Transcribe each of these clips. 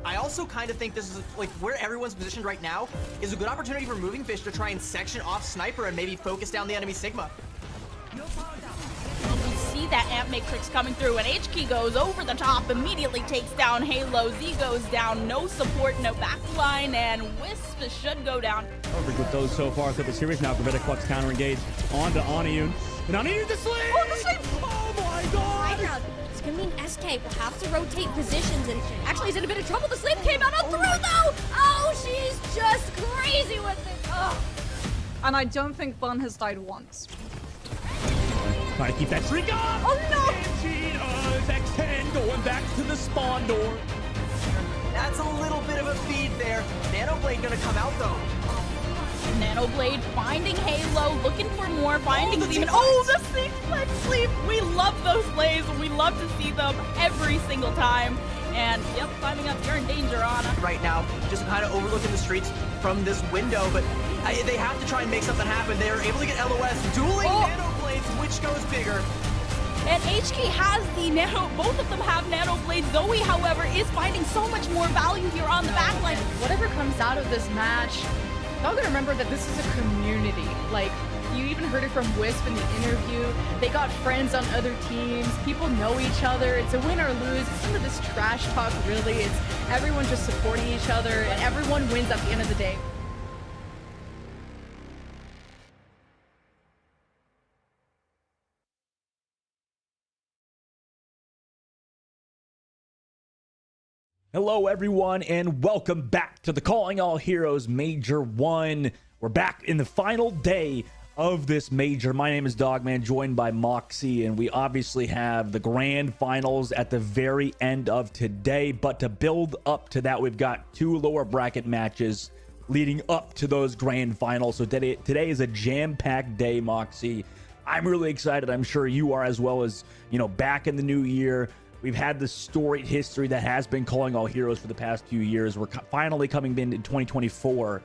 I also kind of think this is like where everyone's positioned right now is a good opportunity for Moving Fish to try and section off Sniper and maybe focus down the enemy Sigma. And we see that Amp Matrix coming through, and HK goes over the top, immediately takes down Halo. Z goes down, no support, no backline, and Wisp should go down. Perfect with those so far through the series. Now Gravitic Clutch counter engage onto Onion. And Onion the sleep! Oh, the sleep! Oh my god! Right now, it's gonna mean SK will have to rotate positions, and actually he's in a bit of trouble. The sleep came out on through though! Oh, she's just crazy with it! Oh. And I don't think Bun has died once. Trying to keep that streak up! Oh no! And she does! X10 going back to the spawn door. That's a little bit of a feed there. Nanoblade gonna come out though. Nanoblade finding Halo, looking for more, finding the Demon. team Oh, the six-leg sleep! We love those plays. We love to see them every single time. And yep, climbing up, you're in danger, Ana. Right now, just kind of overlooking the streets from this window, but they have to try and make something happen. They're able to get LOS, dueling Nanoblades, which goes bigger. And HK has the nano, both of them have Nanoblades. Zoe, however, is finding so much more value here on the backline. Whatever comes out of this match, y'all gotta remember that this is a community. Like, you even heard it from Wisp in the interview. They got friends on other teams. People know each other. It's a win or lose. It's none of this trash talk, really. It's everyone just supporting each other, and everyone wins at the end of the day. Hello everyone and welcome back to the Calling All Heroes Major 1. We're back in the final day of this major. My name is Dogman, joined by Moxie, and we obviously have the grand finals at the very end of today. But to build up to that, we've got two lower bracket matches leading up to those grand finals. So today is a jam-packed day, Moxie. I'm really excited. I'm sure you are as well. As you know, back in the new year, we've had the storied history that has been Calling All Heroes for the past few years. We're finally coming in 2024.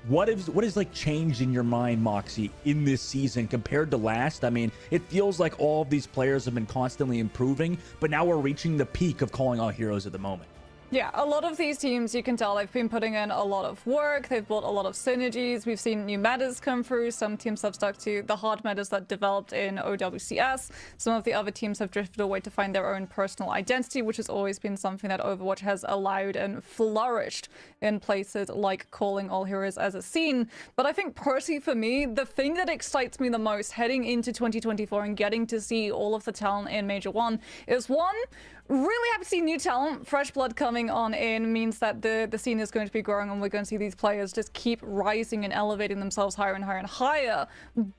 What is like changed in your mind, Moxie, in this season compared to last? I mean, it feels like all of these players have been constantly improving, but now we're reaching the peak of Calling All Heroes at the moment. Yeah, a lot of these teams, you can tell they've been putting in a lot of work. They've built a lot of synergies. We've seen new metas come through. Some teams have stuck to the hard metas that developed in OWCS. Some of the other teams have drifted away to find their own personal identity, which has always been something that Overwatch has allowed and flourished in places like Calling All Heroes as a scene. But I think personally for me, the thing that excites me the most heading into 2024 and getting to see all of the talent in Major 1 is one, really happy to see new talent. Fresh blood coming on in means that the scene is going to be growing, and we're going to see these players just keep rising and elevating themselves higher and higher and higher.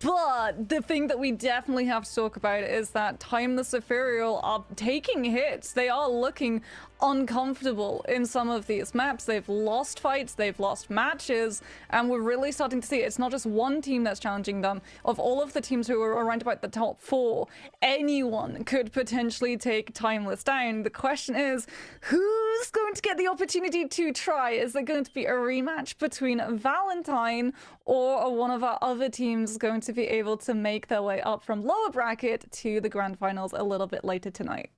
But the thing that we definitely have to talk about is that Timeless Ethereal are taking hits. They are looking uncomfortable in some of these maps. They've lost fights, they've lost matches, and we're really starting to see it's not just one team that's challenging them. Of all of the teams who are around about the top 4, anyone could potentially take Timeless down. The question is, who's going to get the opportunity to try? Is there going to be a rematch between Valentine, or are one of our other teams going to be able to make their way up from lower bracket to the grand finals a little bit later tonight?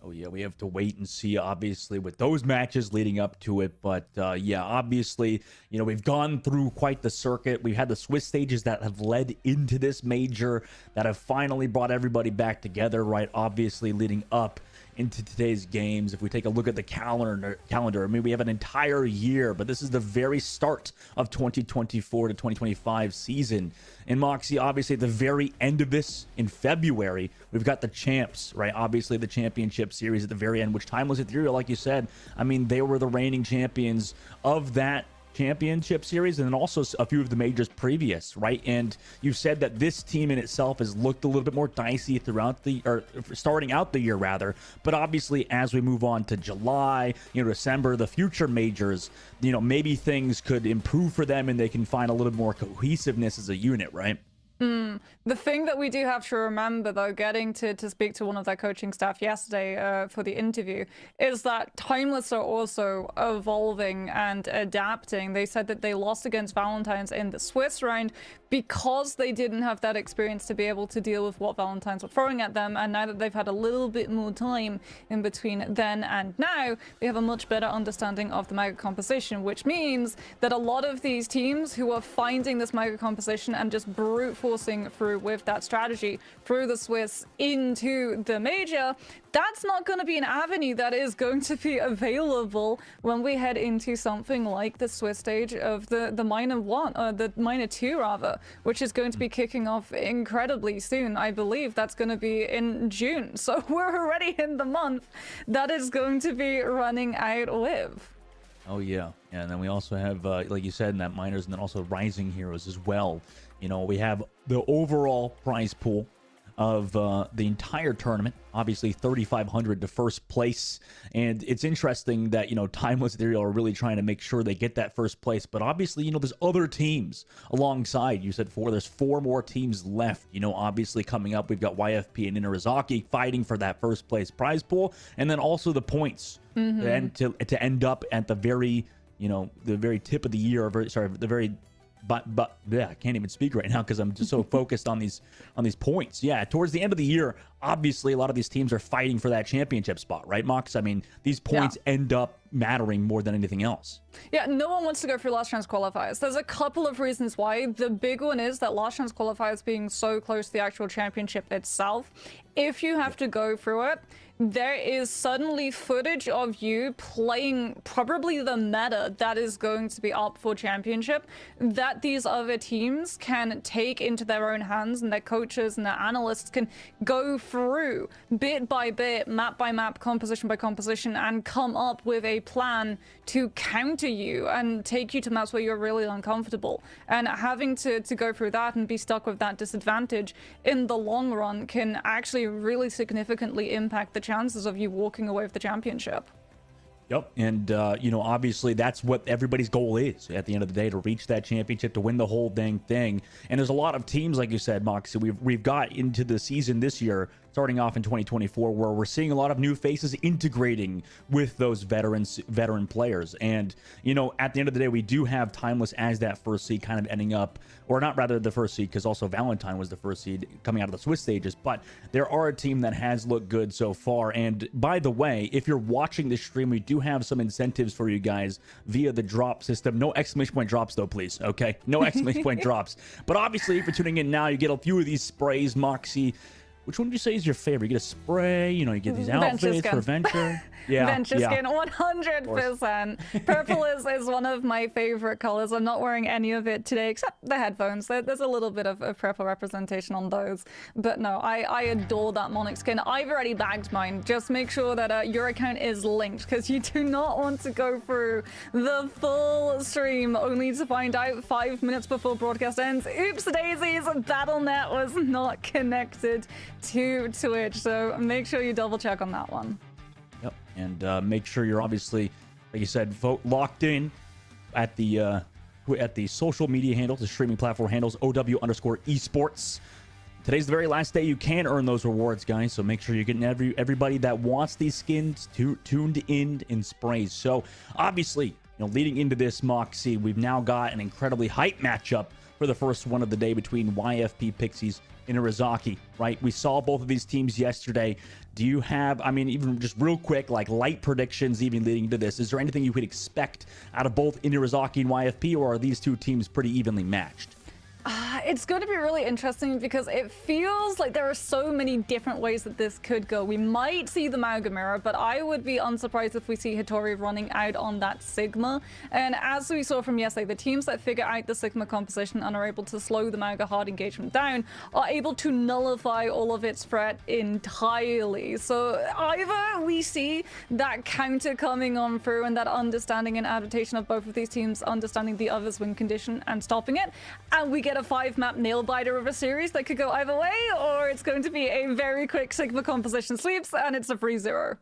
Oh yeah, we have to wait and see, obviously, with those matches leading up to it. But yeah, obviously, you know, we've gone through quite the circuit. We've had the Swiss stages that have led into this major that have finally brought everybody back together, right? Obviously, leading up into today's games. If we take a look at the calendar, I mean, we have an entire year, but this is the very start of 2024 to 2025 season. And Moxie, obviously, at the very end of this, in February, we've got the champs, right? Obviously, the championship series at the very end, which Timeless Ethereal, like you said, I mean, they were the reigning champions of that championship series and then also a few of the majors previous, right? And you said that this team in itself has looked a little bit more dicey throughout or starting out the year rather, but obviously as we move on to July, December, the future majors, maybe things could improve for them and they can find a little more cohesiveness as a unit, right? The thing that we do have to remember, though, getting to speak to one of their coaching staff yesterday for the interview, is that Timeless are also evolving and adapting. They said that they lost against Valentine's in the Swiss round because they didn't have that experience to be able to deal with what Valentine's were throwing at them, and now that they've had a little bit more time in between then and now, they have a much better understanding of the mega composition, which means that a lot of these teams who are finding this mega composition and just brute forcing through with that strategy through the Swiss into the major, that's not going to be an avenue that is going to be available when we head into something like the Swiss stage of the minor one, or the minor two rather, which is going to be kicking off incredibly soon. I believe that's going to be in June, so we're already in the month that is going to be running out with. Oh yeah, and then we also have, like you said, in that minors, and then also rising heroes as well. We have the overall prize pool of the entire tournament, obviously 3,500 to first place, and it's interesting that Timeless Ethereal are really trying to make sure they get that first place, but obviously there's other teams alongside. You said there's 4 more teams left. Obviously coming up, we've got YFP and Inarizaki fighting for that first place prize pool, and then also the points and to end up at the very the very tip of the year, the very but yeah, I can't even speak right now because I'm just so focused on these points. Yeah, towards the end of the year, obviously a lot of these teams are fighting for that championship spot, right, Mox? I mean, these points end up mattering more than anything else. Yeah, no one wants to go through last chance qualifiers. There's a couple of reasons why. The big one is that last chance qualifiers being so close to the actual championship itself. If you have to go through it, there is suddenly footage of you playing probably the meta that is going to be up for championship that these other teams can take into their own hands, and their coaches and their analysts can go through bit by bit, map by map, composition by composition, and come up with a plan to counter you and take you to maps where you're really uncomfortable. And having to go through that and be stuck with that disadvantage in the long run can actually really significantly impact the chances of you walking away with the championship. Yep, and obviously that's what everybody's goal is at the end of the day, to reach that championship, to win the whole dang thing. And there's a lot of teams, like you said, Moxie, we've got into the season this year, starting off in 2024, where we're seeing a lot of new faces integrating with those veteran players. And at the end of the day, we do have Timeless as that first seed kind of ending up, or not rather the first seed, because also Valentine was the first seed coming out of the Swiss stages, but there are a team that has looked good so far. And by the way, if you're watching this stream, we do have some incentives for you guys via the drop system. No exclamation point drops though, please. Okay, no exclamation point drops. But obviously, if you're tuning in now, you get a few of these sprays. Moxie, which one would you say is your favorite? You get a spray, you get these outfits for Venture. Yeah, Venture skin, 100%. Purple is one of my favorite colors. I'm not wearing any of it today, except the headphones. There's a little bit of purple representation on those. But no, I adore that Monarch skin. I've already bagged mine. Just make sure that your account is linked, because you do not want to go through the full stream only to find out 5 minutes before broadcast ends, oops daisies, Battle.net was not connected to Twitch. So make sure you double check on that one. Yep, and make sure you're obviously, like you said, locked in at the social media handles, the streaming platform handles, OW_esports. Today's the very last day you can earn those rewards, guys. So make sure you're getting everybody that wants these skins tuned in sprays. So obviously, leading into this Moxie, we've now got an incredibly hype matchup for the first one of the day between YFP Pixies and Inarizaki, right? We saw both of these teams yesterday. Do you have, even just real quick, like light predictions even leading into this? Is there anything you could expect out of both Inarizaki and YFP, or are these two teams pretty evenly matched? It's going to be really interesting because it feels like there are so many different ways that this could go. We might see the Mauga Mirror, but I would be unsurprised if we see Hitori running out on that Sigma. And as we saw from yesterday, the teams that figure out the Sigma composition and are able to slow the Mauga hard engagement down are able to nullify all of its threat entirely. So either we see that counter coming on through and that understanding and adaptation of both of these teams understanding the other's win condition and stopping it, and we get a 5-map nail-biter of a series that could go either way, or it's going to be a very quick Sigma composition sweeps and it's a 3-0.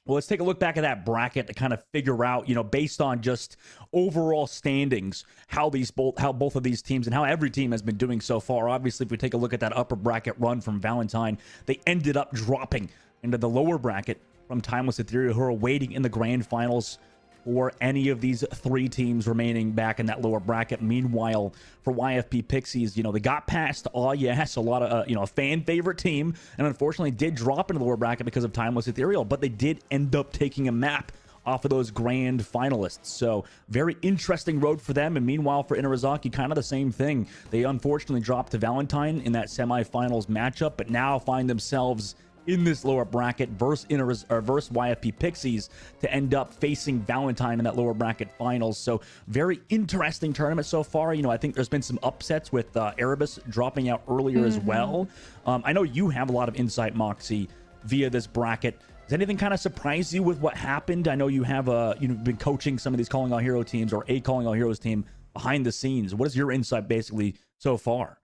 Well, let's take a look back at that bracket to kind of figure out, based on just overall standings, how both of these teams and how every team has been doing so far. Obviously, if we take a look at that upper bracket run from Valentine, they ended up dropping into the lower bracket from Timeless Ethereal, who are waiting in the grand finals for any of these 3 teams remaining back in that lower bracket. Meanwhile, for YFP Pixies, they got past, yes, a lot of, a fan favorite team, and unfortunately did drop into the lower bracket because of Timeless Ethereal, but they did end up taking a map off of those grand finalists. So very interesting road for them. And meanwhile, for Inarizaki, kind of the same thing. They unfortunately dropped to Valentine in that semifinals matchup, but now find themselves in this lower bracket versus YFP Pixies to end up facing Valentine in that lower bracket finals. So very interesting tournament so far. I think there's been some upsets with Erebus dropping out earlier as well. I know you have a lot of insight, Moxie, via this bracket. Does anything kind of surprise you with what happened? I know you have been coaching some of these Calling All Hero teams, or a Calling All Heroes team behind the scenes. What is your insight basically so far?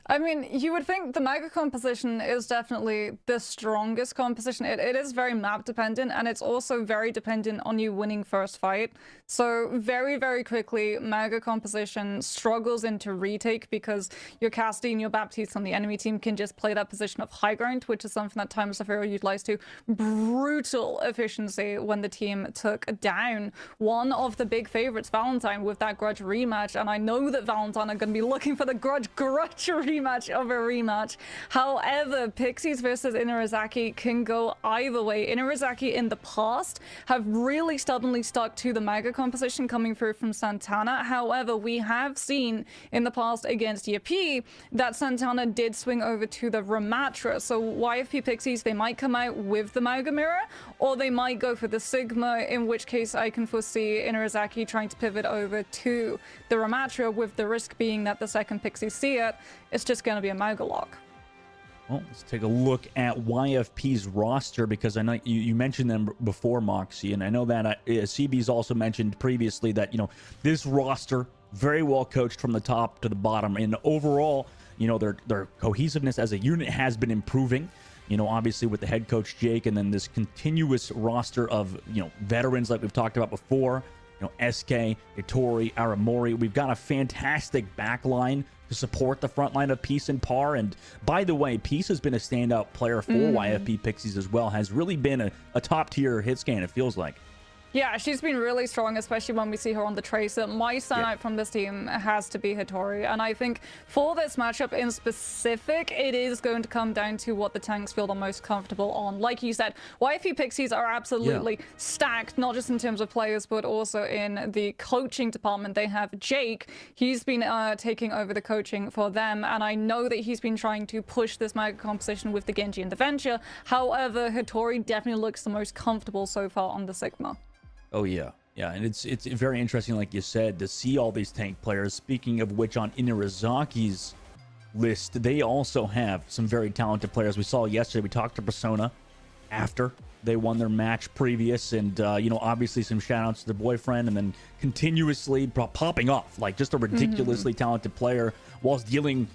I mean, you would think the Mega composition is definitely the strongest composition. It is very map dependent, and it's also very dependent on you winning first fight. So very, very quickly, Mega composition struggles into retake because your Cassidy and your Baptiste on the enemy team can just play that position of high ground, which is something that Timeless Ethereal utilized to brutal efficiency when the team took down one of the big favorites, Valentine, with that Grudge rematch. And I know that Valentine are going to be looking for the Grudge rematch of a rematch. However, Pixies versus Inarizaki can go either way. Inarizaki in the past have really stubbornly stuck to the Mega composition coming through from Santana. However, we have seen in the past against YP that Santana did swing over to the Ramatra. So YFP Pixies, they might come out with the Mauga Mirror, or they might go for the Sigma, in which case I can foresee Inarizaki trying to pivot over to the Ramatra, with the risk being that the second Pixies see it, it's just going to be a Mauga lock. Well, let's take a look at YFP's roster, because I know you mentioned them before, Moxie, and I know that CB's also mentioned previously that, this roster, very well coached from the top to the bottom, and overall, their cohesiveness as a unit has been improving, obviously with the head coach Jake, and then this continuous roster of, veterans like we've talked about before, SK, Hitori, Aramori. We've got a fantastic backline to support the front line of Peace and Par. And by the way, Peace has been a standout player for YFP Pixies as well, has really been a top-tier hit scan, it feels like. Yeah, she's been really strong, especially when we see her on the Tracer. My standout from this team has to be Hitori. And I think for this matchup in specific, it is going to come down to what the tanks feel the most comfortable on. Like you said, YFP Pixies are absolutely stacked, not just in terms of players, but also in the coaching department. They have Jake. He's been taking over the coaching for them. And I know that he's been trying to push this Mega composition with the Genji and the Venture. However, Hitori definitely looks the most comfortable so far on the Sigma. Oh, yeah. Yeah, and it's very interesting, like you said, to see all these tank players. Speaking of which, on Inarizaki's list, they also have some very talented players. We saw yesterday, we talked to Persona after they won their match previous, and, obviously some shout-outs to their boyfriend, and then continuously popping off, like just a ridiculously talented player whilst in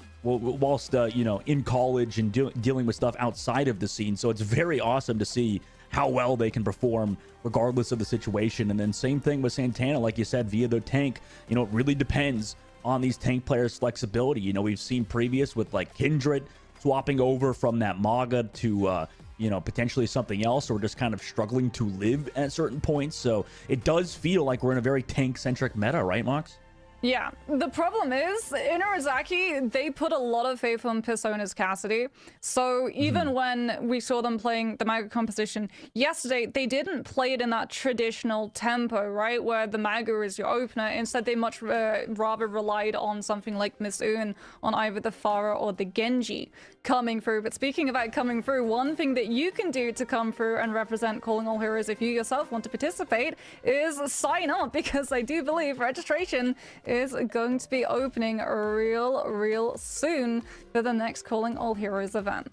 college and dealing with stuff outside of the scene. So it's very awesome to see how well they can perform regardless of the situation. And then same thing with Santana, like you said, via the tank. It really depends on these tank players' flexibility. We've seen previous with like Kindred swapping over from that Maga to potentially something else, or just kind of struggling to live at certain points. So it does feel like we're in a very tank-centric meta, right, Mox? Yeah, the problem is, Inarizaki, they put a lot of faith on Persona's Cassidy. So even when we saw them playing the Maga composition yesterday, they didn't play it in that traditional tempo, right? Where the Maga is your opener. Instead, they much rather relied on something like Miss Un, on either the Pharah or the Genji coming through. But speaking about coming through, one thing that you can do to come through and represent Calling All Heroes if you yourself want to participate is sign up, because I do believe registration is going to be opening real soon for the next Calling All Heroes event.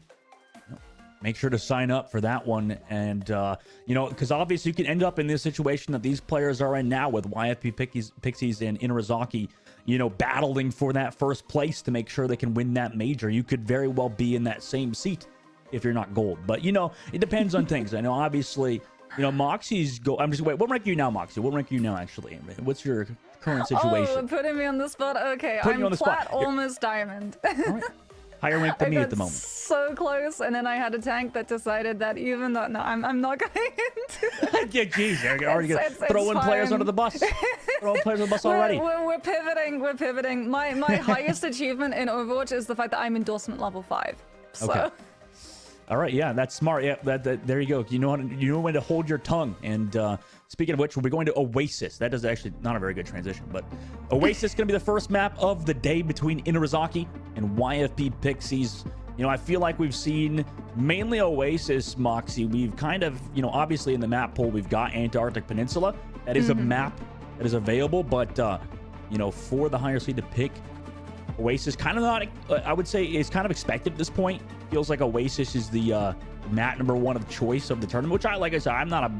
Make sure to sign up for that one. And, you know, because obviously you can end up in this situation that these players are in now with YFP Pixies and Inarizaki, you know, battling for that first place to make sure they can win that major. You could very well be in that same seat if you're not gold. But, you know, it depends on things. I know, obviously, you know, Moxie's go. I'm just wait. What rank are you now, Moxie? What rank are you now, actually? What's your current situation? Oh, putting me on the spot. Okay, Putting you on I'm the spot. plat, almost diamond. All right. Higher rank than me at the moment. So close, and then I had a tank that decided that even though I'm not going into. Yeah, geez, you're already It's throwing players fine. under the bus. Throwing players under the bus already. We're pivoting. We're pivoting. My highest achievement in Overwatch is the fact that I'm endorsement level 5. So. Okay. All right, yeah, that's smart. Yeah, there you go. You know when to hold your tongue. And speaking of which, we'll be going to Oasis. That is actually not a very good transition, but Oasis is going to be the first map of the day between Inarizaki and YFP Pixies. You know, I feel like we've seen mainly Oasis, Moxie. We've kind of, you know, obviously in the map pool, we've got Antarctic Peninsula. That is a map that is available, but, you know, for the higher seed to pick Oasis, kind of not, I would say, is kind of expected at this point. Feels like Oasis is the map number 1 of choice of the tournament, which like I said, I'm not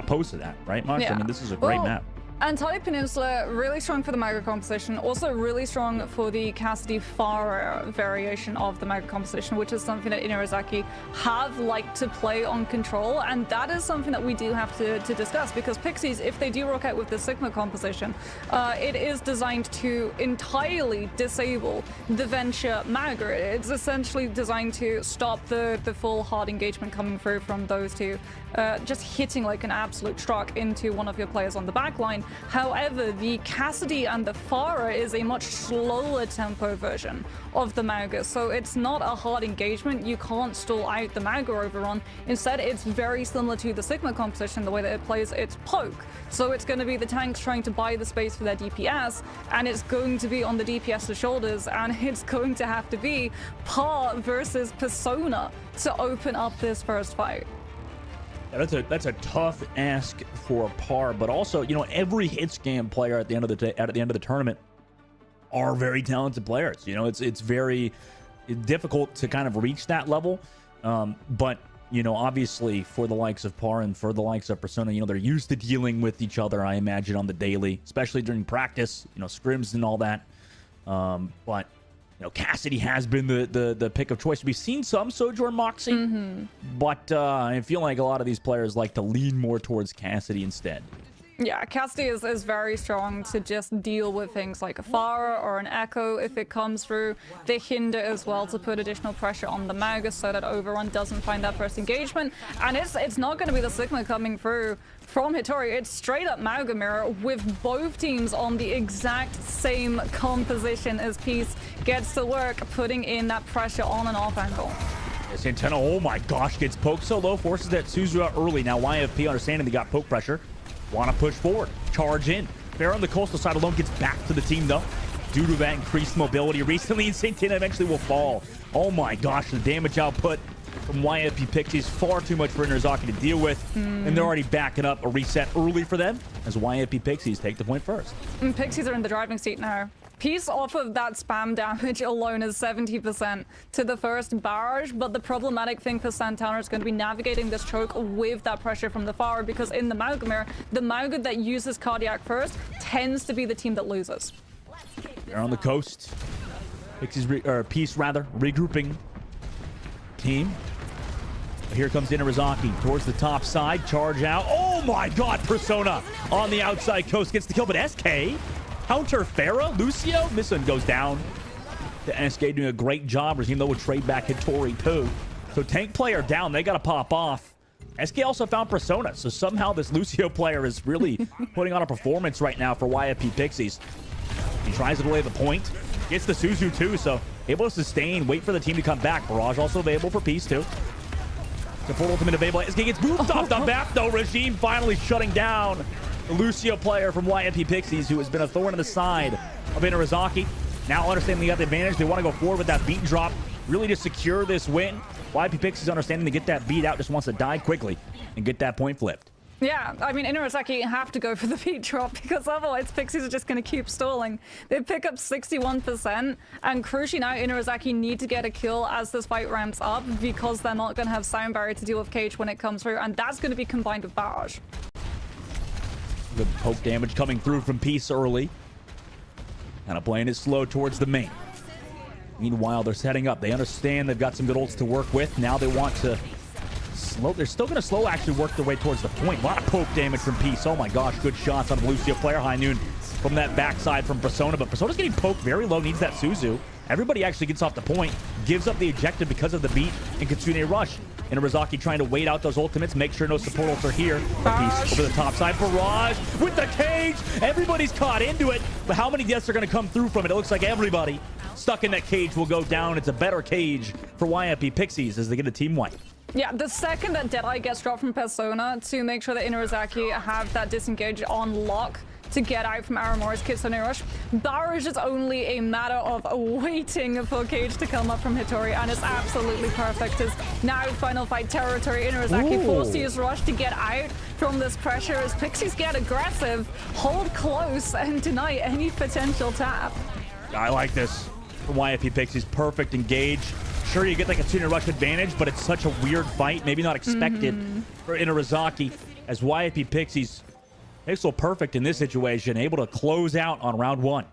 opposed to that, right, Mox? Yeah. I mean, this is a great map. Antarctic Peninsula, really strong for the Maga composition, also really strong for the Cassidy Pharah variation of the Maga composition, which is something that Inarizaki have liked to play on control, and that is something that we do have to discuss, because Pixies, if they do rock out with the Sigma composition, it is designed to entirely disable the Venture Maga. It's essentially designed to stop the full hard engagement coming through from those two, just hitting like an absolute truck into one of your players on the back line. However, the Cassidy and the Pharah is a much slower tempo version of the Maga, so it's not a hard engagement. You can't stall out the Maga overrun. Instead, it's very similar to the Sigma composition, the way that it plays its poke. So it's going to be the tanks trying to buy the space for their DPS, and it's going to be on the DPS's shoulders, and it's going to have to be Par versus Persona to open up this first fight. That's a tough ask for Par, but also, you know, every hit scan player at the end of the tournament are very talented players. You know, it's very difficult to kind of reach that level, but you know, obviously for the likes of Par and for the likes of Persona, you know, they're used to dealing with each other, I imagine, on the daily, especially during practice, you know, scrims and all that. But you know, Cassidy has been the pick of choice. We've seen some Sojourn Moxie, but I feel like a lot of these players like to lean more towards Cassidy instead. Yeah, Cassidy is very strong to just deal with things like a Pharah or an Echo if it comes through. They hinder as well to put additional pressure on the Maga so that Overrun doesn't find that first engagement. And it's not going to be the Sigma coming through from Hitori. It's straight up Maga Mirror with both teams on the exact same composition as Peace gets to work, putting in that pressure on and off angle. Santana, oh my gosh, gets poked so low, forces that Suzu out early. Now YFP, understanding they got poke pressure, want to push forward, charge in. Fair on the coastal side alone gets back to the team though, due to that increased mobility recently, and Santana eventually will fall. Oh my gosh, the damage output from YFP Pixies far too much for Inarizaki to deal with, and they're already backing up a reset early for them as YFP Pixies take the point first. And Pixies are in the driving seat now. Piece off of that spam damage alone is 70% to the first barrage, but the problematic thing for Santana is going to be navigating this choke with that pressure from the Pharah, because in the Maga Mirror, the Maga that uses Cardiac first tends to be the team that loses. They're on the coast. Pixies, Peace rather, regrouping team. Here comes Inarizaki towards the top side, charge out. Oh my god, Persona on the outside coast gets the kill, but SK counter Pharah, Lucio, this one goes down. The SK doing a great job, even though we'll trade back Hitori too. So tank player down, they gotta pop off. SK also found Persona, so somehow this Lucio player is really putting on a performance right now for YFP Pixies. He tries to delay the point. Gets the Suzu too, so able to sustain, wait for the team to come back. Barrage also available for Peace too. Support ultimate available. SK gets moved off the map though. Regime finally shutting down the Lucio player from YMP Pixies, who has been a thorn in the side of Inarizaki. Now understanding they got the advantage, they want to go forward with that beat drop, really to secure this win. YMP Pixies understanding to get that beat out, just wants to die quickly and get that point flipped. Yeah, I mean, Inarizaki have to go for the beat drop because otherwise Pixies are just going to keep stalling. They pick up 61%, and crucially now Inarizaki need to get a kill as this fight ramps up because they're not going to have sound barrier to deal with Cage when it comes through, and that's going to be combined with Barrage. Good poke damage coming through from Peace early. Kind of playing it slow towards the main. Meanwhile, they're setting up. They understand they've got some good ults to work with. Now they want to slow. They're still going to slow actually work their way towards the point. A lot of poke damage from Peace. Oh my gosh, good shots on the Lucio player. High noon from that backside from Persona, but Persona's getting poked very low, needs that Suzu. Everybody actually gets off the point, gives up the objective because of the beat and Kitsune rush. Inarizaki trying to wait out those ultimates, make sure no support ults are here. Peace over the top side. Barrage with the cage. Everybody's caught into it, but how many deaths are going to come through from it? It looks like everybody stuck in that cage will go down. It's a better cage for YMP Pixies as they get a team wipe. Yeah, the second that Deadeye gets dropped from Persona to make sure that Inarizaki have that disengage on lock to get out from Aramori's Kitsune Rush, Barrage is only a matter of waiting for Cage to come up from Hitori, and it's absolutely perfect. As now final fight territory, Inarizaki forced to use Rush to get out from this pressure as Pixies get aggressive, hold close, and deny any potential tap. I like this from YMP Pixies. Perfect engage. Sure, you get like a Kitsune Rush advantage, but it's such a weird fight. Maybe not expected for Inarizaki as YMP Pixies makes it perfect in this situation, able to close out on round one.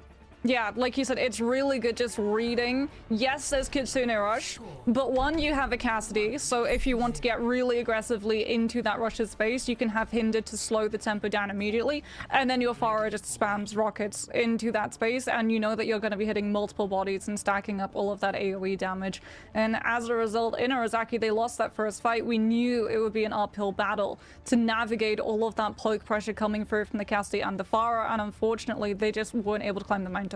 Yeah, like you said, it's really good just reading. Yes, there's Kitsune Rush, but one, you have a Cassidy, so if you want to get really aggressively into that Rush's space, you can have Hinder to slow the tempo down immediately, and then your Pharah just spams rockets into that space, and you know that you're going to be hitting multiple bodies and stacking up all of that AoE damage. And as a result, Inarizaki, they lost that first fight. We knew it would be an uphill battle to navigate all of that poke pressure coming through from the Cassidy and the Pharah, and unfortunately, they just weren't able to climb the mountain.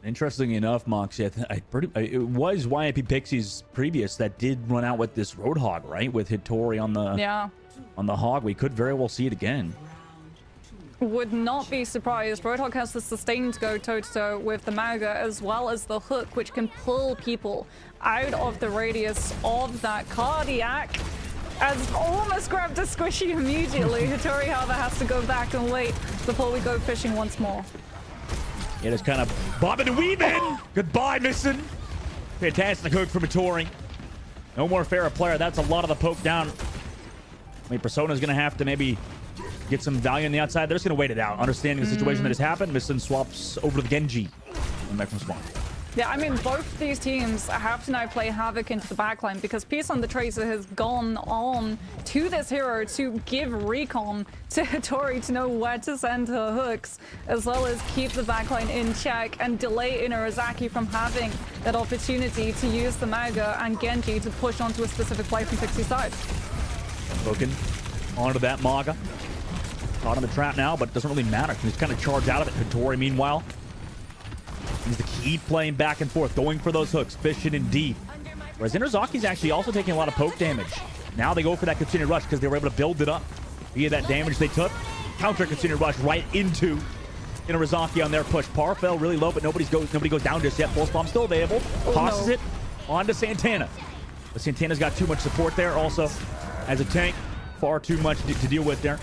Interestingly enough, Moxie, it was YMP Pixies previous that did run out with this Roadhog, right? With Hitori on the Hog. We could very well see it again. Would not be surprised. Roadhog has the sustain to go toe-to-toe with the Mauga, as well as the hook, which can pull people out of the radius of that cardiac. As almost grabbed a squishy immediately. Hitori, however, has to go back and wait before we go fishing once more. It is kind of bobbing and weaving. Goodbye, missing. Fantastic hook from Hitori. No more Pharah player. That's a lot of the poke down. I mean, Persona's going to have to maybe get some value on the outside. They're just going to wait it out. Understanding the situation that has happened, Missing swaps over to the Genji. And back from spawn. Yeah, I mean, both these teams have to now play Havoc into the backline because Peace on the Tracer has gone on to this hero to give recon to Hitori to know where to send her hooks, as well as keep the backline in check and delay Inarizaki from having that opportunity to use the Mauga and Genji to push onto a specific play from Pixie's side. Poking onto that Mauga. Caught in the trap now, but it doesn't really matter. He's kind of charged out of it. Hitori, meanwhile, he's the key playing back and forth, going for those hooks, fishing in deep. Whereas Inarazaki's actually also taking a lot of poke damage. Now they go for that Kitsune Rush because they were able to build it up via that damage they took. Counter Kitsune Rush right into Inarizaki on their push. Par fell really low, but nobody goes down just yet. Pulse Bomb still available. Tosses it onto Santana. But Santana's got too much support there also as a tank. Far too much to deal with there.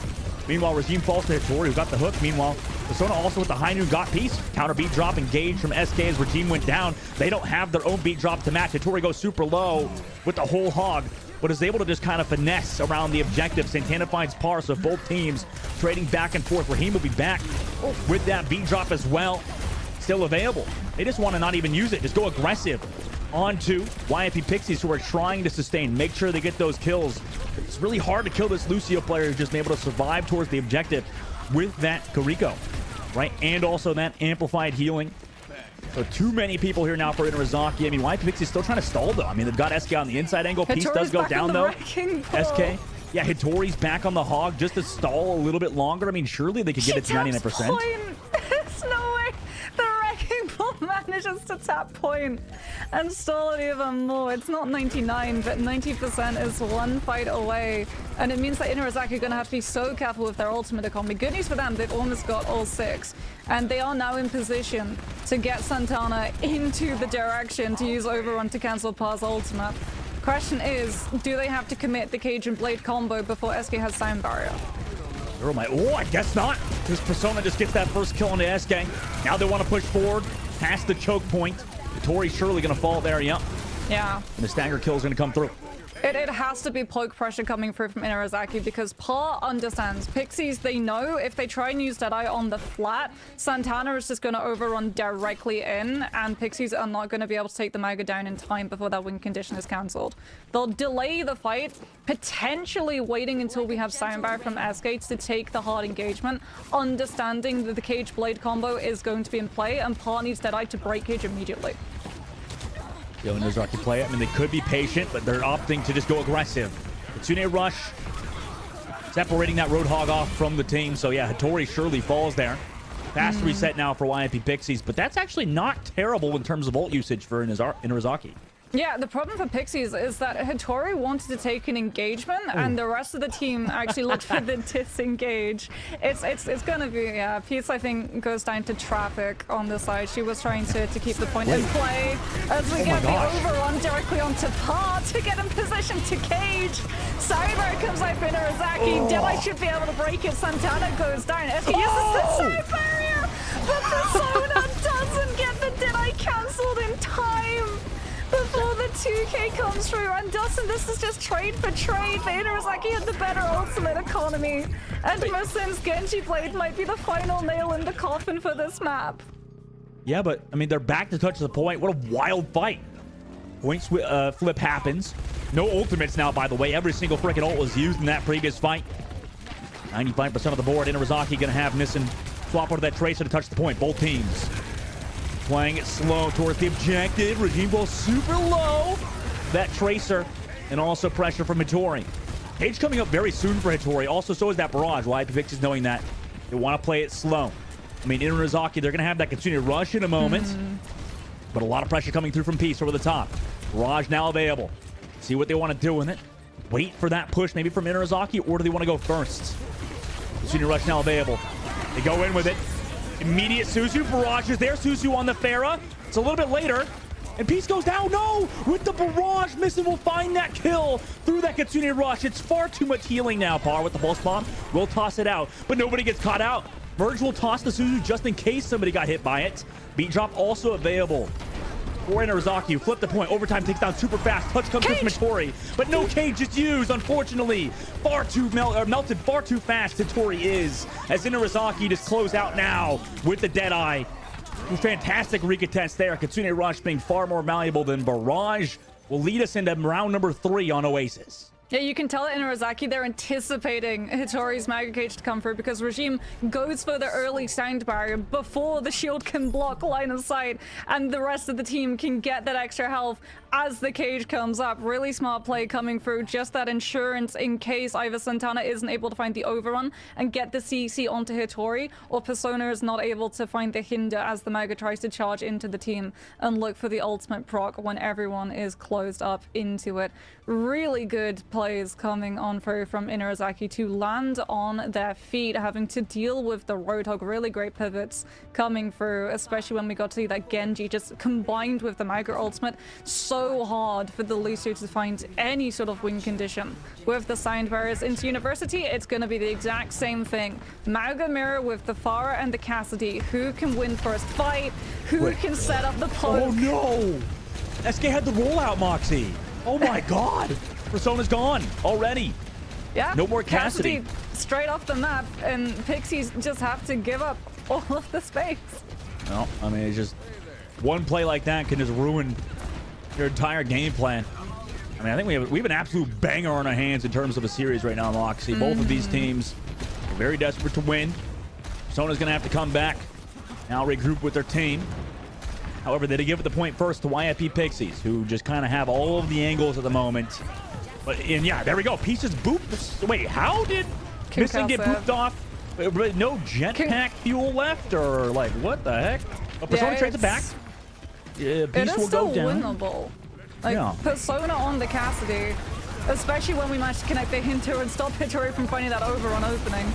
Meanwhile, Regime falls to Hitori, who got the hook. Meanwhile, Persona also with the high noon got Peace. Counter beat drop engaged from SK as Regime went down. They don't have their own beat drop to match. Hitori goes super low with the whole hog, but is able to just kind of finesse around the objective. Santana finds Par, so both teams trading back and forth. Raheem will be back with that beat drop as well. Still available. They just want to not even use it. Just go aggressive onto YMP Pixies, who are trying to sustain, make sure they get those kills. It's really hard to kill this Lucio player who's just been able to survive towards the objective with that Kiriko, right? And also that amplified healing. So too many people here now for Inarizaki. I mean, YMP Pixies still trying to stall though. I mean, they've got SK on the inside angle. Peace does go down though. SK. Yeah, Hitori's back on the hog just to stall a little bit longer. I mean, surely they could get it to 99%. There's no way. just to tap point and stall it even more. It's not 99, but 90% is one fight away. And it means that Inarizaki are going to have to be so careful with their ultimate economy. Good news for them, they've almost got all 6. And they are now in position to get Santana into the direction to use Overrun to cancel Pa's ultimate. Question is, do they have to commit the Cage and Blade combo before SK has Sound Barrier? Oh, I guess not. Because Persona just gets that first kill on the SK. Now they want to push forward past the choke point. Tori's surely going to fall there, yeah. Yeah. And the stagger kill is going to come through. It has to be poke pressure coming through from Inarizaki because Pa understands. Pixies, they know if they try and use Deadeye on the flat, Santana is just going to overrun directly in, and Pixies are not going to be able to take the Mega down in time before that win condition is cancelled. They'll delay the fight, potentially waiting until we have Soundbar from SK to take the hard engagement, understanding that the Cage Blade combo is going to be in play, and Pa needs Deadeye to break Cage immediately. Inarizaki play it. I mean, they could be patient, but they're opting to just go aggressive. Kitsune Rush separating that Roadhog off from the team. So yeah, Hattori surely falls there. Fast reset now for YMP Pixies, but that's actually not terrible in terms of ult usage for Inarizaki. Yeah, the problem for Pixies is that Hattori wanted to take an engagement, and the rest of the team actually looked for the disengage. It's gonna be, yeah, Peace, I think, goes down to traffic on the side. She was trying to keep the point in play as we get the overrun directly onto Pa to get in position to Cage. Cyber comes out for Inarizaki. Deadeye should be able to break it. Santana goes down. SK uses the side barrier, but Persona doesn't get the Deadeye cancelled in time before the 2K comes through. And Dustin, this is just trade for trade. Inarizaki had the better ultimate economy. And Musin's Genji Blade might be the final nail in the coffin for this map. Yeah, but, I mean, they're back to touch the point. What a wild fight. Point flip happens. No ultimates now, by the way. Every single freaking ult was used in that previous fight. 95% of the board. Inarizaki going to have Musin swap over that Tracer to touch the point. Both teams playing it slow towards the objective. Regime Ball super low. That Tracer and also pressure from Hattori. Cage coming up very soon for Hattori. Also, so is that Barrage. YP Pixies knowing that. They want to play it slow. I mean, Inarizaki, they're going to have that Kitsune Rush in a moment. But a lot of pressure coming through from Peace over the top. Barrage now available. See what they want to do with it. Wait for that push maybe from Inarizaki, or do they want to go first? Kitsune Rush now available. They go in with it. Immediate Suzu. Barrage is there. Suzu on the Pharah. It's a little bit later. And Peace goes down. No! With the Barrage, Musin will find that kill through that Kitsune Rush. It's far too much healing now. Par with the Pulse Bomb. We'll toss it out. But nobody gets caught out. Merge will toss the Suzu just in case somebody got hit by it. Beat Drop also available for Inarizaki, who flipped the point. Overtime takes down super fast. Touch comes from Hattori, but no Cage is used, unfortunately. Far too melted far too fast Hattori is, as Inarizaki just close out now with the Deadeye. Fantastic recontest there. Kitsune Rush being far more valuable than Barrage will lead us into round number 3 on Oasis. Yeah, you can tell that Inarizaki, they're anticipating Hattori's Mega Cage to come through because Regime goes for the early sound barrier before the shield can block line of sight and the rest of the team can get that extra health as the Cage comes up. Really smart play coming through, just that insurance in case either Santana isn't able to find the overrun and get the CC onto Hattori, or Persona is not able to find the hinder as the Mega tries to charge into the team and look for the ultimate proc when everyone is closed up into it. Really good plays coming on through from Inarizaki to land on their feet, having to deal with the Roadhog. Really great pivots coming through, especially when we got to see that Genji just combined with the Mega ultimate. So hard for the Lucio to find any sort of win condition. With the sound barriers into University, it's going to be the exact same thing. Mauga mirror with the Pharah and the Cassidy. Who can win first fight? Who can set up the poke? Oh no! SK had the rollout, Moxie. Oh my god! Persona's gone already. Yeah. No more Cassidy. Straight off the map, and Pixies just have to give up all of the space. No, I mean, it's just one play like that can just ruin your entire game plan. I mean, I think we have an absolute banger on our hands in terms of a series right now, Moxie. Both of these teams are very desperate to win. Persona's going to have to come back, now regroup with their team. However, they did give it the point first to YFP Pixies, who just kind of have all of the angles at the moment. But, and yeah, there we go. Pieces booped. Wait, how did Musin get booped off? No jetpack fuel left, or like, what the heck? Oh, Persona trades it back. It Beast is will still go down. winnable. Like, Yeah. Persona on the Cassidy, especially when we managed to connect the Hinter and stop Hittori from finding that overrun opening.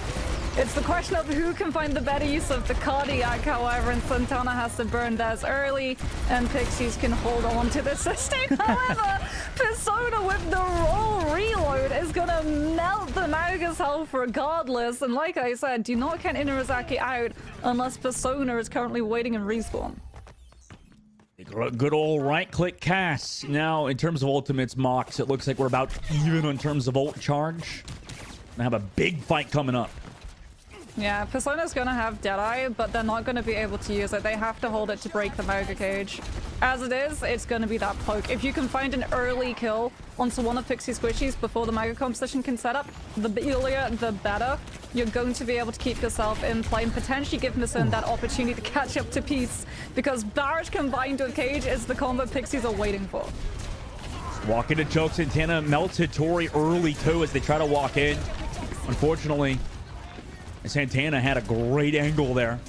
It's the question of who can find the better use of the Cardiac, however, and Santana has to burn theirs early, and Pixies can hold on to the sustain. However, Persona with the roll reload is gonna melt the Mauga's health regardless, and like I said, do not count Inurazaki out unless Persona is currently waiting in respawn. Good old right-click cast. Now, in terms of ultimates, Mox, it looks like we're about even in terms of ult charge. Gonna have a big fight coming up. Yeah, Persona's gonna have Deadeye, but they're not gonna be able to use it. They have to hold it to break the Mauga cage. As it is, it's gonna be that poke. If you can find an early kill onto one of Pixie's squishies before the Mauga composition can set up, the earlier, the better. You're going to be able to keep yourself in play and potentially give Mison that opportunity to catch up to Peace, because Barrage combined with Cage is the combo Pixies are waiting for. Walk into choke. Santana melts Hittori early, too, as they try to walk in. Unfortunately, Santana had a great angle there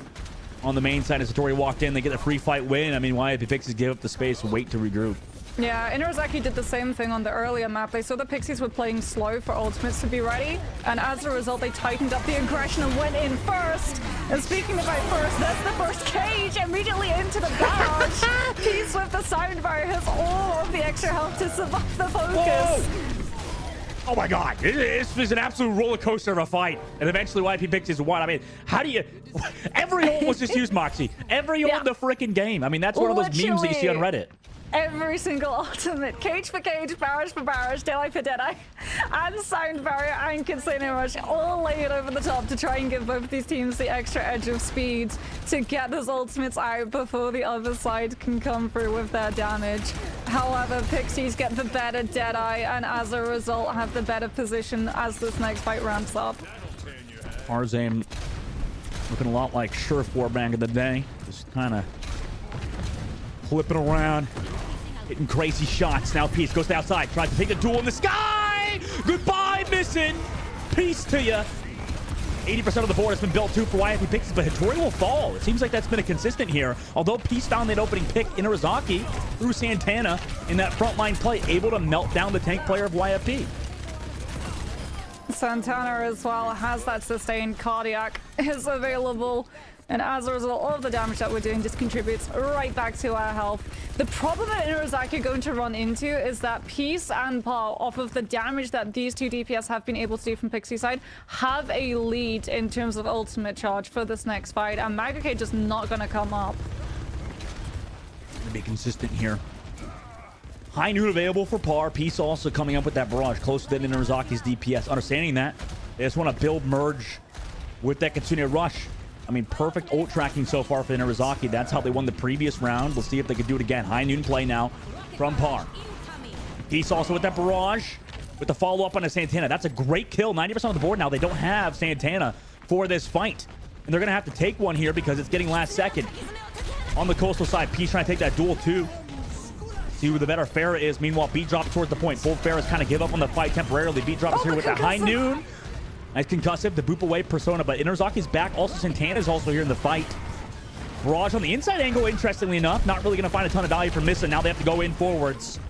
on the main side as Hittori walked in. They get a free fight win. I mean, why if the Pixies give up the space and wait to regroup? Yeah, Inurazaki did the same thing on the earlier map. They saw the Pixies were playing slow for ultimates to be ready, and as a result, they tightened up the aggression and went in first. And speaking about first, that's the first cage immediately into the barrage. Peace with the sound barrier has all of the extra health to survive the focus. Whoa! Oh my god, this is an absolute roller coaster of a fight. And eventually YP Pixies won. I mean, how do you... Every ult was just used, Moxie. Every ult in the freaking game. I mean, that's one of those memes that you see on Reddit. Every single ultimate, cage for cage, barrage for barrage, Deadeye for Deadeye, and sound barrier and Kitsune Rush all laid over the top to try and give both these teams the extra edge of speed to get those ultimates out before the other side can come through with their damage. However, Pixies get the better Deadeye and as a result have the better position as this next fight ramps up. Arzame looking a lot like Surefire back in the day. Just kind of flipping around. Hitting crazy shots. Now Peace goes to the outside. Tries to take the duel in the sky. Goodbye, missing. Peace to you. 80% of the board has been built too for YFP Pixies, but Hittori will fall. It seems like that's been a consistent here. Although Peace found that opening pick in Inurazaki through Santana in that frontline play, able to melt down the tank player of YFP. Santana as well has that sustained cardiac is available. And as a result, all of the damage that we're doing just contributes right back to our health. The problem that Inurazaki are going to run into is that Peace and Paul, off of the damage that these two DPS have been able to do from Pixie side, have a lead in terms of ultimate charge for this next fight. And Magacade just not going to come up. Gonna be consistent here. High noon available for Par. Peace also coming up with that barrage closer than Inurazaki's DPS. Understanding that, they just want to build merge with that Kitsune Rush. I mean, perfect ult tracking so far for Inurazaki. That's how they won the previous round. We'll see if they can do it again. High noon play now from Par. Peace also with that barrage with the follow-up on a Santana. That's a great kill. 90% of the board now. They don't have Santana for this fight. And they're going to have to take one here because it's getting last second. On the coastal side, Peace trying to take that duel too. See who the better Farah is. Meanwhile, B drop towards the point. Both Farahs kind of give up on the fight temporarily. B drop is here with that high noon. Nice concussive to boop away Persona, but Inurazaki's back. Also, Santana's also here in the fight. Barrage on the inside angle, interestingly enough. Not really going to find a ton of value from Missa. Now they have to go in forwards.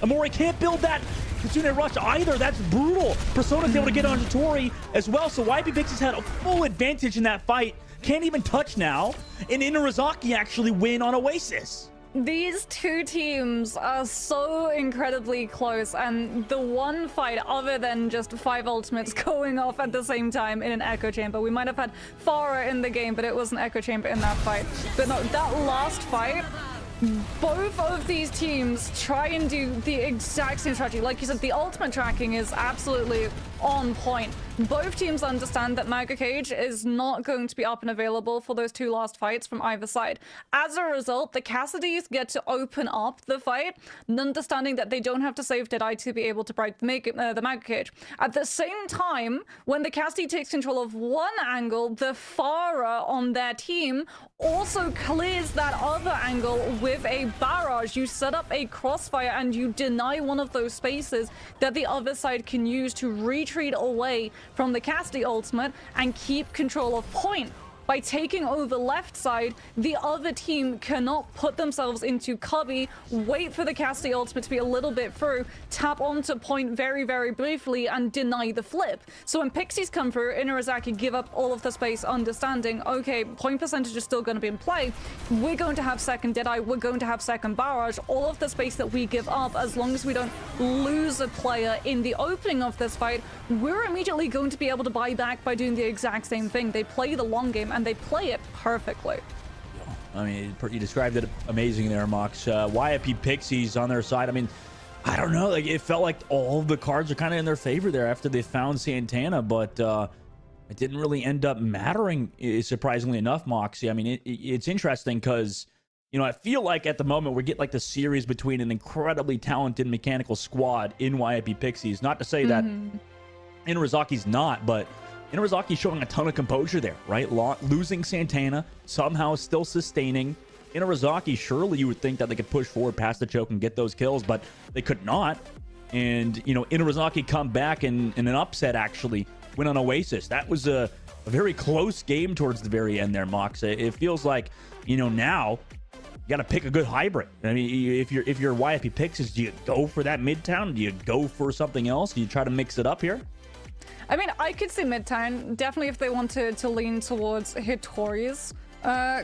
Amori can't build that Kitsune Rush either. That's brutal. Persona's able to get on Tori as well, so YP Pixies had a full advantage in that fight. Can't even touch now. And Inurazaki actually win on Oasis. These two teams are so incredibly close, and the one fight other than just 5 ultimates going off at the same time in an echo chamber. We might have had Farah in the game, but it was an echo chamber in that fight. But no, that last fight, both of these teams try and do the exact same strategy. Like you said, the ultimate tracking is absolutely on point. Both teams understand that Mauga Cage is not going to be up and available for those 2 last fights from either side. As a result, the Cassidys get to open up the fight, understanding that they don't have to save Deadeye to be able to break the Mauga Cage. At the same time, when the Cassidy takes control of one angle, the Farah on their team also clears that other angle with a barrage. You set up a crossfire and you deny one of those spaces that the other side can use to retreat away from the Cassidy ultimate and keep control of point. by taking over left side, the other team cannot put themselves into cubby, wait for the Cassidy ultimate to be a little bit through, tap onto point very, very briefly, and deny the flip. So when Pixies come through, Inarizaki give up all of the space, understanding, okay, point percentage is still going to be in play. We're going to have second Deadeye, we're going to have second Barrage. All of the space that we give up, as long as we don't lose a player in the opening of this fight, we're immediately going to be able to buy back by doing the exact same thing. They play the long game, and they play it perfectly. I mean, you described it amazing there, Mox. YFP Pixies on their side. I mean, I don't know. Like, it felt like all of the cards are kind of in their favor there after they found Santana, but it didn't really end up mattering, surprisingly enough, Moxie. I mean, it's interesting because, you know, I feel like at the moment we get like the series between an incredibly talented mechanical squad in YFP Pixies. Not to say that Inarazaki's not, but Inarazaki's showing a ton of composure there, right? Losing Santana, somehow still sustaining. Inarizaki, surely you would think that they could push forward past the choke and get those kills, but they could not. And, you know, Inarizaki come back in an upset, actually, win on Oasis. That was a very close game towards the very end there, Mox. It feels like, you know, now you got to pick a good hybrid. I mean, if you're YFP Pixies, do you go for that Midtown? Do you go for something else? Do you try to mix it up here? I mean, I could see Midtown. Definitely if they wanted to lean towards Hitori's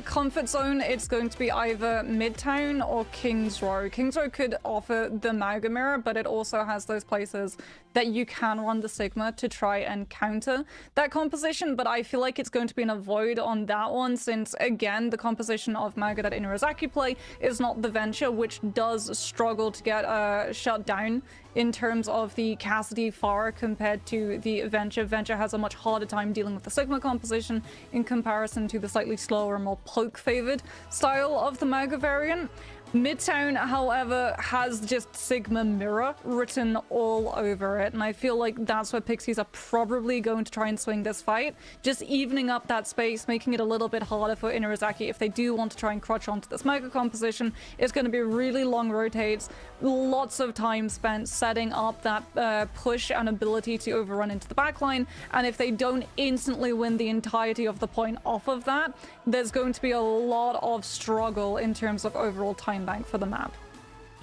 comfort zone, it's going to be either Midtown or King's Row. King's Row could offer the Maga Mirror, but it also has those places that you can run the Sigma to try and counter that composition, but I feel like it's going to be an avoid on that one, since, again, the composition of Maga that Inarizaki play is not the Venture, which does struggle to get shut down in terms of the Cassidy Pharah compared to the Venture. Venture has a much harder time dealing with the Sigma composition in comparison to the slightly slower and more poke-favored style of the Maga variant. Midtown, however, has just Sigma Mirror written all over it, and I feel like that's where Pixies are probably going to try and swing this fight, just evening up that space, making it a little bit harder for Inarizaki if they do want to try and crutch onto this Mega composition. It's going to be really long rotates, lots of time spent setting up that push and ability to overrun into the backline, and if they don't instantly win the entirety of the point off of that, there's going to be a lot of struggle in terms of overall time bank for the map.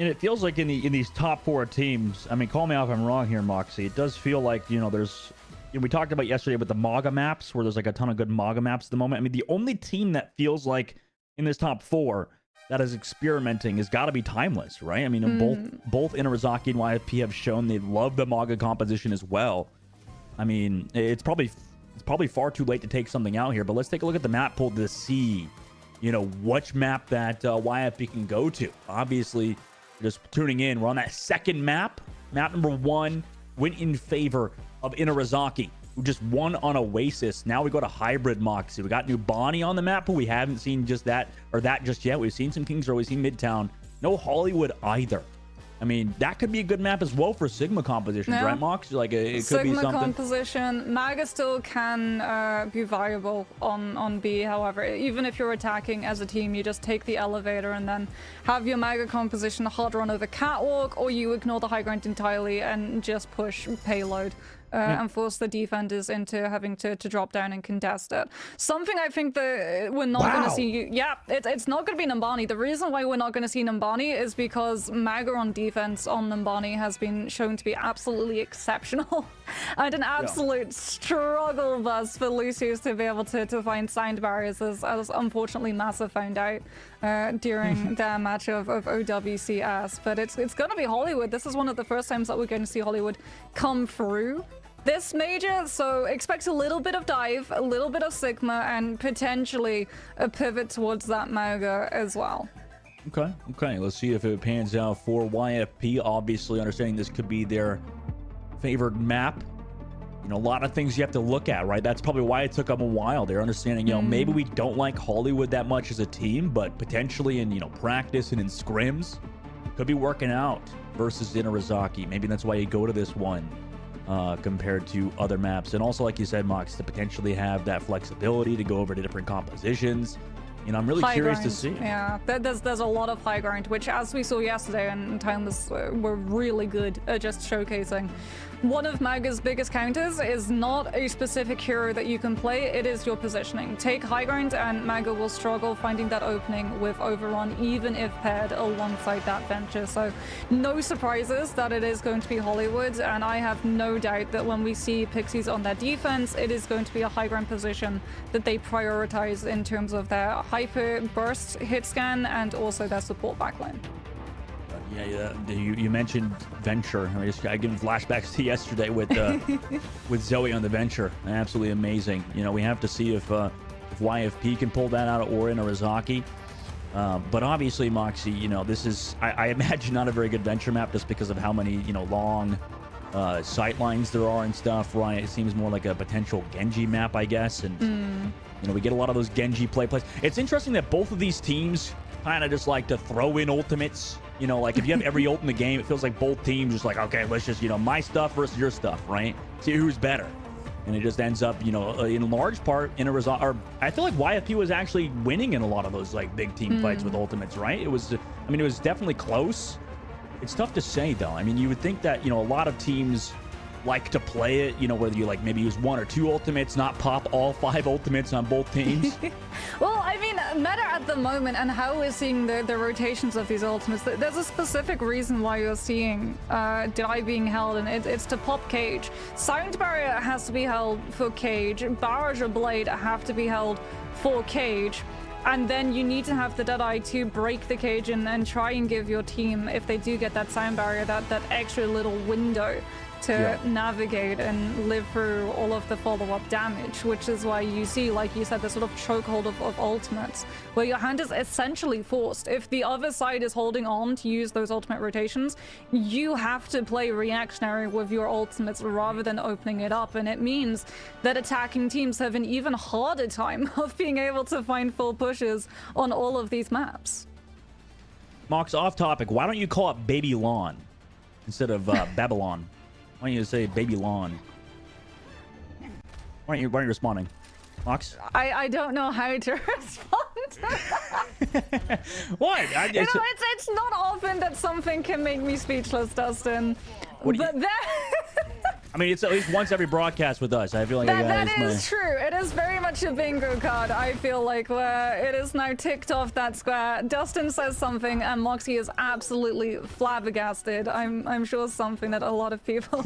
And it feels like in these top four teams, I mean, call me if I'm wrong here, Moxie, it does feel like, you know, there's, you know, we talked about yesterday with the Maga maps, where there's like a ton of good Maga maps at the moment. I mean, the only team that feels like in this top four that is experimenting has got to be Timeless, right? I mean, both Inarizaki and YFP have shown they love the Maga composition as well. I mean, it's probably far too late to take something out here, but let's take a look at the map pool to see, you know, which map that YFP can go to. Obviously, just tuning in, we're on that second map. Map number 1 went in favor of Inarizaki, who just won on Oasis. Now we go to Hybrid Moxie. We got new Bonnie on the map, but we haven't seen just that just yet. We've seen some Kings Row, we've seen Midtown. No Hollywood either. I mean, that could be a good map as well for Sigma compositions, right, Mox? Like, it could Sigma be something. composition. Maga still can be viable on B, however. Even if you're attacking as a team, you just take the elevator and then have your Maga composition hard run over Catwalk, or you ignore the high ground entirely and just push payload. And force the defenders into having to drop down and contest it. Something I think that we're not going to see. Yeah, it's not going to be Nambani. The reason why we're not going to see Nambani is because Maga on defense on Nambani has been shown to be absolutely exceptional. And an absolute struggle bus for Lucius to be able to find sound barriers, as unfortunately Massa found out during their match of OWCS. But it's going to be Hollywood. This is one of the first times that we're going to see Hollywood come through this major, so expect a little bit of dive, a little bit of Sigma, and potentially a pivot towards that Maga as well. Okay, let's see if it pans out for YFP. Obviously, understanding this could be their favored map. You know, a lot of things you have to look at, right? That's probably why it took them a while. They're understanding, you know, maybe we don't like Hollywood that much as a team, but potentially in, you know, practice and in scrims, could be working out versus Inarizaki. Maybe that's why you go to this one compared to other maps. And also, like you said, Mox, to potentially have that flexibility to go over to different compositions. You know, I'm really curious to see. Yeah, there's a lot of high ground, which, as we saw yesterday, and Timeless were really good at just showcasing. one of Maga's biggest counters is not a specific hero that you can play, it is your positioning. Take high ground and Maga will struggle finding that opening with Overrun, even if paired alongside that venture. So no surprises that it is going to be Hollywood, and I have no doubt that when we see Pixies on their defense, it is going to be a high ground position that they prioritize in terms of their hyper burst hit scan and also their support backline. Yeah, you mentioned Venture. I give flashbacks to yesterday with with Zoe on the Venture. Absolutely amazing. You know, we have to see if YFP can pull that out or in Arizaki. But obviously, Moxie, you know, this is, I imagine, not a very good Venture map just because of how many, you know, long sight lines there are and stuff, right? It seems more like a potential Genji map, I guess. And, you know, we get a lot of those Genji plays. It's interesting that both of these teams kind of just like to throw in ultimates. You know, like if you have every ult in the game, it feels like both teams just like, okay, let's just, you know, my stuff versus your stuff, right? See who's better. And it just ends up, you know, in large part in a result. Or I feel like YFP was actually winning in a lot of those like big team fights with ultimates, right? It was, I mean, it was definitely close. It's tough to say though. I mean, you would think that, you know, a lot of teams like to play it, you know, whether you like maybe use one or two ultimates, not pop all 5 ultimates on both teams. Well, I mean, meta at the moment and how we're seeing the rotations of these ultimates, there's a specific reason why you're seeing Die being held, and it's to pop Cage. Silent Barrier has to be held for Cage, Barrage or Blade have to be held for Cage, and then you need to have the Deadeye to break the cage and try and give your team, if they do get that Silent Barrier, that extra little window to navigate and live through all of the follow-up damage, which is why you see, like you said, the sort of chokehold of ultimates, where your hand is essentially forced. If the other side is holding on to use those ultimate rotations, you have to play reactionary with your ultimates rather than opening it up, and it means that attacking teams have an even harder time of being able to find full pushes on all of these maps. Mox, off topic, why don't you call it Baby Lawn instead of Babylon? Why don't you say Baby Lawn? Why aren't you responding? Mox? I don't know how to respond. What? You know, it's not often that something can make me speechless, Dustin. But I mean, it's at least once every broadcast with us. I feel like that is true. It is very much a bingo card, I feel like, where it is now ticked off that square. Dustin says something and Moxie is absolutely flabbergasted. I'm sure something that a lot of people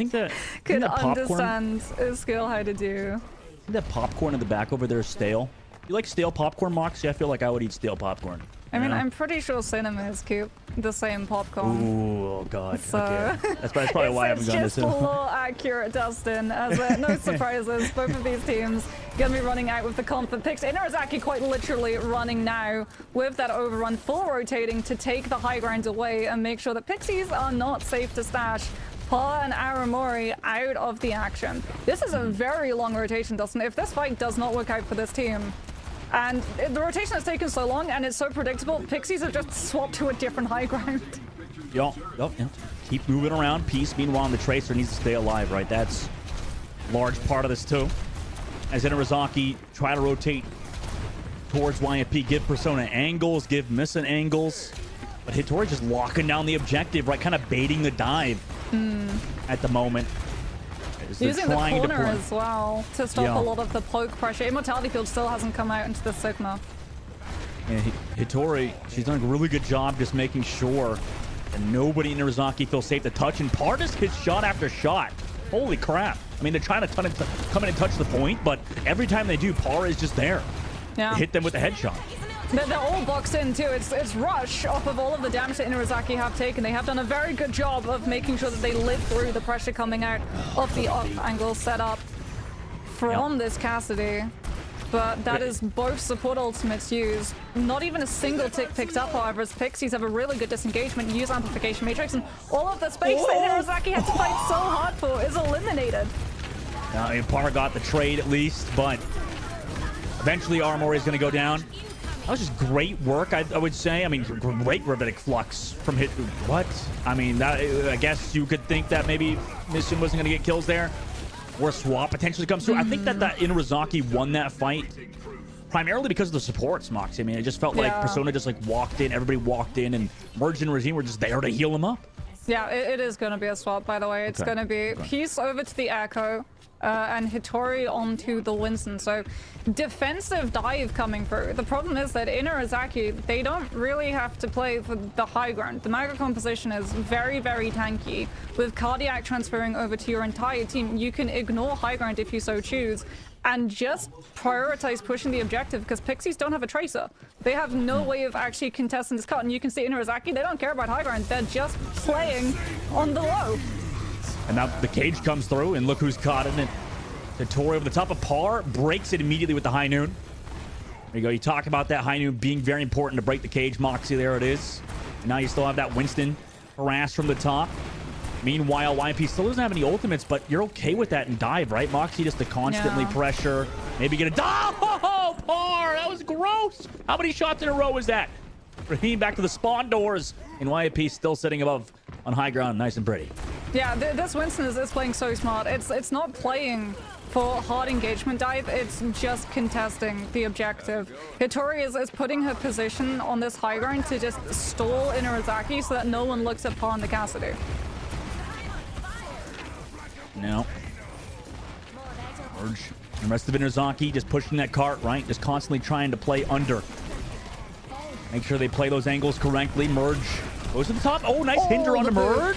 could understand is skill how to do. I think that popcorn in the back over there is stale. You like stale popcorn, Moxie? I feel like I would eat stale popcorn. I mean, I'm pretty sure cinemas keep the same popcorn. Ooh, oh god. So okay. That's probably why I haven't gone to cinema. It's just more accurate, Dustin. As no surprises, both of these teams gonna be running out with the comfort picks. Inarizaki quite literally running now with that overrun, full rotating to take the high ground away and make sure that Pixies are not safe to stash Pa and Aramori out of the action. This is a very long rotation, Dustin. If this fight does not work out for this team, and the rotation has taken so long and it's so predictable, Pixies have just swapped to a different high ground. Yo. Keep moving around. Peace, meanwhile, the Tracer needs to stay alive, right? That's a large part of this, too. As Inarizaki try to rotate towards YFP, give Persona angles, give Missa angles. But Hitori just locking down the objective, right? Kind of baiting the dive at the moment. Using the corner as well to stop a lot of the poke pressure. Immortality Field still hasn't come out into the Sigma. And Hitori, she's done a really good job just making sure that nobody in Inarizaki feels safe to touch. And Pardis hits shot after shot. Holy crap. I mean, they're trying to come in and touch the point, but every time they do, Par is just there. Yeah. Hit them with the headshot. They're all boxed in too. It's Rush off of all of the damage that Inarizaki have taken. They have done a very good job of making sure that they live through the pressure coming out of the up angle set up from this Cassidy. But that is both support ultimates used. Not even a single tick picked up, however, as Pixies have a really good disengagement, use Amplification Matrix, and all of the space that Inarizaki had to fight so hard for is eliminated. Par got the trade at least, but eventually Armory is going to go down. That was just great work, I would say. I mean, great Rivetic Flux from hit. What? I mean, that, I guess you could think that maybe Mission wasn't going to get kills there. Or Swap potentially comes through. I think that Inarizaki won that fight primarily because of the supports, Moxie. I mean, it just felt like Persona just like walked in, everybody walked in, and Merge and Regime were just there to heal him up. Yeah, it is going to be a swap, by the way. It's going to be Peace over to the Echo and Hitori onto the Winston. So defensive dive coming through. The problem is that in Arazaki, they don't really have to play for the high ground. The Maga composition is very, very tanky. With Cardiac transferring over to your entire team, you can ignore high ground if you so choose and just prioritize pushing the objective because Pixies don't have a tracer. They have no way of actually contesting this cut, and you can see in Arazaki, they don't care about high ground. They're just playing on the low. And now the cage comes through, and look who's caught in it. Hitori over the top of Par, breaks it immediately with the high noon. There you go. You talk about that high noon being very important to break the cage. Moxie, there it is. And now you still have that Winston harassed from the top. Meanwhile, YP still doesn't have any ultimates, but you're okay with that and dive, right? Moxie just to constantly pressure. Maybe get a dive. Oh, Par, that was gross. How many shots in a row was that? Raheem back to the spawn doors, and YP still sitting above on high ground, nice and pretty. Yeah, this Winston is playing so smart. It's not playing for hard engagement dive, it's just contesting the objective. Hitori is putting her position on this high ground to just stall Inarizaki so that no one looks at Par and the Cassidy. Now, Merge. The rest of Inarizaki just pushing that cart, right? Just constantly trying to play under. Make sure they play those angles correctly. Merge goes to the top. Oh, nice hinder on the Merge.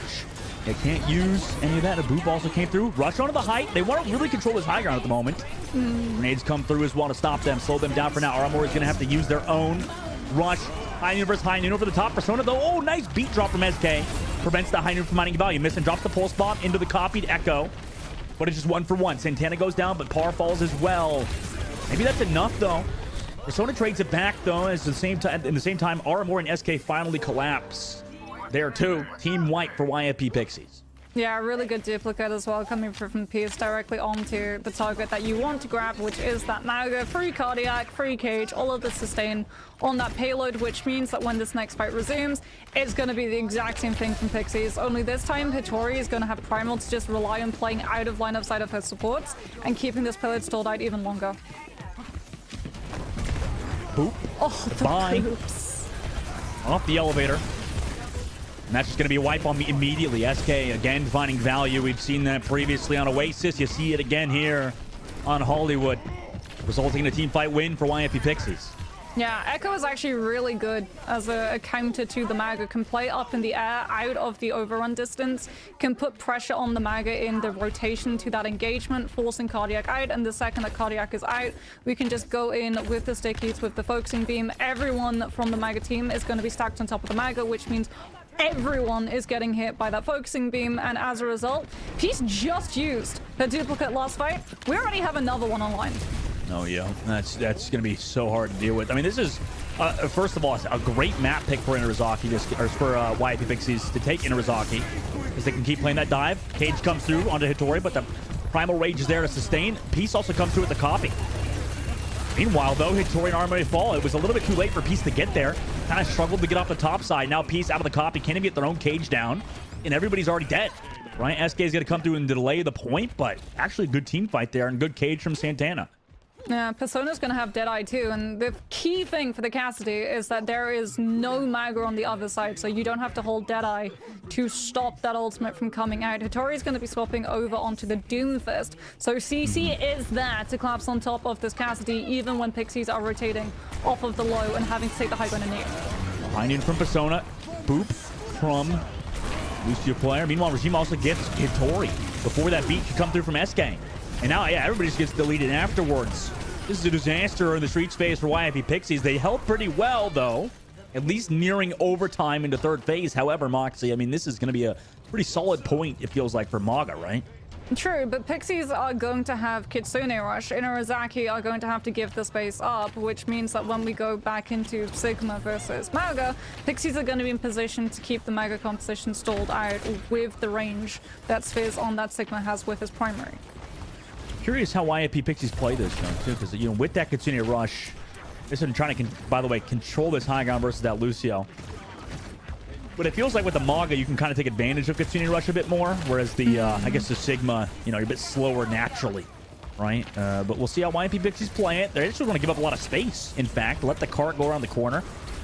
They can't use any of that. A boop also came through. Rush onto the height. They want to really control this high ground at the moment. Grenades come through as well to stop them, slow them down for now. Armor is going to have to use their own. Rush. High noon versus high noon over the top. Persona though. Oh, nice beat drop from SK. Prevents the high noon from mining value. Miss and drops the pulse bomb into the copied Echo. But it's just 1 for 1. Santana goes down, but Par falls as well. Maybe that's enough though. Persona trades it back though. At the same time, Armor and SK finally collapse. There too. Team white for YFP Pixies. Yeah, really good duplicate as well, coming through from Pierce directly onto the target that you want to grab, which is that Maga. Free Cardiac, free Cage, all of the sustain on that payload, which means that when this next fight resumes, it's going to be the exact same thing from Pixies. Only this time, Hitori is going to have Primal to just rely on playing out of line of sight of her supports and keeping this payload stalled out even longer. Poop. Oh, the poops. Off the elevator. And that's just going to be a wipe on me immediately. SK again finding value. We've seen that previously on Oasis. You see it again here on Hollywood, resulting in a team fight win for YFP Pixies. Yeah, Echo is actually really good as a counter to the Maga. Can play up in the air, out of the overrun distance, can put pressure on the Maga in the rotation to that engagement, forcing Cardiac out, and the second that Cardiac is out, we can just go in with the stickies, with the focusing beam. Everyone from the Maga team is going to be stacked on top of the Maga, which means everyone is getting hit by that focusing beam, and as a result, Peace just used the duplicate last fight. We already have another one online. Oh yeah, that's going to be so hard to deal with. I mean, this is first of all a great map pick for Inarizaki, or for YFP Pixies to take Inarizaki, because they can keep playing that dive. Cage comes through onto Hitori, but the Primal Rage is there to sustain. Peace also comes through with the copy. Meanwhile, though, Hitori and Armor fall. It was a little bit too late for Peace to get there. Kind of struggled to get off the top side. Now Peace out of the copy. Can't even get their own cage down. And everybody's already dead. Right? SK is going to come through and delay the point, but actually a good team fight there and good cage from Santana. Yeah, Persona's going to have Deadeye too, and the key thing for the Cassidy is that there is no Maga on the other side, so you don't have to hold Deadeye to stop that ultimate from coming out. Hitori's going to be swapping over onto the Doomfist, so CC is there to collapse on top of this Cassidy, even when Pixies are rotating off of the low and having to take the high ground in near. High noon from Persona, boop from Lucio player. Meanwhile, Regime also gets Hitori before that beat could come through from SK. And now, yeah, everybody just gets deleted afterwards. This is a disaster in the street space for YFP Pixies. They held pretty well, though, at least nearing overtime into third phase. However, Moxie, I mean, this is going to be a pretty solid point, it feels like, for Maga, right? True, but Pixies are going to have Kitsune Rush. Inarizaki are going to have to give the space up, which means that when we go back into Sigma versus Maga, Pixies are going to be in position to keep the Maga composition stalled out with the range that Spheres on that Sigma has with his primary. Curious how YFP Pixies play this though too, because you know with that Kitsune Rush, this is trying to by the way control this high ground versus that Lucio. But it feels like with the Maga you can kind of take advantage of Kitsune Rush a bit more, whereas the I guess the Sigma, you know, you're a bit slower naturally, right? But we'll see how YFP Pixies play it. They just want to give up a lot of space. In fact, let the cart go around the corner.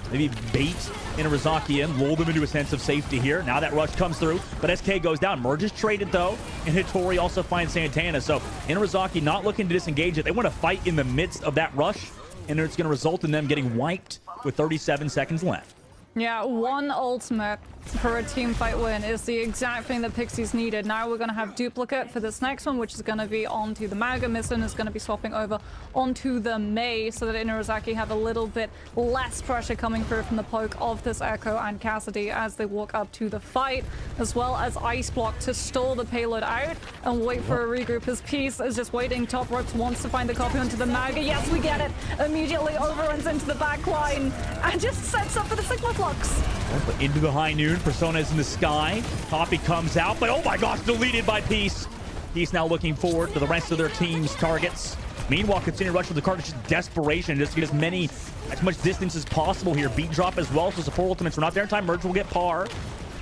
maybe bait Inarizaki in, lull them into a sense of safety here. Now that rush comes through, but SK goes down. Merge is traded though, and Hitori also finds Santana. So Inarizaki not looking to disengage it. They want to fight in the midst of that rush, and it's going to result in them getting wiped with 37 seconds left. Yeah, one ultimate for a team fight win is the exact thing that Pixies needed. Now we're going to have duplicate for this next one, which is going to be onto the Maga. Misten is going to be swapping over onto the Mei so that Inarizaki have a little bit less pressure coming through from the poke of this Echo and Cassidy as they walk up to the fight, as well as Ice Block to stall the payload out and wait for a regroup. His piece is just waiting. Top Ropes wants to find the copy onto the Maga. Yes, we get it. Immediately overruns into the back line and just sets up for the Sigma Flux. But into the high noon. Persona is in the sky. Copy comes out, but oh my gosh, deleted by Peace. Peace now looking forward to the rest of their team's targets. Meanwhile, continue to rush with the card. It's just desperation just to get as much distance as possible here. Beat drop as well, so support ultimates are not there in time. Merge will get par.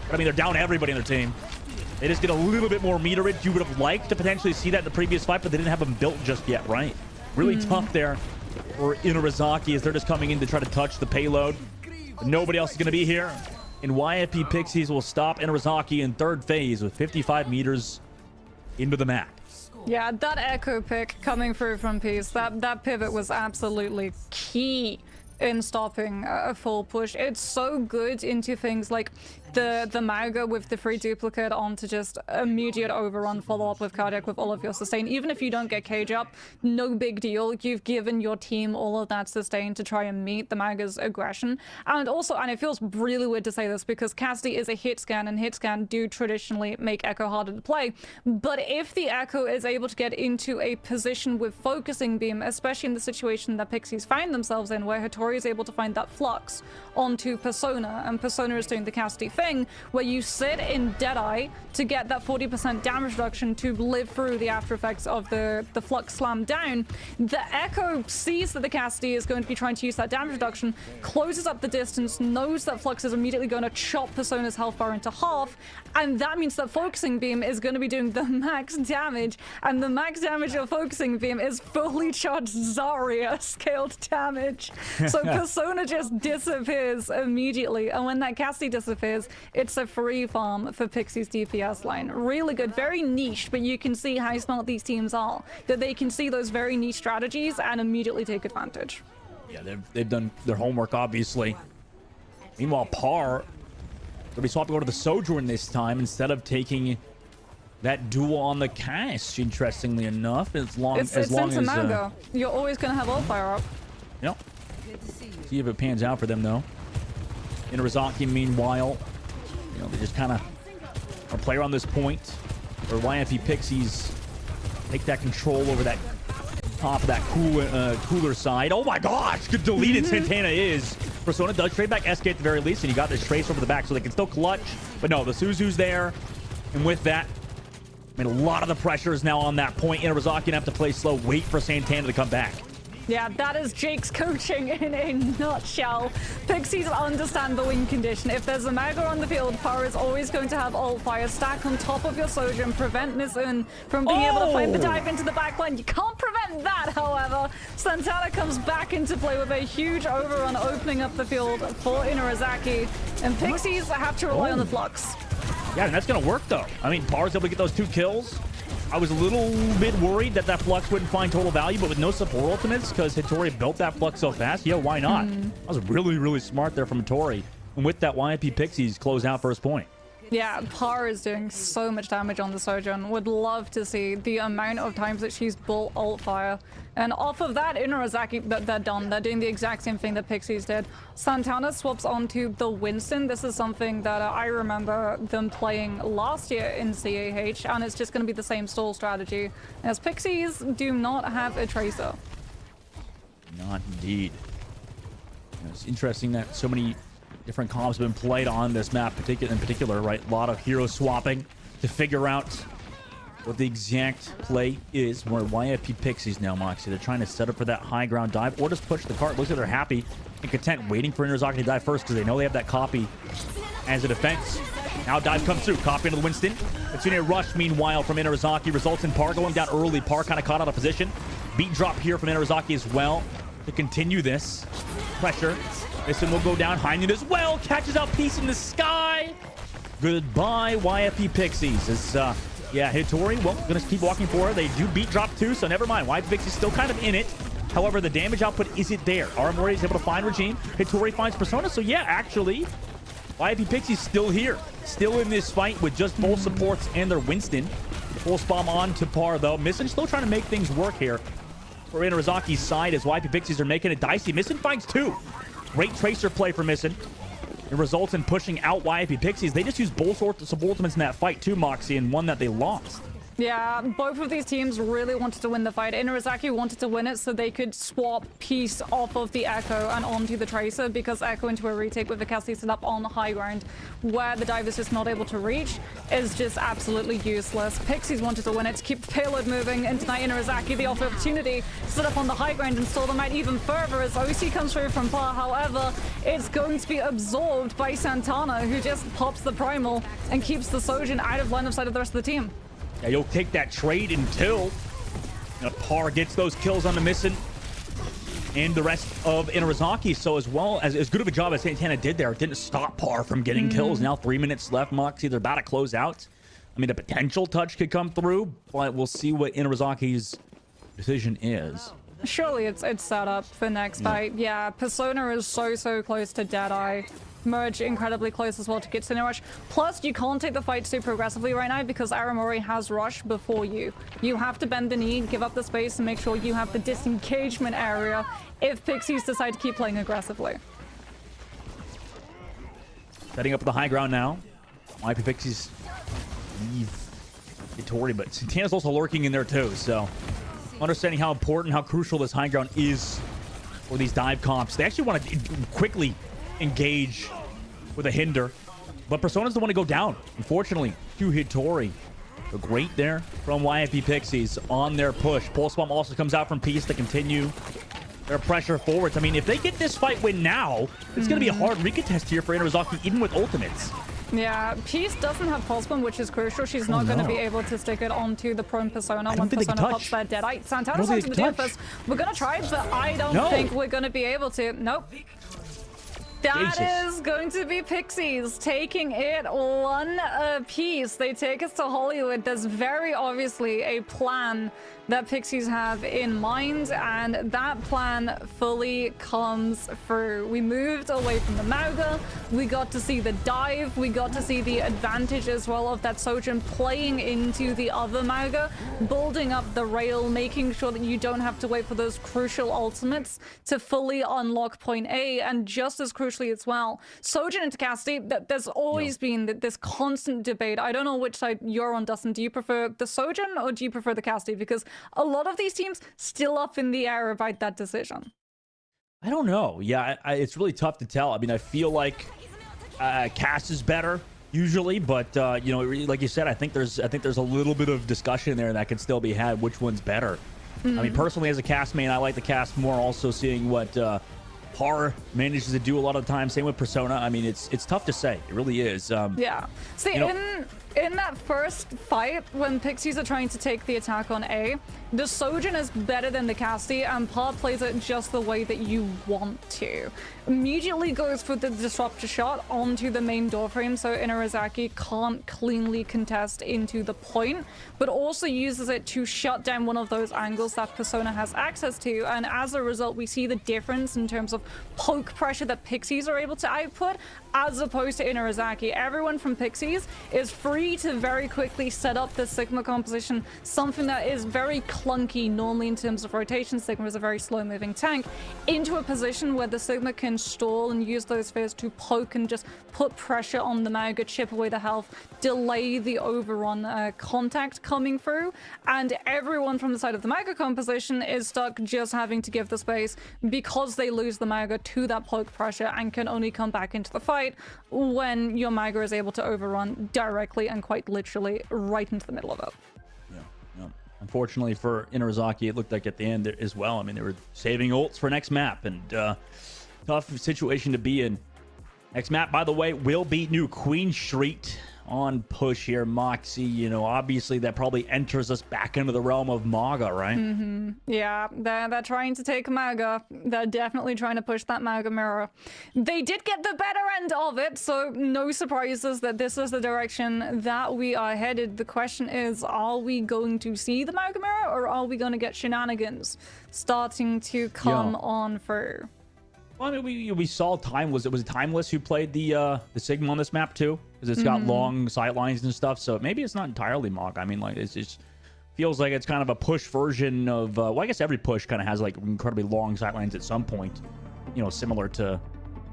But I mean, they're down everybody in their team. They just get a little bit more meterage. You would have liked to potentially see that in the previous fight, but they didn't have them built just yet, right? Really tough there for Inarizaki as they're just coming in to try to touch the payload. But nobody else is going to be here. And YFP Pixies will stop Inarizaki in third phase with 55 meters into the map. Yeah, that Echo pick coming through from Peace, that pivot was absolutely key in stopping a full push. It's so good into things like the Maga with the free duplicate onto just immediate overrun, follow up with cardiac with all of your sustain. Even if you don't get cage up, no big deal. You've given your team all of that sustain to try and meet the Maga's aggression. And also, and it feels really weird to say this because Cassidy is a hit scan, and hit scan do traditionally make Echo harder to play. But if the Echo is able to get into a position with focusing beam, especially in the situation that Pixies find themselves in, where Hitori is able to find that flux onto Persona, and Persona is doing the Cassidy thing where you sit in Deadeye to get that 40% damage reduction to live through the after effects of the flux slam down. The Echo sees that the Cassidy is going to be trying to use that damage reduction, closes up the distance, knows that flux is immediately going to chop Persona's health bar into half, and that means that focusing beam is going to be doing the max damage, and the max damage of focusing beam is fully charged Zarya scaled damage. So Persona just disappears immediately, and when that Cassidy disappears, it's a free farm for Pixie's DPS line. Really good, very niche, but you can see how smart these teams are, that they can see those very niche strategies and immediately take advantage. Yeah, they've done their homework, obviously. Meanwhile, Par, they'll be swapping over to the Sojourn this time instead of taking that duel on the Cash, interestingly enough. As long as Maga. You're always going to have all fire up. Yep. See if it pans out for them, though. Inarizaki, meanwhile, you know, they just kind of are player on this point, where YFP Pixies take that control over that top of that cooler side. Oh my gosh, good deleted Santana is. Persona does trade back SK at the very least, and you got this trace over the back, so they can still clutch. But no, the Suzu's there, and with that, I mean, a lot of the pressure is now on that point. Inarizaki gonna have to play slow, wait for Santana to come back. Yeah, that is Jake's coaching in a nutshell. Pixies understand the win condition. If there's a Maga on the field, Par is always going to have ult fire stack on top of your Sojourn and prevent Mizun from being able to find the dive into the backline. You can't prevent that, however. Santana comes back into play with a huge overrun, opening up the field for Inarizaki. And Pixies have to rely on the flux. Yeah, and that's going to work, though. I mean, Par's able to get those 2 kills. I was a little bit worried that flux wouldn't find total value, but with no support ultimates, because Hitori built that flux so fast, yeah, why not? That was really, really smart there from Hitori. And with that, YFP Pixies close out first point. Yeah, Par is doing so much damage on the Sojourn. Would love to see the amount of times that she's built ult fire. And off of that, Inarizaki, they're done. They're doing the exact same thing that Pixies did. Santana swaps onto the Winston. This is something that I remember them playing last year in CAH, and it's just going to be the same stall strategy, as Pixies do not have a Tracer. Not indeed. It's interesting that so many different comps have been played on this map in particular, right? A lot of hero swapping to figure out what the exact play is. Where YFP Pixies now, Moxie, they're trying to set up for that high ground dive or just push the cart. Looks like they're happy and content waiting for Inarizaki to dive first because they know they have that copy as a defense. Now dive comes through, copy into the Winston. It's in a rush, meanwhile, from Inarizaki, results in Par going down early. Par kind of caught out of position. Beat drop here from Inarizaki as well to continue this. pressure. Listen will go down. Heinlein as well. Catches out Peace in the sky. Goodbye, YFP Pixies. As, yeah, Hittori, well, gonna keep walking forward. They do beat drop 2, so never mind. YFP Pixies still kind of in it. However, the damage output isn't there. Aramori is able to find Regime. Hittori finds Persona. So yeah, actually, YFP Pixies still here. Still in this fight with just both supports and their Winston. Full spam on to par, though. Missin still trying to make things work here for Inarazaki's side as YFP Pixies are making it dicey. Missin finds 2. Great Tracer play for Missin. It results in pushing out YFP Pixies. They just used both sorts of ultimates in that fight too, Moxie, and one that they lost. Yeah, both of these teams really wanted to win the fight. Inarizaki wanted to win it so they could swap Peace off of the Echo and onto the Tracer, because Echo into a retake with the Cassie set up on the high ground where the dive is just not able to reach is just absolutely useless. Pixies wanted to win it to keep the payload moving and deny Inarizaki the opportunity to set up on the high ground and stall them out even further as OC comes through from far. However, it's going to be absorbed by Santana, who just pops the Primal and keeps the Sojin out of line of sight of the rest of the team. Yeah, you'll take that trade until Par gets those kills on the Missin and the rest of Inarizaki. So as well as good of a job as Santana did there, it didn't stop Par from getting kills. Now 3 minutes left. Moxie, they're about to close out. I mean, a potential touch could come through, but we'll see what Inarazaki's decision is. Surely it's set up for next fight. Yeah, Persona is so close to Deadeye. Merge incredibly close as well to get to Rush. Plus, you can't take the fight too progressively right now because Aramori has Rush before you. You have to bend the knee, give up the space, and make sure you have the disengagement area if Pixies decide to keep playing aggressively. Setting up the high ground now. YFP Pixies leave Hittori, but Santana's also lurking in there too, so understanding how important, how crucial this high ground is for these dive comps. They actually want to quickly engage with a hinder, but Persona's the one to go down, unfortunately, to Hittori. But great there from YFP Pixies on their push. Pulse Bomb also comes out from Peace to continue their pressure forwards. I mean, if they get this fight win now, it's going to be a hard recontest here for Inarizaki, even with ultimates. Yeah, Peace doesn't have Pulse Bomb, which is crucial. She's not going to be able to stick it onto the prone Persona when Persona pops that Deadeye. Santana's onto the DFS. We're going to try, but I don't think we're going to be able to. Nope. That is going to be Pixies taking it one apiece. They take us to Hollywood. There's very obviously a plan that Pixies have in mind, and that plan fully comes through. We moved away from the Mauga. We got to see the dive. We got to see the advantage as well of that Sojin playing into the other Mauga, building up the rail, making sure that you don't have to wait for those crucial ultimates to fully unlock point A, and just as crucially as well, Sojin into Cassidy, there's always been this constant debate. I don't know which side you're on, Dustin. Do you prefer the Sojin or do you prefer the Cassidy? Because a lot of these teams still up in the air about that decision. I don't know. Yeah, it's really tough to tell. I mean, I feel like Cass is better usually, but you know, like you said, I think there's a little bit of discussion there that can still be had. Which one's better? I mean, personally, as a Cass main, I like the Cass more. Also, seeing what Par manages to do a lot of the time. Same with Persona. I mean, it's tough to say. It really is. Yeah. See, in that first fight, when Pixies are trying to take the attack on A, the Sojin is better than the Cassidy, and Par plays it just the way that you want to. Immediately goes for the disruptor shot onto the main door frame, so Inarizaki can't cleanly contest into the point, but also uses it to shut down one of those angles that Persona has access to, and as a result, we see the difference in terms of poke pressure that Pixies are able to output, as opposed to Inarizaki. Everyone from Pixies is free to very quickly set up the Sigma composition, something that is very clunky normally in terms of rotation. Sigma is a very slow-moving tank, into a position where the Sigma can stall and use those spheres to poke and just put pressure on the Mauga, chip away the health, delay the overrun contact coming through, and everyone from the side of the Mauga composition is stuck just having to give the space because they lose the Mauga to that poke pressure and can only come back into the fight when your Mauga is able to overrun directly and quite literally right into the middle of it. Yeah. Unfortunately for Inarizaki, it looked like at the end as well. I mean, they were saving ults for next map, and tough situation to be in. Next map, by the way, will be New Queen Street on push here. Moxie, you know, obviously that probably enters us back into the realm of Maga, right? Yeah, they're trying to take Maga. They're definitely trying to push that Maga mirror. They did get the better end of it, so no surprises that this is the direction that we are headed. The question is, are we going to see the Maga mirror, or are we going to get shenanigans starting to come on through? Well, I mean, we saw was it Timeless who played the Sigma on this map too? Because it's got long sightlines and stuff, so maybe it's not entirely Mog. I mean, like, it just feels like it's kind of a push version of, well, I guess every push kind of has like incredibly long sightlines at some point, you know, similar to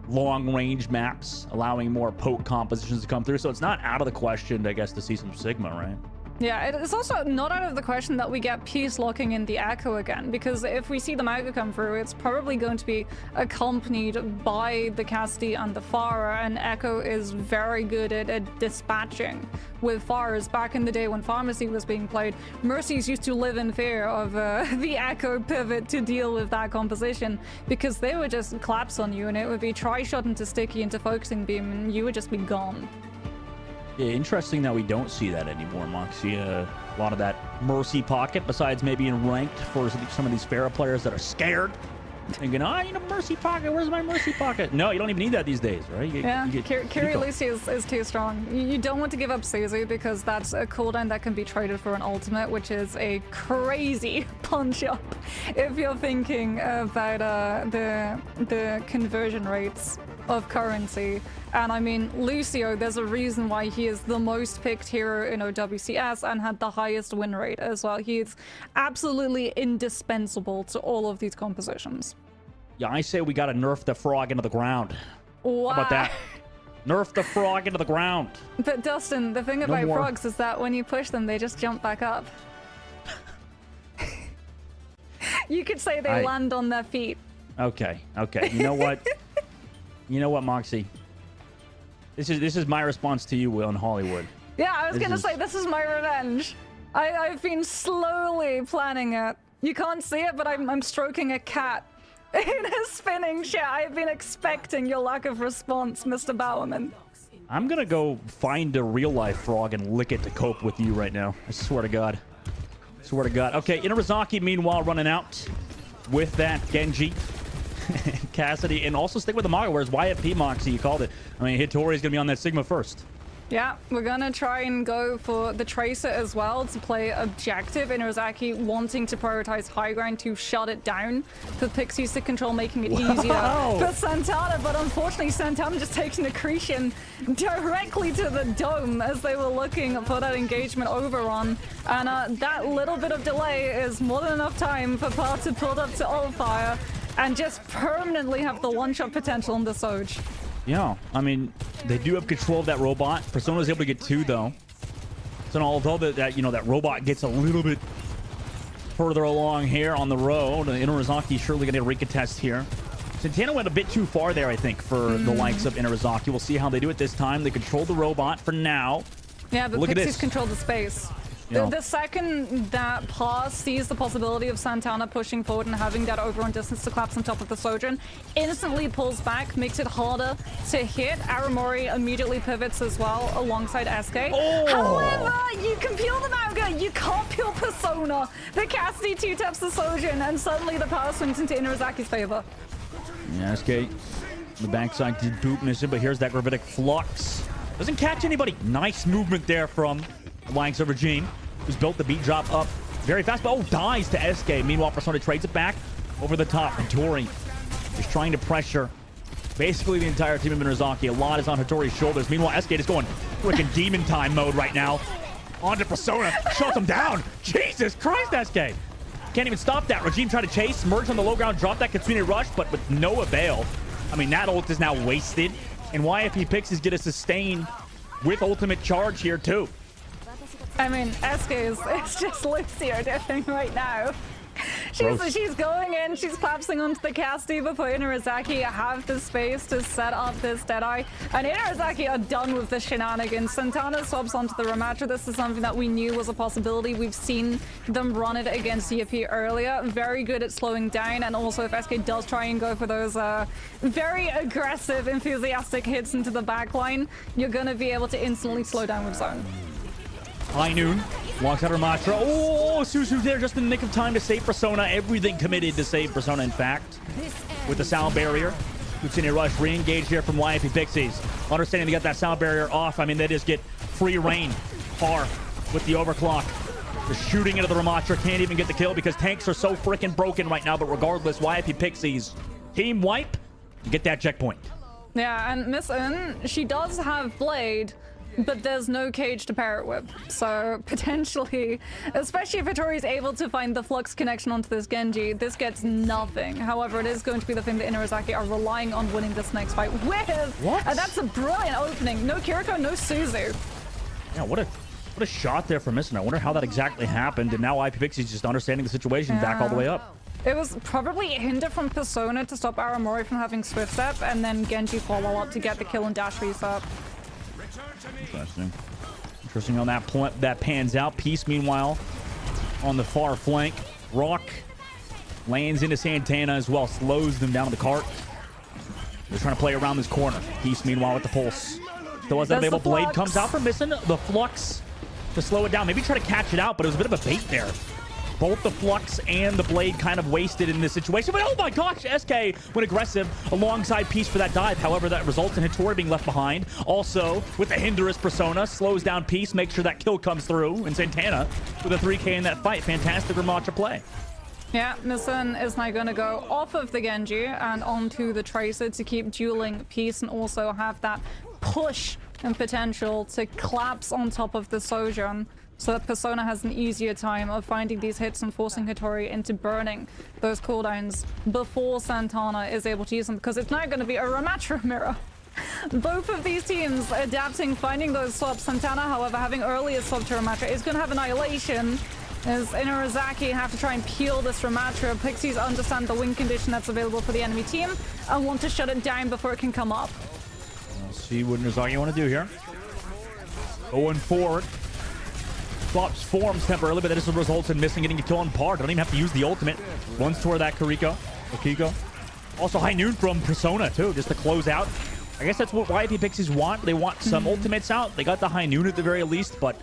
long range maps, allowing more poke compositions to come through. So it's not out of the question, I guess, to see some Sigma, right? Yeah, it's also not out of the question that we get peace locking in the Echo again, because if we see the Maga come through, it's probably going to be accompanied by the Cassidy and the Pharah, and Echo is very good at dispatching with Pharahs. Back in the day when Pharmacy was being played, Mercies used to live in fear of the Echo pivot to deal with that composition, because they would just collapse on you, and it would be tri-shot into Sticky into Focusing Beam, and you would just be gone. Yeah, interesting that we don't see that anymore, Moxie. A lot of that Mercy pocket, besides maybe in ranked for some of these Pharah players that are scared. Thinking, I need a Mercy pocket. Where's my Mercy pocket? No, you don't even need that these days, right? Kyrie Lucy is too strong. You don't want to give up Suzu, because that's a cooldown that can be traded for an ultimate, which is a crazy punch up if you're thinking about the conversion rates of currency. And I mean, Lucio, there's a reason why he is the most picked hero in OWCS and had the highest win rate as well. He is absolutely indispensable to all of these compositions. Yeah, I say we gotta nerf the frog into the ground. Wow. How about that? Nerf the frog into the ground. But Dustin, the thing about frogs is that when you push them, they just jump back up. You could say they land on their feet. Okay. You know what? You know what, Moxie? This is my response to you, Will, in Hollywood. Yeah, I was gonna say, this is my revenge. I've been slowly planning it. You can't see it, but I'm stroking a cat in a spinning chair. I've been expecting your lack of response, Mr. Bowerman. I'm gonna go find a real-life frog and lick it to cope with you right now. I swear to God. Swear to God. Okay, Inarizaki, meanwhile, running out with that Genji. Cassidy, and also stick with the Maga, whereas YFP Moxie, you called it. I mean, Hitori's gonna be on that Sigma first. Yeah, we're gonna try and go for the Tracer as well to play objective. Inarizaki wanting to prioritize high ground to shut it down for Pixies to control, making it easier for Santana. But unfortunately, Santana just takes an accretion directly to the dome as they were looking for that engagement overrun. And that little bit of delay is more than enough time for Par to build up to Allfire and just permanently have the one-shot potential on the Soj. Yeah, I mean, they do have control of that robot. Persona's able to get 2, though. So although that robot gets a little bit further along here on the road, Inarizaki surely going to get a recontest here. Santana went a bit too far there, I think, for the likes of Inarizaki. We'll see how they do it this time. They control the robot for now. Yeah, but look Pixies control the space. Yeah. The second that Par sees the possibility of Santana pushing forward and having that overrun distance to collapse on top of the Sojourn, instantly pulls back, makes it harder to hit. Aramori immediately pivots as well alongside SK. However, you can peel the Maga, you can't peel Persona. The Cassidy 2-taps the Sojourn, and suddenly the power swings into Inarizaki's favor. Yeah, SK, the backside did boot missing, but here's that Gravitic Flux. Doesn't catch anybody. Nice movement there from Alliance of Regime, who's built the beat drop up very fast, but dies to SK. Meanwhile, Persona trades it back over the top. Hattori is trying to pressure basically the entire team of Inarizaki. A lot is on Hattori's shoulders. Meanwhile, SK is going freaking demon time mode right now. Onto Persona, shuts him down. Jesus Christ, SK. Can't even stop that. Regime tried to chase, merge on the low ground, drop that Katsune rush, but with no avail. I mean, that ult is now wasted. And YFP Pixies get a sustain with ultimate charge here, too. I mean, SK is just Lucio dipping right now. She's going in, she's collapsing onto the Cassidy before Inarizaki have the space to set up this Deadeye. And Inarizaki are done with the shenanigans. Santana swaps onto the Ramatra. This is something that we knew was a possibility. We've seen them run it against Yippee earlier. Very good at slowing down, and also if SK does try and go for those very aggressive, enthusiastic hits into the backline, you're gonna be able to instantly slow down with zone. High Noon walks out Ramatra. Oh, Suzu's there just in the nick of time to save Persona. Everything committed to save Persona, in fact. With the sound barrier. Continue rush, re-engage here from YFP Pixies. Understanding they got that sound barrier off. I mean, they just get free reign far with the overclock. The shooting into the Ramatra, can't even get the kill because tanks are so freaking broken right now. But regardless, YFP Pixies team wipe and get that checkpoint. Yeah, and Miss Un, she does have Blade, but there's no cage to pair it with. So potentially, especially if Hattori's able to find the flux connection onto this Genji, this gets nothing. However, it is going to be the thing that Inarizaki are relying on winning this next fight with. What? And that's a brilliant opening. No Kiriko, no Suzu. Yeah, what a shot there for missing. I wonder how that exactly happened. And now IP Pixies just understanding the situation, back all the way up. It was probably a hinder from Persona to stop Aramori from having Swift Step, and then Genji follow up to get the kill and dash reset. Interesting. Interesting how that pans out. Peace, meanwhile, on the far flank. Rock lands into Santana as well. Slows them down the cart. They're trying to play around this corner. Peace, meanwhile, with the pulse. Still has that available blade. Comes out for missing the flux to slow it down. Maybe try to catch it out, but it was a bit of a bait there. Both the flux and the blade kind of wasted in this situation. But oh my gosh, SK went aggressive alongside Peace for that dive. However, that results in Hattori being left behind. Also, with the Hinderous Persona, slows down Peace, makes sure that kill comes through. And Santana with a 3K in that fight. Fantastic Ramatra play. Yeah, Nissan is now going to go off of the Genji and onto the Tracer to keep dueling Peace and also have that push and potential to collapse on top of the Sojourn, so that Persona has an easier time of finding these hits and forcing Hattori into burning those cooldowns before Santana is able to use them, because it's now going to be a Ramatra mirror. Both of these teams adapting, finding those swaps. Santana, however, having earlier swap to Ramatra is going to have Annihilation, as Inarizaki have to try and peel this Ramatra. Pixies understand the win condition that's available for the enemy team and want to shut it down before it can come up. Let's see what Inarizaki want to do here. Going forward. Swaps forms temporarily, but that just results in missing, getting a kill on par. Don't even have to use the ultimate. Runs toward that Akiko. Also High Noon from Persona too, just to close out. I guess that's what YP Pixies want. They want some ultimates out. They got the High Noon at the very least, but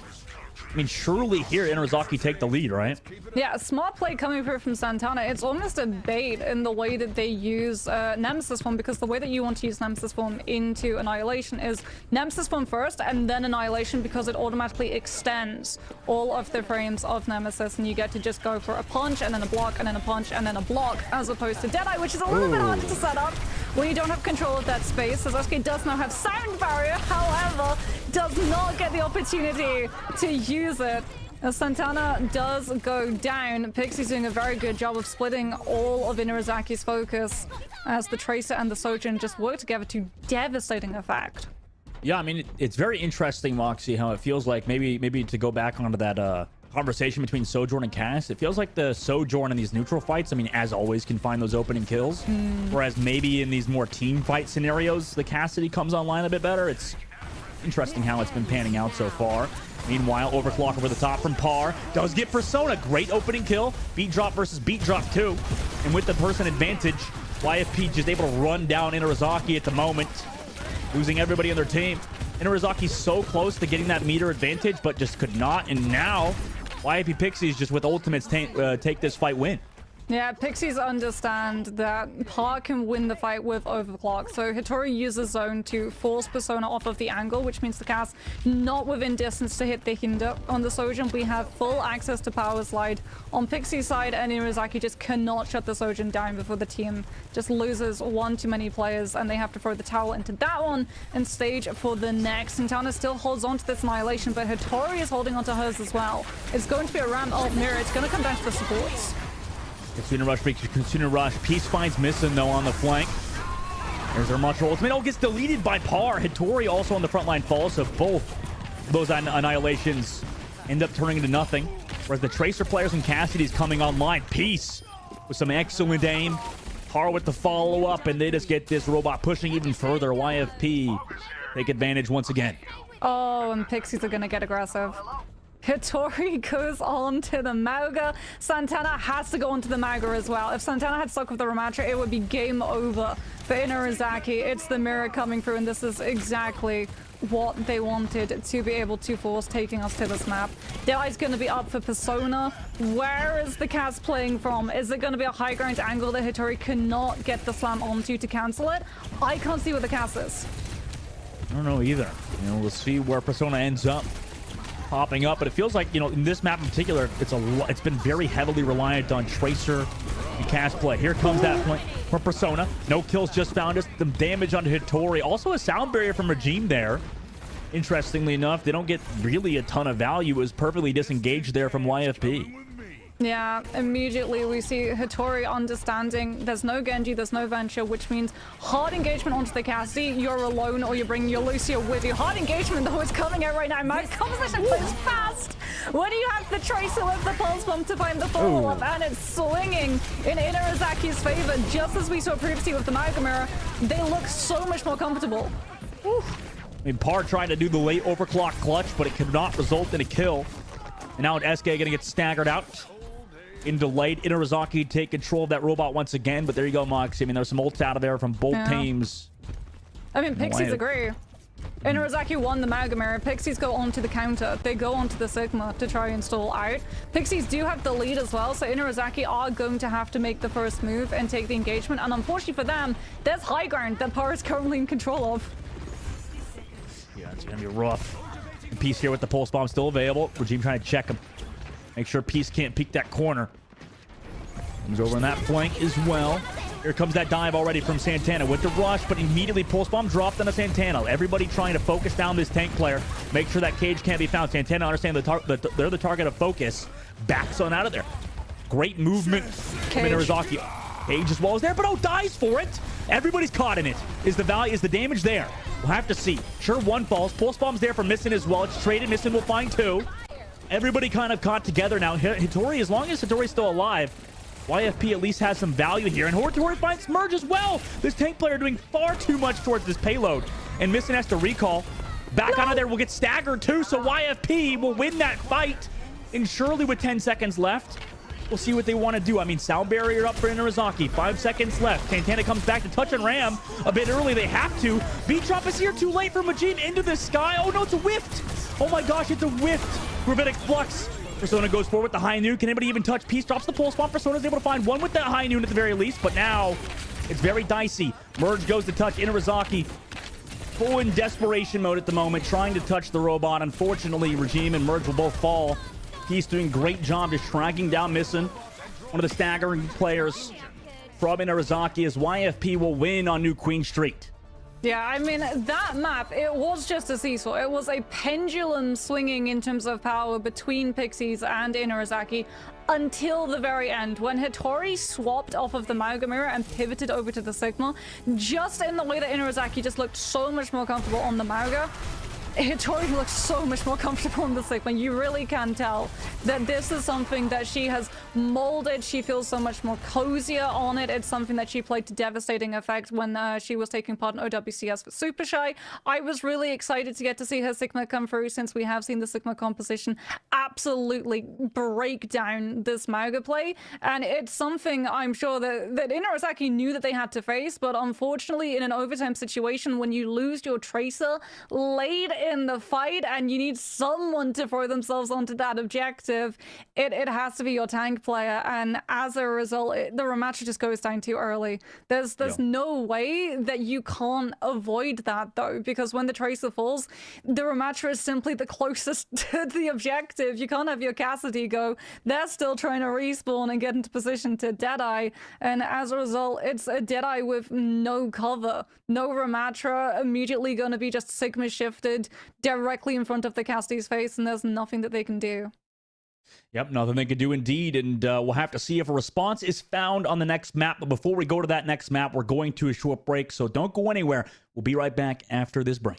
I mean, surely here Inarizaki take the lead, right? Yeah, smart play coming through from Santana. It's almost a bait in the way that they use Nemesis Form, because the way that you want to use Nemesis Form into Annihilation is Nemesis Form first and then Annihilation, because it automatically extends all of the frames of Nemesis and you get to just go for a punch and then a block and then a punch and then a block, as opposed to Deadeye, which is a little bit harder to set up when you don't have control of that space. As SK does now have Sound Barrier, however, does not get the opportunity to use it. As Santana does go down, Pixie's doing a very good job of splitting all of Inarizaki's focus as the Tracer and the Sojourn just work together to devastating effect. Yeah, I mean, it's very interesting, Moxie, how it feels like maybe to go back onto that conversation between Sojourn and Cass, it feels like the Sojourn in these neutral fights, I mean, as always, can find those opening kills. Whereas maybe in these more team fight scenarios, the Cassidy comes online a bit better. It's interesting how it's been panning out so far. Meanwhile, overclock over the top from Par. Does get Persona. Great opening kill. Beat drop versus beat drop too. And with the person advantage, YFP just able to run down Inarizaki at the moment, losing everybody on their team. Inarizaki's so close to getting that meter advantage, but just could not. And now, YFP Pixies just with ultimates take this fight win. Yeah, Pixies understand that Par can win the fight with overclock. So Hattori uses zone to force Persona off of the angle, which means the cast not within distance to hit the hinder. On the Sojourn, we have full access to power slide. On Pixie's side, and Inarizaki just cannot shut the Sojourn down before the team just loses one too many players, and they have to throw the towel into that one and stage for the next. Santana still holds on to this Annihilation, but Hattori is holding on to hers as well. It's going to be a ramp ult mirror. It's going to come down to the supports. Consumer Rush breaks Consumer Rush. Peace finds missing though on the flank. There's their Mantra ultimate. Oh, gets deleted by Par. Hattori also on the front line falls, so both those annihilations end up turning into nothing. Whereas the Tracer players and Cassidy's coming online. Peace with some excellent aim. Har with the follow-up, and they just get this robot pushing even further. YFP take advantage once again. Oh, and Pixies are gonna get aggressive. Hitori goes on to the Mauga. Santana has to go onto the Mauga as well. If Santana had stuck with the Ramatra, it would be game over for Inarizaki. It's the mirror coming through, and this is exactly what they wanted to be able to force taking us to this map. Deadeye's going to be up for Persona. Where is the cast playing from? Is it going to be a high ground angle that Hitori cannot get the slam onto to cancel it? I can't see where the cast is. I don't know either. You know, we'll see where Persona ends up popping up, but it feels like, you know, in this map in particular, it's been very heavily reliant on Tracer and cast play. Here comes that point for Persona. No kills just found us. The damage on Hitori. Also a sound barrier from Regime there. Interestingly enough, they don't get really a ton of value. It was perfectly disengaged there from YFP. Yeah, immediately we see Hitori understanding there's no Genji, there's no Venture, which means hard engagement onto the Cassidy. You're alone, or you're bringing your Lucio with you. Hard engagement, though, is coming out right now. My composition plays fast. When you have the Tracer with the Pulse Bomb to find the follow-up, and it's swinging in Inarizaki's favor, just as we saw previously with the Mauga Mirror, they look so much more comfortable. Oof. I mean, Par trying to do the late overclock clutch, but it could not result in a kill. And now SK going to get staggered out. Into late. Inarizaki take control of that robot once again, but there you go, Moxie. I mean, there's some ults out of there from both teams. I mean, Pixies agree. Inarizaki won the Mauga Mirror. Pixies go onto the counter. They go onto the Sigma to try and stall out. Pixies do have the lead as well, so Inarizaki are going to have to make the first move and take the engagement. And unfortunately for them, there's high ground that Par is currently in control of. Yeah, it's going to be rough. Peace here with the pulse bomb still available. Regime trying to check him. Make sure Peace can't peek that corner. Comes over on that flank as well. Here comes that dive already from Santana with the rush, but immediately pulse bomb dropped on a Santana. Everybody trying to focus down this tank player. Make sure that cage can't be found. Santana understand they're the target of focus. Backs on out of there. Great movement from Inarizaki. Cage as well as there, but oh, dies for it. Everybody's caught in it. Is the damage there? We'll have to see. Sure, one falls. Pulse bomb's there for Missin as well. It's traded. Missin will find two. Everybody kind of caught together now. Hitori, as long as Hitori's still alive, YFP at least has some value here. And Hitori finds Merge as well. This tank player doing far too much towards this payload. And Missin has to recall. Back out of there will get staggered too, so YFP will win that fight. And surely with 10 seconds left, we'll see what they want to do. I mean, sound barrier up for Inarizaki. 5 seconds left. Santana comes back to touch and ram a bit early. They have to. Beat drop is here too late for Majin into the sky. Oh no, it's a whiffed. Oh my gosh, it's a whiffed. Gravitic Flux. Persona goes forward with the high noon. Can anybody even touch? Peace drops the pulse bomb. Persona's able to find one with that high noon at the very least, but now it's very dicey. Merge goes to touch Inarizaki. Full in desperation mode at the moment, trying to touch the robot. Unfortunately, Regime and Merge will both fall. He's doing a great job just tracking down Missin. One of the staggering players from Inarizaki as YFP will win on New Queen Street. Yeah, I mean, that map, it was just a seesaw. It was a pendulum swinging in terms of power between Pixies and Inarizaki until the very end, when Hitori swapped off of the Mauga Mirror and pivoted over to the Sigma, just in the way that Inarizaki just looked so much more comfortable on the Mauga. Hitori looks so much more comfortable in the Sigma. You really can tell that this is something that she has molded. She feels so much more cozier on it. It's something that she played to devastating effect when she was taking part in OWCS for Super Shy. I was really excited to get to see her Sigma come through, since we have seen the Sigma composition absolutely break down this Mauga play. And it's something I'm sure that Inarizaki knew that they had to face, but unfortunately in an overtime situation, when you lose your Tracer late in the fight and you need someone to throw themselves onto that objective, it has to be your tank player, and as a result the rematch just goes down too early. There's no way that you can't avoid that though, because when the Tracer falls, the rematcher is simply the closest to the objective. You can't have your Cassidy go. They're still trying to respawn and get into position to Deadeye, and as a result it's a Deadeye with no cover, no rematcher, immediately gonna be just Sigma shifted directly in front of the Cassidy's face, and there's nothing that they can do. Yep, nothing they can do indeed, and we'll have to see if a response is found on the next map. But before we go to that next map, we're going to a short break, so don't go anywhere. We'll be right back after this break.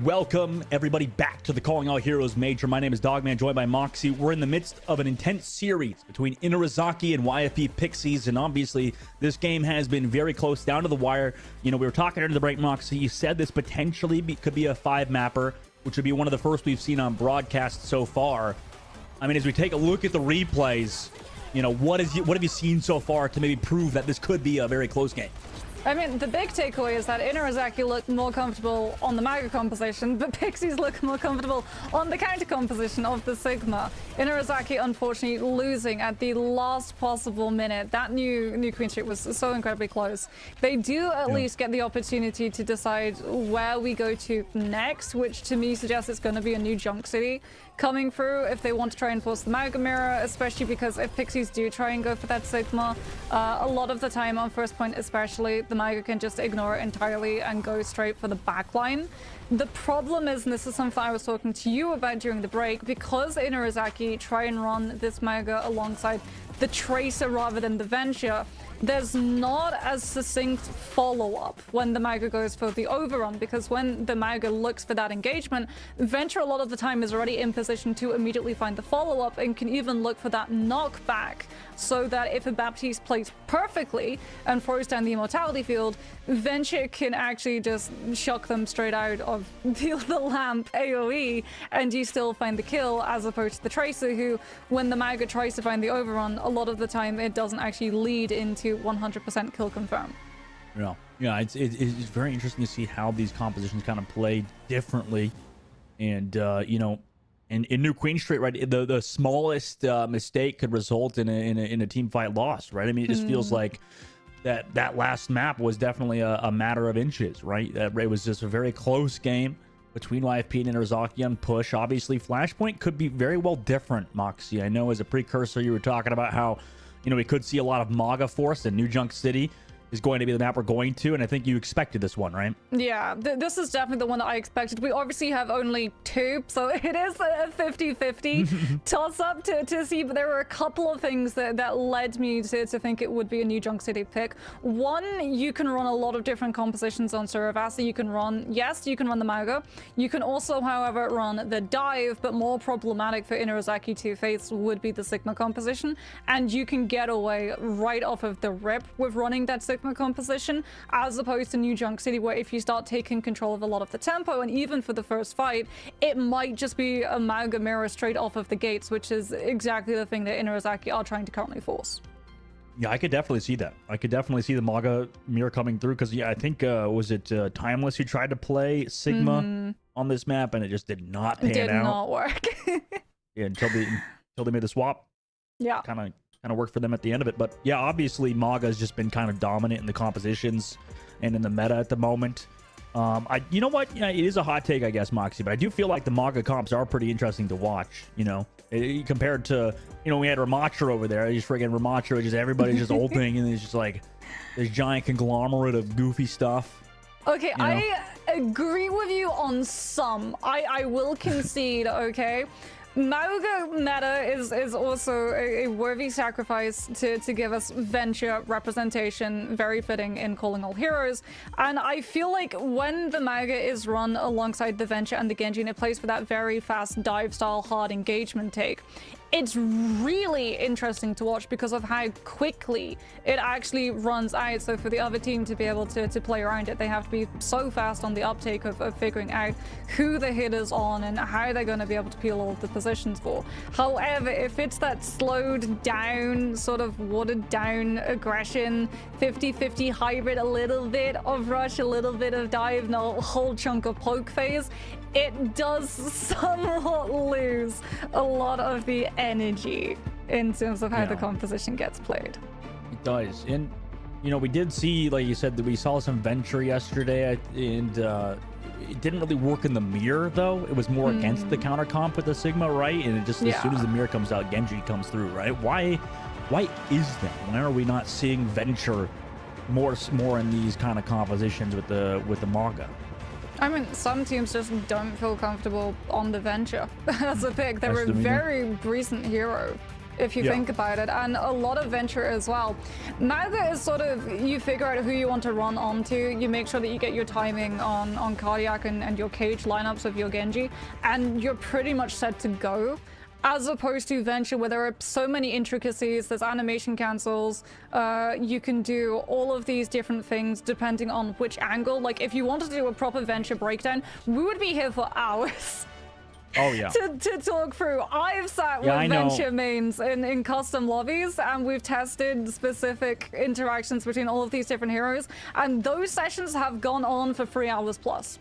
Welcome everybody back to the Calling All Heroes Major. My name is Dogman, joined by Moxie. We're in the midst of an intense series between Intermission and YFP Pixies, and obviously this game has been very close down to the wire. You know, we were talking under the break, Moxie. You said this potentially could be a 5-mapper, which would be one of the first we've seen on broadcast so far. I mean, as we take a look at the replays, you know, what have you seen so far to maybe prove that this could be a very close game? I mean, the big takeaway is that Intermission look more comfortable on the Maga composition, but Pixies look more comfortable on the counter composition of the Sigma. Intermission, unfortunately, losing at the last possible minute. That new Queen Street was so incredibly close. They do at least get the opportunity to decide where we go to next, which to me suggests it's going to be a new Junk City coming through if they want to try and force the Maga mirror, especially because if Pixies do try and go for that Sigma, a lot of the time on first point especially, the Maga can just ignore it entirely and go straight for the backline. The problem is, and this is something I was talking to you about during the break, because Intermission try and run this Maga alongside the Tracer rather than the Venture, there's not as succinct follow-up when the Maga goes for the overrun, because when the Maga looks for that engagement, Venture a lot of the time is already in position to immediately find the follow-up and can even look for that knockback, so that if a Baptiste plays perfectly and throws down the immortality field, Venture can actually just shock them straight out of the lamp AoE and you still find the kill, as opposed to the Tracer, who, when the Maga tries to find the overrun, a lot of the time it doesn't actually lead into 100% kill confirm. Yeah, it's very interesting to see how these compositions kind of play differently, and you know, in New Queen Street, right, the smallest mistake could result in a team fight loss, right? I mean, it just feels like that last map was definitely a matter of inches, right? It was just a very close game between YFP and Intermission on push. Obviously, Flashpoint could be very well different, Moxie. I know as a precursor you were talking about how, you know, we could see a lot of Maga Force, and New Junk City is going to be the map we're going to, and I think you expected this one, right? Yeah, this is definitely the one that I expected. We obviously have only 2, so it is a 50-50 toss-up to see, but there were a couple of things that led me to think it would be a New Junk City pick. One, you can run a lot of different compositions on Suravasa. You can run the Maga. You can also, however, run the Dive, but more problematic for Intermission to face would be the Sigma composition, and you can get away right off of the rip with running that Sigma composition, as opposed to New Junk City, where if you start taking control of a lot of the tempo, and even for the first fight, it might just be a Maga mirror straight off of the gates, which is exactly the thing that Intermission are trying to currently force. Yeah, I could definitely see that. I could definitely see the Maga mirror coming through, because yeah, I think was it Timeless who tried to play Sigma on this map, and it just did not pan out. Did not work. Yeah, until they made the swap. Yeah, kind of worked for them at the end of it. But yeah, obviously Maga has just been kind of dominant in the compositions and in the meta at the moment. You know what? Yeah, it is a hot take, I guess, Moxie, but I do feel like the Maga comps are pretty interesting to watch, you know, compared to, you know, we had Ramatra over there. Just friggin' Ramatra, just everybody's just ulting, and it's just like this giant conglomerate of goofy stuff. Okay, you know? I agree with you on some. I will concede, okay? Maga meta is also a worthy sacrifice to give us Venture representation, very fitting in Calling All Heroes. And I feel like when the Maga is run alongside the Venture and the Genji, and it plays for that very fast dive style hard engagement take, it's really interesting to watch because of how quickly it actually runs out. So for the other team to be able to play around it, they have to be so fast on the uptake of figuring out who the hit is on and how they're going to be able to peel all of the positions for. However, if it's that slowed down, sort of watered down aggression, 50-50 hybrid, a little bit of rush, a little bit of dive, and a whole chunk of poke phase, it does somewhat lose a lot of the energy in terms of how the composition gets played. It does. And, you know, we did see, like you said, that we saw some Venture yesterday, and it didn't really work in the mirror, though. It was more against the counter comp with the Sigma, right? And it just, as soon as the mirror comes out, Genji comes through, right? Why is that? Why are we not seeing Venture more in these kind of compositions with the Maga? I mean, some teams just don't feel comfortable on the Venture as a pick. They're a very recent hero if you think about it, and a lot of Venture as well. Mauga is sort of, you figure out who you want to run onto, you make sure that you get your timing on Cardiac and your Cage lineups of your Genji, and you're pretty much set to go. As opposed to Venture, where there are so many intricacies, there's animation cancels, you can do all of these different things depending on which angle. Like, if you wanted to do a proper Venture breakdown, we would be here for hours. Oh, yeah. to talk through. I've sat with Venture mains in custom lobbies, and we've tested specific interactions between all of these different heroes, and those sessions have gone on for 3 hours plus.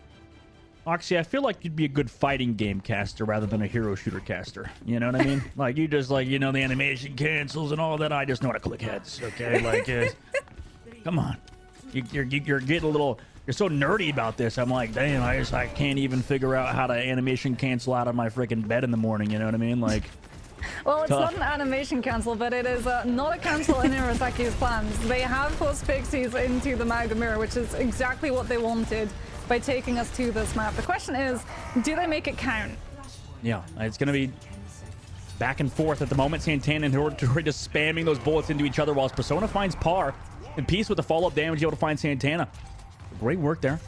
Oxy, I feel like you'd be a good fighting game caster rather than a hero shooter caster. You know what I mean? Like, you just, like, you know, the animation cancels and all that. I just know how to click heads, okay? Like, come on. You're getting a little... You're so nerdy about this. I'm like, damn, I can't even figure out how to animation cancel out of my freaking bed in the morning. You know what I mean? Like... Well, it's tough. not an animation cancel, but it is not a cancel in Irasaki's plans. They have forced Pixies into the Mauga Mirror, which is exactly what they wanted by taking us to this map. The question is, do they make it count? Yeah, it's going to be back and forth at the moment. Santana and Tori just spamming those bullets into each other whilst Persona finds Par. And Peace with the follow-up damage able to find Santana. Great work there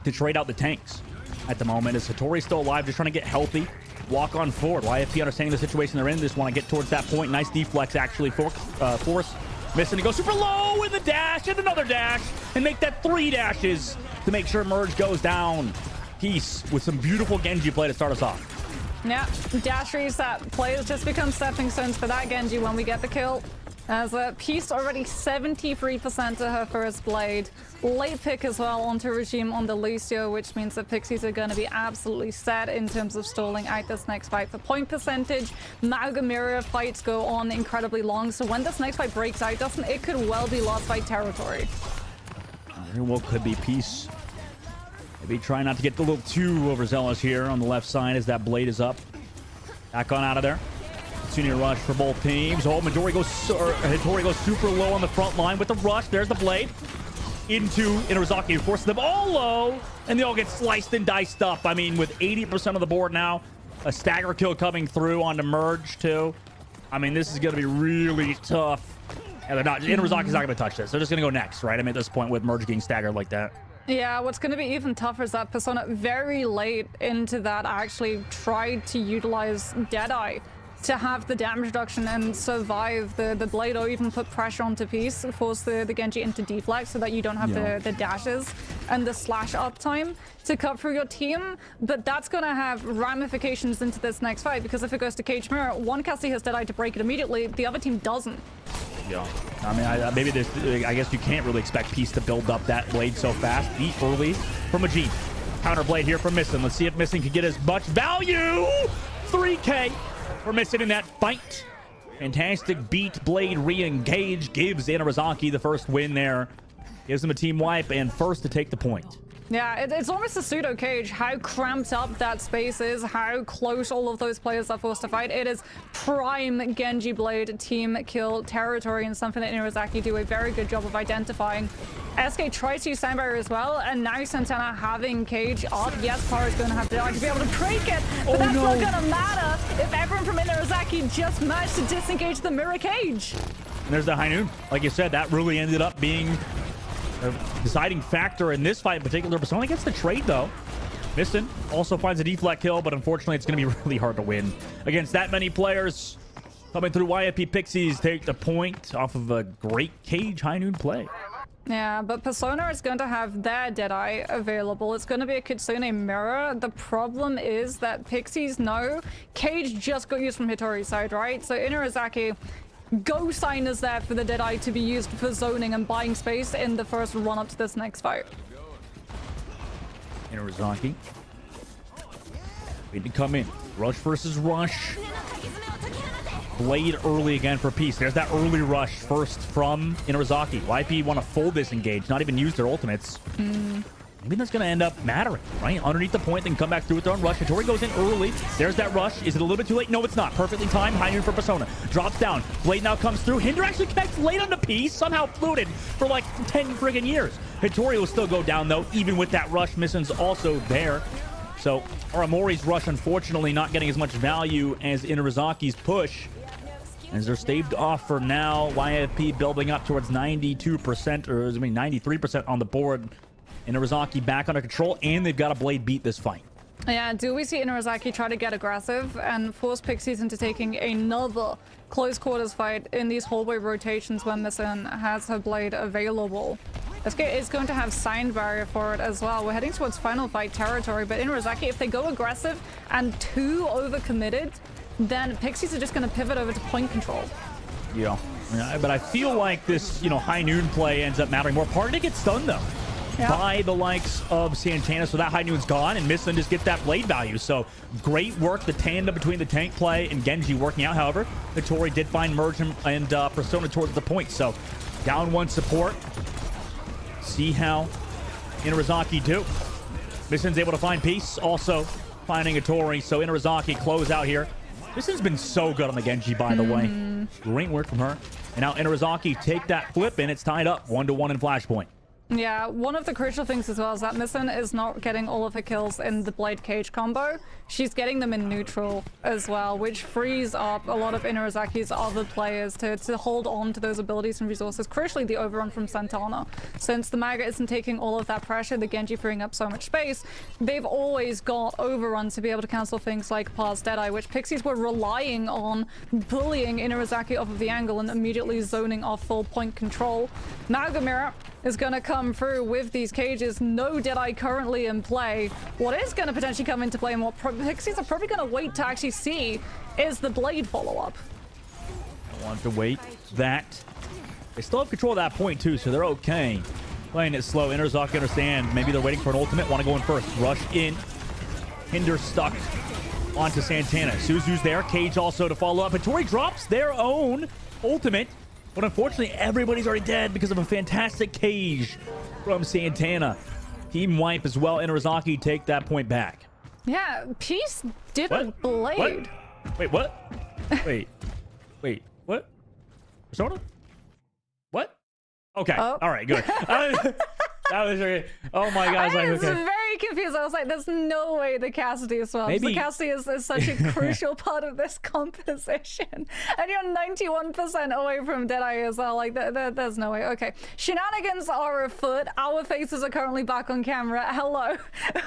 to trade out the tanks at the moment as Hattori's still alive, just trying to get healthy. Walk on forward. YFP understanding the situation they're in, just want to get towards that point. Nice deflex actually. Force missing to go super low with a dash and another dash and make that 3 dashes to make sure Merge goes down. Peace with some beautiful Genji play to start us off. Yeah, dash reset. Players just become stepping stones for that Genji when we get the kill. As Peace already 73% to her first blade. Late pick as well onto Regime on the Lucio, which means that Pixies are going to be absolutely set in terms of stalling out this next fight. For point percentage, Mauga Mirror fights go on incredibly long, so when this next fight breaks out, it could well be lost by territory. Very well could be. Peace. Maybe try not to get a little too overzealous here on the left side as that blade is up. Back on out of there. Senior rush for both teams. Oh, Hattori goes super low on the front line with the rush. There's the blade into Inarizaki, who forces them all low, and they all get sliced and diced up. I mean, with 80% of the board now, a stagger kill coming through onto Merge too. I mean, this is going to be really tough. And they're not. Inarizaki's not going to touch this. They're just going to go next, right? I mean, at this point with Merge getting staggered like that. Yeah, what's going to be even tougher is that Persona very late into that actually tried to utilize Deadeye to have the damage reduction and survive the blade, or even put pressure onto Peace, force the Genji into deflex so that you don't have the dashes and the slash up time to cut through your team. But that's going to have ramifications into this next fight, because if it goes to Cage Mirror, one Cassie has Deadeye to break it immediately, the other team doesn't. Yeah, I mean, maybe this, I guess you can't really expect Peace to build up that blade so fast. Eat early from a G. Counter blade here from Missing. Let's see if Missing can get as much value. 3K. We're missing in that fight. Fantastic beat. Blade re-engage. Gives Inarizaki the first win there. Gives him a team wipe and first to take the point. Yeah, it's almost a pseudo cage. How cramped up that space is, how close all of those players are forced to fight. It is prime Genji Blade team kill territory, and something that Inarizaki do a very good job of identifying. SK tries to use Soundbarrier as well, and now Santana having Cage up. Yes, Par is going to have to be able to break it, but that's not going to matter if everyone from Inarizaki just managed to disengage the mirror cage. And there's the High Noon. Like you said, that really ended up being a deciding factor in this fight in particular. Persona gets the trade though. Missing also finds a deflect kill, but unfortunately it's going to be really hard to win against that many players. Coming through, YFP Pixies take the point off of a great Cage High Noon play. Yeah, but Persona is going to have their Deadeye available. It's going to be a Kitsune Mirror. The problem is that Pixies know Cage just got used from Hattori's side, right? So Inarizaki, go sign is there for the Deadeye to be used for zoning and buying space in the first run up to this next fight. Inarizaki. Need to come in. Rush versus Rush. Blade early again for Peace. There's that early rush first from Inarizaki. YP want to fold this engage, not even use their ultimates. Maybe that's going to end up mattering, right? Underneath the point, then come back through with their own rush. Hattori goes in early. There's that rush. Is it a little bit too late? No, it's not. Perfectly timed. High Noon for Persona. Drops down. Blade now comes through. Hinder actually connects late onto Peace. Somehow floated for like 10 friggin' years. Hattori will still go down, though, even with that rush. Mission's also there. So Aramori's rush, unfortunately, not getting as much value as Inarizaki's push. as they're staved off for now. YFP building up towards 92%, or I mean 93% on the board. Inarizaki back under control, and they've got a Blade beat this fight. Yeah, do we see Inarizaki try to get aggressive and force Pixies into taking another close quarters fight in these hallway rotations when Misson has her Blade available? It's going to have Sign Barrier for it as well. We're heading towards final fight territory, but Inarizaki, if they go aggressive and too overcommitted, then Pixies are just going to pivot over to point control. Yeah, but I feel like this, high noon play ends up mattering more. Party gets stunned though. Yeah. By the likes of Santana, so that high noon's gone, and Misson just gets that Blade value. So great work, the tandem between the tank play and Genji working out. However, Vittori did find Merge and Persona towards the point, so down one support. See how Inarizaki do. Misson's able to find Peace, also finding a Tori, so Inarizaki close out here. Misson's been so good on the Genji, by the way. Great work from her. And now Inarizaki take that flip, and it's tied up 1-1 in Flashpoint. Yeah, one of the crucial things as well is that Misson is not getting all of her kills in the Blade Cage combo. She's getting them in neutral as well, which frees up a lot of Inarizaki's other players to hold on to those abilities and resources. Crucially, the overrun from Santana. Since the Maga isn't taking all of that pressure, the Genji freeing up so much space, they've always got overrun to be able to cancel things like Pars Deadeye, which Pixies were relying on bullying Inarizaki off of the angle and immediately zoning off full point control. Maga Mirror is going to come through with these cages. No Deadeye currently in play. What is going to potentially come into play and what Pixies are probably going to wait to actually see is the Blade follow-up. I want to wait that. They still have control of that point too, so they're okay. Playing it slow. Inarizaki understand. Maybe they're waiting for an ultimate. Want to go in first. Rush in. Hinder stuck onto Santana. Suzu's there. Cage also to follow up. And Tori drops their own ultimate. But unfortunately, everybody's already dead because of a fantastic cage from Santana. Team wipe as well. Inarizaki take that point back. Yeah, Peace did a Blade. What? Wait, what? Wait, what? Persona? What? Okay, all right, good. That was very... Oh my gosh. I was very confused. I was like, there's no way the Cassidy swaps. Maybe... The Cassidy is such a crucial part of this composition. And you're 91% away from Deadeye as well. Like, there's no way. Okay. Shenanigans are afoot. Our faces are currently back on camera. Hello.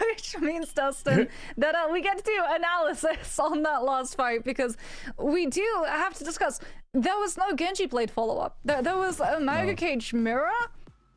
Which means, Dustin, that we get to do analysis on that last fight because we do have to discuss. There was no Genji Blade follow-up. There was a Maga Cage mirror.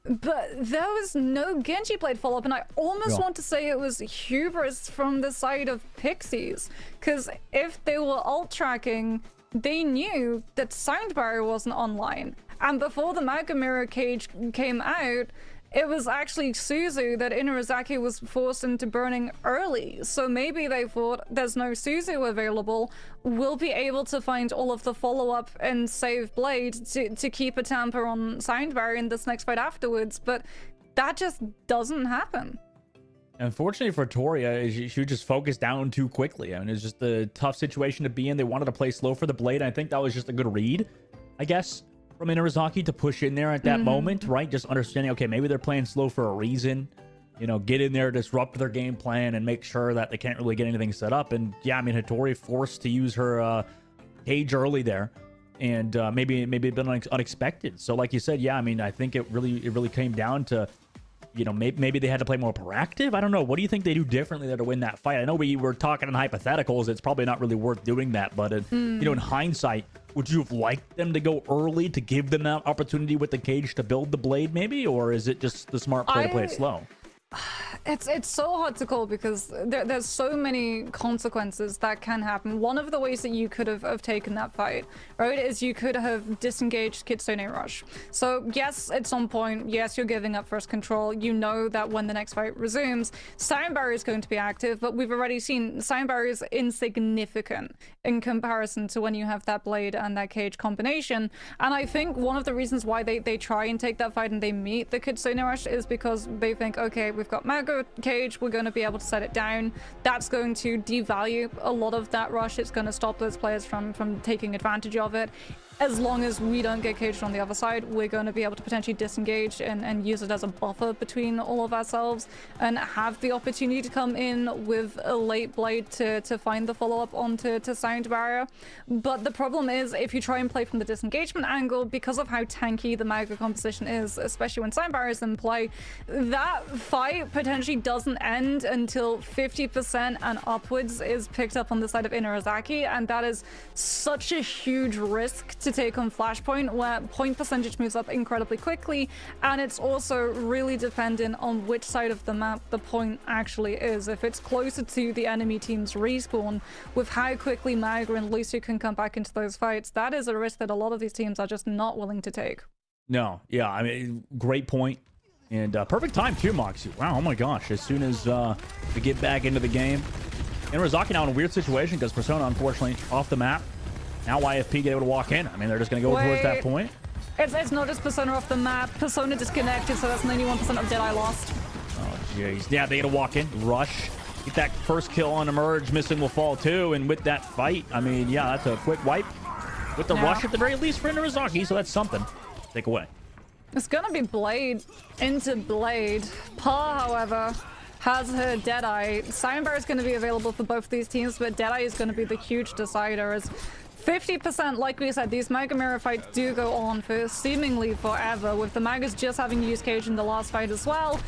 But there was no Genji Blade follow-up, and I almost want to say it was hubris from the side of Pixies. Because if they were ult-tracking, they knew that Sound Barrier wasn't online. And before the Maga Mirror Cage came out, it was actually Suzu that Inarizaki was forced into burning early. So maybe they thought there's no Suzu available. We'll be able to find all of the follow-up and save Blade to keep a tamper on Sound Barrier in this next fight afterwards. But that just doesn't happen. Unfortunately for Toria, she just focused down too quickly. I mean, it's just a tough situation to be in. They wanted to play slow for the Blade. I think that was just a good read, I guess, from Inarizaki to push in there at that moment, right? Just understanding, okay, maybe they're playing slow for a reason. Get in there, disrupt their game plan, and make sure that they can't really get anything set up. And yeah, I mean, Hattori forced to use her cage early there, and maybe it been unexpected. So like you said, yeah, I mean, I think it really came down to, maybe they had to play more proactive. I don't know. What do you think they do differently there to win that fight? I know we were talking in hypotheticals. It's probably not really worth doing that, but in hindsight, would you have liked them to go early to give them that opportunity with the cage to build the Blade, maybe? Or is it just the smart play to play it slow? It's so hard to call because there's so many consequences that can happen. One of the ways that you could have taken that fight, right, is you could have disengaged Kitsune Rush. So yes, it's on point. Yes, you're giving up first control. You know that when the next fight resumes, Sound Barrier is going to be active, but we've already seen Sound Barrier is insignificant in comparison to when you have that Blade and that cage combination. And I think one of the reasons why they try and take that fight and they meet the Kitsune Rush is because they think, okay, we've got Mago Cage, we're going to be able to set it down. That's going to devalue a lot of that rush. It's going to stop those players from taking advantage of it. as long as we don't get caged on the other side, we're going to be able to potentially disengage and use it as a buffer between all of ourselves and have the opportunity to come in with a late blade to find the follow-up onto sound barrier. But the problem is, if you try and play from the disengagement angle, because of how tanky the Mega composition is, especially when sound barrier is in play, that fight potentially doesn't end until 50% and upwards is picked up on the side of Inarizaki, and that is such a huge risk to take on Flashpoint, where point percentage moves up incredibly quickly, and it's also really dependent on which side of the map the point actually is. If it's closer to the enemy team's respawn, with how quickly Maga and Lucio can come back into those fights, that is a risk that a lot of these teams are just not willing to take. No, yeah, I mean, great point. And perfect time too, Moxie. Wow, oh my gosh, as soon as we get back into the game. Inarizaki now in a weird situation because Persona, unfortunately, off the map. Now YFP get able to walk in. I mean, they're just going to go towards that point. It's not just Persona off the map. Persona disconnected, so that's 91% of Deadeye lost. Oh, jeez. Yeah, they get to walk in, rush. Get that first kill on Emerge. Missing will fall too. And with that fight, I mean, yeah, that's a quick wipe. With the rush at the very least for Inarizaki, so that's something. Take away. It's going to be Blade into Blade. Pa, however, has her Deadeye. Soundbar is going to be available for both these teams, but Deadeye is going to be the huge decider. As 50%, like we said, these Maga mirror fights do go on for seemingly forever, with the Magas just having used Cage in the last fight as well.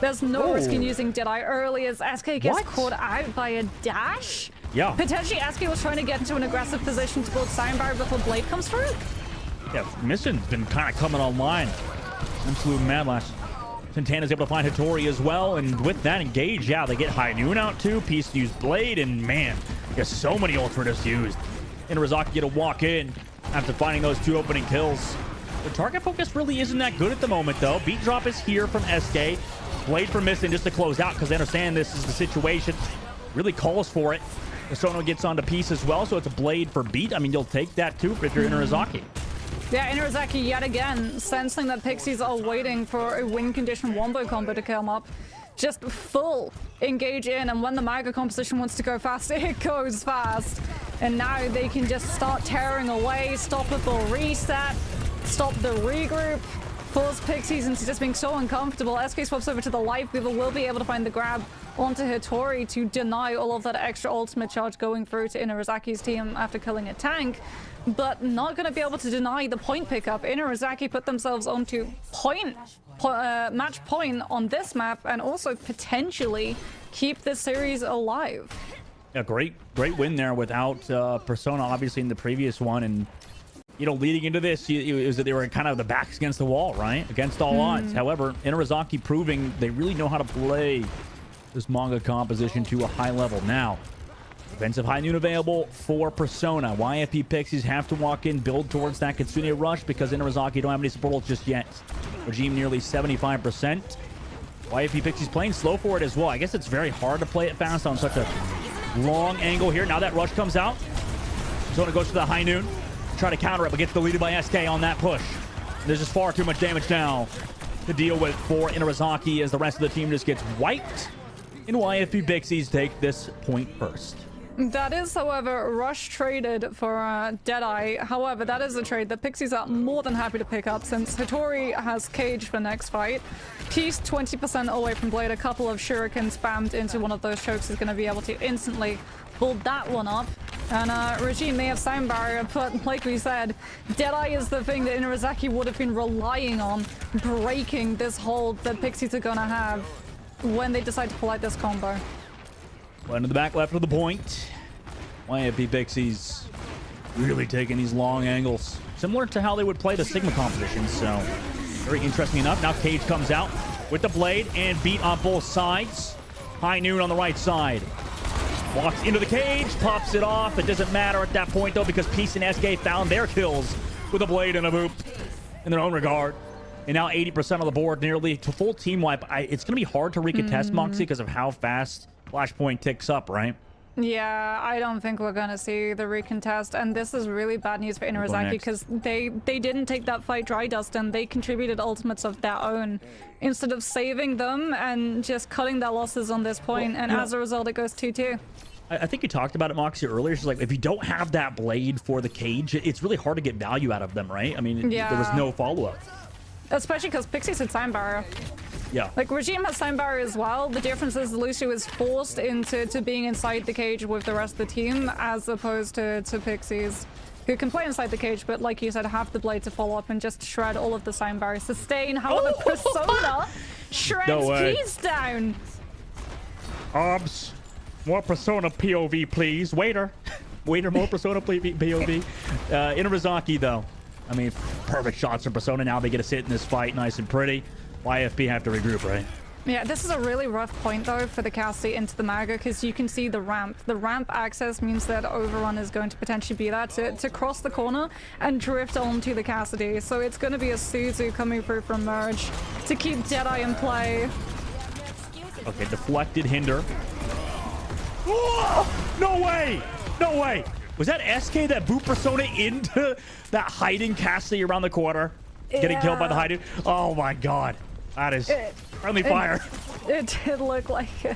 There's no risk in using Deadeye early as SK gets caught out by a dash. Yeah. Potentially, SK was trying to get into an aggressive position to build Soundbar before Blade comes through. Yeah, Mission's been kind of coming online. Absolute mad last. Santana's able to find Hattori as well, and with that engage, yeah, they get High Noon out too. Peace to use Blade, and man, there's so many alternatives used. Inarizaki get a walk in after finding those 2 opening kills. The target focus really isn't that good at the moment, though. Beat drop is here from SK. Blade for Missin just to close out because they understand this is the situation. Really calls for it. Sono gets onto Peace as well, so it's a Blade for Beat. I mean, you'll take that too if you're Inarizaki. Yeah, Inarizaki yet again sensing that Pixies are waiting for a win condition wombo combo to come up. Just full engage in, and when the Maga composition wants to go fast, it goes fast. And now they can just start tearing away, stop a full reset, stop the regroup, force Pixies into just being so uncomfortable. SK swaps over to the Life Weaver, will be able to find the grab onto Hattori to deny all of that extra ultimate charge going through to Inarizaki's team after killing a tank, but not going to be able to deny the point pickup. Inarizaki put themselves onto match point on this map and also potentially keep this series alive. Yeah, great win there without Persona, obviously, in the previous one. And, you know, leading into this, it was that they were kind of the backs against the wall, right? Against all odds. However, Inarizaki proving they really know how to play this manga composition to a high level. Now, defensive High Noon available for Persona. YFP Pixies have to walk in, build towards that Kitsune rush because Inarizaki don't have any support ults just yet. Regime nearly 75%. YFP Pixies playing slow for it as well. I guess it's very hard to play it fast on such a long angle here. Now that rush comes out. Persona goes for the High Noon. Try to counter it, but gets deleted by SK on that push. There's just far too much damage now to deal with for Inarizaki as the rest of the team just gets wiped. And YFP Pixies take this point first. That is, however, Rush traded for Deadeye. However, that is a trade that Pixies are more than happy to pick up since Hattori has Cage for next fight. Peace 20% away from Blade. A couple of shurikens spammed into one of those chokes is going to be able to instantly pull that one up. And Regime may have sound barrier, but like we said, Deadeye is the thing that Inarizaki would have been relying on breaking this hold that Pixies are going to have when they decide to pull out this combo. One to the back left of the point. YFP Pixies really taking these long angles. Similar to how they would play the Sigma composition, so very interesting enough. Now Cage comes out with the Blade and Beat on both sides. High Noon on the right side. Walks into the cage, pops it off. It doesn't matter at that point, though, because Peace and SK found their kills with a Blade and a Boop in their own regard. And now 80% of the board, nearly to full team wipe. It's going to be hard to recontest, Moxie, because of how fast Flashpoint ticks up, right? Yeah, I don't think we're going to see the recontest. And this is really bad news for Inarizaki because they didn't take that fight dry dust and they contributed ultimates of their own instead of saving them and just cutting their losses on this point. And as a result, it goes 2-2. I think you talked about it, Moxie, earlier. She's like, if you don't have that blade for the cage, it's really hard to get value out of them, right? I mean, there was no follow-up. Especially because Pixies had time barrier. Yeah. Like, Regime has time barrier as well. The difference is Lucio is forced into being inside the cage with the rest of the team, as opposed to Pixies, who can play inside the cage, but like you said, have the blade to follow up and just shred all of the time barrier. Sustain, however, Persona shreds keys down. More Persona POV, please. Waiter, more Persona POV. Inarizaki, though. I mean, perfect shots from Persona. Now they get to sit in this fight nice and pretty. YFP have to regroup, right? Yeah, this is a really rough point, though, for the Cassidy into the Maga, because you can see the ramp. The ramp access means that Overrun is going to potentially be there to cross the corner and drift onto the Cassidy. So it's going to be a Suzu coming through from Merge to keep Deadeye in play. Okay, deflected Hinder. Whoa! No way! No way! Was that SK that boot Persona into that hiding Cassidy around the corner? Getting killed by the hiding? Oh my god. That is friendly fire. It did look like it.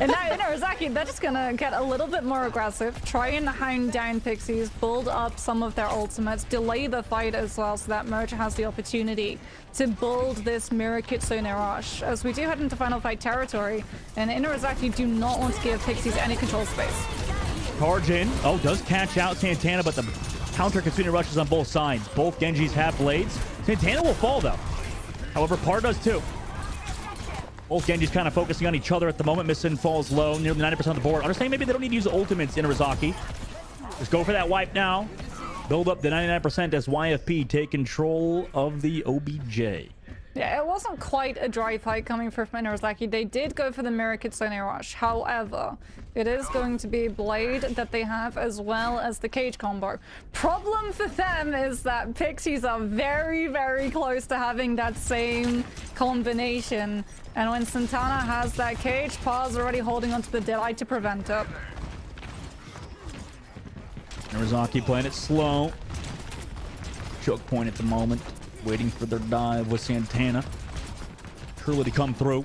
And now Inarizaki, they're just gonna get a little bit more aggressive, try and hound down Pixies, build up some of their ultimates, delay the fight as well so that Merge has the opportunity to build this Mirror Kitsune rush. As we do head into final fight territory, and Inarizaki do not want to give Pixies any control space. Charge in. Oh, does catch out Santana, but the counter Kitsune rushes on both sides. Both Genjis have blades. Santana will fall, though. However, Par does too. Both Genjis kind of focusing on each other at the moment. Missing falls low, nearly 90% of the board. Understanding maybe they don't need to use ultimates in Inarizaki. Just go for that wipe now. Build up the 99% as YFP take control of the OBJ. Yeah, it wasn't quite a dry fight coming from Inarizaki. They did go for the Mirror Kitsune rush. However, it is going to be Blade that they have as well as the cage combo. Problem for them is that Pixies are very, very close to having that same combination. And when Santana has that cage, Par's already holding onto the Deadeye to prevent it. Inarizaki playing it slow. Choke point at the moment. Waiting for their dive with Santana. Truly to come through.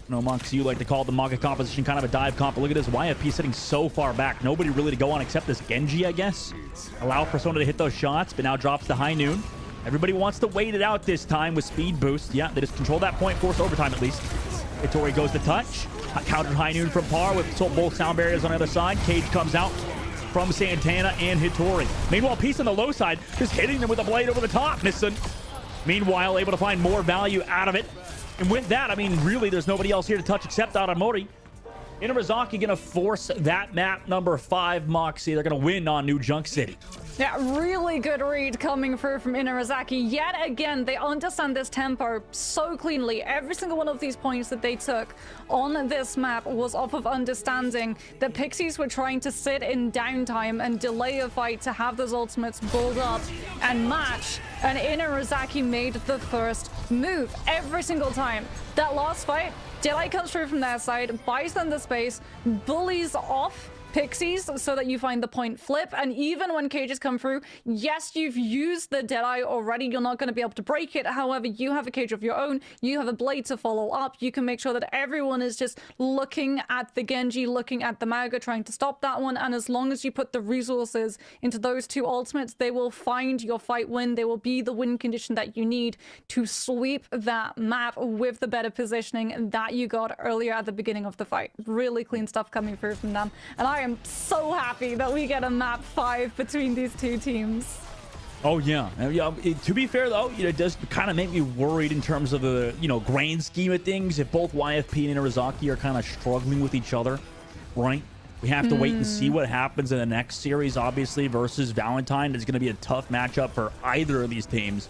No, Moxie, you like to call the Maga composition kind of a dive comp. But look at this YFP sitting so far back. Nobody really to go on except this Genji, I guess. Allow Persona to hit those shots, but now drops to High Noon. Everybody wants to wait it out this time with speed boost. Yeah, they just control that point, force overtime at least. Hitori goes to touch. Countered High Noon from Par with both sound barriers on the other side. Cage comes out from Santana and Hitori. Meanwhile, Peace on the low side just hitting them with a blade over the top, missing. Meanwhile, able to find more value out of it. And with that, I mean, really, there's nobody else here to touch except Aramori. Inarizaki going to force that map number 5, Moxie. They're going to win on New Junk City. Yeah, really good read coming through from Inarizaki. Yet again, they understand this tempo so cleanly. Every single one of these points that they took on this map was off of understanding that Pixies were trying to sit in downtime and delay a fight to have those ultimates build up and match. And Inarizaki made the first move every single time. That last fight, Deadeye comes through from their side, buys them the space, bullies off Pixies so that you find the point flip. And even when cages come through, yes, you've used the Deadeye already. You're not going to be able to break it. However, you have a cage of your own. You have a blade to follow up. You can make sure that everyone is just looking at the Genji, looking at the Maga, trying to stop that one. And as long as you put the resources into those two ultimates, they will find your fight win. They will be the win condition that you need to sweep that map with the better positioning that you got earlier at the beginning of the fight. Really clean stuff coming through from them. And I am so happy that we get a map 5 between these two teams. Oh yeah, to be fair though, it does kind of make me worried in terms of the grand scheme of things. If both YFP and Inarizaki are kind of struggling with each other, right? We have to wait and see what happens in the next series. Obviously, versus Valentine, it's going to be a tough matchup for either of these teams,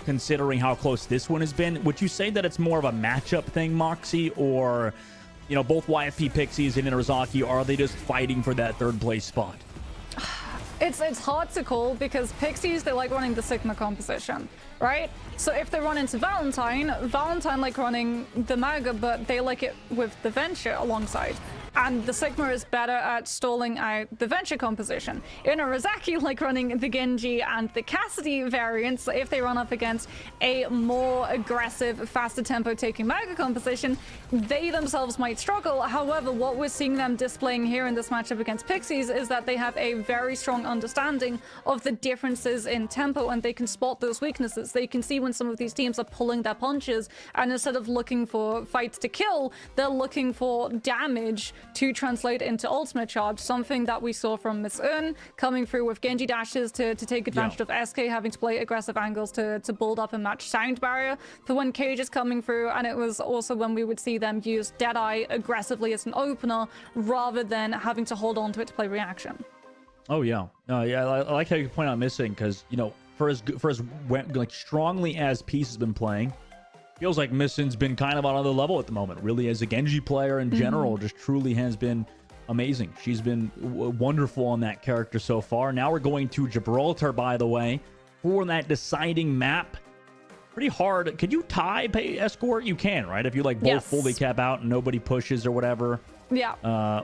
considering how close this one has been. Would you say that it's more of a matchup thing, Moxie, or both YFP Pixies and Inarizaki, are they just fighting for that third place spot? It's hard to call because Pixies, they like running the Sigma composition, right? So if they run into Valentine like running the Maga, but they like it with the Venture alongside. and the Sigma is better at stalling out the Venture composition. Inurazaki like running the Genji and the Cassidy variants. If they run up against a more aggressive, faster tempo taking Mega composition, they themselves might struggle. However, what we're seeing them displaying here in this matchup against Pixies is that they have a very strong understanding of the differences in tempo, and they can spot those weaknesses. They can see when some of these teams are pulling their punches, and instead of looking for fights to kill, they're looking for damage to translate into ultimate charge, something that we saw from Miss Un coming through with Genji dashes to take advantage of SK having to play aggressive angles to build up and match sound barrier for when Cage is coming through, and it was also when we would see them use Deadeye aggressively as an opener rather than having to hold on to it to play reaction. Oh yeah, yeah. I like how you point out Missing, because you know, for as like strongly as Peace has been playing, feels like Missing's been kind of on another level at the moment. Really, as a Genji player in general, just truly has been amazing. She's been wonderful on that character so far. Now we're going to Gibraltar, by the way, for that deciding map. Pretty hard. Could you tie Escort? You can, right? If you like both fully cap out and nobody pushes or whatever. Yeah.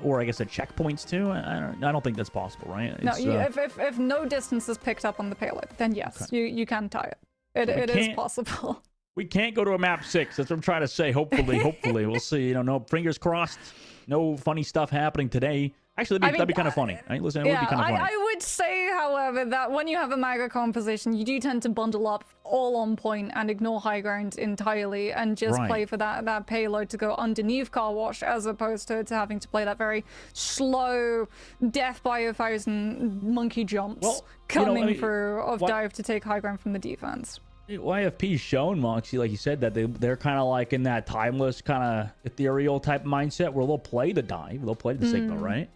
Or I guess at checkpoints too. I don't think that's possible, right? No, if no distance is picked up on the payload, then yes, okay. you can tie it. It is possible. We can't go to a map 6. That's what I'm trying to say. Hopefully, we'll see. You know, no fingers crossed. No funny stuff happening today. Actually, that'd be kind of funny. Right? Listen, it would be kind of funny. I would say, however, that when you have a Mega composition, you do tend to bundle up all on point and ignore high ground entirely and just play for that payload to go underneath Car Wash, as opposed to having to play that very slow death by 1,000 monkey jumps coming through of dive to take high ground from the defense. YFP's shown, Moxie, like you said, that they're kind of like in that timeless, kind of ethereal type mindset where they'll play the dive, they'll play the Sigma, right?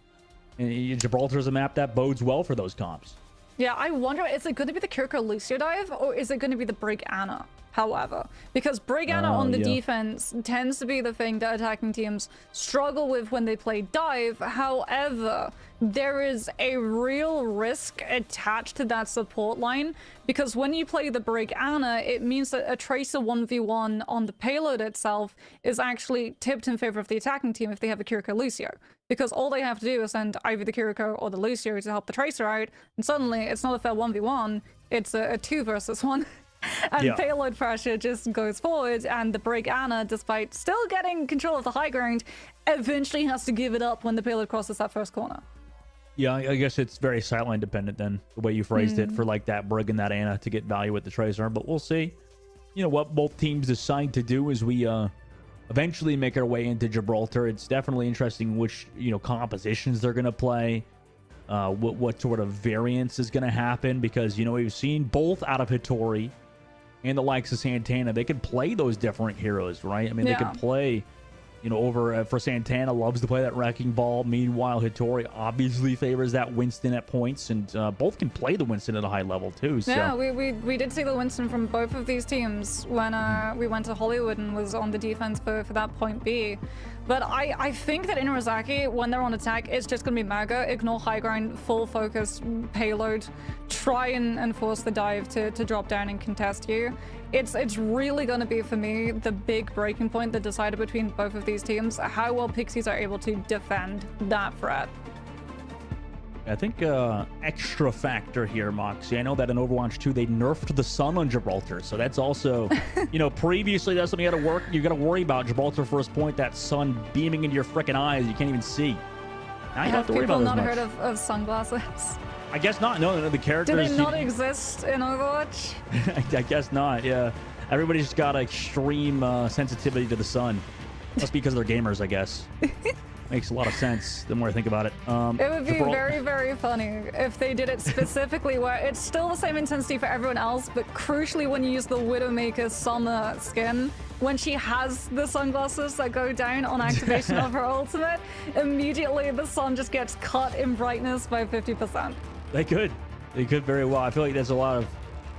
And Gibraltar's a map that bodes well for those comps. Yeah, I wonder, is it going to be the Kiriko Lucio dive, or is it going to be the Brig Anna, however? Because Brig Anna on the defense tends to be the thing that attacking teams struggle with when they play dive. However, there is a real risk attached to that support line, because when you play the Brig Anna, it means that a Tracer 1v1 on the payload itself is actually tipped in favor of the attacking team if they have a Kiriko Lucio. Because all they have to do is send either the Kiriko or the Lucio to help the Tracer out, and suddenly it's not a fair 1v1, it's a 2 versus 1. And payload pressure just goes forward, and the Brig Anna, despite still getting control of the high ground, eventually has to give it up when the payload crosses that first corner. Yeah, I guess it's very sideline dependent then, the way you phrased it, for like that Brig and that Anna to get value with the Tracer. But we'll see, you know, what both teams decide to do as we eventually make our way into Gibraltar. It's definitely interesting which, you know, compositions they're going to play, what sort of variance is going to happen, because, you know, we've seen both out of Hattori and the likes of Santana. They could play those different heroes, right? I mean, they could play, you know, over for Santana, loves to play that Wrecking Ball. Meanwhile, Hattori obviously favors that Winston at points, and both can play the Winston at a high level too. So. Yeah, we did see the Winston from both of these teams when we went to Hollywood and was on the defense for that point B. But I think that Inurazaki, when they're on attack, it's just going to be Mega, ignore high ground, full focus, payload, try and force the dive to drop down and contest you. It's really going to be, for me, the big breaking point, the decider between both of these teams, how well Pixies are able to defend that threat. I think extra factor here, Moxie. I know that in Overwatch 2, they nerfed the sun on Gibraltar, so that's also, you know, previously that's something you got to worry about. Gibraltar first point, that sun beaming into your freaking eyes, you can't even see. Now you don't have to worry about it as much. Have people not heard of sunglasses? I guess not. No, the characters. Do they not exist in Overwatch? I guess not. Yeah, everybody's just got extreme sensitivity to the sun. Must be because they're gamers, I guess. Makes a lot of sense the more I think about it. It would be very, very funny if they did it specifically where it's still the same intensity for everyone else, but crucially when you use the Widowmaker Summer skin, when she has the sunglasses that go down on activation of her ultimate, immediately the sun just gets cut in brightness by 50%. They could very well. I feel like there's a lot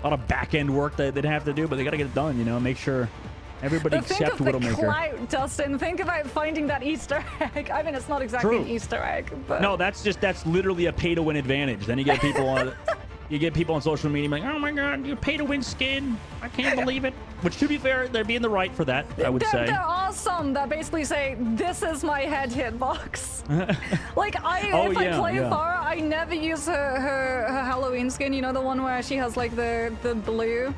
of back-end work that they'd have to do, but they got to get it done, you know, make sure everybody except Widowmaker. Think of the clout, Dustin. Think about finding that Easter egg. I mean, it's not exactly an Easter egg, but... No, that's literally a pay-to-win advantage. Then you get people on... You get people on social media like, oh my god, you pay to win skin. I can't believe it. Which, to be fair, they're being the right for that, I would say. There are some that basically say, this is my head hitbox. Like, if I play Farah, I never use her Halloween skin. You know, the one where she has, like, the blue?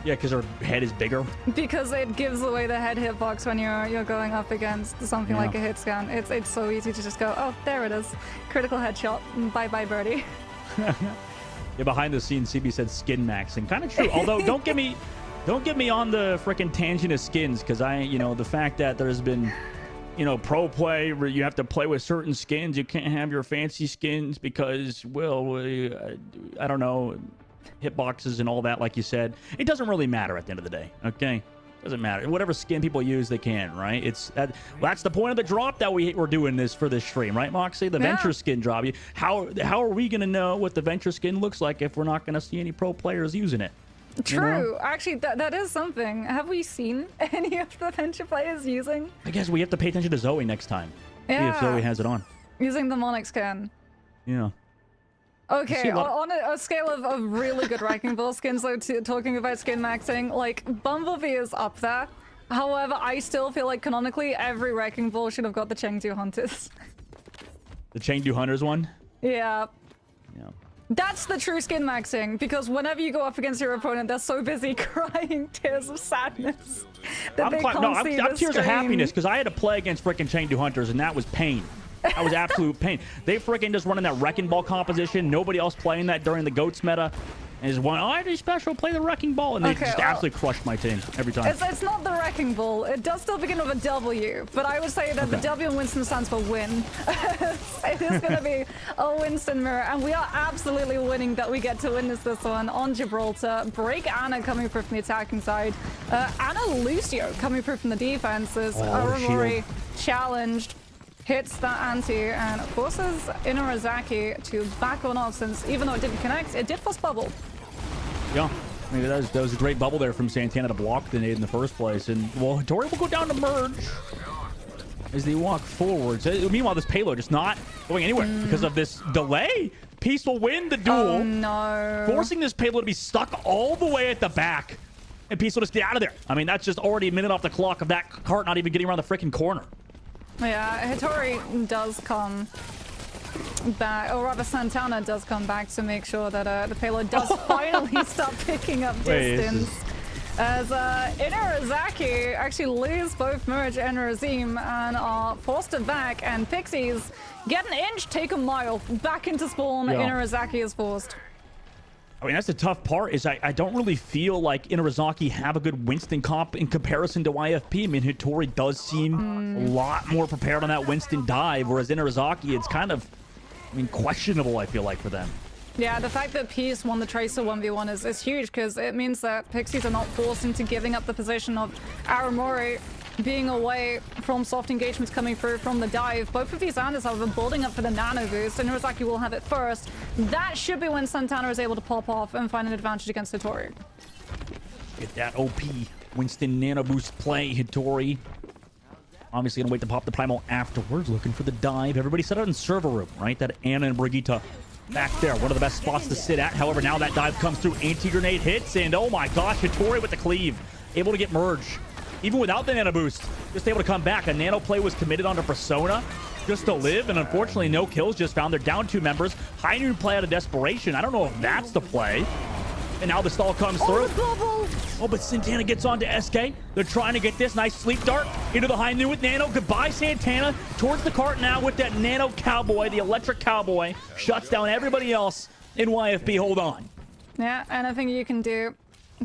Yeah, because her head is bigger. Because it gives away the head hitbox when you're going up against something like a hit scan. It's so easy to just go, oh, there it is. Critical headshot. Bye-bye, birdie. Yeah, behind the scenes, CB said skin maxing. Kind of true. Although, don't get me on the freaking tangent of skins, because the fact that there's been, pro play where you have to play with certain skins. You can't have your fancy skins because, well, I don't know, hitboxes and all that, like you said. It doesn't really matter at the end of the day, okay? Doesn't matter. Whatever skin people use, they can, right? That's the point of the drop that we're doing this for this stream, right, Moxie? The Venture skin drop. How are we going to know what the Venture skin looks like if we're not going to see any pro players using it? True. Actually, that is something. Have we seen any of the Venture players using? I guess we have to pay attention to Zoe next time. Yeah. See if Zoe has it on. Using the Monix skin. Yeah. Okay, on a scale of really good Wrecking Ball skins, though, talking about skin maxing, like, Bumblebee is up there. However, I still feel like canonically every Wrecking Ball should have got the Chengdu Hunters. The Chengdu Hunters one? Yeah. Yeah. That's the true skin maxing, because whenever you go up against your opponent, they're so busy crying tears of sadness that they can't see the I'm tears of happiness, because I had to play against freaking Chengdu Hunters, and that was pain. That was absolute pain. They freaking just running that Wrecking Ball composition. Nobody else playing that during the GOATS meta. And just went, I do special, play the Wrecking Ball. And they just absolutely crushed my team every time. It's not the Wrecking Ball. It does still begin with a W. But I would say that the W in Winston stands for win. It is going to be a Winston mirror. And we are absolutely winning that we get to witness this one on Gibraltar. Break Anna coming through from the attacking side. Anna Lucio coming through from the defenses. Aramori challenged. Hits that anti and forces Inurazaki to back on off, since even though it didn't connect, it did force bubble. Yeah, I mean, that was a great bubble there from Santana to block the nade in the first place. And, well, Hattori will go down to merge as they walk forwards. Meanwhile, this payload is not going anywhere because of this delay. Peace will win the duel. Oh, no. Forcing this payload to be stuck all the way at the back. And Peace will just get out of there. I mean, that's just already a minute off the clock of that cart not even getting around the freaking corner. Yeah, Hattori does come back, or rather Santana does come back to make sure that the payload does finally start picking up distance. As Inurazaki actually lose both Merge and Razim and are forced it back, and Pixies get an inch, take a mile, back into spawn. Inurazaki is forced. I mean, that's the tough part, is I don't really feel like Inurazaki have a good Winston comp in comparison to YFP. I mean, Hattori does seem a lot more prepared on that Winston dive, whereas Inurazaki, it's kind of, I mean, questionable, I feel like, for them. Yeah, the fact that Peace won the Tracer 1v1 is huge, because it means that Pixies are not forced into giving up the position of Aramori being away from soft engagements coming through from the dive. Both of these Anders are building up for the nano boost, and Inurazaki will have it first. That should be when Santana is able to pop off and find an advantage against Hattori. Get that OP Winston nano boost play. Hattori obviously gonna wait to pop the primal afterwards, looking for the dive. Everybody set out in server room, right? That Anna and Brigitte back there, one of the best spots to sit at. However, now that dive comes through, anti-grenade hits, and oh my gosh, Hattori with the cleave, able to get merge. Even without the nano boost, just able to come back. A nano play was committed onto Persona just to live, and unfortunately no kills just found. They're down 2 members. High Noon play out of desperation. I don't know if that's the play. And now the stall comes through. Oh, but Santana gets onto SK. They're trying to get this nice sleep dart into the High Noon with Nano. Goodbye, Santana. Towards the cart now with that Nano Cowboy, the electric Cowboy. Shuts down everybody else in YFP. Hold on. Yeah, anything you can do.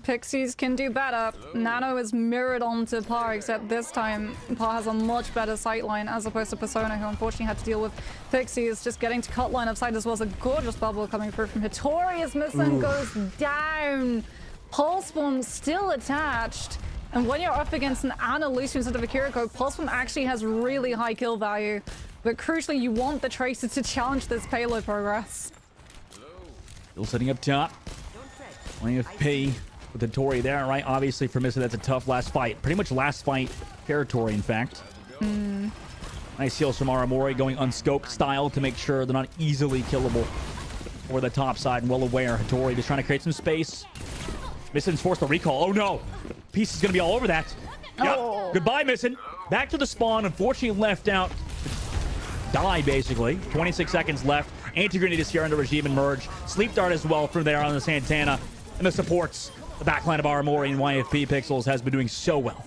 Pixies can do better. Nano is mirrored onto Par, except this time Par has a much better sightline as opposed to Persona, who unfortunately had to deal with Pixies just getting to cut line of sight, as well as a gorgeous bubble coming through from Hattori as Missing goes down. Pulse Bomb still attached. And when you're up against an Ana Lucio instead of a Kiriko, Pulse Bomb actually has really high kill value. But crucially, you want the Tracer to challenge this payload progress. Still sitting up top. YFP with the Tori there, right? Obviously for Missa, that's a tough last fight. Pretty much last fight territory, in fact. Nice heals from Aramori, going unscoped style to make sure they're not easily killable. for the top side, and well aware. Hattori just trying to create some space. Missin's forced to recall. Oh no! Piece is going to be all over that. Yep. Goodbye, Missin. Back to the spawn. Unfortunately left out. Die, basically. 26 seconds left. Anti-Grenade is here under Regime and Merge. Sleep Dart as well from there on the Santana. And the supports. The backline of Aramori and YFP Pixels has been doing so well.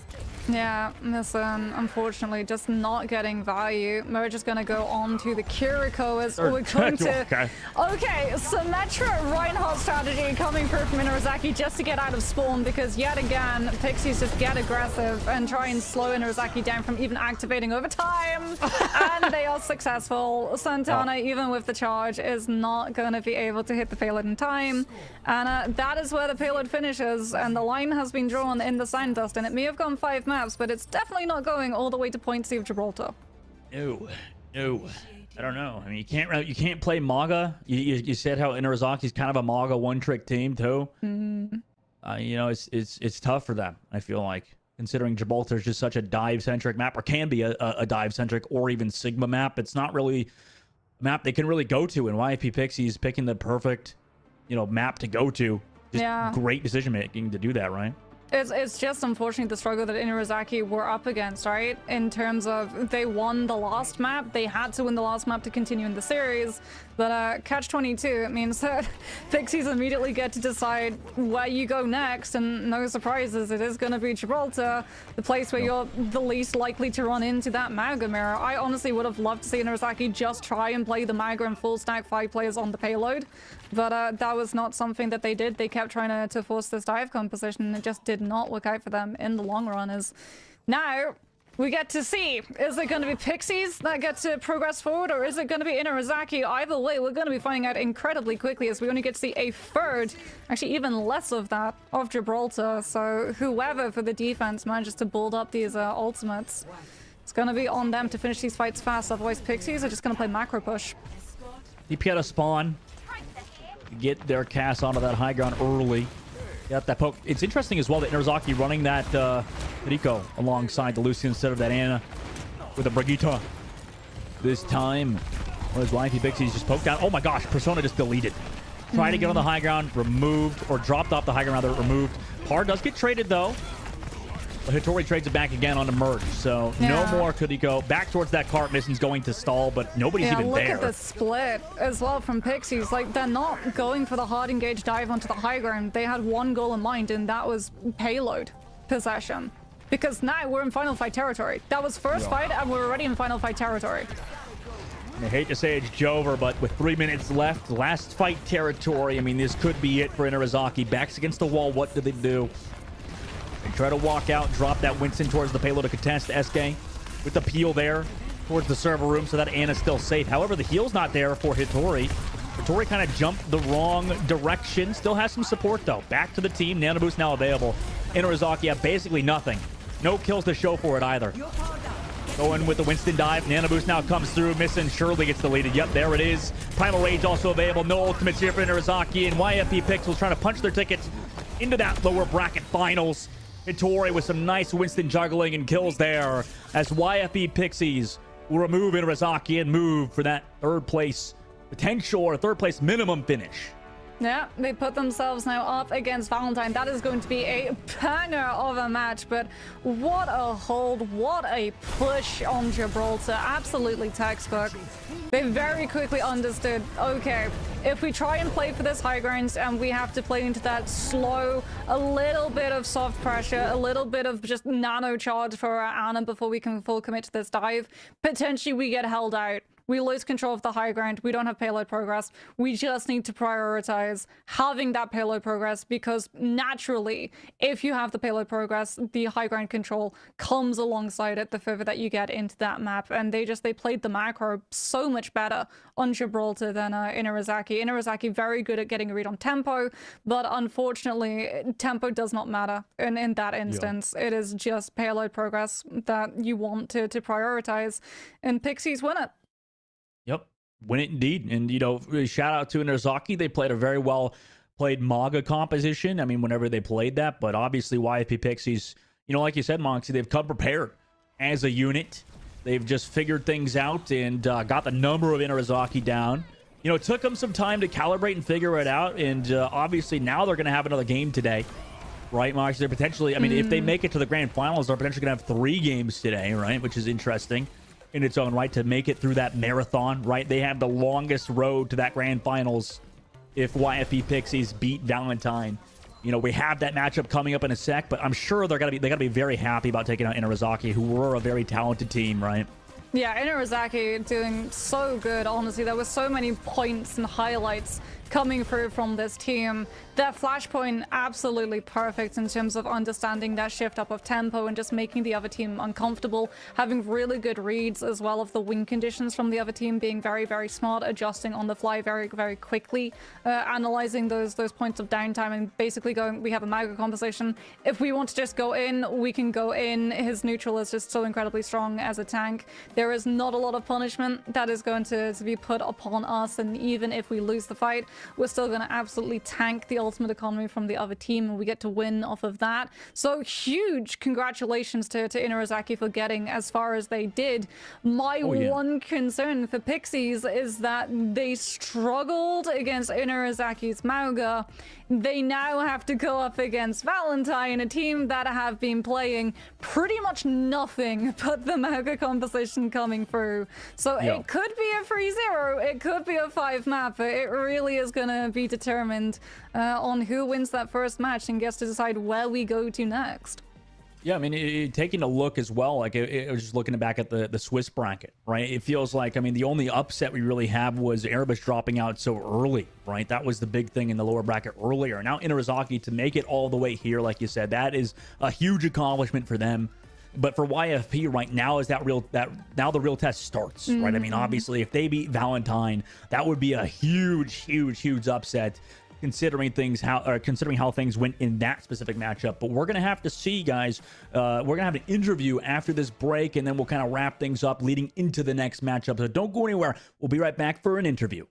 Yeah, listen, unfortunately, just not getting value. Merge is going to go on to the Kiriko as we're going to... Okay, Symmetra Reinhardt strategy coming through from Inarizaki just to get out of spawn, because yet again, Pixies just get aggressive and try and slow Inarizaki down from even activating over time. And they are successful. Santana, even with the charge, is not going to be able to hit the payload in time. And that is where the payload finishes, and the line has been drawn in the Sign Dust, and it may have gone 5 maps, but it's definitely not going all the way to Point C of Gibraltar. No. I don't know. I mean, you can't play Maga. You said how Inarazaki's kind of a Maga one-trick team too. You know, it's tough for them. I feel like, considering Gibraltar is just such a dive-centric map, or can be a dive-centric or even Sigma map. It's not really a map they can really go to, and YFP Pixies picking the perfect, you know, map to go to. Just great decision making to do that, right? It's just unfortunately the struggle that Inarizaki were up against, right? In terms of they won the last map, they had to win the last map to continue in the series. But Catch-22, it means that Pixies immediately get to decide where you go next, and no surprises, it is going to be Gibraltar, the place where you're the least likely to run into that Maga mirror. I honestly would have loved to see Inarizaki just try and play the Maga and full stack 5 players on the payload, but that was not something that they did. They kept trying to force this dive composition, and it just did not work out for them in the long run. As now we get to see, is it going to be Pixies that get to progress forward, or is it going to be Inarizaki? Either way, we're going to be finding out incredibly quickly, as we only get to see a third, actually even less of that, of Gibraltar. So whoever for the defense manages to build up these ultimates, it's going to be on them to finish these fights fast. Otherwise, Pixies are just going to play macro push. DP out of spawn, get their cast onto that high ground early. Got that poke. It's interesting as well that Inarizaki running that Rico alongside the Lucy instead of that Anna with a Brigitte this time. Whereas YFP Pixies just poked down. Oh my gosh, Persona just deleted. Tried to get on the high ground, removed, or dropped off the high ground, rather, removed. Par does get traded though. But Hattori trades it back again on the Merge. So no more Kuriko. Back towards that cart. Mission's going to stall, but nobody's even there. Look at the split as well from Pixies. Like, they're not going for the hard engage dive onto the high ground. They had one goal in mind, and that was payload possession. Because now we're in final fight territory. That was first fight, and we're already in final fight territory. I hate to say it's Jover, but with 3 minutes left, last fight territory. I mean, this could be it for Inarizaki. Backs against the wall. What do they do? They try to walk out, drop that Winston towards the payload to contest SK with the peel there towards the server room so that Anna's still safe. However, the heal's not there for Hattori. Hattori kind of jumped the wrong direction. Still has some support though. Back to the team. Nano boost now available. Inarizaki have basically nothing. No kills to show for it either. Going with the Winston dive. Nano boost now comes through. Missing. Surely gets deleted. Yep, there it is. Primal Rage also available. No ultimates here for Inarizaki, and YFP Pixels trying to punch their tickets into that lower bracket finals. Hattori with some nice Winston juggling and kills there, as YFP Pixies will remove Inarizaki and move for that third place potential, or third place minimum finish. Yeah, they put themselves now up against Valentine. That is going to be a banger of a match, but what a hold, what a push on Gibraltar. Absolutely textbook. They very quickly understood, okay, if we try and play for this high ground and we have to play into that slow, a little bit of soft pressure, a little bit of just nano charge for our Anna before we can full commit to this dive, potentially we get held out. We lose control of the high ground. We don't have payload progress. We just need to prioritize having that payload progress, because naturally, if you have the payload progress, the high ground control comes alongside it the further that you get into that map. And they played the macro so much better on Gibraltar than Inarizaki. Inarizaki very good at getting a read on tempo, but unfortunately, tempo does not matter in that instance. It is just payload progress that you want to prioritize, and Pixies win it. Yep, win it indeed. And, you know, shout out to Inarizaki. They played a very well played Maga composition. I mean, whenever they played that, but obviously YFP Pixies, you know, like you said, Moxie, they've come prepared as a unit. They've just figured things out and got the number of Inarizaki down. you know, it took them some time to calibrate and figure it out. And obviously now they're going to have another game today, right, Mark? They're potentially, I mean, if they make it to the grand finals, they're potentially going to have 3 games today, right? Which is interesting in its own right to make it through that marathon, right? They have the longest road to that grand finals if YFP Pixies beat Valentine. You know, we have that matchup coming up in a sec, but I'm sure they got to be very happy about taking out Inarizaki, who were a very talented team, right? Yeah, Inarizaki doing so good, honestly. There were so many points and highlights coming through from this team. Their flashpoint absolutely perfect in terms of understanding that shift up of tempo and just making the other team uncomfortable, having really good reads as well of the win conditions from the other team, being very, very smart, adjusting on the fly very, very quickly, analyzing those points of downtime and basically going, we have a Mago conversation. If we want to just go in, we can go in. His neutral is just so incredibly strong as a tank. There is not a lot of punishment that is going to be put upon us, and even if we lose the fight, we're still going to absolutely tank the ultimate economy from the other team, and we get to win off of that. So huge congratulations to Inarizaki for getting as far as they did. My one concern for Pixies is that they struggled against Inarizaki's Mauga. They now have to go up against Valentine, a team that have been playing pretty much nothing but the Mauga composition coming through. So it could be a 3-0, it could be a 5 map, but it really is going to be determined on who wins that first match and gets to decide where we go to next. Yeah, I mean, taking a look as well, like it was just looking back at the Swiss bracket, right? It feels like, I mean, the only upset we really have was Erebus dropping out so early, right? That was the big thing in the lower bracket earlier. Now Inarizaki to make it all the way here, like you said, that is a huge accomplishment for them. But for YFP right now is now the real test starts, right? I mean, obviously, if they beat Valentine, that would be a huge upset, considering how things went in that specific matchup. But we're gonna have to see, guys. We're gonna have an interview after this break, and then we'll kind of wrap things up leading into the next matchup. So don't go anywhere. We'll be right back for an interview.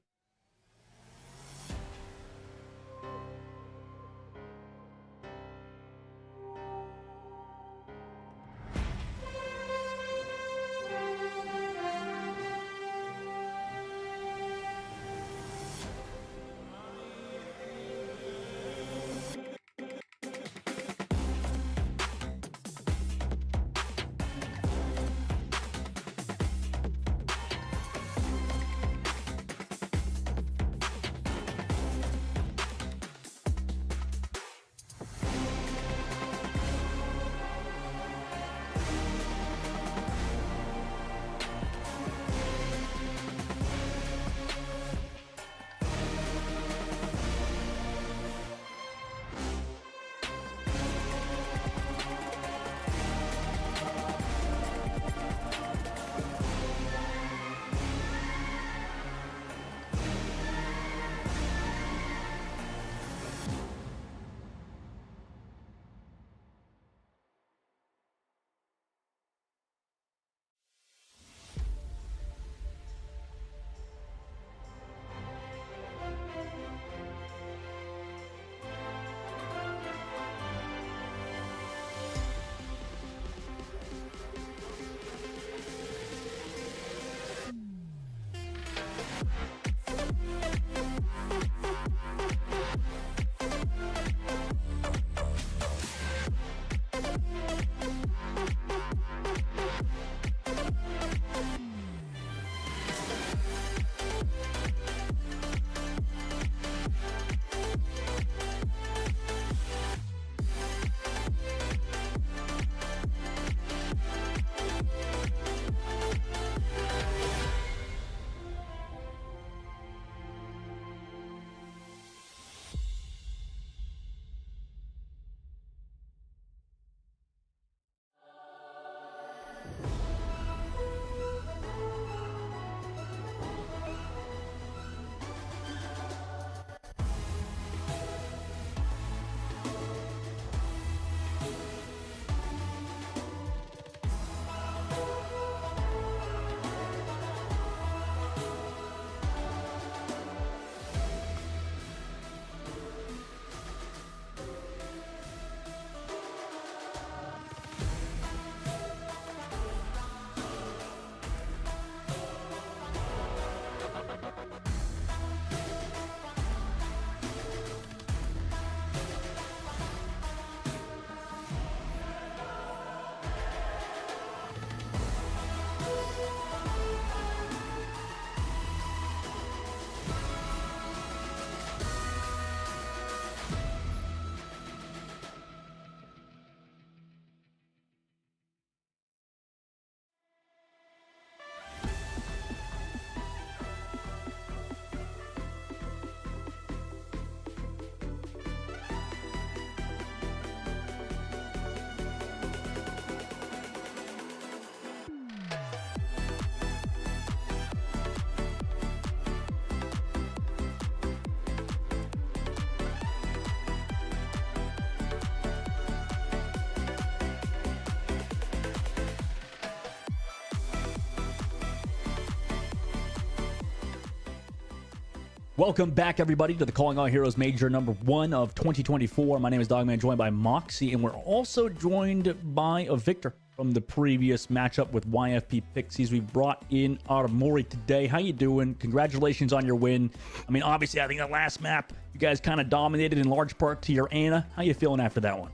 Welcome back, everybody, to the Calling All Heroes Major number 1 of 2024. My name is Dogman, joined by Moxie, and we're also joined by a victor from the previous matchup with YFP Pixies. We brought in Aramori today. How you doing? Congratulations on your win. I mean, obviously, I think the last map, you guys kind of dominated in large part to your Ana. How you feeling after that one?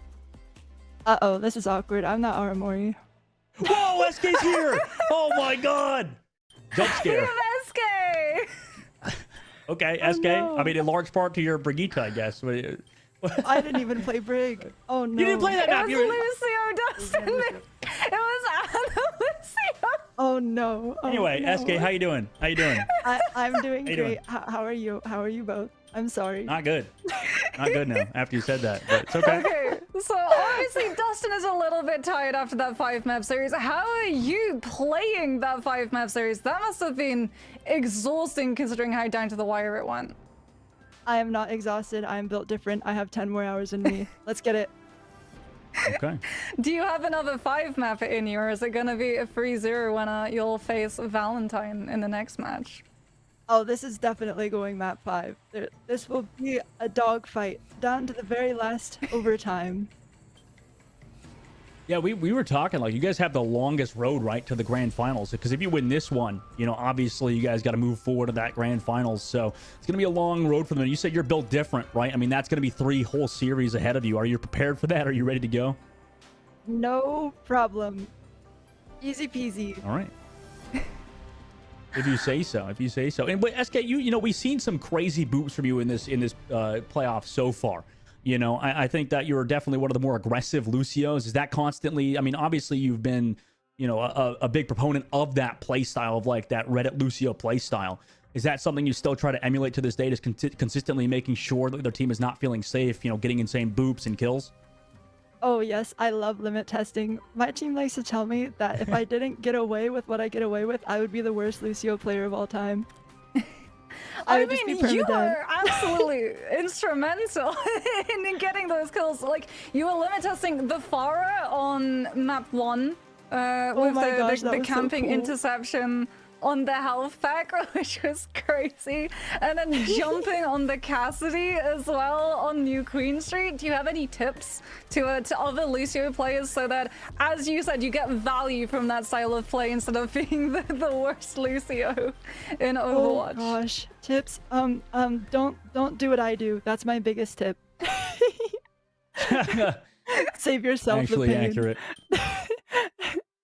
Uh-oh, this is awkward. I'm not Aramori. Whoa, SK's here! Oh, my God! Jump scare. SK! Okay, Oh, SK. no. I mean, in large part to your Brigitte, I guess. I didn't even play Brig. Oh no. You didn't play that It map. was You were... Lucio, Dustin. It was Anna Lucio. Oh no. Oh, Anyway, no. SK, how you doing? How you doing? I'm doing How you doing? great. How are you? How are you both? I'm sorry. Not good. Not good now, after you said that. But it's okay. Okay, so obviously Dustin is a little bit tired after that 5-map series. How are you playing that 5-map series? That must have been exhausting considering how down to the wire it went. I am not exhausted. I am built different. I have 10 more hours in me. Let's get it. Okay. Do you have another 5-map in you, or is it going to be a 3-0 when you'll face Valentine in the next match? Oh, this is definitely going map 5. This will be a dogfight down to the very last overtime. Yeah, we were talking, like, you guys have the longest road, right, to the grand finals. Because if you win this one, you know, obviously you guys got to move forward to that grand finals. So it's going to be a long road for them. You said you're built different, right? I mean, that's going to be 3 whole series ahead of you. Are you prepared for that? Are you ready to go? No problem. Easy peasy. All right. If you say so, if you say so. And but SK, you know, we've seen some crazy boops from you in this playoff so far. You know, I think that you're definitely one of the more aggressive Lucios. Is that constantly? I mean, obviously you've been, you know, a big proponent of that play style, of like that Reddit Lucio play style. Is that something you still try to emulate to this day, just consistently making sure that their team is not feeling safe? You know, getting insane boops and kills. Oh yes, I love limit testing. My team likes to tell me that if I didn't get away with what I get away with, I would be the worst Lucio player of all time. I would just be mean, you permadead. were absolutely instrumental in getting those kills. Like, you were limit testing the Pharah on map 1 with Oh my gosh, that the was so camping cool. interception on the health pack, which was crazy. And then jumping on the Cassidy as well on New Queen Street. Do you have any tips to other Lucio players so that, as you said, you get value from that style of play instead of being the worst Lucio in Overwatch? Oh gosh, tips. Don't do what I do. That's my biggest tip. Save yourself Actually the pain. accurate.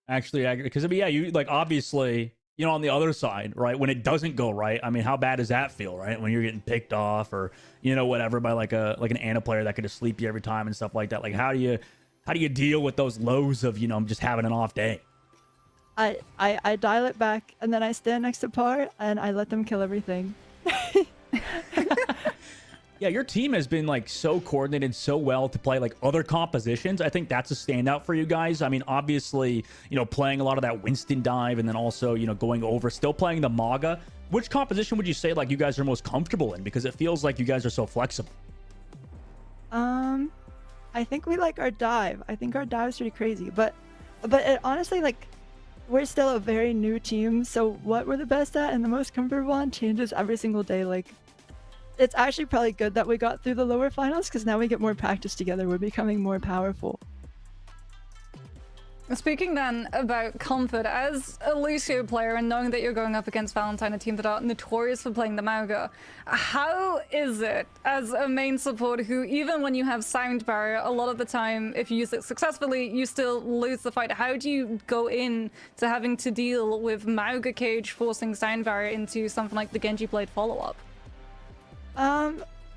Actually accurate. Because I mean, yeah, you like obviously, you know, on the other side, right? When it doesn't go right, I mean, how bad does that feel, right? When you're getting picked off, or you know, whatever, by like an Ana player that could just sleep you every time and stuff like that. Like, how do you deal with those lows of, you know, just having an off day? I dial it back, and then I stand next to Par and I let them kill everything. Yeah, your team has been like so coordinated so well to play like other compositions. I think that's a standout for you guys. I mean, obviously, you know, playing a lot of that Winston dive, and then also, you know, going over, still playing the Maga. Which composition would you say like you guys are most comfortable in? Because it feels like you guys are so flexible. I think we like our dive. I think our dive's pretty crazy, but it, honestly, like, we're still a very new team, so what we're the best at and the most comfortable on changes every single day. Like, it's actually probably good that we got through the lower finals, because now we get more practice together. We're becoming more powerful. Speaking then about comfort, as a Lucio player and knowing that you're going up against Valentine, a team that are notorious for playing the Mauga, how is it as a main support who, even when you have sound barrier, a lot of the time, if you use it successfully, you still lose the fight? How do you go in to having to deal with Mauga Cage forcing sound barrier into something like the Genji Blade follow-up?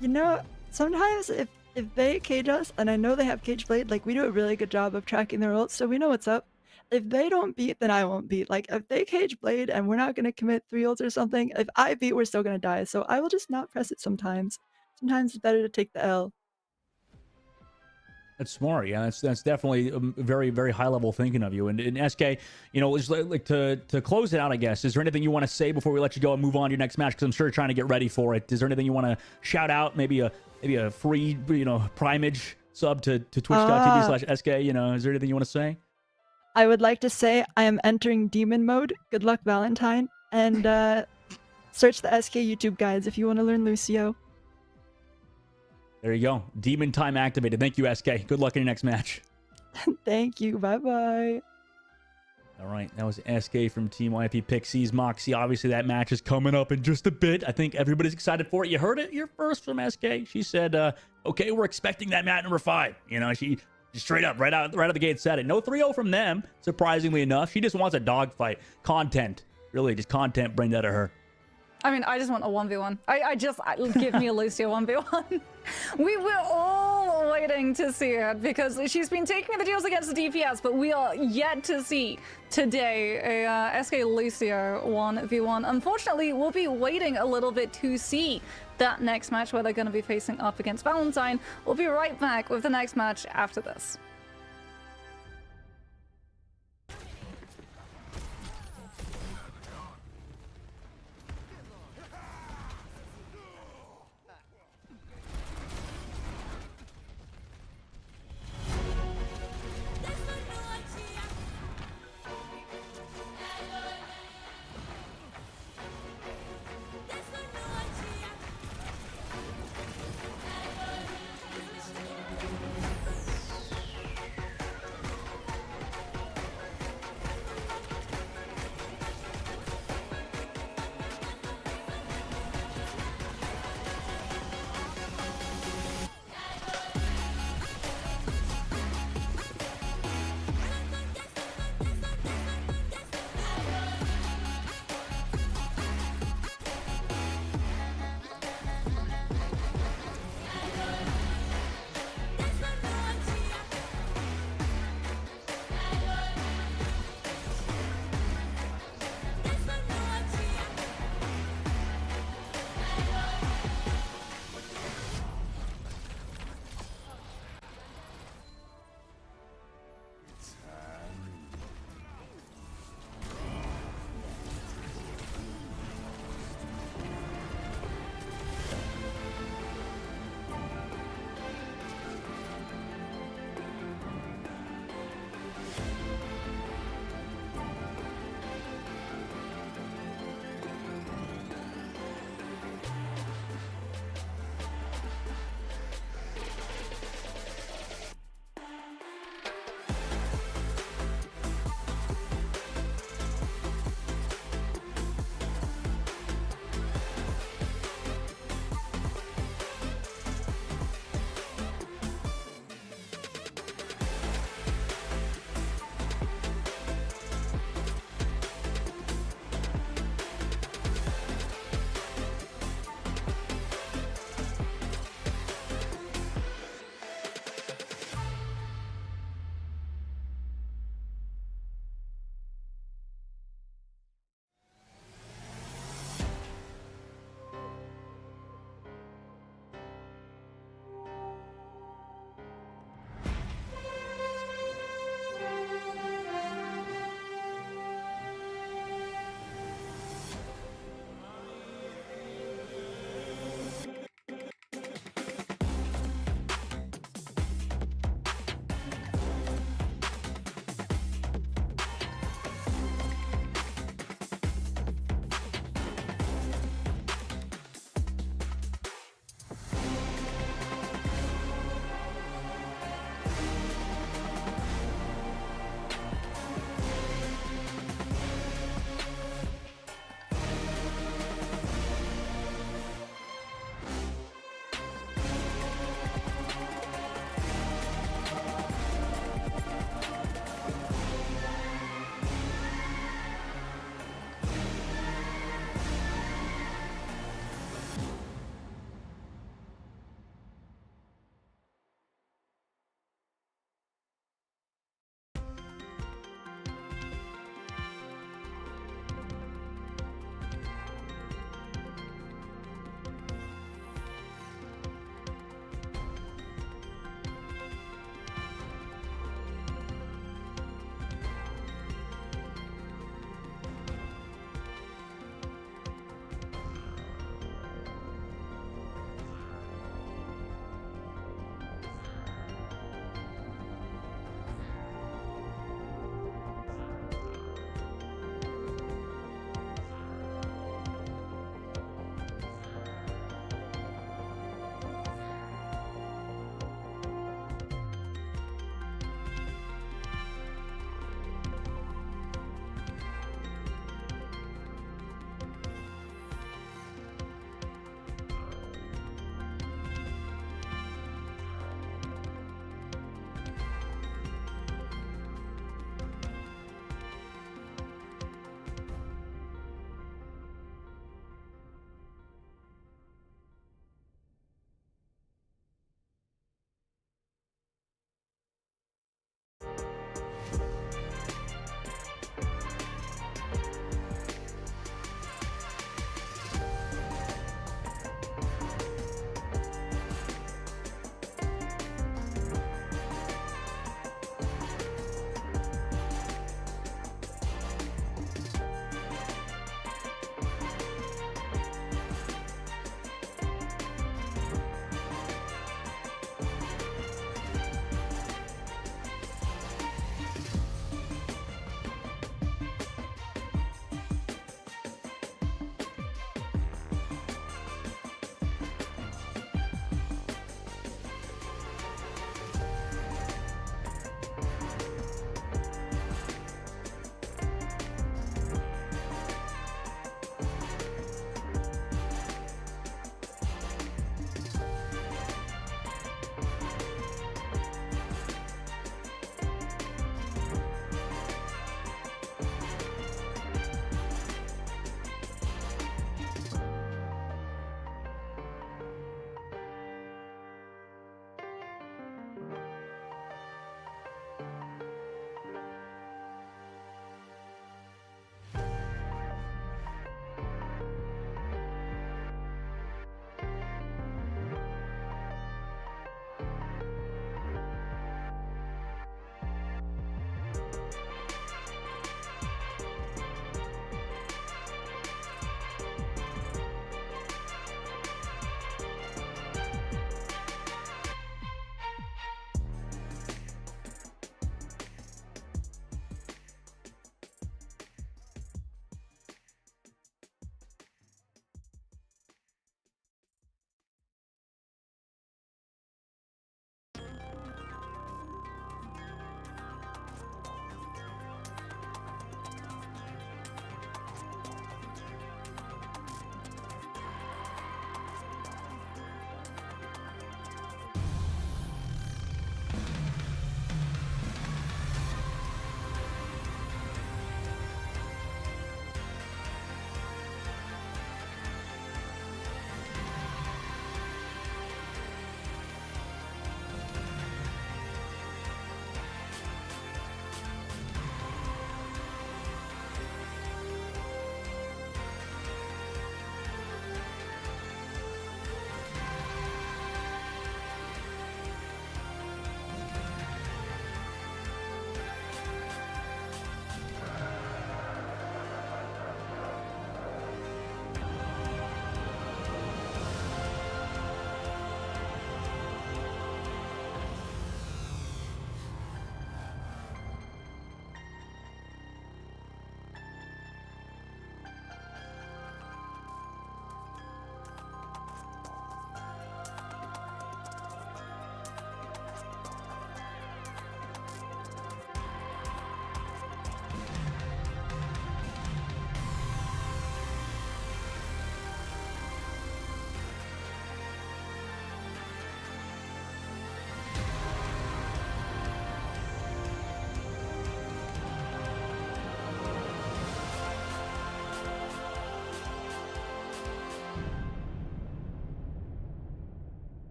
You know, sometimes if they cage us, and I know they have Cage Blade, like, we do a really good job of tracking their ults, so we know what's up. If they don't beat, then I won't beat. Like, if they Cage Blade and we're not going to commit 3 ults or something, if I beat, we're still going to die. So I will just not press it sometimes. Sometimes it's better to take the L. That's smart. Yeah, that's definitely very, very high level thinking of you. And SK, you know, just like to close it out, I guess, is there anything you want to say before we let you go and move on to your next match? Because I'm sure you're trying to get ready for it. Is there anything you want to shout out? Maybe a free, you know, primage sub to twitch.tv/SK. You know, is there anything you want to say? I would like to say I am entering demon mode. Good luck, Valentine. And search the SK YouTube guides if you want to learn Lucio. There you go. Demon time activated. Thank you, SK. Good luck in your next match. Thank you. Bye-bye. All right, that was SK from Team YP Pixies. Moxie, obviously that match is coming up in just a bit. I think everybody's excited for it. You heard it here first from SK. She said, okay, we're expecting that match number 5. You know, she straight up, right out of the gate said it. No 3-0 from them, surprisingly enough. She just wants a dogfight. Content. Really, just content, bring that to her. I mean, I just want a 1v1. Give me a Lucio 1v1. We were all waiting to see it because she's been taking the deals against the DPS, but we are yet to see today a SK Lucio 1v1. Unfortunately, we'll be waiting a little bit to see that next match where they're going to be facing up against Valentine. We'll be right back with the next match after this.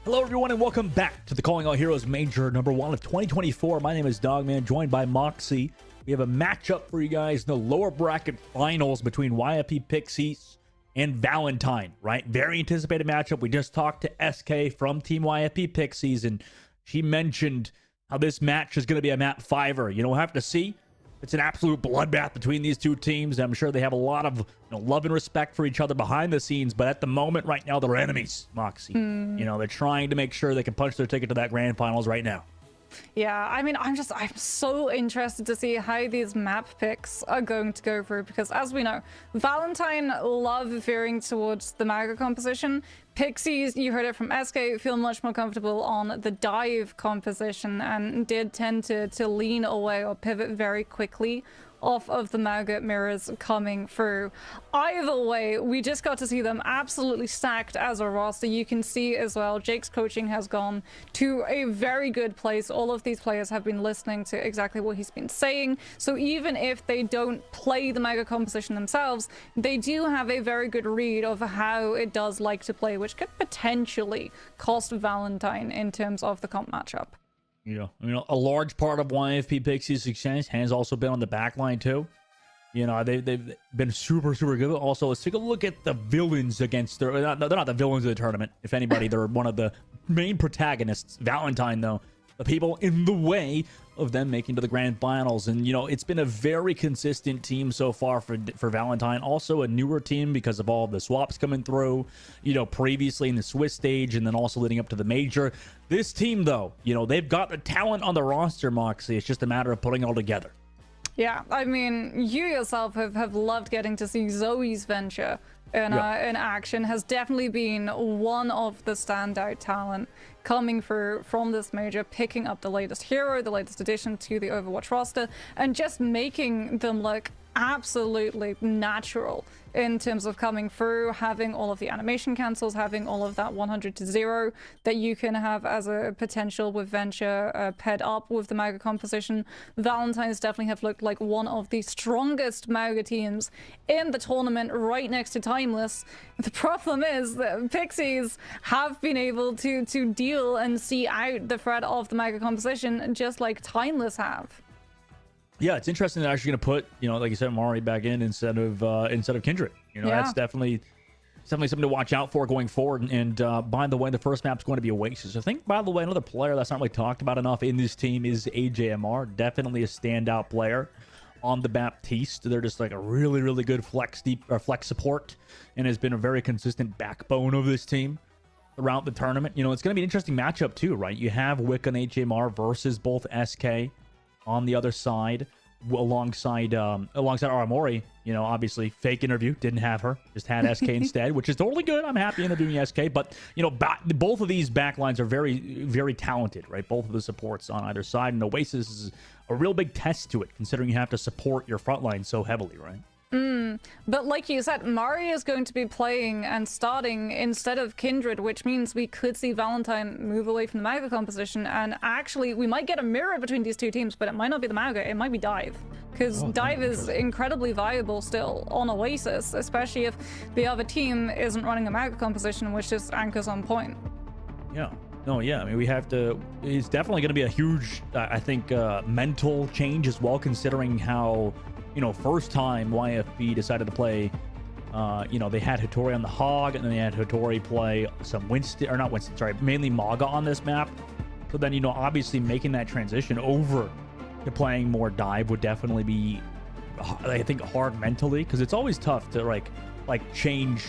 Hello, everyone, and welcome back to the Calling All Heroes Major number 1 of 2024. My name is Dogman, joined by Moxie. We have a matchup for you guys in the lower bracket finals between YFP Pixies and Valentine, right? Very anticipated matchup. We just talked to SK from Team YFP Pixies, and she mentioned how this match is going to be a map fiver. You know, we'll have to see. It's an absolute bloodbath between these two teams. I'm sure they have a lot of love and respect for each other behind the scenes, but at the moment right now, they're enemies, Moxie. You know, they're trying to make sure they can punch their ticket to that grand finals right now. Yeah, I mean, I'm so interested to see how these map picks are going to go through, because as we know, Valentine love veering towards the Maga composition. Pixies, you heard it from SK, feel much more comfortable on the dive composition and did tend to lean away or pivot very quickly off of the Maggot mirrors coming through. Either way, we just got to see them absolutely stacked as a roster. You can see as well, Jake's coaching has gone to a very good place. All of these players have been listening to exactly what he's been saying. So even if they don't play the Maggot composition themselves, they do have a very good read of how it does like to play, which could potentially cost Valentine in terms of the comp matchup. Yeah, I mean, a large part of YFP Pixies' success has also been on the back line, too. You know, they've been super, super good. Also, let's take a look at the villains against their... they're not the villains of the tournament. If anybody, they're one of the main protagonists. Valentine, though, the people in the way of them making to the grand finals. And, you know, it's been a very consistent team so far for Valentine. Also a newer team because of all the swaps coming through, you know, previously in the Swiss stage and then also leading up to the major. This team, though, you know, they've got the talent on the roster, Moxie. It's just a matter of putting it all together. Yeah, I mean, you yourself have loved getting to see Zoe's venture in action. Has definitely been one of the standout talent coming through from this major, picking up the latest hero, the latest addition to the Overwatch roster, and just making them look absolutely natural in terms of coming through, having all of the animation cancels, having all of that 100 to 0 that you can have as a potential with Venture paired up with the Mauga composition. Valentine's definitely have looked like one of the strongest Mauga teams in the tournament, right next to Timeless. The problem is that Pixies have been able to deal and see out the threat of the Mauga composition just like Timeless have. Yeah, it's interesting they're actually going to put, you know, like you said, Mari back in instead of Kindred. You know, that's definitely something to watch out for going forward. And by the way, the first map's going to be Oasis. I think, by the way, another player that's not really talked about enough in this team is AJMR. Definitely a standout player on the Baptiste. They're just like a really, really good flex support and has been a very consistent backbone of this team throughout the tournament. You know, it's going to be an interesting matchup too, right? You have Wick and HMR versus both SK on the other side, alongside Aramori. You know, obviously fake interview, didn't have her, just had SK instead, which is totally good. I'm happy interviewing SK, but you know, both of these backlines are very, very talented, right? Both of the supports on either side, and Oasis is a real big test to it, considering you have to support your front line so heavily, right? But like you said, Mari is going to be playing and starting instead of Kindred, which means we could see Valentine move away from the Mauga composition, and actually we might get a mirror between these two teams, but it might not be the Mauga, it might be Dive, because Dive is incredibly viable still on Oasis, especially if the other team isn't running a Mauga composition, which just anchors on point. Yeah. No, yeah, I mean, we have to... It's definitely going to be a huge, I think, mental change as well, considering how... You know, first time YFB decided to play, you know, they had Hattori on the Hog, and then they had Hattori play some Winston, or not Winston, sorry, mainly Maga on this map. So then, you know, obviously making that transition over to playing more Dive would definitely be, I think, hard mentally, because it's always tough to, like change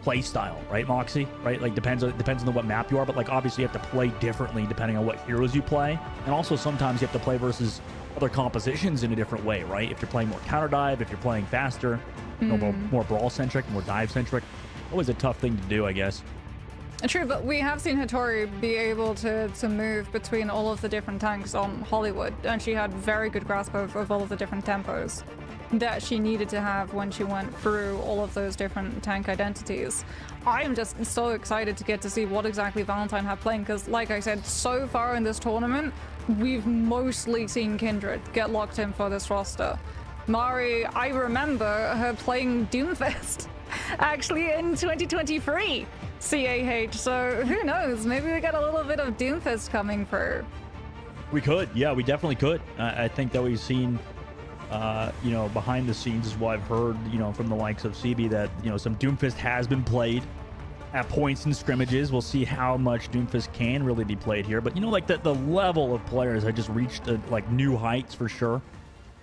play style, right, Moxie? Right? Like, depends on what map you are, but, like, obviously you have to play differently depending on what heroes you play. And also sometimes you have to play versus other compositions in a different way, right? If you're playing more counter dive, if you're playing faster, you know, more brawl centric, more dive centric, always a tough thing to do, I guess. True, but we have seen Hattori be able to move between all of the different tanks on Hollywood, and she had very good grasp of all of the different tempos that she needed to have when she went through all of those different tank identities. I am just so excited to get to see what exactly Valentine have playing, because like I said, so far in this tournament, we've mostly seen Kindred get locked in for this roster. Mari, I remember her playing Doomfist actually in 2023 CAH. So who knows? Maybe we got a little bit of Doomfist coming through. We could. Yeah, we definitely could. I think that we've seen, you know, behind the scenes is what I've heard, you know, from the likes of CB that, you know, some Doomfist has been played at points and scrimmages. We'll see how much Doomfist can really be played here. But, you know, like the level of players I just reached like new heights for sure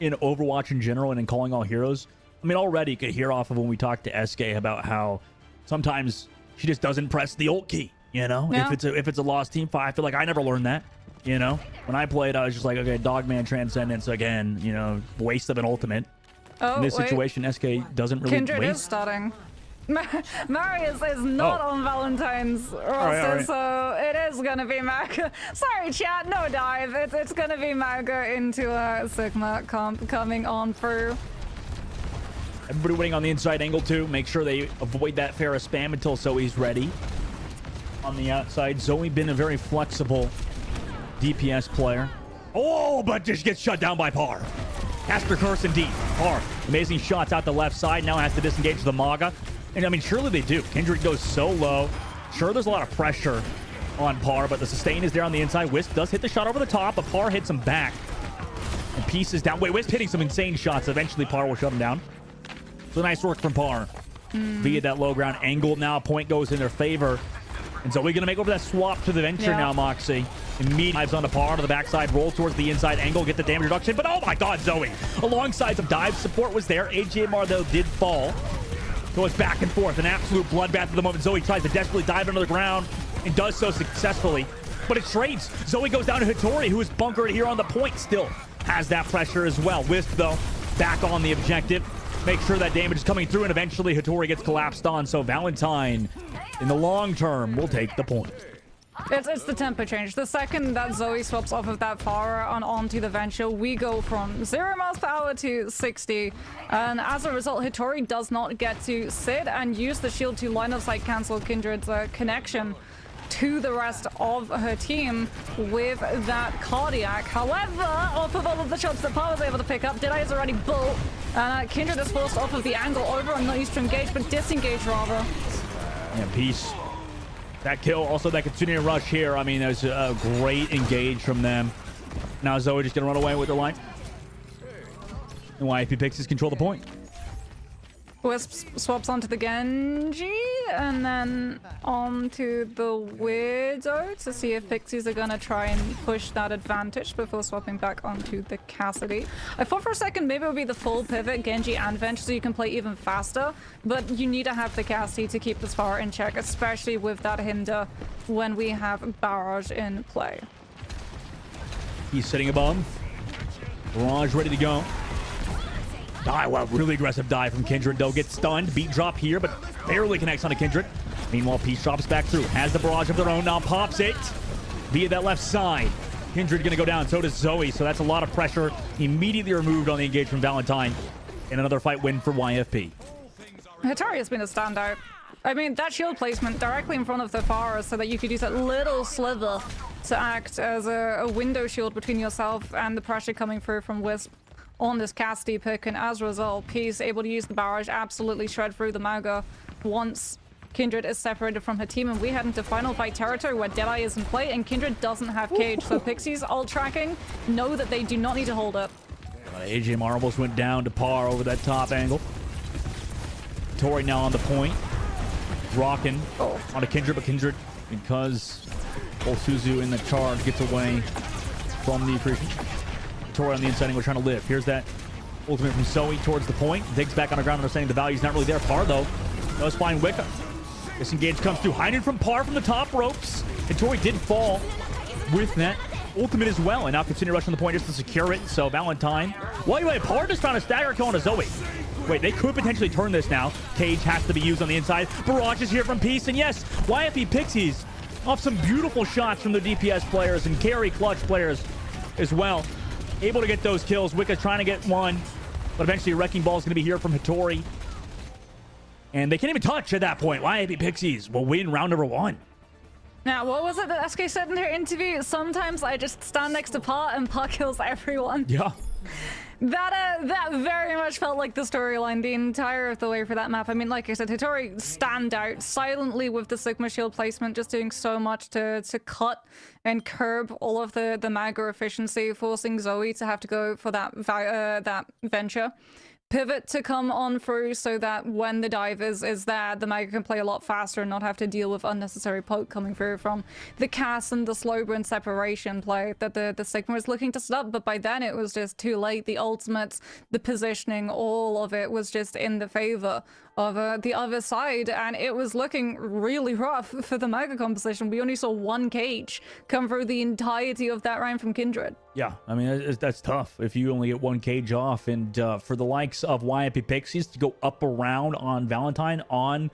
in Overwatch in general and in Calling All Heroes. I mean, already you could hear off of when we talked to SK about how sometimes she just doesn't press the ult key, you know? Yeah. If it's a lost team fight, I feel like I never learned that, you know? When I played, I was just like, okay, Dogman Transcendence again, you know, waste of an ultimate. Oh, In this wait. situation, SK doesn't really Kindred is waste. starting. Marius is not on Valentine's roster, right. so it is gonna be Maga. Sorry, chat, no dive. It's gonna be Maga into a Sigma comp coming on through. Everybody waiting on the inside angle too. Make sure they avoid that Pharah spam until Zoe's ready. On the outside, Zoe been a very flexible DPS player. Oh, but just gets shut down by Par. Casper Curse indeed. Par, amazing shots out the left side. Now has to disengage the Maga. And I mean, surely they do. Kindred goes so low. Sure, there's a lot of pressure on Par, but the sustain is there on the inside. Wisp does hit the shot over the top, but Par hits him back. And Peace is down. Wait, Wisp hitting some insane shots. Eventually, Par will shut him down. So nice work from Par. Via that low ground angle. Now a point goes in their favor. And so we're going to make over that swap to the Venture now, Moxie. Immediately dives onto Par to the backside, roll towards the inside angle, get the damage reduction. But oh my god, Zoe. Alongside some dive support was there. AJMR, though, did fall. So it's back and forth. An absolute bloodbath at the moment. Zoe tries to desperately dive under the ground and does so successfully. But it trades. Zoe goes down to Hattori, who is bunkered here on the point. Still has that pressure as well. Wisp, though, back on the objective. Make sure that damage is coming through, and eventually Hattori gets collapsed on. So Valentine, in the long term, will take the point. It's the tempo change. The second that Zoe swaps off of that Pharah and onto the Venture, we go from 0 miles per hour to 60. And as a result, Hattori does not get to sit and use the shield to line of sight cancel Kindred's connection to the rest of her team with that cardiac. However, off of all of the shots that Par was able to pick up, Deadeye is already built. And Kindred is forced off of the angle over and not used to engage, but disengage rather. And Peace. That kill, also that continuing rush here. I mean, there's a great engage from them. Now Zoe just gonna run away with her life. And YFP Pixies control the point. Wisp swaps onto the Genji and then onto the Widow to see if Pixies are gonna try and push that advantage before swapping back onto the Cassidy. I thought for a second maybe it would be the full pivot, Genji and Venture, so you can play even faster, but you need to have the Cassidy to keep this far in check, especially with that hinder when we have Barrage in play. He's sitting above. Barrage ready to go. Really aggressive dive from Kindred, though. Gets stunned. Beat drop here, but barely connects on a Kindred. Meanwhile, Peace drops back through. Has the barrage of their own. Now pops it via that left side. Kindred going to go down. So does Zoe. So that's a lot of pressure. Immediately removed on the engage from Valentine. And another fight win for YFP. Hattori has been a standout. I mean, that shield placement directly in front of the Pharah so that you could use that little sliver to act as a window shield between yourself and the pressure coming through from Wisp on this Cassidy pick, and as a result, Peace able to use the barrage, absolutely shred through the Maga once Kindred is separated from her team, and we head into final fight territory where Deadeye is in play and Kindred doesn't have cage, so Pixies ult tracking know that they do not need to hold it. AJMR almost went down to Par over that top angle. Tori now on the point. Rocking on a Kindred, but Kindred, because Suzu in the charge, gets away from the Appreciation. Tori on the inside angle trying to live. Here's that ultimate from Zoe towards the point. Digs back on the ground, understanding the value's not really there. Par, though, does find Wicca. Disengage comes through. Hiding from Par from the top ropes. And Tori did fall with that ultimate as well. And now continue rushing the point just to secure it. So Valentine. Wait. Par just found a stagger kill on a Zoe. Wait, they could potentially turn this now. Cage has to be used on the inside. Barrage is here from Peace. And yes, YFP Pixies off some beautiful shots from the DPS players and carry clutch players as well. Able to get those kills. Wicca's trying to get one, but eventually a Wrecking Ball is going to be here from Hattori. And they can't even touch at that point. YFP Pixies will win round number 1. Now, what was it that SK said in her interview? Sometimes I just stand next to Pa and Pa kills everyone. Yeah. That very much felt like the storyline the entire of the way for that map. I mean, like I said, Hitori stand out silently with the Sigma shield placement, just doing so much to cut and curb all of the Maga efficiency, forcing Zoe to have to go for that venture pivot to come on through so that when the dive is there, the Maga can play a lot faster and not have to deal with unnecessary poke coming through from the cast and the slow burn separation play that the Sigma was looking to set up. But by then it was just too late. The ultimates, the positioning, all of it was just in the favor of the other side, and it was looking really rough for the Maga composition. We only saw one cage come through the entirety of that round from Kindred. Yeah, I mean, that's tough if you only get one cage off. And for the likes of YMP Pixies to go up around on Valentine, on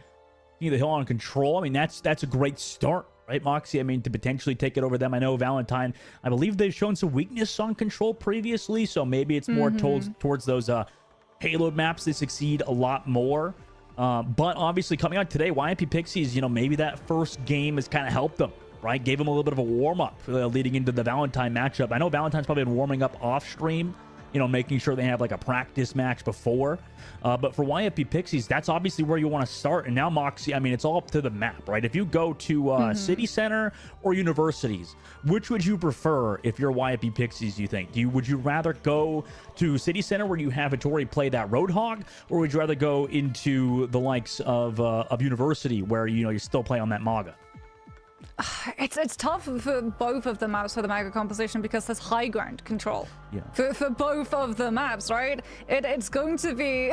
King of the Hill, on Control, I mean, that's a great start, right, Moxie? I mean, to potentially take it over them. I know Valentine, I believe they've shown some weakness on Control previously, so maybe it's more towards those Halo maps they succeed a lot more. But obviously coming out today, YMP Pixies, you know, maybe that first game has kind of helped them, right? Gave them a little bit of a warm-up leading into the Valentine matchup. I know Valentine's probably been warming up off stream, you know, making sure they have like a practice match before. But for YMP Pixies, that's obviously where you want to start. And now Moxie, I mean, it's all up to the map, right? If you go to City Center or Universities, which would you prefer if you're YMP Pixies, you think? Would you rather go to City Center where you have Hitori play that Roadhog, or would you rather go into the likes of University where, you know, you still play on that Maga? It's tough for both of the maps for the Maga composition because there's high ground control. Yeah. For both of the maps, right? It's going to be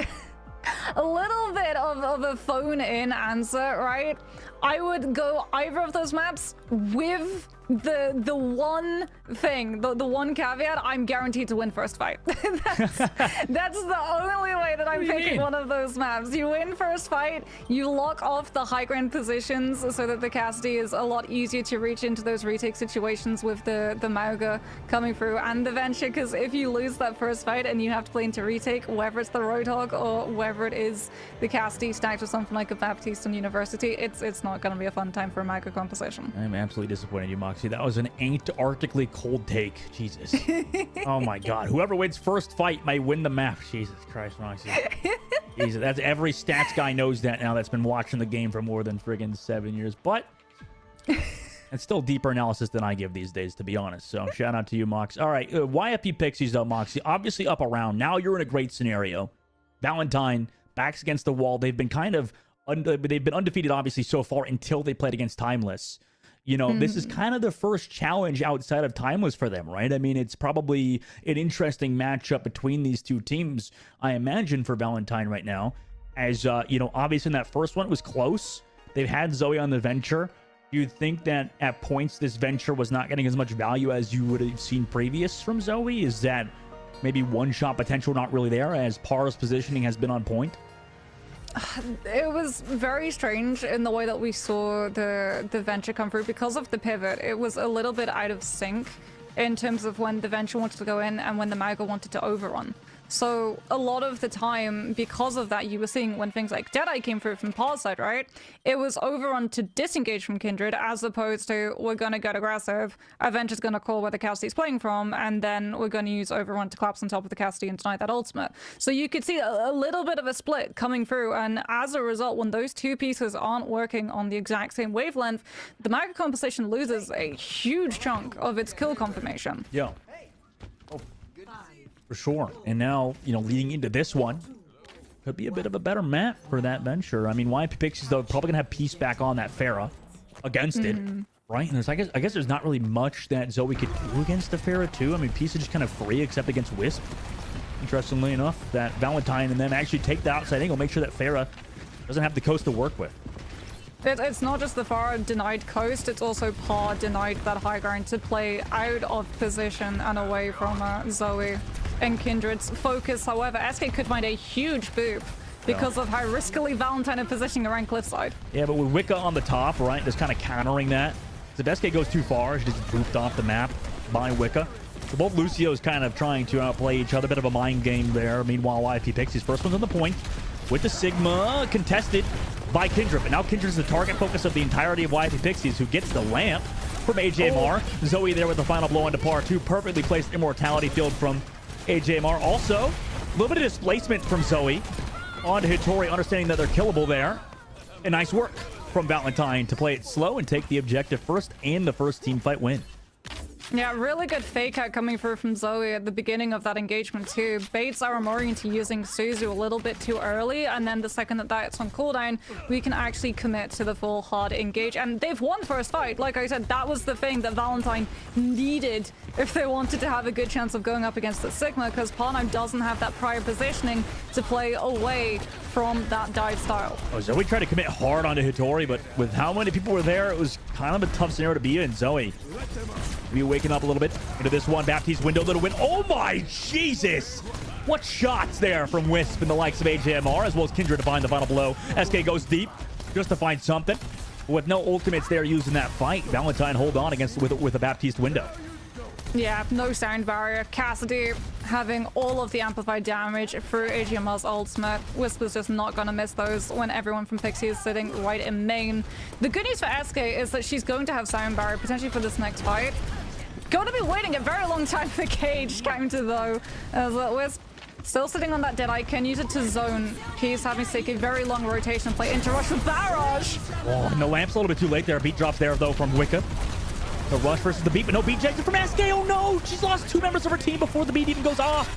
a little bit of a phone-in answer, right? I would go either of those maps with the one thing, the one caveat: I'm guaranteed to win first fight. that's the only way that I'm picking one of those maps. You win first fight, you lock off the high ground positions so that the Cassidy is a lot easier to reach into those retake situations with the Mauga coming through and the Venture, because if you lose that first fight and you have to play into retake, whether it's the Roadhog or whether it is the Cassidy stacked with something like a Baptiste on University, it's not going to be a fun time for a Mauga composition. I'm absolutely disappointed in you, Moxie. That was an Antarctically cold take. Jesus. Oh my God. Whoever wins first fight might win the map. Jesus Christ, Moxie. Jesus, that's every stats guy knows that now that's been watching the game for more than friggin' 7 years. But it's still deeper analysis than I give these days, to be honest. So shout out to you, Mox. All right, YFP Pixies though, Moxie, obviously up around. Now you're in a great scenario. Valentine, backs against the wall. They've been kind of they've been undefeated, obviously, so far until they played against Timeless. You know, this is kind of the first challenge outside of Timeless for them, right? I mean, it's probably an interesting matchup between these two teams, I imagine, for Valentine right now. As, you know, obviously in that first one, it was close. They've had Zoe on the Venture. Do you think that at points this Venture was not getting as much value as you would have seen previous from Zoe? Is that maybe one-shot potential not really there, as Par's positioning has been on point? It was very strange in the way that we saw the Venture come through because of the pivot. It was a little bit out of sync in terms of when the Venture wanted to go in and when the Mauga wanted to overrun. So a lot of the time, because of that, you were seeing when things like Deadeye came through from Paul's side, right? It was overrun to disengage from Kindred, as opposed to we're going to get aggressive, Aventure's going to call where the Cassidy's playing from, and then we're going to use overrun to collapse on top of the Cassidy and deny that ultimate. So you could see a little bit of a split coming through, and as a result, when those two pieces aren't working on the exact same wavelength, the Mauga composition loses a huge chunk of its kill confirmation. Yeah. For sure. And now, you know, leading into this one, could be a bit of a better map for that Venture. I mean, YMP Pixies, though, probably going to have Peace back on that Pharah against it, right? And there's, I guess there's not really much that Zoe could do against the Pharah, too. I mean, Peace is just kind of free, except against Wisp. Interestingly enough, that Valentine and them actually take the outside angle, make sure that Pharah doesn't have the coast to work with. It's not just the Pharah denied coast, it's also Par denied that high ground to play out of position and away from Zoe and Kindred's focus. However, SK could find a huge boop because of how riskily Valentine is positioning around cliffside. Yeah, but with Wicca on the top, right, just kind of countering that. So if SK goes too far, she just booped off the map by Wicca. So both Lucio's kind of trying to outplay each other, bit of a mind game there. Meanwhile, YFP Pixies, first one's on the point with the Sigma contested by Kindred. But now Kindred's the target focus of the entirety of YFP Pixies, who gets the lamp from AJMR. Zoe there with the final blow into Par 2. Perfectly placed immortality field from AJMR also. A little bit of displacement from Zoe onto Hitori, understanding that they're killable there. And nice work from Valentine to play it slow and take the objective first and the first team fight win. Yeah, really good fake out coming through from Zoe at the beginning of that engagement too. Baits Aramori into using Suzu a little bit too early, and then the second that that's on cooldown, we can actually commit to the full hard engage. And they've won first fight. Like I said, that was the thing that Valentine needed if they wanted to have a good chance of going up against the Sigma, because Parnheim doesn't have that prior positioning to play away from that dive style. Oh, Zoe tried to commit hard onto Hitori, but with how many people were there, it was kind of a tough scenario to be in. Zoe, maybe waking up a little bit into this one. Baptiste window, little win. Oh my Jesus! What shots there from Wisp and the likes of AJMR, as well as Kindred to find the final blow. SK goes deep just to find something. With no ultimates there used in that fight, Valentine hold on against with a Baptiste window. Yeah, no sound barrier. Cassidy having all of the amplified damage through AGMR's ultimate. Wisp was just not going to miss those when everyone from Pixie is sitting right in main. The good news for SK is that she's going to have sound barrier potentially for this next fight. Going to be waiting a very long time for Cage counter though, as Wisp still sitting on that Deadeye, can use it to zone. He's having to take a very long rotation play into rush with Barrage. Oh, and the lamp's a little bit too late there. Beat drops there though from Wicca. The rush versus the beat, but no beat ejected from SK. Oh no, she's lost 2 members of her team before the beat even goes off.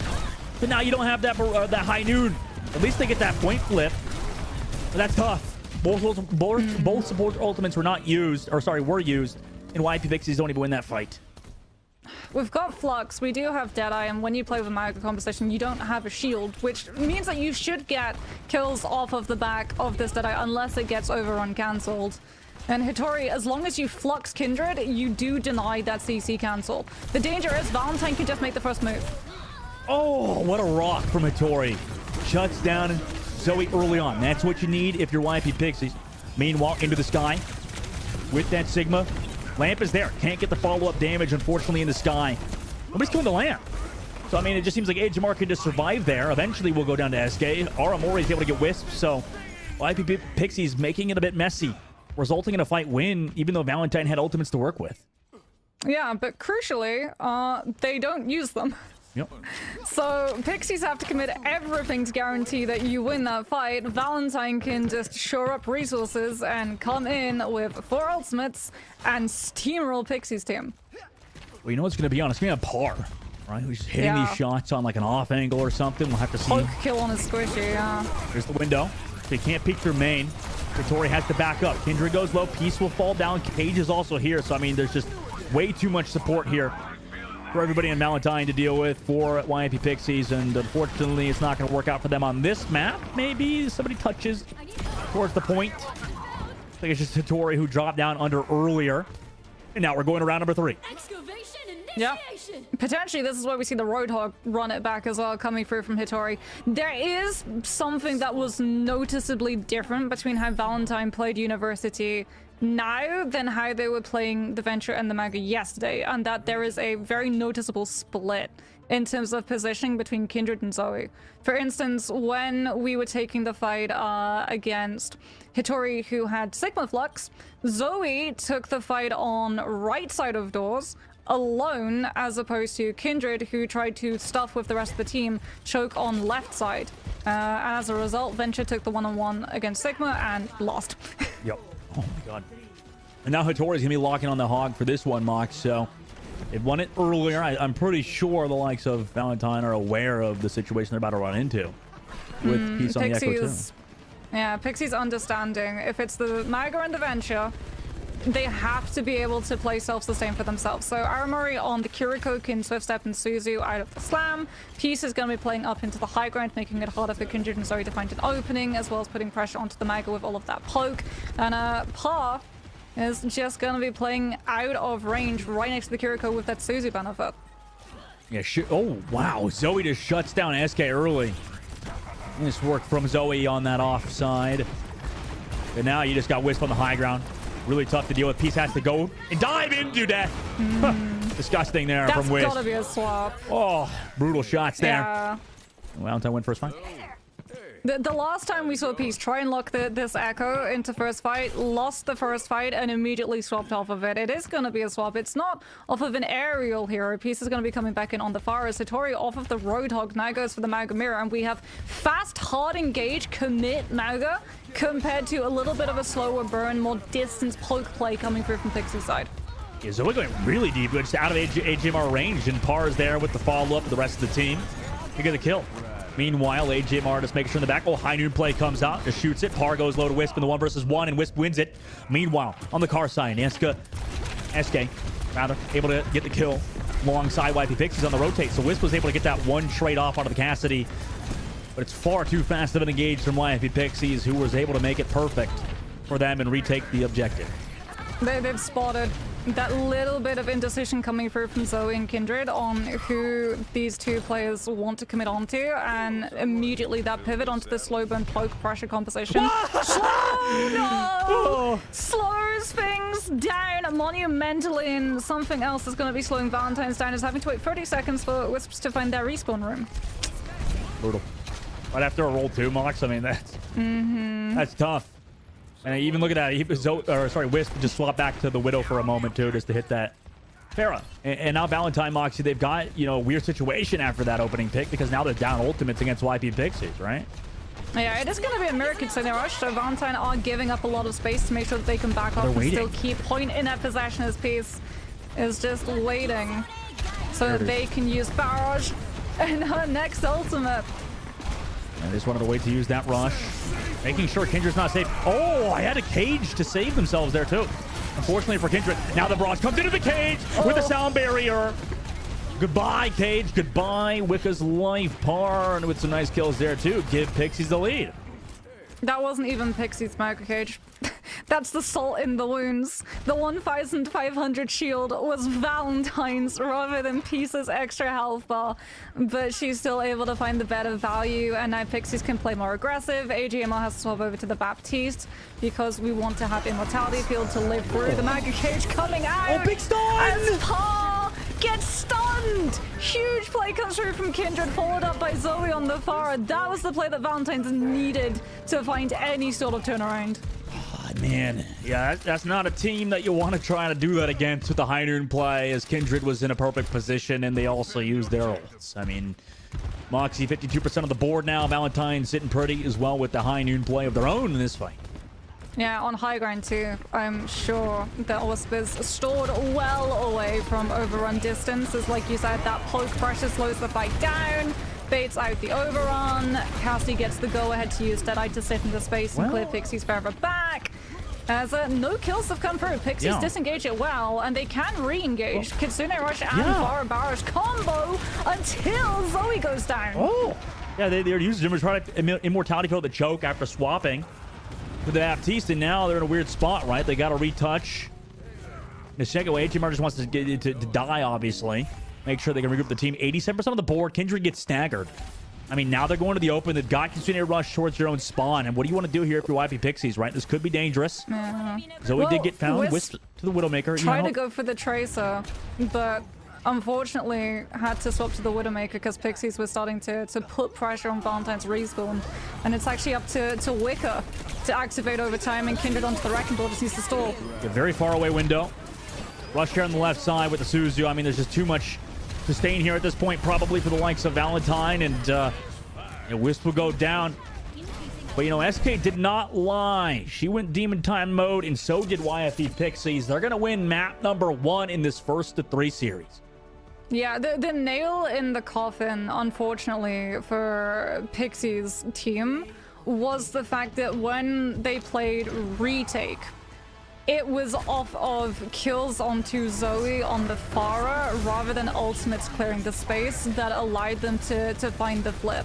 But now you don't have that that high noon. At least they get that point flip. But that's tough. Both support ultimates were not used, or sorry, were used, and YP Pixies don't even win that fight. We've got Flux, we do have Deadeye, and when you play with Magic composition, you don't have a shield, which means that you should get kills off of the back of this Deadeye unless it gets overrun cancelled. And Hitori, as long as you Flux Kindred, you do deny that CC cancel. The danger is Valentine can just make the first move. Oh, what a rock from Hitori. Shuts down Zoe early on. That's what you need if you're YP Pixies. Meanwhile, into the sky with that Sigma. Lamp is there. Can't get the follow-up damage, unfortunately, in the sky. Nobody's killing the Lamp. So, I mean, it just seems like AJMR can just survive there. Eventually, we'll go down to SK. Aramori is able to get Wisp, so YP Pixies making it a bit messy, resulting in a fight win, even though Valentine had ultimates to work with. Yeah, but crucially, they don't use them. Yep. So Pixies have to commit everything to guarantee that you win that fight. Valentine can just shore up resources and come in with 4 ultimates and steamroll Pixies team. Well, you know what's going to be on? It's going to be a par, right? Who's hitting these shots on like an off angle or something. We'll have to see. Poke kill on his squishy, yeah. There's the window. They can't peek through main. Hitori has to back up. Kindred goes low. Peace will fall down. Cage is also here. So, I mean, there's just way too much support here for everybody in Valentine to deal with for YP Pixies. And unfortunately, it's not going to work out for them on this map. Maybe somebody touches towards the point. I think it's just Hitori who dropped down under earlier. And now we're going to round number 3. Yeah, potentially this is where we see the Roadhog run it back as well, coming through from Hitori. There is something that was noticeably different between how Valentine played University now than how they were playing the Venture and the Mega yesterday, and that there is a very noticeable split in terms of positioning between Kindred and Zoe. For instance, when we were taking the fight against Hitori, who had Sigma Flux, Zoe took the fight on right side of doors, alone, as opposed to Kindred, who tried to stuff with the rest of the team, choke on left side. As a result, Venture took the one-on-one against Sigma and lost. Yep. Oh my god. And now Hitori's going to be locking on the hog for this one, Mox. So it won it earlier. I'm pretty sure the likes of Valentine are aware of the situation they're about to run into with Peace on the Echo too. Yeah, Pixies understanding. If it's the Maga and the Venture, they have to be able to play self-sustain for themselves. So Aramori on the Kiriko can Swift Step and Suzu out of the slam. Peace is going to be playing up into the high ground, making it harder for Kindred and Zoe to find an opening, as well as putting pressure onto the Maga with all of that poke. And Pa is just going to be playing out of range right next to the Kiriko with that Suzu benefit. Yeah, oh, wow. Zoe just shuts down SK early. Nice work from Zoe on that offside. And now you just got Wisp on the high ground. Really tough to deal with. Peace has to go and dive into that. Disgusting there from Wisp. That's gotta be a swap. Oh, brutal shots there. Yeah. Valentine win first fight. The last time we saw Peace try and lock this Echo into first fight, lost the first fight, and immediately swapped off of it. It is going to be a swap. It's not off of an aerial hero. Peace is going to be coming back in on the far. Satori off of the Roadhog. Now goes for the Mauga Mirror, and we have fast, hard engage, commit Mauga, compared to a little bit of a slower burn, more distance poke play coming through from Pixie's side. Yeah, Zoe going really deep, just out of AJMR range, and Par is there with the follow-up of the rest of the team. You get a kill. Meanwhile, AJMR just making sure in the back. Oh, High Noon play comes out, just shoots it. Par goes low to Wisp in the 1v1, and Wisp wins it. Meanwhile, on the car side, SK, able to get the kill alongside YP Pixies on the rotate. So Wisp was able to get that one trade off out of the Cassidy, but it's far too fast of an engage from YP Pixies, who was able to make it perfect for them and retake the objective. They've spotted that little bit of indecision coming through from Zoe and Kindred on who these two players want to commit onto, and immediately that pivot onto the slow burn poke pressure composition. Slows things down monumentally, and something else is going to be slowing Valentine's down is having to wait 30 seconds for Wisps to find their respawn room. Brutal. Right after a roll 2, Mox. I mean, that's tough. And even look at that. Wisp just swapped back to the Widow for a moment too, just to hit that Pharah. And now Valentine, Moxie, they've got, a weird situation after that opening pick, because now they're down ultimates against YP Pixies, right? Yeah, it is going to be a mirror considering rush, so Valentine are giving up a lot of space to make sure that they can back off and still keep point in their possession as Peace is just waiting so that they can use Barrage in her next ultimate. And they just wanted to wait to use that rush. Making sure Kindred's not safe. Oh, I had a cage to save themselves there too. Unfortunately for Kindred. Now the Barrage comes into the cage with a sound barrier. Goodbye, Cage. Goodbye, Wicca's life. Par, and with some nice kills there too. Give Pixies the lead. That wasn't even Pixie's Mauga Cage. That's the salt in the wounds. The 1,500 shield was Valentine's rather than Peace's extra health bar, but she's still able to find the better value, and now Pixies can play more aggressive. AGMR has to swap over to the Baptiste because we want to have Immortality Field to live through. The Mauga Cage coming out! Oh, big stun! As Par gets stunned! Huge play comes through from Kindred, followed up by Zoe on the far. That was the play that Valentine's needed to find any sort of turnaround. Man, yeah, that's not a team that you want to try to do that against with the High Noon play, as Kindred was in a perfect position and they also used their ults. I mean, Moxie 52% of the board now. Valentine sitting pretty as well with the High Noon play of their own in this fight. Yeah, on high ground too. I'm sure that Wisp is stored well away from overrun distances. Like you said, that poke pressure slows the fight down, baits out the overrun. Cassidy gets the go-ahead to use Deadeye to sit into space and clear Pixies further back. As no kills have come through. Pixies disengage it well, and they can re-engage. Kitsune Rush and Far Barrage combo until Zoe goes down. Oh! Yeah, they're using Immortality Field to choke after swapping with the Baptiste, and now they're in a weird spot, right? They got to retouch. Nisheko HMR just wants to die, obviously. Make sure they can regroup the team. 87% of the board. Kindred gets staggered. I mean, now they're going to the open. They've got Kitsune Rush towards your own spawn. And what do you want to do here if you're YP Pixies, right? This could be dangerous. Zoe did get found. Wisp to the Widowmaker. Try to go for the Tracer, but unfortunately had to swap to the Widowmaker because Pixies were starting to put pressure on Valentine's respawn. And it's actually up to Wicca to activate over time, and Kindred onto the Wrecking Ball just needs to stall. A very far away window. Rush here on the left side with the Suzu. I mean, there's just too much sustain here at this point, probably for the likes of Valentine, and Wisp will go down. But SK did not lie. She went Demon Time mode, and so did YFE Pixies. They're gonna win map number 1 in this first of 3 series. Yeah, the nail in the coffin, unfortunately, for Pixies' team was the fact that when they played Retake, it was off of kills onto Zoe on the Pharah rather than ultimates clearing the space that allowed them to find the flip.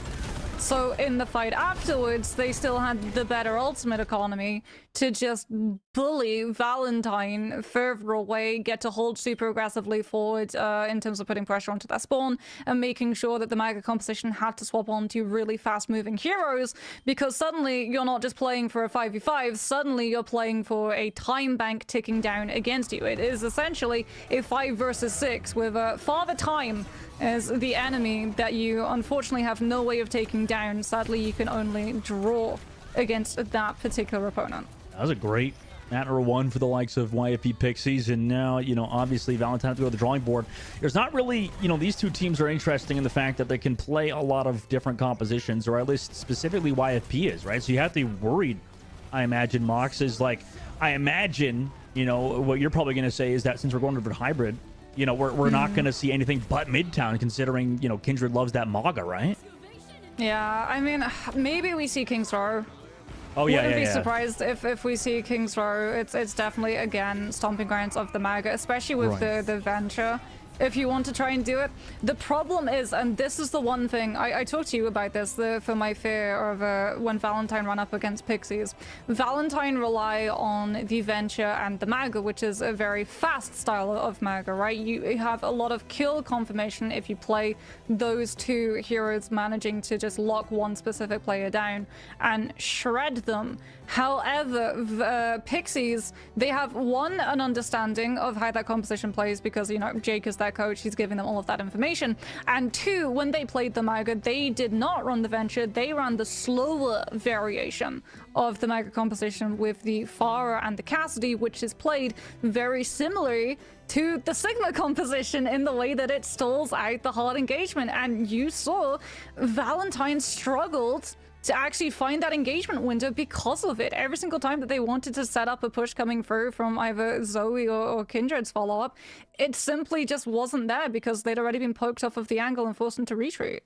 So in the fight afterwards, they still had the better ultimate economy to just bully Valentine further away, get to hold super aggressively forward in terms of putting pressure onto their spawn and making sure that the Mauga composition had to swap onto really fast-moving heroes, because suddenly you're not just playing for a 5v5, suddenly you're playing for a time bank ticking down against you. It is essentially a 5 versus 6 with Father Time is the enemy that you unfortunately have no way of taking down. Sadly, you can only draw against that particular opponent. That was a great matter one for the likes of YFP Pixies, and now, you know, obviously Valentine to go to the drawing board. There's not really, you know, these two teams are interesting in the fact that they can play a lot of different compositions, or at least specifically YFP is, right? So you have to be worried, I imagine, Mox, is like, I imagine, you know, what you're probably going to say is that since we're going to the hybrid, you know, we're not going to see anything but Midtown, considering, you know, Kindred loves that Maga, right? Yeah, I mean, maybe we see King's Row. Oh, yeah, Wouldn't be surprised if we see King's Row. It's definitely, again, stomping grounds of the Maga, especially with the Venture. If you want to try and do it. The problem is, and this is the one thing, I talked to you about this, for my fear of when Valentine ran up against Pixies. Valentine rely on the Venture and the Maga, which is a very fast style of Maga, right? You have a lot of kill confirmation if you play those two heroes managing to just lock one specific player down and shred them. However, Pixies, they have an understanding of how that composition plays because, you know, Jake is their coach, he's giving them all of that information. And two, when they played the Maga, they did not run the Venture, they ran the slower variation of the Maga composition with the Farah and the Cassidy, which is played very similarly to the Sigma composition in the way that it stalls out the hard engagement. And you saw Valentine struggled to actually find that engagement window because of it. Every single time that they wanted to set up a push coming through from either Zoe or Kindred's follow-up, it simply just wasn't there because they'd already been poked off of the angle and forced into retreat.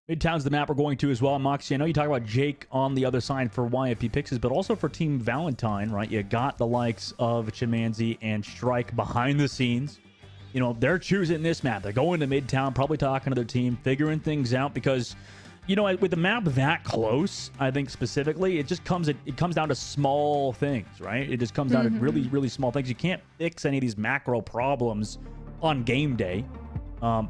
Midtown's the map we're going to as well. Moxie, I know you talk about Jake on the other side for YFP Pixies, but also for Team Valentine, right? You got the likes of Chimanzi and Strike behind the scenes. You know, they're choosing this map. They're going to Midtown, probably talking to their team, figuring things out because, you know, with the map that close, I think specifically, it comes down to small things, right? It just comes down to really, really small things. You can't fix any of these macro problems on game day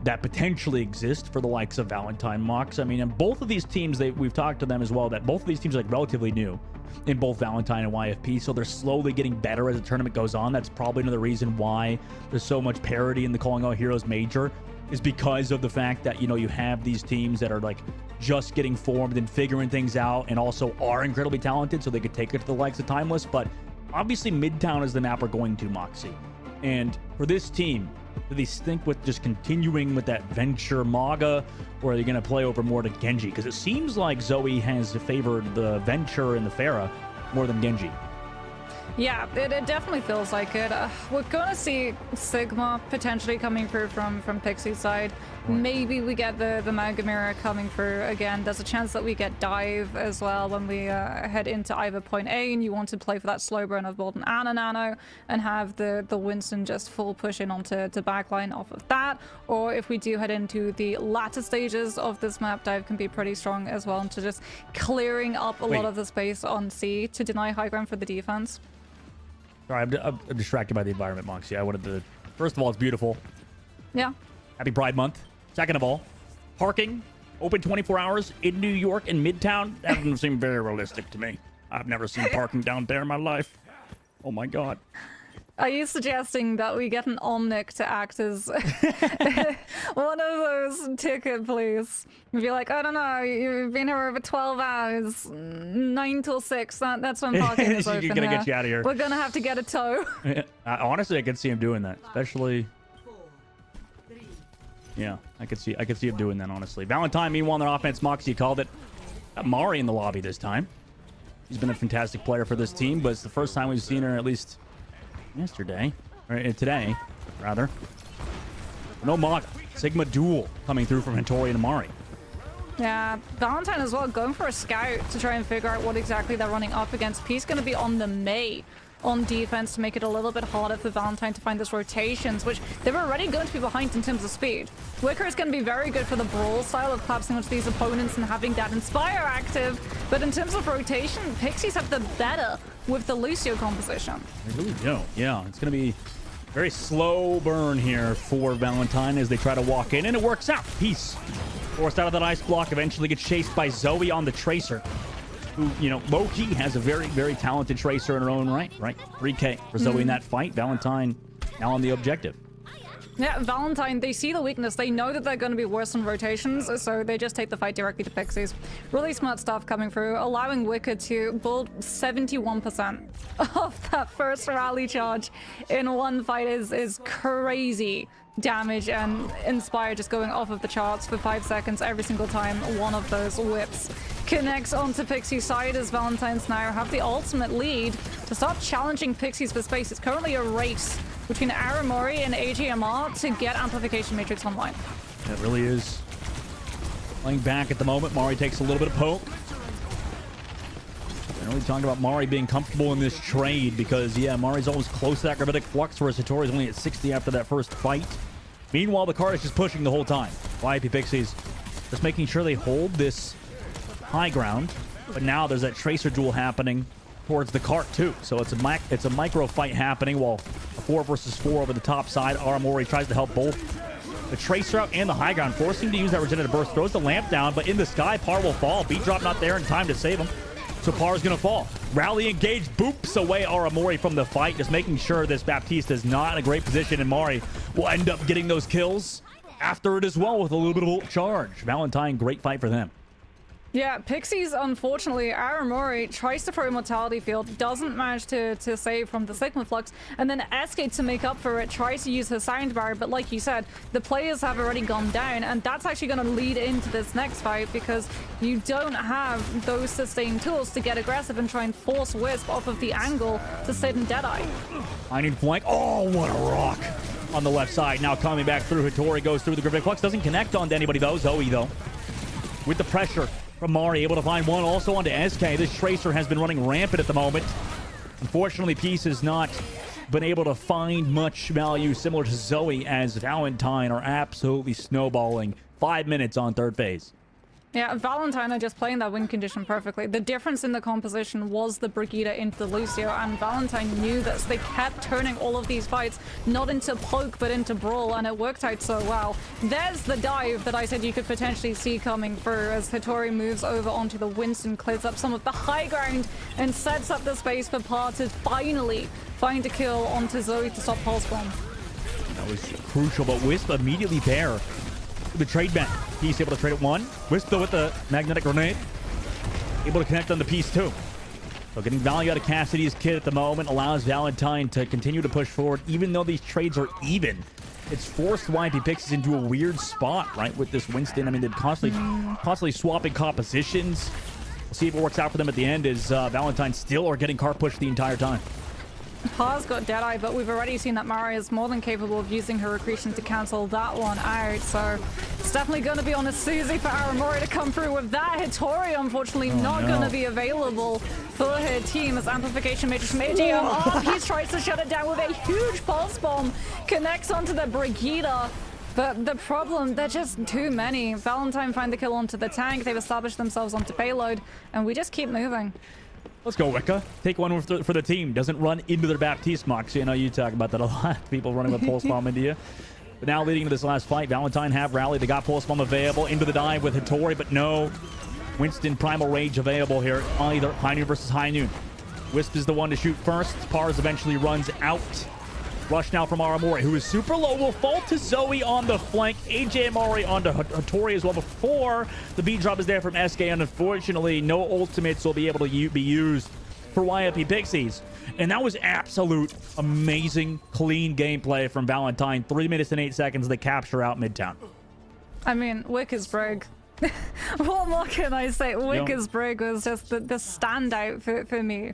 that potentially exist for the likes of Valentine, Mox. I mean, and both of these teams, we've talked to them as well, that both of these teams are like relatively new in both Valentine and YFP, so they're slowly getting better as the tournament goes on. That's probably another reason why there's so much parity in the Calling All Heroes Major, is because of the fact that, you know, you have these teams that are like just getting formed and figuring things out and also are incredibly talented, so they could take it to the likes of Timeless. But obviously Midtown is the map we're going to, Moxie. And for this team, do they think with just continuing with that Venture Maga, or are they going to play over more to Genji? Because it seems like Zoe has favored the Venture and the Farah more than Genji. Yeah, it definitely feels like it. We're going to see Sigma potentially coming through from Pixie's side. Maybe we get the Maga Mirror coming through again. There's a chance that we get Dive as well when we head into either point A and you want to play for that slow burn of Bolden and a Nano and have the Winston just full push in onto backline off of that. Or if we do head into the latter stages of this map, Dive can be pretty strong as well into just clearing up a lot of the space on C to deny high ground for the defense. Sorry, I'm distracted by the environment, Moxie. I wanted to... First of all, it's beautiful. Yeah. Happy Pride Month. Second of all, parking, open 24 hours in New York and Midtown. That doesn't seem very realistic to me. I've never seen parking down there in my life. Oh my God. Are you suggesting that we get an Omnic to act as one of those ticket police? Be like, I don't know, you've been here over 12 hours, 9 till 6, that's when parking is open. You're gonna get you out of here. We're gonna have to get a tow. Honestly, I could see him doing that, especially... Yeah, I could see him doing that, honestly. Valentine, meanwhile, on their offense, Moxie called it. Got Mari in the lobby this time. She's been a fantastic player for this team, but it's the first time we've seen her at least... yesterday, or today, rather. No Maga. Sigma duel coming through from Hattori and Amari. Yeah, Valentine as well, going for a scout to try and figure out what exactly they're running up against. P's going to be on the Mei on defense to make it a little bit harder for Valentine to find those rotations, which they're already going to be behind in terms of speed. Wicker is going to be very good for the brawl style of collapsing onto these opponents and having that Inspire active, but in terms of rotation, Pixies have the better with the Lucio composition. They really do. Yeah, it's going to be very slow burn here for Valentine as they try to walk in, and it works out. Peace. Forced out of that ice block, eventually gets chased by Zoe on the Tracer, who, you know, low-key has a very, very talented Tracer in her own right? 3K for Zoe in that fight. Valentine now on the objective. Yeah, Valentine, they see the weakness. They know that they're going to be worse on rotations, so they just take the fight directly to Pixies. Really smart stuff coming through, allowing Wicked to build 71% of that first rally charge in one fight is crazy damage, and Inspire just going off of the charts for 5 seconds every single time one of those whips connects onto Pixie's side, as Valentine's now have the ultimate lead to start challenging Pixies for space. It's currently a race between Aramori and AGMR to get Amplification Matrix online. It really is. Playing back at the moment, Mari takes a little bit of poke. And really talking about Mari being comfortable in this trade because, yeah, Mari's almost close to that gravitic flux, whereas Hattori's only at 60 after that first fight. Meanwhile, the card is just pushing the whole time. YP Pixies just making sure they hold this high ground, but now there's that Tracer duel happening towards the cart too. So it's a micro fight happening while a 4 versus 4 over the top side. Aramori tries to help both the Tracer out and the high ground, forcing to use that regenerative burst. Throws the lamp down, but in the sky, Par will fall. Beat drop not there in time to save him. So Par's gonna fall. Rally engaged, boops away Aramori from the fight, just making sure this Baptiste is not in a great position, and Mari will end up getting those kills after it as well with a little bit of ult charge. Valentine, great fight for them. Yeah, Pixies, unfortunately, Aramori tries to throw Immortality Field, doesn't manage to save from the Sigma Flux, and then Escape to make up for it, tries to use her Sound Barrier, but like you said, the players have already gone down, and that's actually going to lead into this next fight because you don't have those sustained tools to get aggressive and try and force Wisp off of the angle to sit in Deadeye. I need flank. Oh, what a rock on the left side. Now coming back through, Hattori goes through the Gravitic Flux, doesn't connect onto anybody though. Zoe though, with the pressure from Mari, able to find one also onto SK. This Tracer has been running rampant at the moment. Unfortunately, Peace has not been able to find much value similar to Zoe, as Valentine are absolutely snowballing. 5 minutes on third phase. Yeah, Valentine are just playing that win condition perfectly. The difference in the composition was the Brigida into the Lucio, and Valentine knew this. They kept turning all of these fights not into poke but into brawl, and it worked out so well. There's the dive that I said you could potentially see coming through as Hattori moves over onto the Winston, clears up some of the high ground, and sets up the space for Par to finally find a kill onto Zoe to stop Pulse Bomb. That was crucial, but Wisp immediately there. The trade back. He's able to trade at one. Wisp though with the magnetic grenade. Able to connect on the piece too. So getting value out of Cassidy's kit at the moment allows Valentine to continue to push forward, even though these trades are even. It's forced YP Pixies into a weird spot, right, with this Winston. I mean, they're constantly swapping compositions. We'll see if it works out for them at the end, as Valentine still are getting car pushed the entire time. Par's got Deadeye, but we've already seen that Mari is more than capable of using her accretion to cancel that one out, so it's definitely going to be on a Susie for Aramori to come through with that. Hattori, unfortunately, not going to be available for her team as Amplification Matrix from AGMR. He tries to shut it down with a huge Pulse Bomb, connects onto the Brigida. But the problem, they're just too many. Valentine find the kill onto the tank, they've established themselves onto payload, and we just keep moving. Let's go, Wicca. Take one for the team. Doesn't run into their Baptiste, Moxie. I know you talk about that a lot. People running with Pulse Bomb into you. But now leading to this last fight, Valentine have rally. They got Pulse Bomb available into the dive with Hattori, but no Winston Primal Rage available here. Either High Noon versus High Noon. Wisp is the one to shoot first. Pars eventually runs out. Rush now from Aramori, who is super low. Will fall to Zoe on the flank. AJ Amari onto Hattori as well before the beat drop is there from SK. And unfortunately, no ultimates will be able to be used for YFP Pixies. And that was absolute amazing, clean gameplay from Valentine. 3 minutes and 8 seconds. They capture out Midtown. I mean, Wicca's Brig. What more can I say? Wicca's Brig was just the standout for me.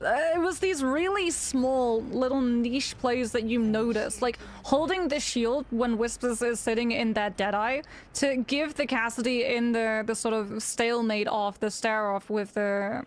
It was these really small little niche plays that you notice, like holding the shield when Whispers is sitting in that Deadeye to give the Cassidy in the sort of stalemate off, the stare off with the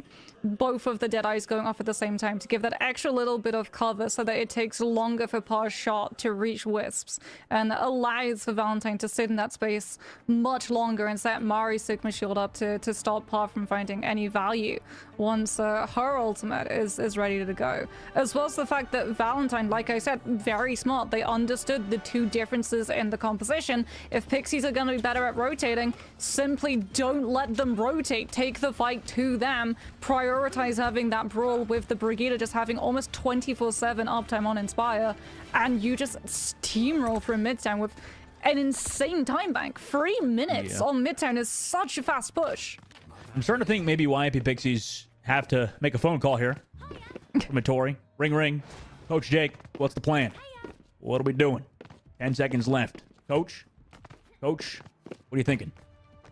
both of the Deadeyes going off at the same time, to give that extra little bit of cover so that it takes longer for Par's shot to reach Wisps and allows for Valentine to sit in that space much longer and set Mari's Sigma shield up to stop Par from finding any value once her ultimate is ready to go. As well as the fact that Valentine, like I said, very smart. They understood the two differences in the composition. If Pixies are going to be better at rotating, simply don't let them rotate. Take the fight to them. Prioritize having that brawl with the Brigida just having almost 24/7 uptime on Inspire, and you just steamroll through Midtown with an insane time bank. 3 minutes on Midtown is such a fast push. I'm starting to think maybe YP Pixies have to make a phone call here. From Tori. Ring, ring. Coach Jake, what's the plan? What are we doing? 10 seconds left. Coach? Coach? What are you thinking?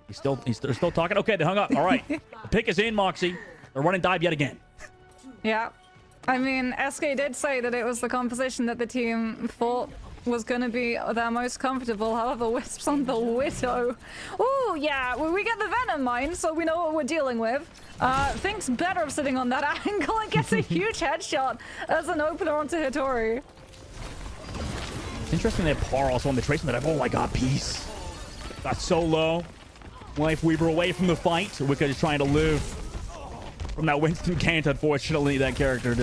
They're still talking? Okay, they hung up. All right. The pick is in, Moxie. They're running dive yet again. Yeah. I mean, SK did say that it was the composition that the team thought was going to be their most comfortable. However, Wisps on the Widow. Ooh, yeah, well, we get the Venom mine, so we know what we're dealing with. Thinks better of sitting on that angle and gets a huge headshot as an opener onto Hitori. Interesting that Par also on the trace on that. Oh my god, Peace. Got so low. Life Weaver away from the fight. Wicca is trying to live from that Winston can't, unfortunately. That character,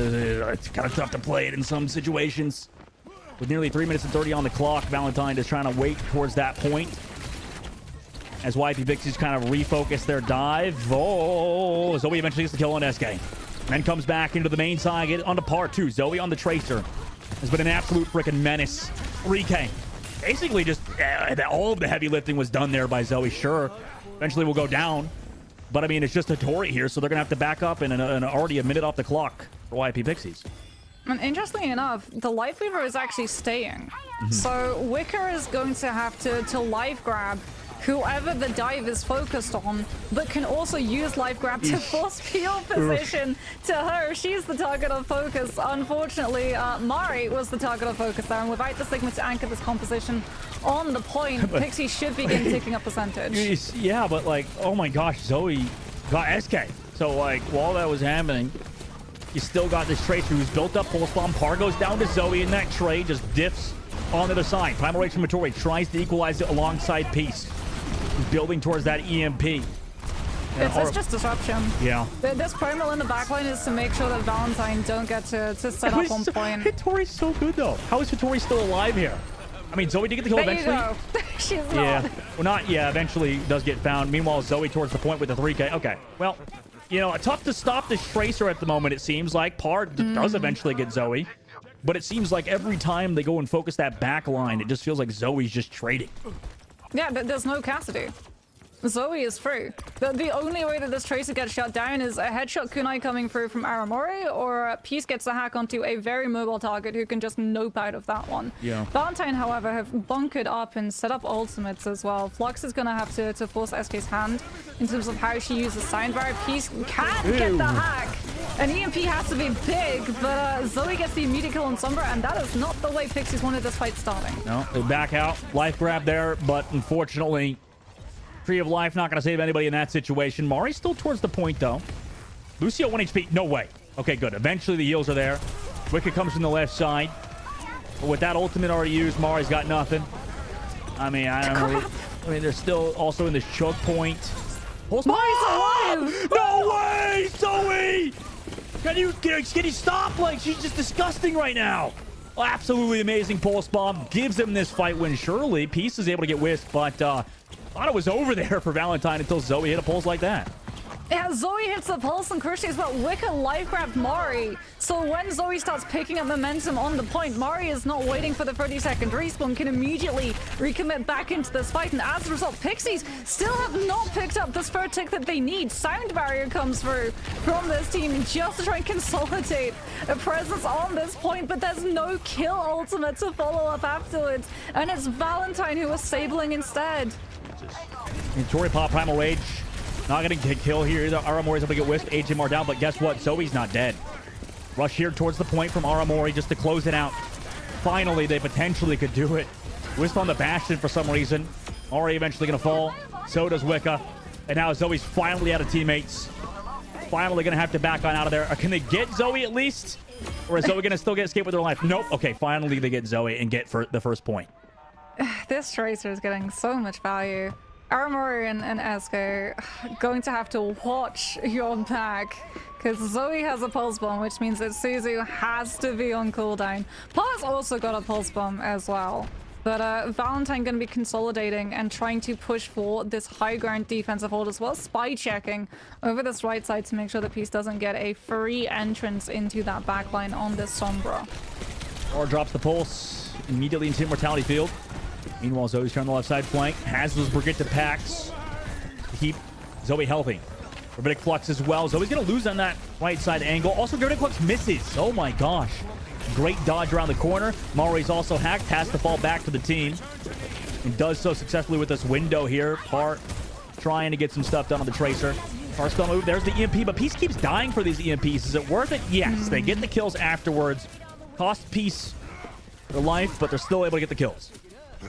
it's kind of tough to play it in some situations. With nearly 3 minutes and 30 on the clock, Valentine is trying to wait towards that point. As YP Pixies kind of refocus their dive. Oh, Zoe eventually gets the kill on SK. Then comes back into the main side, get onto Par 2. Zoe on the Tracer has been an absolute freaking menace. 3K. Basically just all of the heavy lifting was done there by Zoe. Sure, eventually we'll go down. But I mean, it's just a Tori here, so they're going to have to back up in already a minute off the clock for YP Pixies. And interestingly enough, the Life Weaver is actually staying. So Wicker is going to have to life grab whoever the dive is focused on, but can also use life grab to force PO position to her. She's the target of focus. Unfortunately, Mari was the target of focus there, and without the Sigma to anchor this composition on the point, Pixie should begin ticking up percentage. Yeah, but like, oh my gosh, Zoe got SK. So like, while that was happening, you still got this Tracer who's built up pulse bomb. Par goes down to Zoe in that trade, just diffs on the other side. Primal Rage from Matori tries to equalize it alongside Peace. He's building towards that EMP. It's just disruption. Yeah. This Primal in the backline is to make sure that Valentine don't get to set up on point. Hitori's so good though. How is Hitori still alive here? I mean, Zoe did get the kill eventually. She's not. Yeah. Well, not, yeah, eventually does get found. Meanwhile, Zoe towards the point with the 3K. Okay. Well, you know, tough to stop this Tracer at the moment, it seems like. Par does eventually get Zoe. But it seems like every time they go and focus that back line, it just feels like Zoe's just trading. Yeah, there's no Cassidy. Zoe is free. The only way that this Tracer gets shut down is a headshot kunai coming through from Aramori, or Peace gets a hack onto a very mobile target who can just nope out of that one. Yeah. Valentine, however, have bunkered up and set up ultimates as well. Flux is going to have to force SK's hand in terms of how she uses Sound Barrier. Peace can't get the hack. An EMP has to be big, but Zoe gets the immediate kill on Sombra, and that is not the way Pixies wanted this fight starting. No, they back out. Life grab there, but unfortunately, Tree of Life not going to save anybody in that situation. Mari's still towards the point, though. Lucio 1 HP. No way. Okay, good. Eventually, the heals are there. Wicked comes from the left side. But with that ultimate already used, Mari's got nothing. I mean, I don't know. I mean, they're still also in this choke point. Mari's alive! No way! Zoe! Can you stop? Like, she's just disgusting right now. Well, absolutely amazing pulse bomb. Gives him this fight win. Surely, Peace is able to get whisked, but thought it was over there for Valentine until Zoe hit a pulse like that. Yeah, Zoe hits the pulse and crucially, but Wicca life grabbed Mari. So when Zoe starts picking up momentum on the point, Mari is not waiting for the 30-second respawn, can immediately recommit back into this fight. And as a result, Pixies still have not picked up the spur tick that they need. Sound Barrier comes through from this team just to try and consolidate a presence on this point, but there's no kill ultimate to follow up afterwards. And it's Valentine who is sabling instead. Tori pop Primal Rage. Not going to get kill here either. Aramori's able to get whisked. HMR down, but guess what? Zoe's not dead. Rush here towards the point from Aramori just to close it out. Finally, they potentially could do it. Wisp on the Bastion for some reason. Ari eventually going to fall. So does Wicca. And now Zoe's finally out of teammates. Finally going to have to back on out of there. Can they get Zoe at least? Or is Zoe going to still get escape with her life? Nope. Okay, finally they get Zoe and get for the first point. This Tracer is getting so much value. Aramori and SK going to have to watch your back, because Zoe has a pulse bomb, which means that Suzu has to be on cooldown. Pa's also got a pulse bomb as well. But Valentine going to be consolidating and trying to push for this high ground defensive hold, as well as spy checking over this right side to make sure that Peace doesn't get a free entrance into that backline on this Sombra. Or drops the pulse immediately into Immortality Field. Meanwhile, Zoe's trying on the left side flank. Has those Brigitte packs to keep Zoe healthy. Gravitic Flux as well. Zoe's going to lose on that right side angle. Also, Gravitic Flux misses. Oh my gosh. Great dodge around the corner. Mari's also hacked. Has to fall back to the team. And does so successfully with this window here. Par trying to get some stuff done on the Tracer. Par spell move. There's the EMP, but Peace keeps dying for these EMPs. Is it worth it? Yes. They get the kills afterwards. Cost Peace their life, but they're still able to get the kills.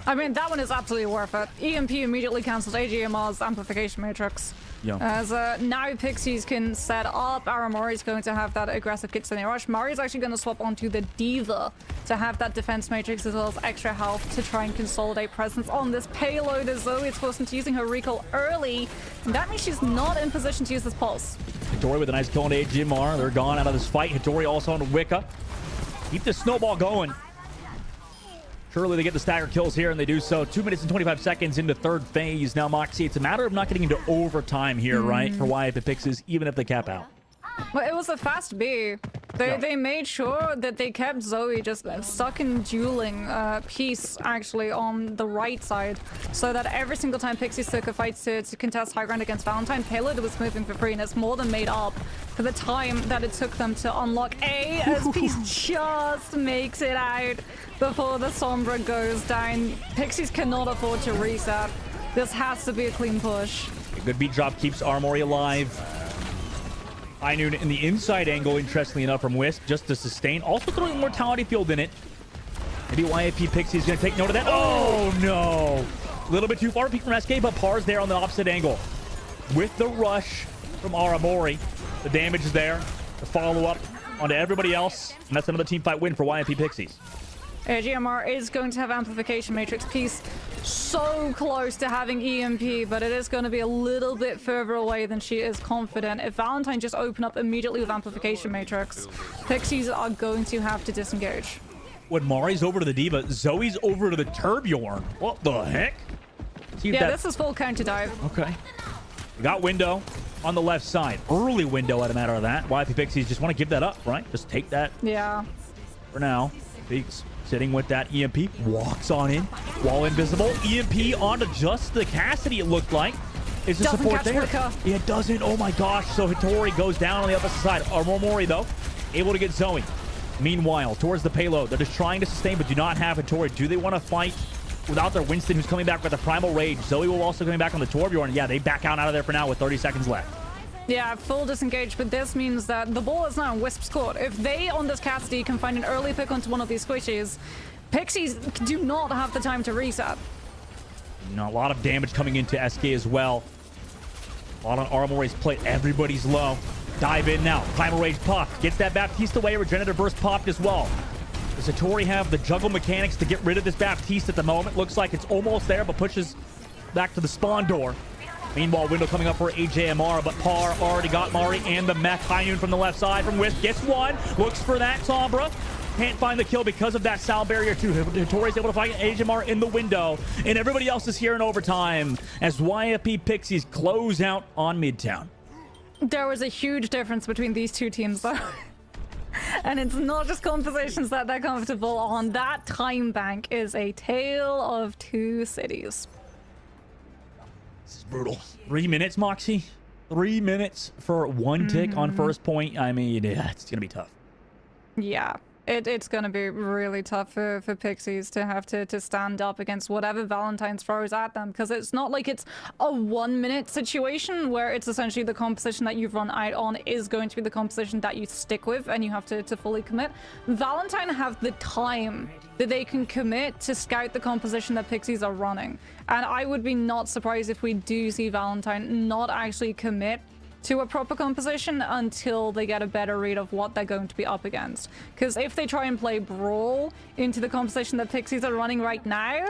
I mean, that one is absolutely worth it. EMP immediately cancels AGMR's amplification matrix. Yeah. As now Pixies can set up. Aramori's going to have that aggressive Kitsune Rush. Mari's actually going to swap onto the Diva to have that defense matrix as well as extra health to try and consolidate presence on this payload, as Zoe is forced into using her recall early. And that means she's not in position to use this pulse. Hattori with a nice kill on AGMR. They're gone out of this fight. Hattori also on Wicca. Keep this snowball going. Surely they get the stagger kills here, and they do so. 2 minutes and 25 seconds into third phase. Now, Moxie, it's a matter of not getting into overtime here, right? For YF Pixies, even if they cap out. Well, it was a fast B. They made sure that they kept Zoe just stuck in dueling Peace, actually, on the right side, so that every single time Pixies took a fight to contest high ground against Valentine, Payload was moving for free, and it's more than made up for the time that it took them to unlock A, as Peace just makes it out before the Sombra goes down. Pixies cannot afford to reset. This has to be a clean push. A good beat drop keeps Armory alive. High noon in the inside angle, interestingly enough, from Wisp, just to sustain. Also throwing Mortality Field in it. Maybe YAP Pixie is going to take note of that. Oh, no. A little bit too far to peek from SK, but Par's there on the opposite angle. With the rush from Aramori, the damage is there. The follow-up onto everybody else. And that's another team fight win for YAP Pixies. AGMR is going to have Amplification Matrix. Peace so close to having EMP, but it is going to be a little bit further away than she is confident. If Valentine just open up immediately with Amplification Matrix, Pixies are going to have to disengage. When Mari's over to the Diva, Zoe's over to the Turbjorn. What the heck? Yeah, this is full counter dive. Okay. We got window on the left side. Early window, at a matter of that. YP Pixies just want to give that up, right? Just take that. Yeah. For now. Peaks sitting with that EMP. Walks on in. Wall invisible. EMP onto just the Cassidy, it looked like. Is the support there? Yeah, it doesn't. Oh my gosh. So Hattori goes down on the opposite side. Armori, though, able to get Zoe. Meanwhile, towards the payload, they're just trying to sustain, but do not have Hattori. Do they want to fight without their Winston, who's coming back with a Primal Rage? Zoe will also coming back on the Torbjorn. Yeah, they back out of there for now with 30 seconds left. Yeah, full disengage, but this means that the ball is now in Wisp's court. If they, on this Cassidy, can find an early pick onto one of these squishies, Pixies do not have the time to reset. A lot of damage coming into SK as well. A lot on Armori's plate. Everybody's low. Dive in now. Primal Rage popped. Gets that Baptiste away. Regenerative Burst popped as well. Does Hattori have the juggle mechanics to get rid of this Baptiste at the moment? Looks like it's almost there, but pushes back to the spawn door. Meanwhile, window coming up for AJMR, but Par already got Mari and the mech. High noon from the left side from Wisp. Gets one. Looks for that Sombra. Can't find the kill because of that sound barrier too. Hattori's able to find AJMR in the window. And everybody else is here in overtime as YFP Pixies close out on Midtown. There was a huge difference between these two teams, though. And it's not just compositions that they're comfortable on. That time bank is a tale of two cities. This is brutal. 3 minutes, Moxie. 3 minutes for one tick on first point. I mean, yeah, it's going to be tough. Yeah. It's going to be really tough for Pixies to have to stand up against whatever Valentine throws at them, because it's not like it's a 1 minute situation where it's essentially the composition that you've run out on is going to be the composition that you stick with and you have to fully commit. Valentine have the time that they can commit to scout the composition that Pixies are running. And I would be not surprised if we do see Valentine not actually commit to a proper composition until they get a better read of what they're going to be up against. Because if they try and play Brawl into the composition that Pixies are running right now,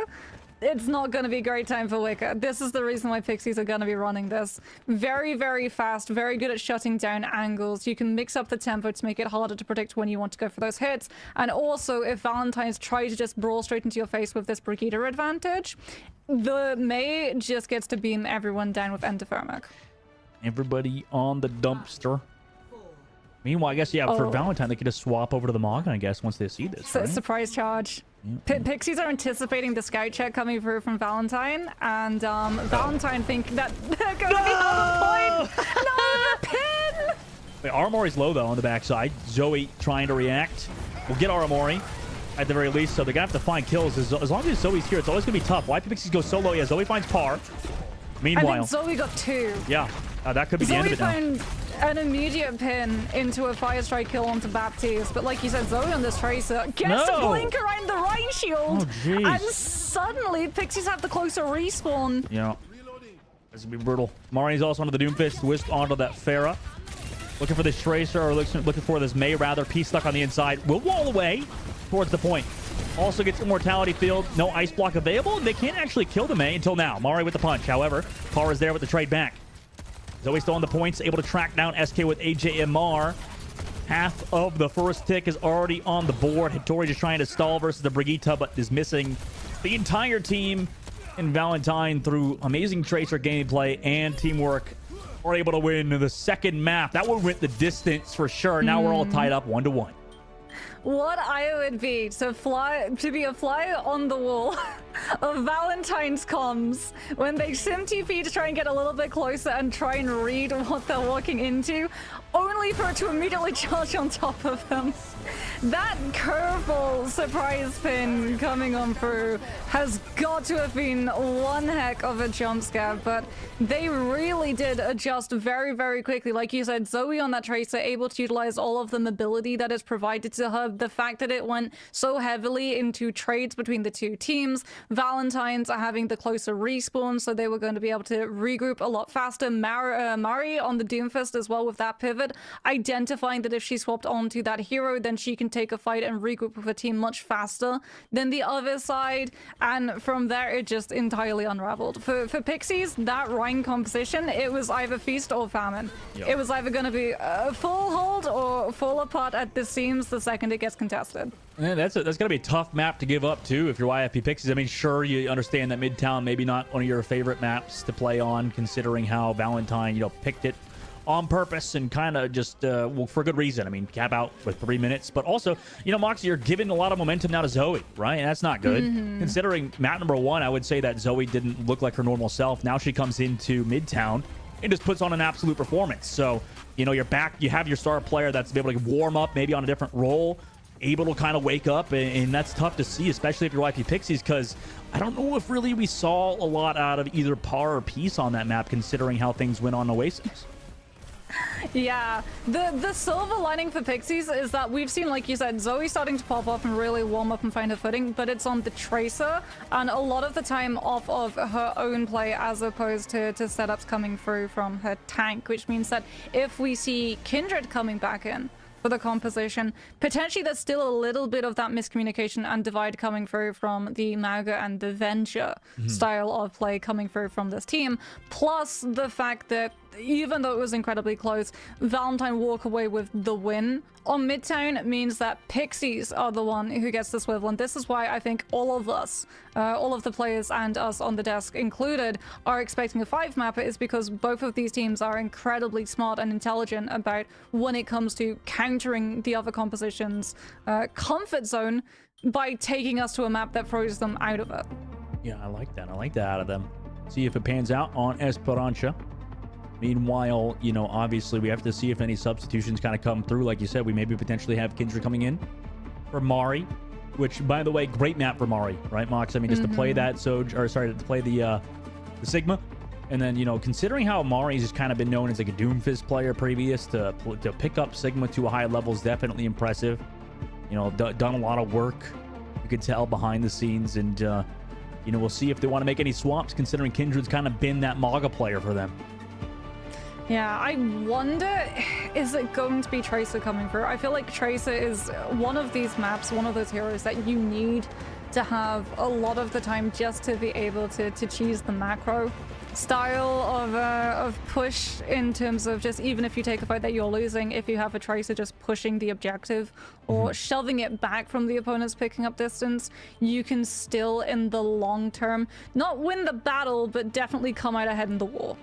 it's not going to be a great time for Wicked. This is the reason why Pixies are going to be running this. Very, very fast, very good at shutting down angles. You can mix up the tempo to make it harder to predict when you want to go for those hits. And also, if Valentine's try to just brawl straight into your face with this Brigitte advantage, the Mei just gets to beam everyone down with Endothermic. Everybody on the dumpster. Meanwhile, I guess, yeah, for Valentine, they could just swap over to the Morgan, I guess, once they see this, right? Surprise charge. Pixies are anticipating the scout check coming through from Valentine, and Valentine think that they're going to be on the point. No, the pin! Wait, Aramori's low, though, on the backside. Zoe trying to react. We'll get Aramori at the very least, so they're going to have to find kills. As long as Zoe's here, it's always going to be tough. Why Pixies go solo? Yeah, Zoe finds Par. Meanwhile... I think Zoe got 2. Yeah, that could be the end of it now. Zoe found an immediate pin into a Fire Strike kill onto Baptiste, but like you said, Zoe on this Tracer gets a blink around the right shield, and suddenly Pixies have the closer respawn. Yeah, this would be brutal. Mari's also onto the Doomfist, Wisp onto that Pharah. Looking for this Tracer, or looking for this Mei, rather. P stuck on the inside. Will wall away towards the point. Also gets Immortality Field. No Ice Block available. They can't actually kill the Mei until now. Mari with the punch. However, Par is there with the trade back. Zoe still on the points, able to track down SK with AJMR. Half of the first tick is already on the board. Hattori just trying to stall versus the Brigitte, but is missing the entire team. And Valentine, through amazing Tracer gameplay and teamwork, are able to win the second map. That would win the distance for sure. Now we're all tied up 1-1. What I would be to be a fly on the wall of Valentine's comms when they sim TP to try and get a little bit closer and try and read what they're walking into, only for it to immediately charge on top of them. That curveball surprise pin coming on through has got to have been one heck of a jump scare, but they really did adjust very, very quickly. Like you said, Zoe on that Tracer able to utilize all of the mobility that is provided to her. The fact that it went so heavily into trades between the two teams. Valentine's are having the closer respawn, so they were going to be able to regroup a lot faster. Mari on the Doomfist as well with that pivot, identifying that if she swapped onto that hero, then she can take a fight and regroup with a team much faster than the other side, and from there it just entirely unraveled. For Pixies, that Rhine composition, it was either feast or famine. It was either going to be a full hold or fall apart at the seams the second it gets contested. Yeah, that's going to be a tough map to give up too if you're YFP Pixies. I mean, sure, you understand that Midtown maybe not one of your favorite maps to play on, considering how Valentine, picked it on purpose and kind of just, well, for good reason. I mean, cap out with 3 minutes. But also, Moxie, you're giving a lot of momentum now to Zoe, right? And that's not good. Considering map number 1, I would say that Zoe didn't look like her normal self. Now she comes into Midtown and just puts on an absolute performance. So, you're back. You have your star player that's able to warm up maybe on a different role, able to kind of wake up, and that's tough to see, especially if you're YP Pixies, because I don't know if really we saw a lot out of either Par or Peace on that map, considering how things went on Oasis. Yeah, the silver lining for Pixies is that we've seen, like you said, Zoe starting to pop off and really warm up and find her footing, but it's on the Tracer, and a lot of the time off of her own play as opposed to setups coming through from her tank, which means that if we see Kindred coming back in for the composition, potentially there's still a little bit of that miscommunication and divide coming through from the Mauga and the Venture style of play coming through from this team, plus the fact that even though it was incredibly close, Valentine walk away with the win on Midtown means that Pixies are the one who gets the swivel. And this is why I think all of us, all of the players and us on the desk included, are expecting a 5-mapper, is because both of these teams are incredibly smart and intelligent about when it comes to countering the other composition's comfort zone by taking us to a map that throws them out of it. Yeah, I like that. I like that out of them. See if it pans out on Esperanza. Meanwhile, obviously we have to see if any substitutions kind of come through. Like you said, we maybe potentially have Kindred coming in for Mari, which, by the way, great map for Mari, right, Mox? I mean, just to play that, to play the Sigma. And then, considering how Mari's has kind of been known as like a Doomfist player previous, to pick up Sigma to a high level is definitely impressive. Done a lot of work, you could tell, behind the scenes. And, we'll see if they want to make any swaps, considering Kindred's kind of been that Maga player for them. Yeah, I wonder, is it going to be Tracer coming through? I feel like Tracer is one of these maps, one of those heroes that you need to have a lot of the time just to be able to choose the macro style of push, in terms of just, even if you take a fight that you're losing, if you have a Tracer just pushing the objective or shoving it back from the opponent's picking up distance, you can still in the long term not win the battle, but definitely come out ahead in the war.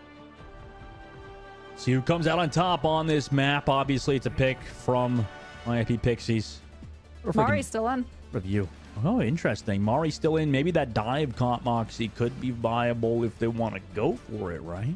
See who comes out on top on this map. Obviously, it's a pick from YFP Pixies. Mari's still in. Review. Oh, interesting. Mari's still in. Maybe that dive comp Moxie could be viable if they want to go for it, right?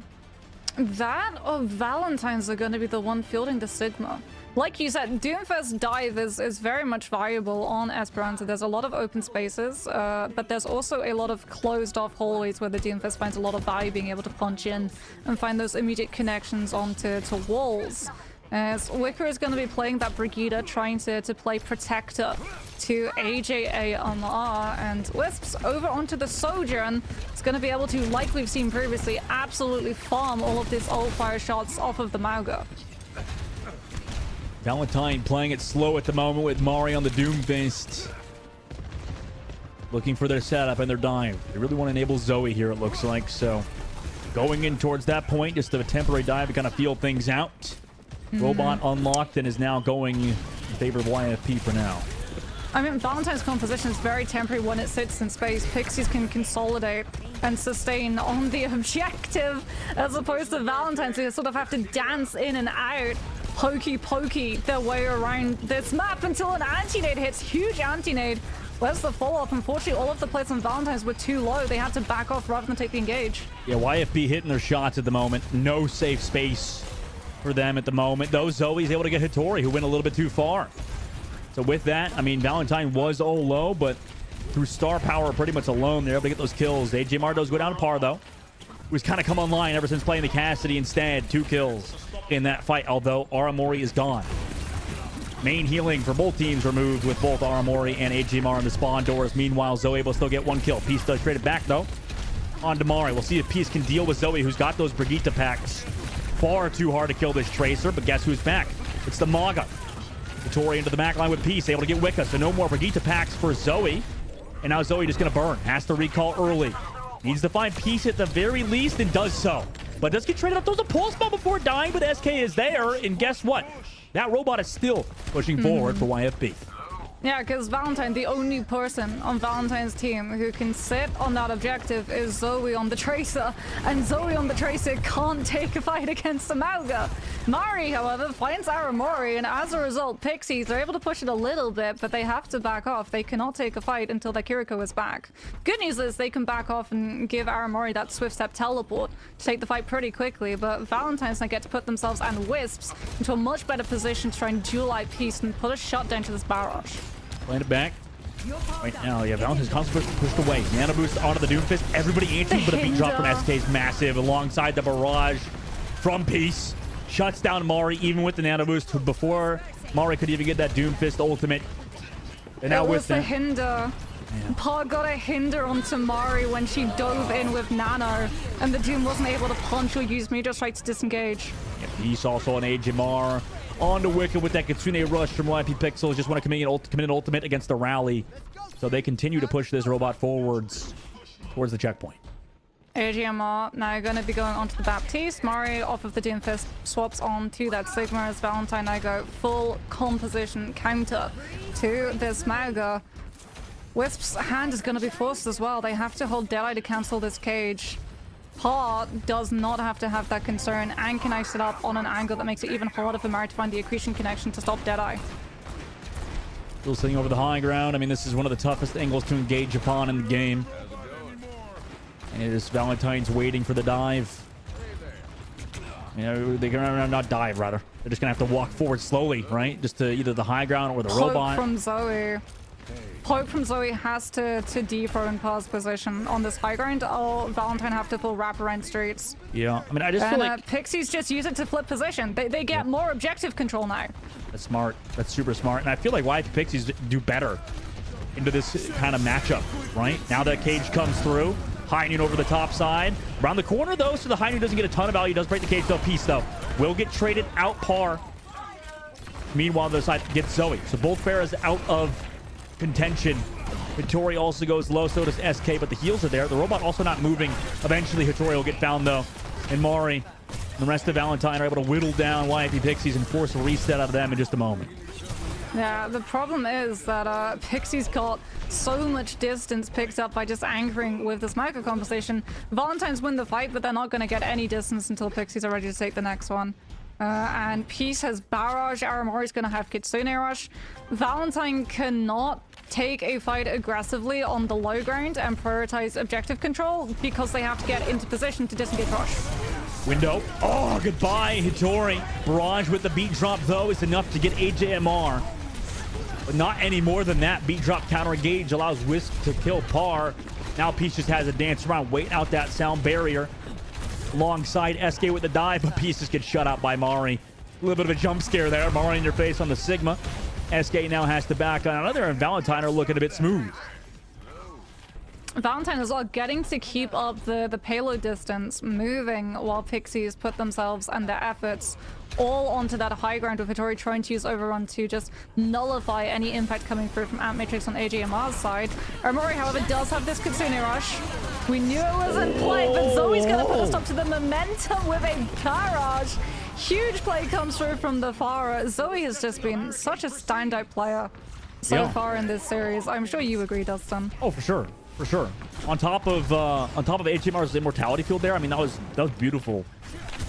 That or Valentine's are going to be the one fielding the Sigma. Like you said, Doomfist dive is very much viable on Esperanza. There's a lot of open spaces, but there's also a lot of closed off hallways where the Doomfist finds a lot of value being able to punch in and find those immediate connections onto walls. As Wicker is going to be playing that Brigida, trying to play Protector to AJAMR, and Wisps over onto the Sojourn. It's going to be able to, like we've seen previously, absolutely farm all of these ult fire shots off of the Mauga. Valentine playing it slow at the moment with Mari on the Doomfist. Looking for their setup and their dive. They really want to enable Zoe here, it looks like. So going in towards that point, just a temporary dive to kind of feel things out. Robot unlocked and is now going in favor of YFP for now. I mean, Valentine's composition is very temporary when it sits in space. Pixies can consolidate and sustain on the objective, as opposed to Valentine's, who sort of have to dance in and out, pokey their way around this map until an anti-nade hits. Huge anti-nade. Where's the follow-up? Unfortunately, all of the plays on Valentine's were too low. They had to back off rather than take the engage. Yeah, YFP hitting their shots at the moment. No safe space for them at the moment, though. Zoe's able to get Hattori, who went a little bit too far. So with that, I mean, Valentine was all low, but through star power pretty much alone, they're able to get those kills. AJMR does go down to par, though, who's kind of come online ever since playing the Cassidy instead. 2 kills in that fight, although Aramori is gone. Main healing for both teams removed with both Aramori and AJMR in the spawn doors. Meanwhile, Zoe able to still get 1 kill. Peace does trade it back, though, on Damari. We'll see if Peace can deal with Zoe, who's got those Brigitte packs. Far too hard to kill this Tracer, but guess who's back? It's the Maga. Hattori into the back line with Peace, able to get Wicca, so no more Brigitte packs for Zoe. And now Zoe just gonna burn. Has to recall early. Needs to find Peace at the very least, and does so. But does get traded up. Throws a pulse bomb before dying, but SK is there. And guess what? That robot is still pushing forward for YFP. Yeah, because Valentine, the only person on Valentine's team who can sit on that objective is Zoe on the Tracer, and Zoe on the Tracer can't take a fight against the Mauga. Mari, however, finds Aramori, and as a result, Pixies are able to push it a little bit, but they have to back off. They cannot take a fight until their Kiriko is back. Good news is they can back off and give Aramori that swift step teleport to take the fight pretty quickly, but Valentine's now get to put themselves and Wisps into a much better position to try and duel-out Peace and put a shutdown to this barrage. Playing it back. Right now, yeah, Valentine's constantly pushed away. Nano boost onto the Doomfist. Everybody anti, but a big drop from SK is massive. Alongside the barrage from Peace. Shuts down Mari, even with the nano boost, before Mari could even get that Doomfist ultimate. And now with the hinder. Paul got a hinder onto Mari when she dove in with Nano, and the Doom wasn't able to punch or use meteor strike to disengage. Yeah, Peace also on AJMR. On to Wicca with that Kitsune rush from YP Pixels. Just want to commit an ultimate against the rally. So they continue to push this robot forwards towards the checkpoint. AGMR now going to be going onto the Baptiste. Mari off of the Doomfist swaps on to that Sigma as Valentine now go full composition counter to this Mauga. Wisp's hand is going to be forced as well. They have to hold Deadeye to cancel this cage. Paw does not have to have that concern and can ice it up on an angle that makes it even harder for Mari to find the accretion connection to stop Deadeye. Still sitting over the high ground. I mean, this is one of the toughest angles to engage upon in the game. And it is Valentine's waiting for the dive. You know, they can not dive, rather. They're just going to have to walk forward slowly, right? Just to either the high ground or the robot. From Zoe. Poke from Zoe has to defro in pause position on this high ground. Oh, Valentine have to pull wraparound streets. Yeah, I mean, I just feel like Pixies just use it to flip position. They get more objective control now. That's smart. That's super smart. And I feel like YP Pixies do better into this kind of matchup, right? Now that cage comes through. High noon over the top side. Around the corner, though, so the high noon doesn't get a ton of value. Does break the cage, though. Peace, though. Will get traded out par. Meanwhile, the other side gets Zoe. So both Pharahs out of contention Hattori also goes low, so does SK, but the heals are there. The robot also not moving. Eventually, Hattori will get found, though. And Mari and the rest of Valentine are able to whittle down YFP Pixies and force a reset out of them in just a moment. Yeah, the problem is that Pixies got so much distance picked up by just anchoring with this micro composition. Valentines win the fight, but they're not going to get any distance until Pixies are ready to take the next one. And Peace has Barrage, Aramori's going to have Kitsune Rush. Valentine cannot take a fight aggressively on the low ground and prioritize objective control because they have to get into position to disengage Rush. Window. Oh, goodbye, Hattori. Barrage with the beat drop, though, is enough to get AJMR. But not any more than that. Beat drop counter engage allows Wisp to kill Par. Now Peace just has a dance around, waiting out that sound barrier. Alongside SK with the dive, but Peace just gets shut out by Mari. A little bit of a jump scare there. Mari in your face on the Sigma. SK now has to back on another, and Valentine are looking a bit smooth. Valentine is getting to keep up the payload distance, moving while Pixies put themselves and their efforts all onto that high ground, with Hattori trying to use Overrun to just nullify any impact coming through from Ant Matrix on AJMR's side. Aramori, however, does have this Kitsune Rush. We knew it was in play, but Zoe's going to put a stop to the momentum with a barrage. Huge play comes through from the Pharah. Zoe has just been such a standout player so far in this series. I'm sure you agree, Dustin. Oh, for sure. For sure. On top of HMR's immortality field there, I mean, that was beautiful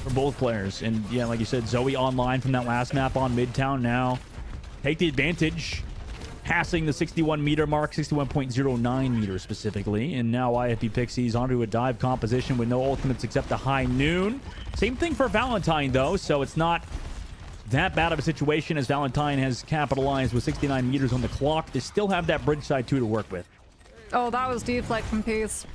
for both players. And yeah, like you said, Zoe online from that last map on Midtown now. Take the advantage. Passing the 61 meter mark, 61.09 meters specifically. And now IFP Pixies onto a dive composition with no ultimates except the high noon. Same thing for Valentine, though, so it's not that bad of a situation as Valentine has capitalized with 69 meters on the clock. They still have that bridge side 2 to work with. Oh, that was deflect from Peace.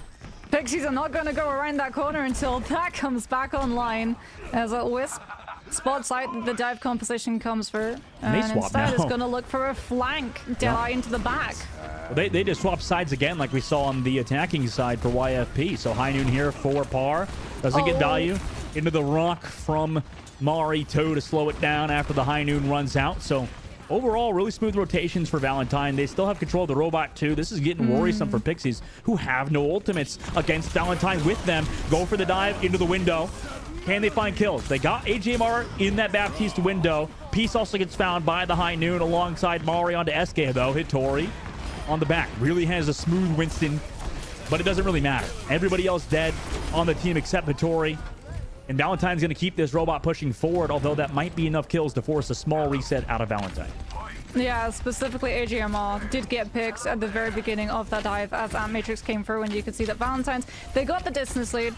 Pixies are not going to go around that corner until that comes back online as a Wisp spot site. The dive composition comes through. And instead it's going to look for a flank Deadeye into the back. Well, they just swapped sides again like we saw on the attacking side for YFP. So high noon here for Par. Doesn't get value. Into the rock from Mari to slow it down after the high noon runs out. So overall, really smooth rotations for Valentine. They still have control of the robot, too. This is getting worrisome for Pixies, who have no ultimates against Valentine with them. Go for the dive into the window. Can they find kills? They got AJMR in that Baptiste window. Peace also gets found by the high noon alongside Mari onto SK, though. Hattori on the back. Really has a smooth Winston, but it doesn't really matter. Everybody else dead on the team except Hattori. And Valentine's going to keep this robot pushing forward, although that might be enough kills to force a small reset out of Valentine. Yeah, specifically AGMR did get picked at the very beginning of that dive as Ant Matrix came through, and you can see that Valentine's, they got the distance lead.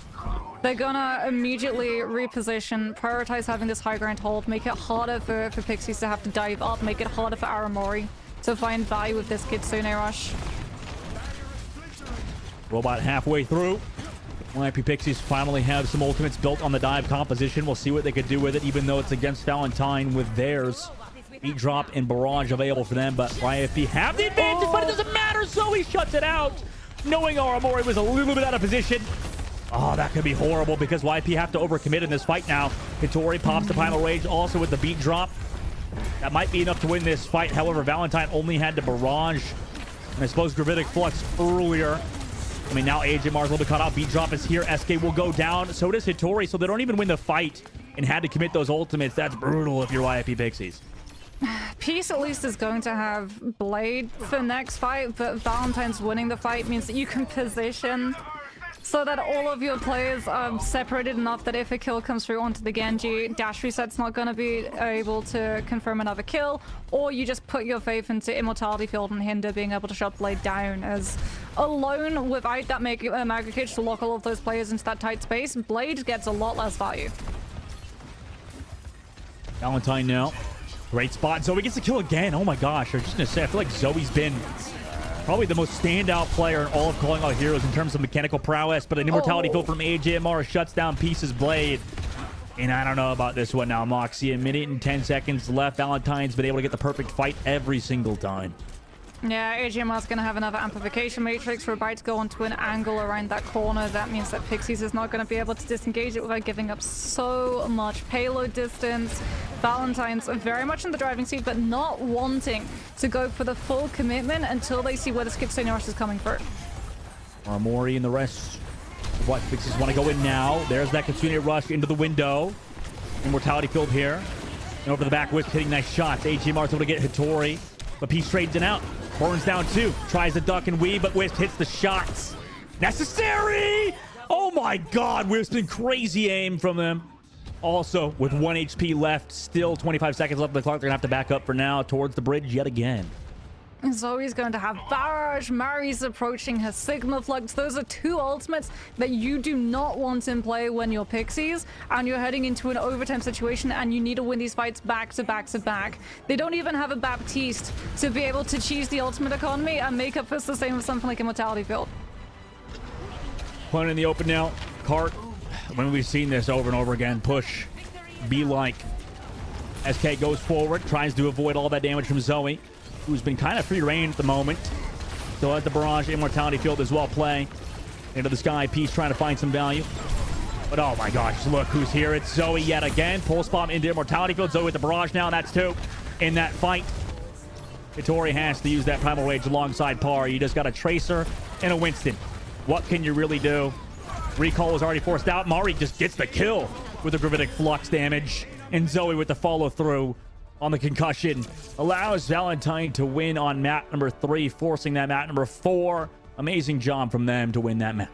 They're gonna immediately reposition, prioritize having this high ground hold, make it harder for Pixies to have to dive up, make it harder for Aramori to find value with this Kitsune Rush. Robot halfway through. YP Pixies finally have some ultimates built on the dive composition. We'll see what they could do with it, even though it's against Valentine with theirs. Beat drop and barrage available for them, but YFP have the advantage, but it doesn't matter, so he shuts it out. Knowing Aramori was a little bit out of position. Oh, that could be horrible because YP have to overcommit in this fight now. Hattori pops the Primal Rage also with the beat drop. That might be enough to win this fight. However, Valentine only had to barrage, and I suppose Gravitic Flux earlier. I mean, now AJMR's a little bit cut out. Beat drop is here. SK will go down. So does Hattori. So they don't even win the fight and had to commit those ultimates. That's brutal if you're YFP Pixies. Peace at least is going to have Blade for next fight, but Valentine's winning the fight means that you can position so that all of your players are separated enough that if a kill comes through onto the Genji, dash reset's not going to be able to confirm another kill, or you just put your faith into Immortality Field and Hinder being able to shut Blade down, as alone without that Mega Cage to lock all of those players into that tight space, Blade gets a lot less value. Valentine now. Great spot. Zoe gets the kill again. Oh my gosh. I was just going to say, I feel like Zoe's been probably the most standout player in all of Calling All Heroes in terms of mechanical prowess, but an Immortality Field from AJMR shuts down Peace's Blade. And I don't know about this one now, Moxie. A minute and 10 seconds left. Valentine's been able to get the perfect fight every single time. Yeah, AGMR's going to have another amplification matrix. We're about to go onto an angle around that corner. That means that Pixies is not going to be able to disengage it without giving up so much payload distance. Valentine's very much in the driving seat, but not wanting to go for the full commitment until they see where the skip stone rush is coming through. Mori and the rest of what Pixies want to go in now. There's that Kitsune rush into the window. Immortality field here. And over the back, Wisp hitting nice shots. HMR's able to get Hattori, but Peace trades it out. Burns down too. Tries to duck and weave, but Wisp hits the shots. Necessary! Oh my god, Wisp been crazy aim from them. Also, with 1 HP left, still 25 seconds left on the clock, they're gonna have to back up for now towards the bridge yet again. Zoe's going to have Barrage. Mari's approaching her Sigma Flux. Those are two ultimates that you do not want in play when you're Pixies and you're heading into an overtime situation and you need to win these fights back to back to back. They don't even have a Baptiste to be able to cheese the ultimate economy and make up for the same with something like Immortality Field. Playing in the open now. Cart. When we've seen this over and over again, push, be like. SK goes forward, tries to avoid all that damage from Zoe, who's been kind of free reign at the moment. Still has the barrage, Immortality Field as well play. Into the sky, Peace trying to find some value. But oh my gosh, look who's here. It's Zoe yet again. Pulse bomb into Immortality Field. Zoe with the barrage now, that's two in that fight. Hattori has to use that Primal Rage alongside Par. You just got a Tracer and a Winston. What can you really do? Recall was already forced out. Mari just gets the kill with the Gravitic Flux damage. And Zoe with the follow through on the concussion allows Valentine to win on map number 3, forcing that map number 4. Amazing job from them to win that map.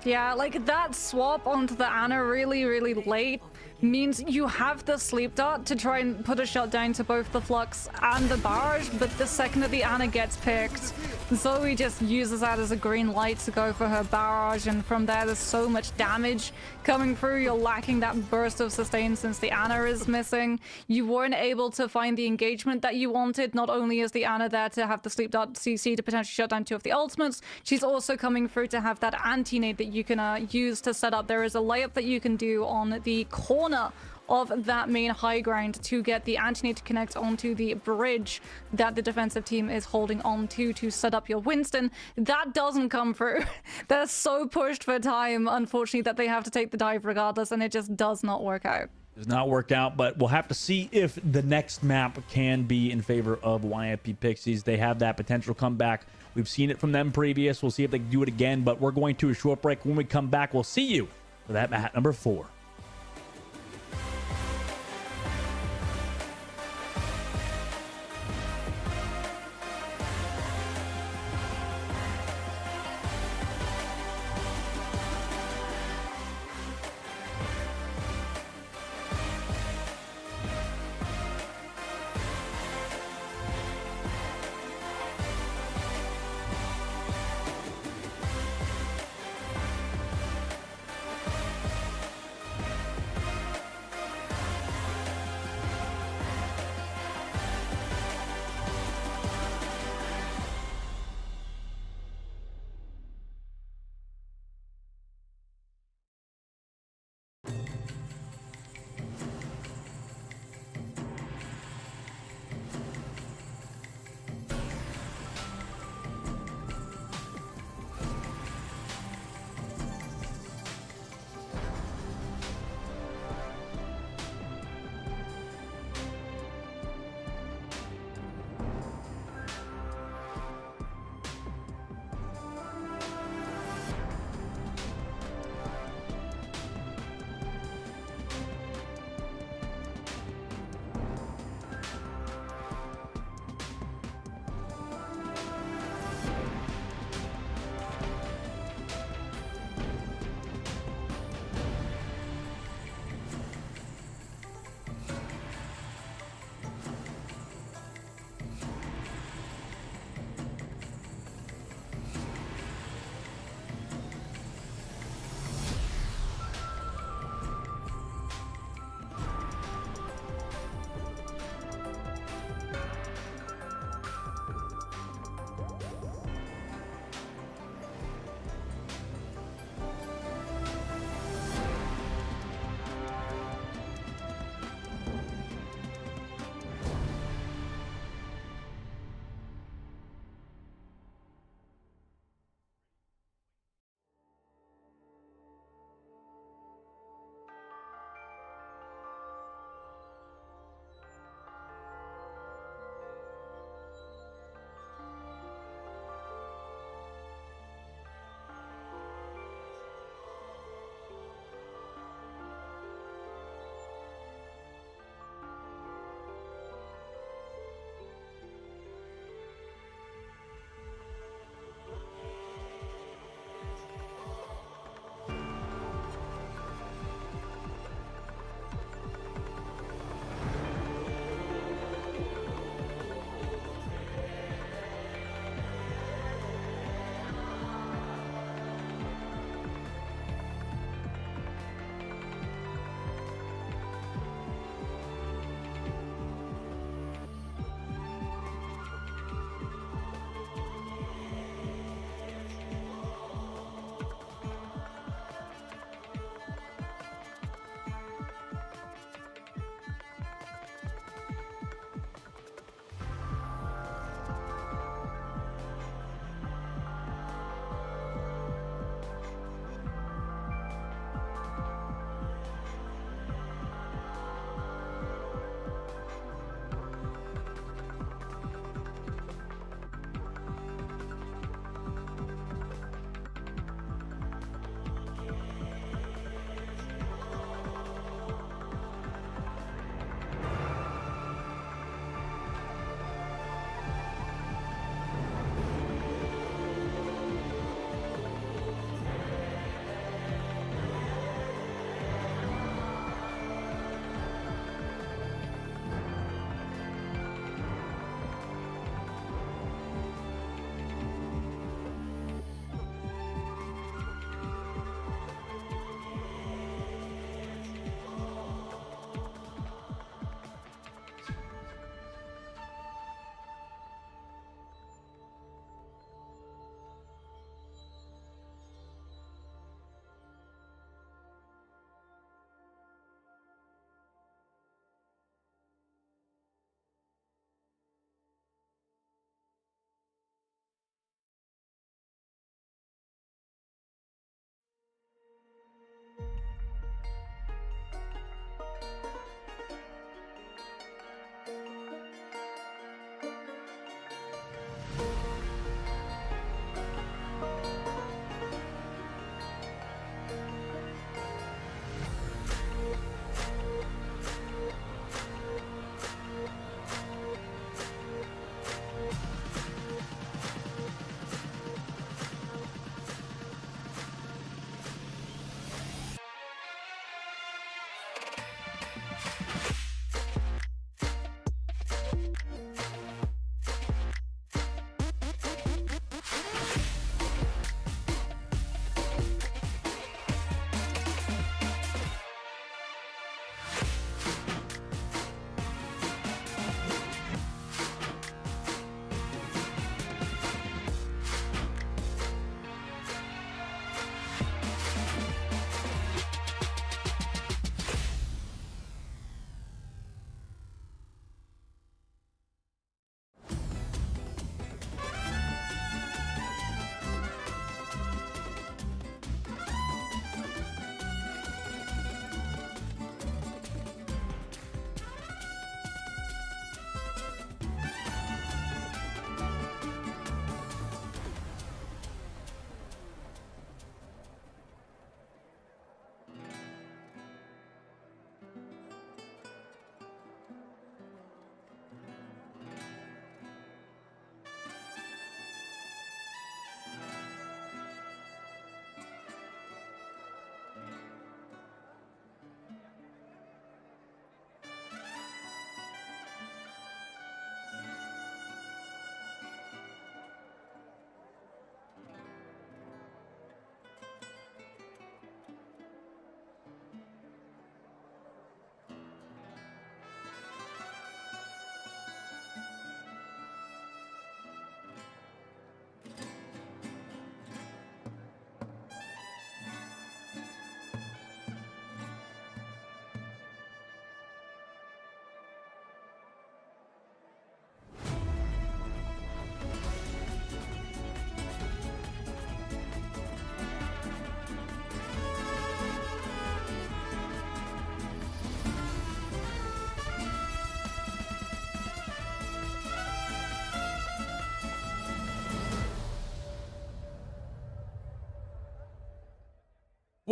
Yeah, like that swap onto the Ana really, really late means you have the sleep dart to try and put a shutdown to both the Flux and the Barrage, but the second that the Ana gets picked, Zoe just uses that as a green light to go for her Barrage, and from there there's so much damage coming through. You're lacking that burst of sustain since the Ana is missing. You weren't able to find the engagement that you wanted. Not only is the Ana there to have the sleep dart CC to potentially shut down 2 of the ultimates, she's also coming through to have that anti-nade that you can use to set up. There is a layup that you can do on the corner of that main high ground to get the anti-nade to connect onto the bridge that the defensive team is holding on to set up your Winston. That doesn't come through. They're so pushed for time, unfortunately, that they have to take the dive regardless, and it just does not work out. Does not work out, but we'll have to see if the next map can be in favor of YFP Pixies. They have that potential comeback. We've seen it from them previous. We'll see if they can do it again, but we're going to a short break. When we come back, we'll see you for that map number 4.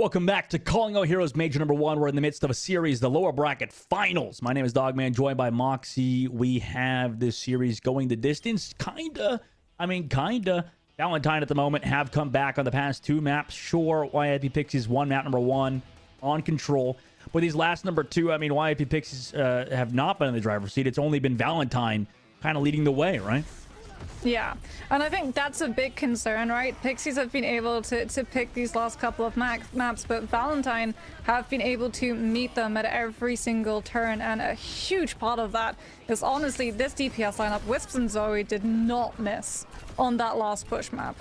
Welcome back to Calling Out Heroes Major number 1. We're in the midst of a series, the lower bracket finals. My name is Dogman, joined by Moxie. We have this series going the distance. Kinda. Valentine at the moment have come back on the past 2 maps. Sure, YIP Pixies won map number 1 on control. But these last number 2, I mean, YIP Pixies have not been in the driver's seat. It's only been Valentine kind of leading the way, right? Yeah, and I think that's a big concern, right? Pixies have been able to pick these last couple of maps, but Valentine have been able to meet them at every single turn, and a huge part of that is honestly this DPS lineup. Wisps and Zoe did not miss on that last push map.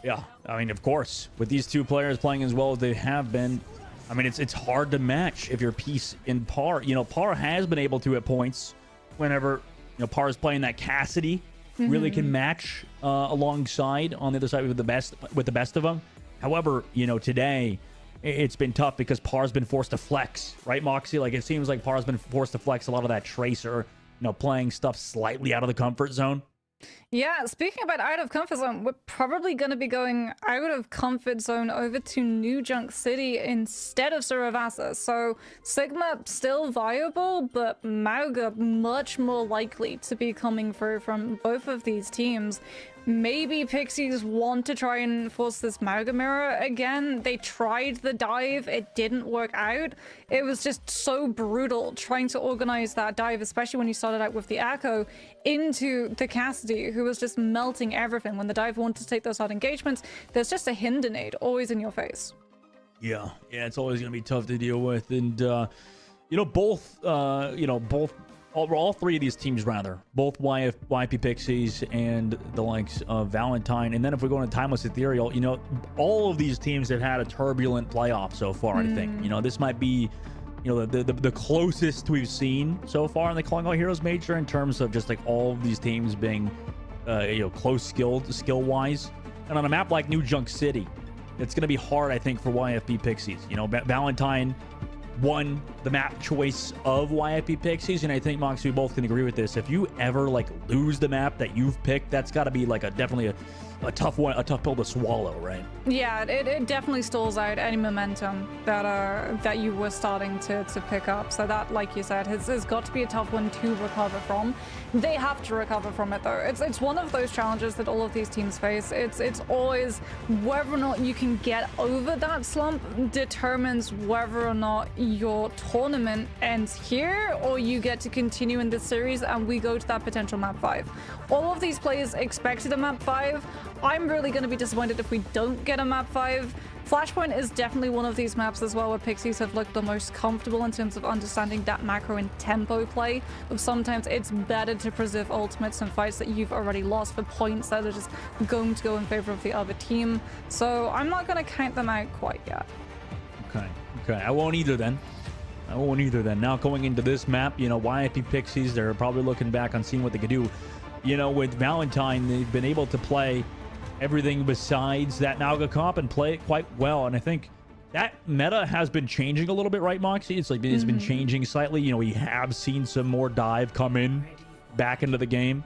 Yeah, I mean, of course, with these 2 players playing as well as they have been, I mean, it's hard to match if you're Peace in Par. You know, Par has been able to at points whenever, you know, Par is playing that Cassidy. Really can match alongside on the other side with the best of them. However, you know, today it's been tough because Par's been forced to flex, right, Moxie? Like, it seems like Par's been forced to flex a lot of that Tracer, you know, playing stuff slightly out of the comfort zone. Yeah, speaking about out of comfort zone, we're probably going to be going out of comfort zone over to New Junk City instead of Suravasa. So Sigma still viable, but Mauga much more likely to be coming through from both of these teams. Maybe Pixies want to try and force this Mauga mirror again. They tried the dive, it didn't work out. It was just so brutal trying to organize that dive, especially when you started out with the Echo into the Cassidy, who was just melting everything. When the dive wanted to take those hard engagements, there's just a hinder nade always in your face. Yeah, it's always going to be tough to deal with. And, you know, all 3 of these teams, both YP Pixies and the likes of Valentine. And then if we go into Timeless Ethereal, you know, all of these teams have had a turbulent playoff so far, I think. You know, this might be, you know, the closest we've seen so far in the Calling Out Heroes Major in terms of just like all of these teams being, you know, close skill-wise. And on a map like New Junk City, it's going to be hard, I think, for YFP Pixies. You know, Valentine won the map choice of YIP Pixies, and I think, Mox, we both can agree with this. If you ever like lose the map that you've picked, that's got to be like definitely a tough pill to swallow, right? Yeah, it definitely stalls out any momentum that you were starting to pick up. So that, like you said, has got to be a tough one to recover from. They have to recover from it, though. It's one of those challenges that all of these teams face. It's always whether or not you can get over that slump determines whether or not your tournament ends here or you get to continue in this series and we go to that potential map 5. All of these players expected a map 5. I'm really going to be disappointed if we don't get a map 5. Flashpoint is definitely one of these maps as well where Pixies have looked the most comfortable in terms of understanding that macro and tempo play. Of sometimes it's better to preserve ultimates and fights that you've already lost for points that are just going to go in favor of the other team. So I'm not going to count them out quite yet. Okay. I won't either then. Now going into this map, you know, YIP Pixies, they're probably looking back on seeing what they could do. You know, with Valentine, they've been able to play everything besides that Mauga comp and play it quite well. And I think that meta has been changing a little bit, right, Moxie? It's like it's been changing slightly. You know, we have seen some more dive come in back into the game.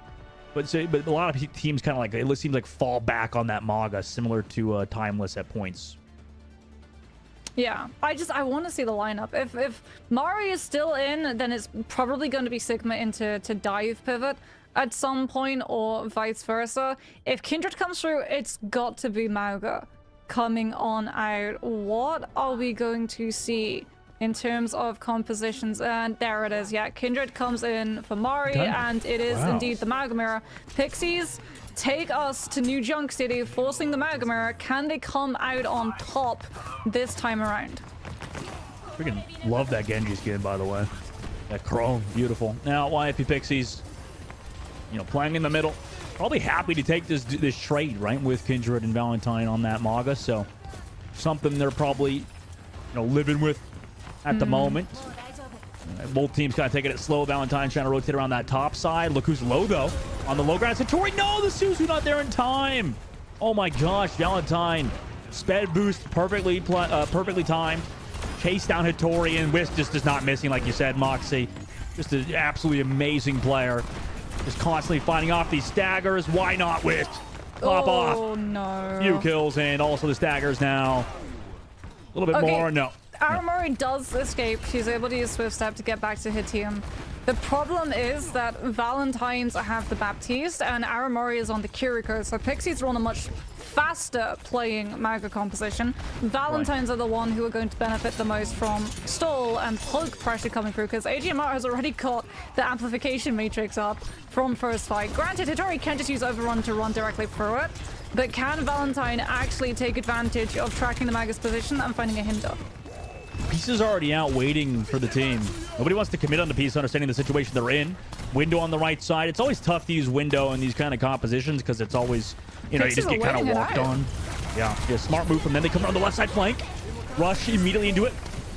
But a lot of teams kind of like, it seems like fall back on that Mauga, similar to Timeless at points. Yeah, I want to see the lineup. If Mari is still in, then it's probably going to be Sigma into dive pivot at some point, or vice versa. If Kindred comes through, it's got to be Mauga coming on out. What are we going to see in terms of compositions? And there it is. Yeah, Kindred comes in for Mari, and it is indeed the Mauga mirror. Pixies take us to New Junk City, forcing the Mauga mirror. Can they come out on top this time around? Freaking love that Genji skin, by the way. That chrome, beautiful. Now, YIP Pixies, you know, playing in the middle, probably happy to take this trade, right, with Kindred and Valentine on that Mauga. So something they're probably, you know, living with at the moment. Both teams kind of taking it slow. Valentine trying to rotate around that top side. Look who's low, though, on the low ground. Satori, no, the Suzu not there in time. Oh my gosh, Valentine, sped boost perfectly timed. Chase down Hattori, and Wisp just is not missing, like you said, Moxie. Just an absolutely amazing player. Just constantly fighting off these staggers. Why not Wisp? Pop off. Oh, no. Few kills, and also the staggers now. A little bit more, no. Aramori does escape. She's able to use Swift Step to get back to her team. The problem is that Valentines have the Baptiste and Aramori is on the Kiriko, so Pixies are on a much faster playing Maga composition. Valentines are the one who are going to benefit the most from stall and poke pressure coming through, because AGMR has already got the amplification matrix up from first fight. Granted, Hitori can just use Overrun to run directly through it, but can Valentine actually take advantage of tracking the Maga's position and finding a hinder? Pieces are already out waiting for the team. Nobody wants to commit on the piece, understanding the situation they're in. Window on the right side. It's always tough to use window in these kind of compositions because it's always, you know, you just get kind of walked on. Yeah, smart move from them. They come around the left side flank. Rush immediately into it.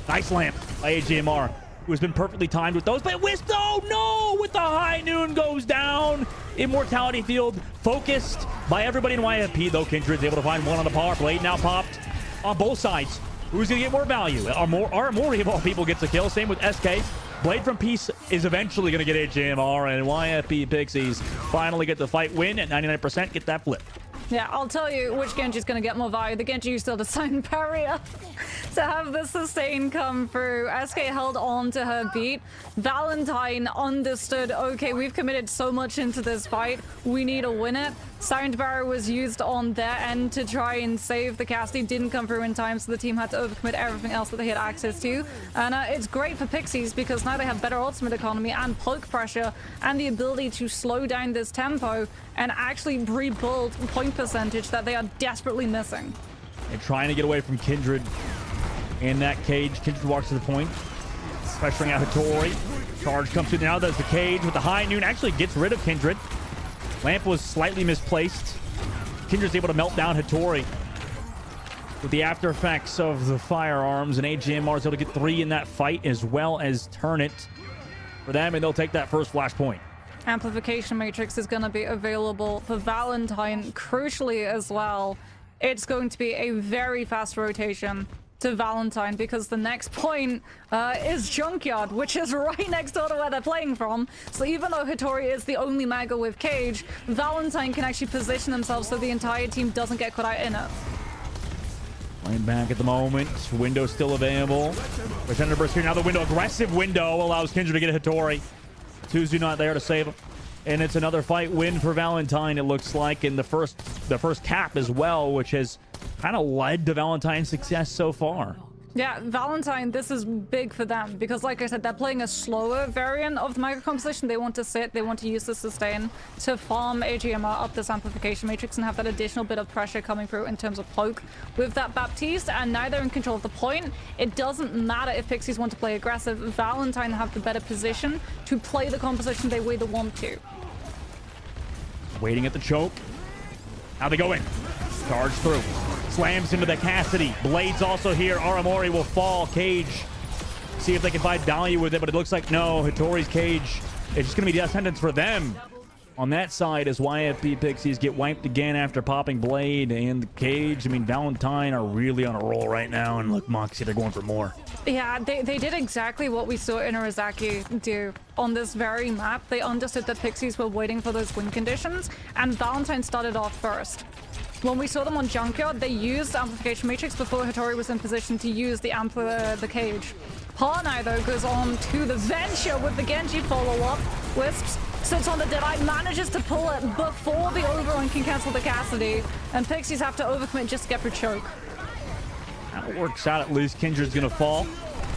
Nice lamp by AGMR, who has been perfectly timed with those. But Wisp, oh no! With the high noon goes down. Immortality field focused by everybody in YFP, though. Kindred's able to find one on the power. Blade now popped on both sides. Who's going to get more value? Armory of all people gets a kill. Same with SK. Blade from Peace is eventually going to get HMR, and YFP Pixies finally get the fight win at 99%. Get that flip. Yeah, I'll tell you which Genji's going to get more value. The Genji who still decided barrier to have the sustain come through. SK held on to her beat. Valentine understood, okay, we've committed so much into this fight. We need to win it. Sound barrier was used on their end to try and save the Cassidy. Didn't come through in time, so the team had to overcommit everything else that they had access to. And it's great for Pixies because now they have better ultimate economy and poke pressure and the ability to slow down this tempo and actually rebuild point percentage that they are desperately missing. They're trying to get away from Kindred in that cage. Kindred walks to the point, pressuring out Hitori. Charge comes through now. There's the cage with the high noon. Actually gets rid of Kindred. Lamp was slightly misplaced. Kindred's able to melt down Hitori with the after effects of the firearms, and AGMR is able to get 3 in that fight as well as turn it for them, and they'll take that first flashpoint. Amplification matrix is going to be available for Valentine crucially as well. It's going to be a very fast rotation to Valentine because the next point is Junkyard, which is right next door to where they're playing from. So even though Hitori is the only Maga with cage, Valentine can actually position themselves so the entire team doesn't get caught out in it. Playing back at the moment. Window still available. Pretender burst here. Now the window. Aggressive window allows Kindred to get a Hitori. Suzu not there to save him. And it's another fight win for Valentine, it looks like, in the first cap as well, which has kind of led to Valentine's success so far. Yeah, Valentine, this is big for them because, like I said, they're playing a slower variant of the micro composition. They want to sit, they want to use the sustain to farm AGMR up this amplification matrix and have that additional bit of pressure coming through in terms of poke with that Baptiste, and now they're in control of the point. It doesn't matter if Pixies want to play aggressive. Valentine have the better position to play the composition they really want to. Waiting at the choke. Now they go in. Charge through. Slams into the Cassidy. Blade's also here. Aramori will fall. Cage. See if they can find value with it, but it looks like no. Hitori's cage. It's just going to be death sentence for them. On that side, as YFP Pixies get wiped again after popping Blade and the cage. I mean, Valentine are really on a roll right now. And look, Moxie, they're going for more. Yeah, they did exactly what we saw Inarizaki do on this very map. They understood that Pixies were waiting for those win conditions, and Valentine started off first. When we saw them on Junkyard, they used Amplification Matrix before Hitori was in position to use the cage. Parnai, though, goes on to the Venture with the Genji follow-up. Wisps sits on the Deadeye, manages to pull it before the Overrun can cancel the Cassidy, and Pixies have to overcommit just to get through choke. That works out at least. Kindred's going to fall.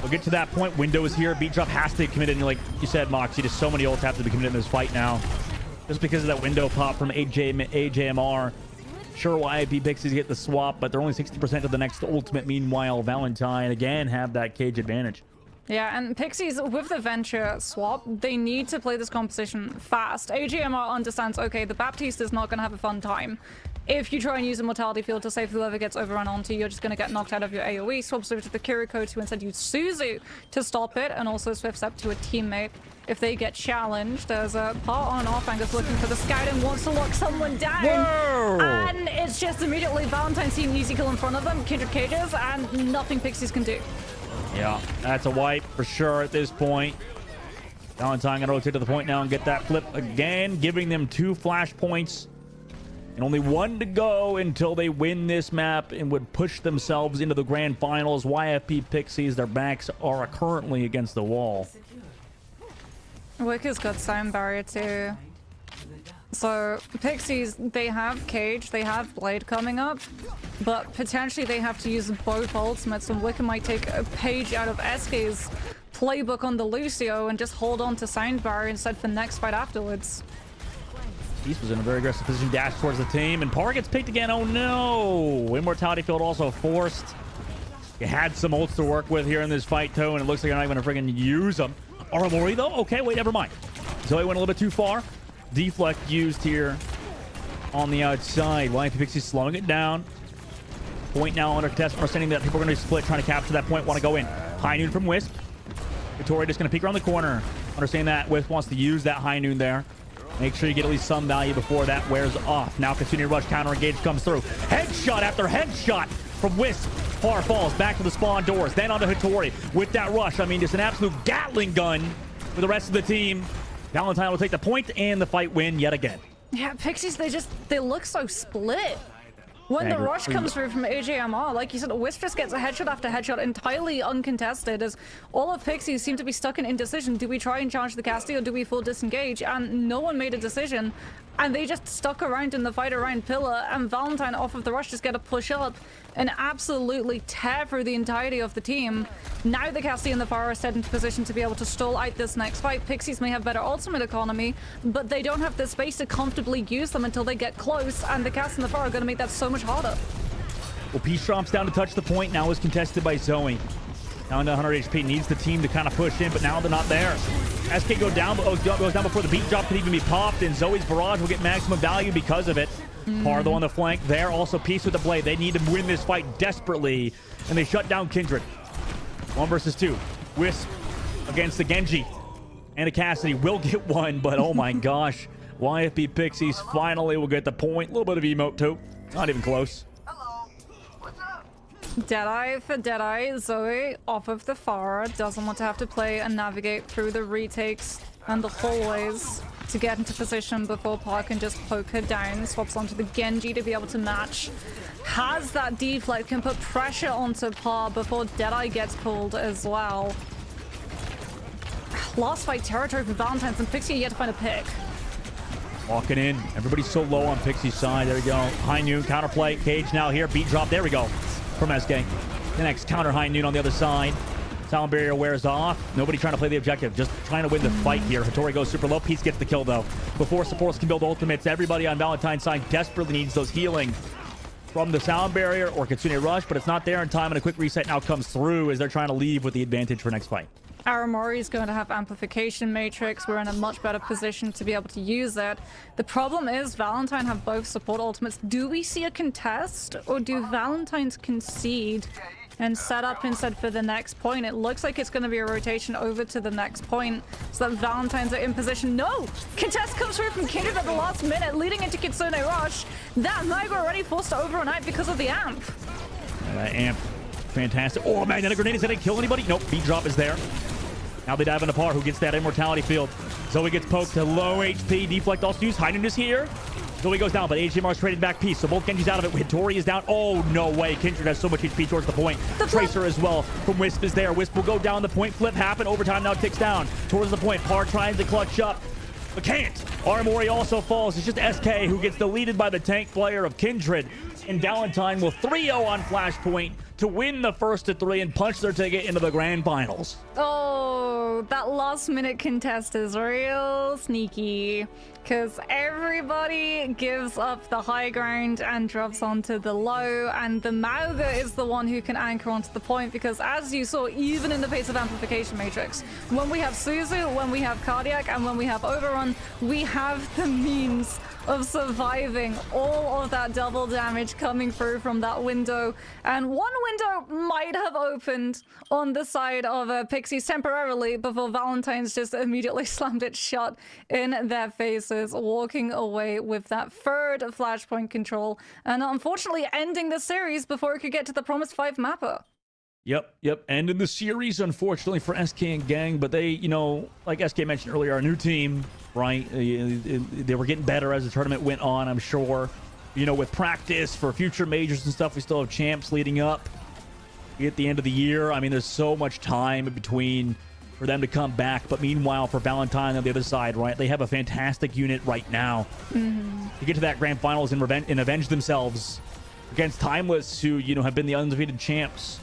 We'll get to that point. Window is here. Beat drop has to be committed. And like you said, Moxie, just so many ults have to be committed in this fight now. Just because of that window pop from AJMR. Sure, YIP Pixies get the swap, but they're only 60% of the next ultimate. Meanwhile, Valentine, again, have that cage advantage. Yeah, and Pixies, with the Venture swap, they need to play this composition fast. AGMR understands, okay, the Baptiste is not going to have a fun time. If you try and use a Mortality Field to save whoever gets overrun onto, you're just going to get knocked out of your AoE. Swaps over to the Kiriko to instead use Suzu to stop it, and also Swift Step to a teammate if they get challenged. There's a part on off Angus looking for the scout and wants to lock someone down. Whoa! And it's just immediately Valentine seeing an easy kill in front of them, Kindred cages, and nothing Pixies can do. Yeah, that's a wipe for sure at this point. Valentine going to rotate to the point now and get that flip again, giving them 2 flash points. And only one to go until they win this map and would push themselves into the grand finals. YFP Pixies, their backs are currently against the wall. Wicker's got sound barrier too. So Pixies, they have Cage, they have Blade coming up, but potentially they have to use both ultimates, and Wicker might take a page out of SK's playbook on the Lucio and just hold on to sound barrier instead for next fight afterwards. Beast was in a very aggressive position, dash towards the team, and Par gets picked again. Oh no! Immortality Field also forced. You had some ults to work with here in this fight, too, and it looks like you're not even going to friggin' use them. Aramori, though? Okay, wait, never mind. Zoe went a little bit too far. Deflect used here on the outside. YFP Pixies slowing it down. Point now under test. Understanding that people are going to be split, trying to capture that point, want to go in. High noon from Wisp. Vittoria just going to peek around the corner. Understand that Wisp wants to use that high noon there. Make sure you get at least some value before that wears off. Now continue to rush, counter engage comes through. Headshot after headshot from Wisp. Far falls back to the spawn doors. Then onto Hattori with that rush. I mean, just an absolute Gatling gun for the rest of the team. Valentine will take the point and the fight win yet again. Yeah, Pixies, they look so split. When the rush comes through from AJMR, like you said, Wisp just gets a headshot after headshot, entirely uncontested, as all of Pixies seem to be stuck in indecision. Do we try and challenge the Casty or do we full disengage? And no one made a decision, and they just stuck around in the fight around Pillar, and Valentine off of the rush just get a push up and absolutely tear through the entirety of the team. Now the Casty and the Fire are set into position to be able to stall out this next fight. Pixies may have better ultimate economy, but they don't have the space to comfortably use them until they get close, and the Casty and the Fire are going to make that so much harder. Well, Peace drops down to touch the point. Now is contested by Zoe. Down to 100 HP. Needs the team to kind of push in, but now they're not there. SK goes down before the beat drop can even be popped, and Zoe's barrage will get maximum value because of it. Par though on the flank there. Also Peace with the blade. They need to win this fight desperately, and they shut down Kindred. 1 versus 2. Wisp against the Genji. And a Cassidy will get one, but oh my gosh. YFP Pixies finally will get the point. A little bit of emote too. Not even close. Deadeye for Deadeye. Zoe off of the Farah. Doesn't want to have to play and navigate through the retakes and the hallways to get into position before Par can just poke her down. Swaps onto the Genji to be able to match. Has that deflect, can put pressure onto Par before Deadeye gets pulled as well. Last fight territory for Valentine's, and Pixie yet to find a pick. Walking in. Everybody's so low on Pixie's side. There we go. High noon, counterplay. Cage now here. Beat drop. There we go. From SK. The next counter high noon on the other side. Sound barrier wears off. Nobody trying to play the objective. Just trying to win the fight here. Hattori goes super low. Peace gets the kill though. Before supports can build ultimates, everybody on Valentine's side desperately needs those healing from the sound barrier or Kitsune Rush, but it's not there in time, and a quick reset now comes through as they're trying to leave with the advantage for next fight. Aramori is going to have Amplification Matrix. We're in a much better position to be able to use it. The problem is Valentine have both support ultimates. Do we see a contest, or do Valentines concede and set up instead for the next point? It looks like it's going to be a rotation over to the next point so that Valentines are in position. No! Contest comes through from Kindred at the last minute, leading into Kitsune Rush. That Mag already forced to overnight because of the amp. Yeah, that amp. Fantastic. Oh, magnetic grenade. Is that going to kill anybody? Nope. Beat drop is there. Now they dive into Par, who gets that immortality field. Zoe gets poked to low HP. Deflect also used. High noon is here. Zoe goes down, but AJMR's traded back Peace, so both Genji's out of it. Hattori is down. Oh, no way. Kindred has so much HP towards the point. Tracer as well from Wisp is there. Wisp will go down. The point flip happen. Overtime now ticks down towards the point. Par trying to clutch up, but can't. Aramori also falls. It's just SK who gets deleted by the tank player of Kindred. And Valentine will 3-0 on Flashpoint to win the first of 3 and punch their ticket into the grand finals. Oh, that last minute contest is real sneaky, because everybody gives up the high ground and drops onto the low, and the Mauga is the one who can anchor onto the point, because as you saw, even in the face of Amplification Matrix, when we have Suzu, when we have Cardiac, and when we have Overrun, we have the means of surviving all of that double damage coming through from that window. And one window might have opened on the side of Pixies temporarily before Valentine's just immediately slammed it shut in their faces, walking away with that third Flashpoint control, and unfortunately ending the series before it could get to the promised 5 mapper. Yep. End in the series, unfortunately, for SK and Gang, but they, you know, like SK mentioned earlier, our new team, right? They were getting better as the tournament went on, I'm sure. you know, with practice for future majors and stuff. We still have champs leading up at the end of the year. I mean, there's so much time in between for them to come back. But meanwhile, for Valentine on the other side, right, they have a fantastic unit right now to get to that grand finals and avenge themselves against Timeless, who, you know, have been the undefeated champs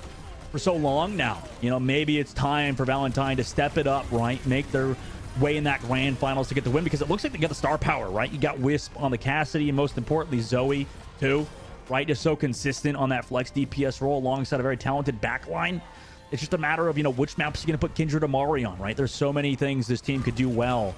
for so long now. You know, maybe it's time for Valentine to step it up, right? Make their way in that grand finals to get the win, because it looks like they got the star power, right? You got Wisp on the Cassidy, and most importantly, Zoe too, right? Just so consistent on that flex DPS role alongside a very talented backline. It's just a matter of, you know, which maps you're going to put Kindred Amari on, right? There's so many things this team could do well,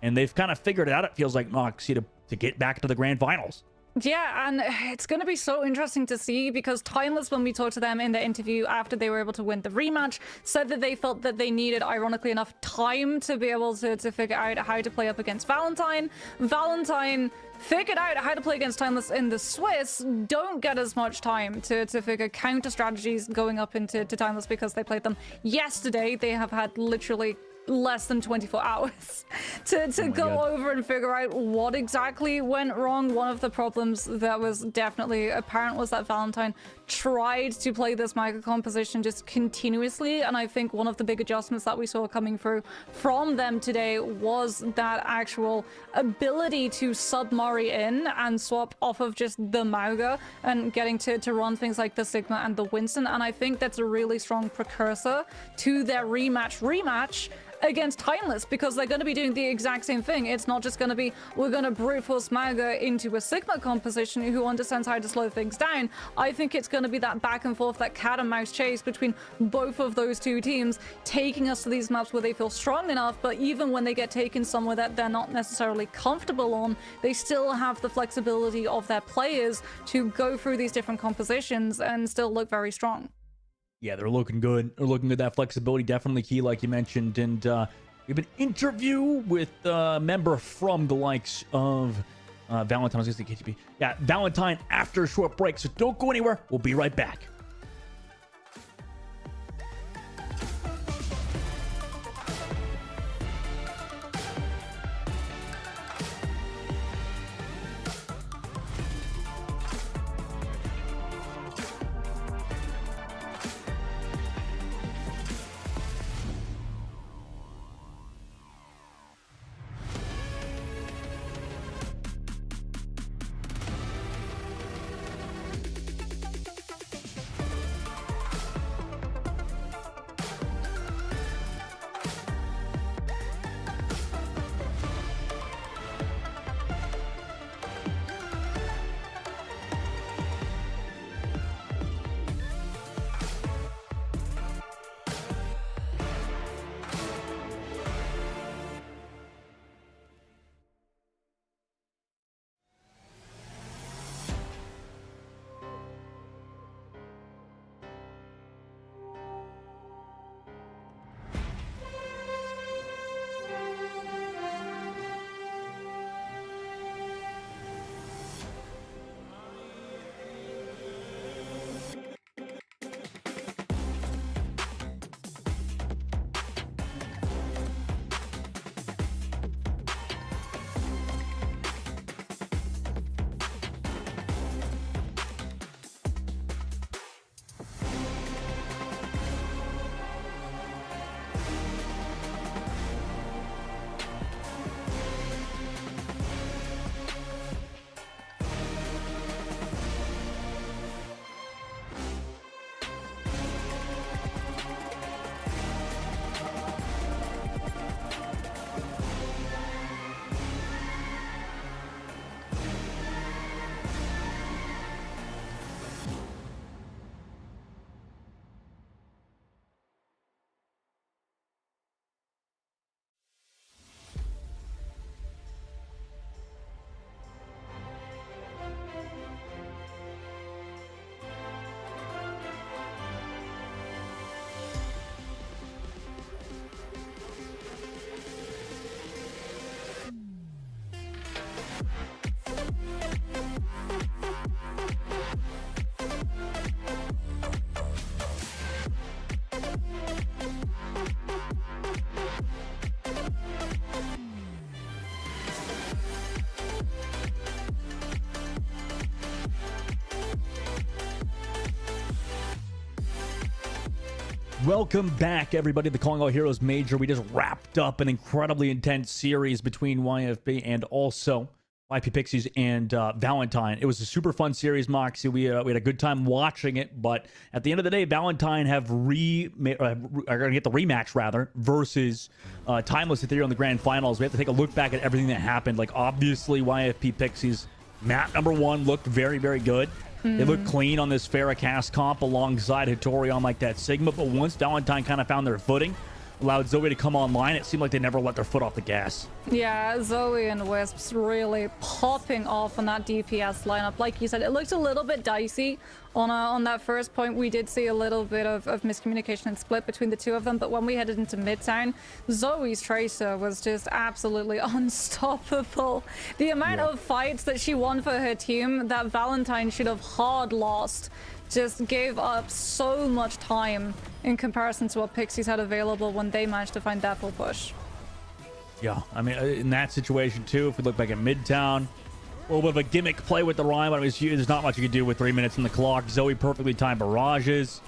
and they've kind of figured it out, it feels like, Moxie, to get back to the grand finals. Yeah, and it's going to be so interesting to see, because Timeless, when we talked to them in the interview after they were able to win the rematch, said that they felt that they needed, ironically enough, time to be able to figure out how to play up against Valentine. Valentine figured out how to play against Timeless in the Swiss, don't get as much time to figure counter strategies going up into Timeless, because they played them yesterday. They have had literally less than 24 hours to go over and figure out what exactly went wrong. One of the problems that was definitely apparent was that Valentine tried to play this micro composition just continuously, and I think one of the big adjustments that we saw coming through from them today was that actual ability to sub Mari in and swap off of just the Mauga and getting to run things like the Sigma and the Winston, and I think that's a really strong precursor to their rematch against Timeless, because they're going to be doing the exact same thing. It's not just going to be, we're going to brute force Mauga into a Sigma composition who understands how to slow things down. I think it's going to be that back and forth, that cat and mouse chase between both of those two teams, taking us to these maps where they feel strong enough, but even when they get taken somewhere that they're not necessarily comfortable on, they still have the flexibility of their players to go through these different compositions and still look very strong. Yeah, they're looking good. They're looking good. That flexibility definitely key, like you mentioned. And we have an interview with a member from the likes of Valentine. I was going to say KTP. Yeah, Valentine after a short break. So don't go anywhere. We'll be right back. Welcome back, everybody, to the Calling All Heroes Major. We just wrapped up an incredibly intense series between YFB and also YP Pixies and Valentine. It was a super fun series, Moxie. We had a good time watching it, but at the end of the day, Valentine are going to get the rematch, rather, versus Timeless Ethereal in the Grand Finals. We have to take a look back at everything that happened. Like, obviously, YFP Pixies, map number 1 looked very, very good. They looked clean on this Farrakast comp alongside Hattori on like that Sigma, but once Valentine kind of found their footing, allowed Zoe to come online, it seemed like they never let their foot off the gas. Yeah, Zoe and Wisps really popping off on that DPS lineup. Like you said, it looked a little bit dicey on that first point. We did see a little bit of miscommunication and split between the two of them, but when we headed into Midtown, Zoe's Tracer was just absolutely unstoppable. The amount of fights that she won for her team that Valentine should have hard lost just gave up so much time in comparison to what Pixies had available when they managed to find that full push. Yeah, I mean, in that situation, too, if we look back at Midtown, a little bit of a gimmick play with the Rhyme. I mean, there's not much you can do with 3 minutes on the clock. Zoe perfectly timed barrages.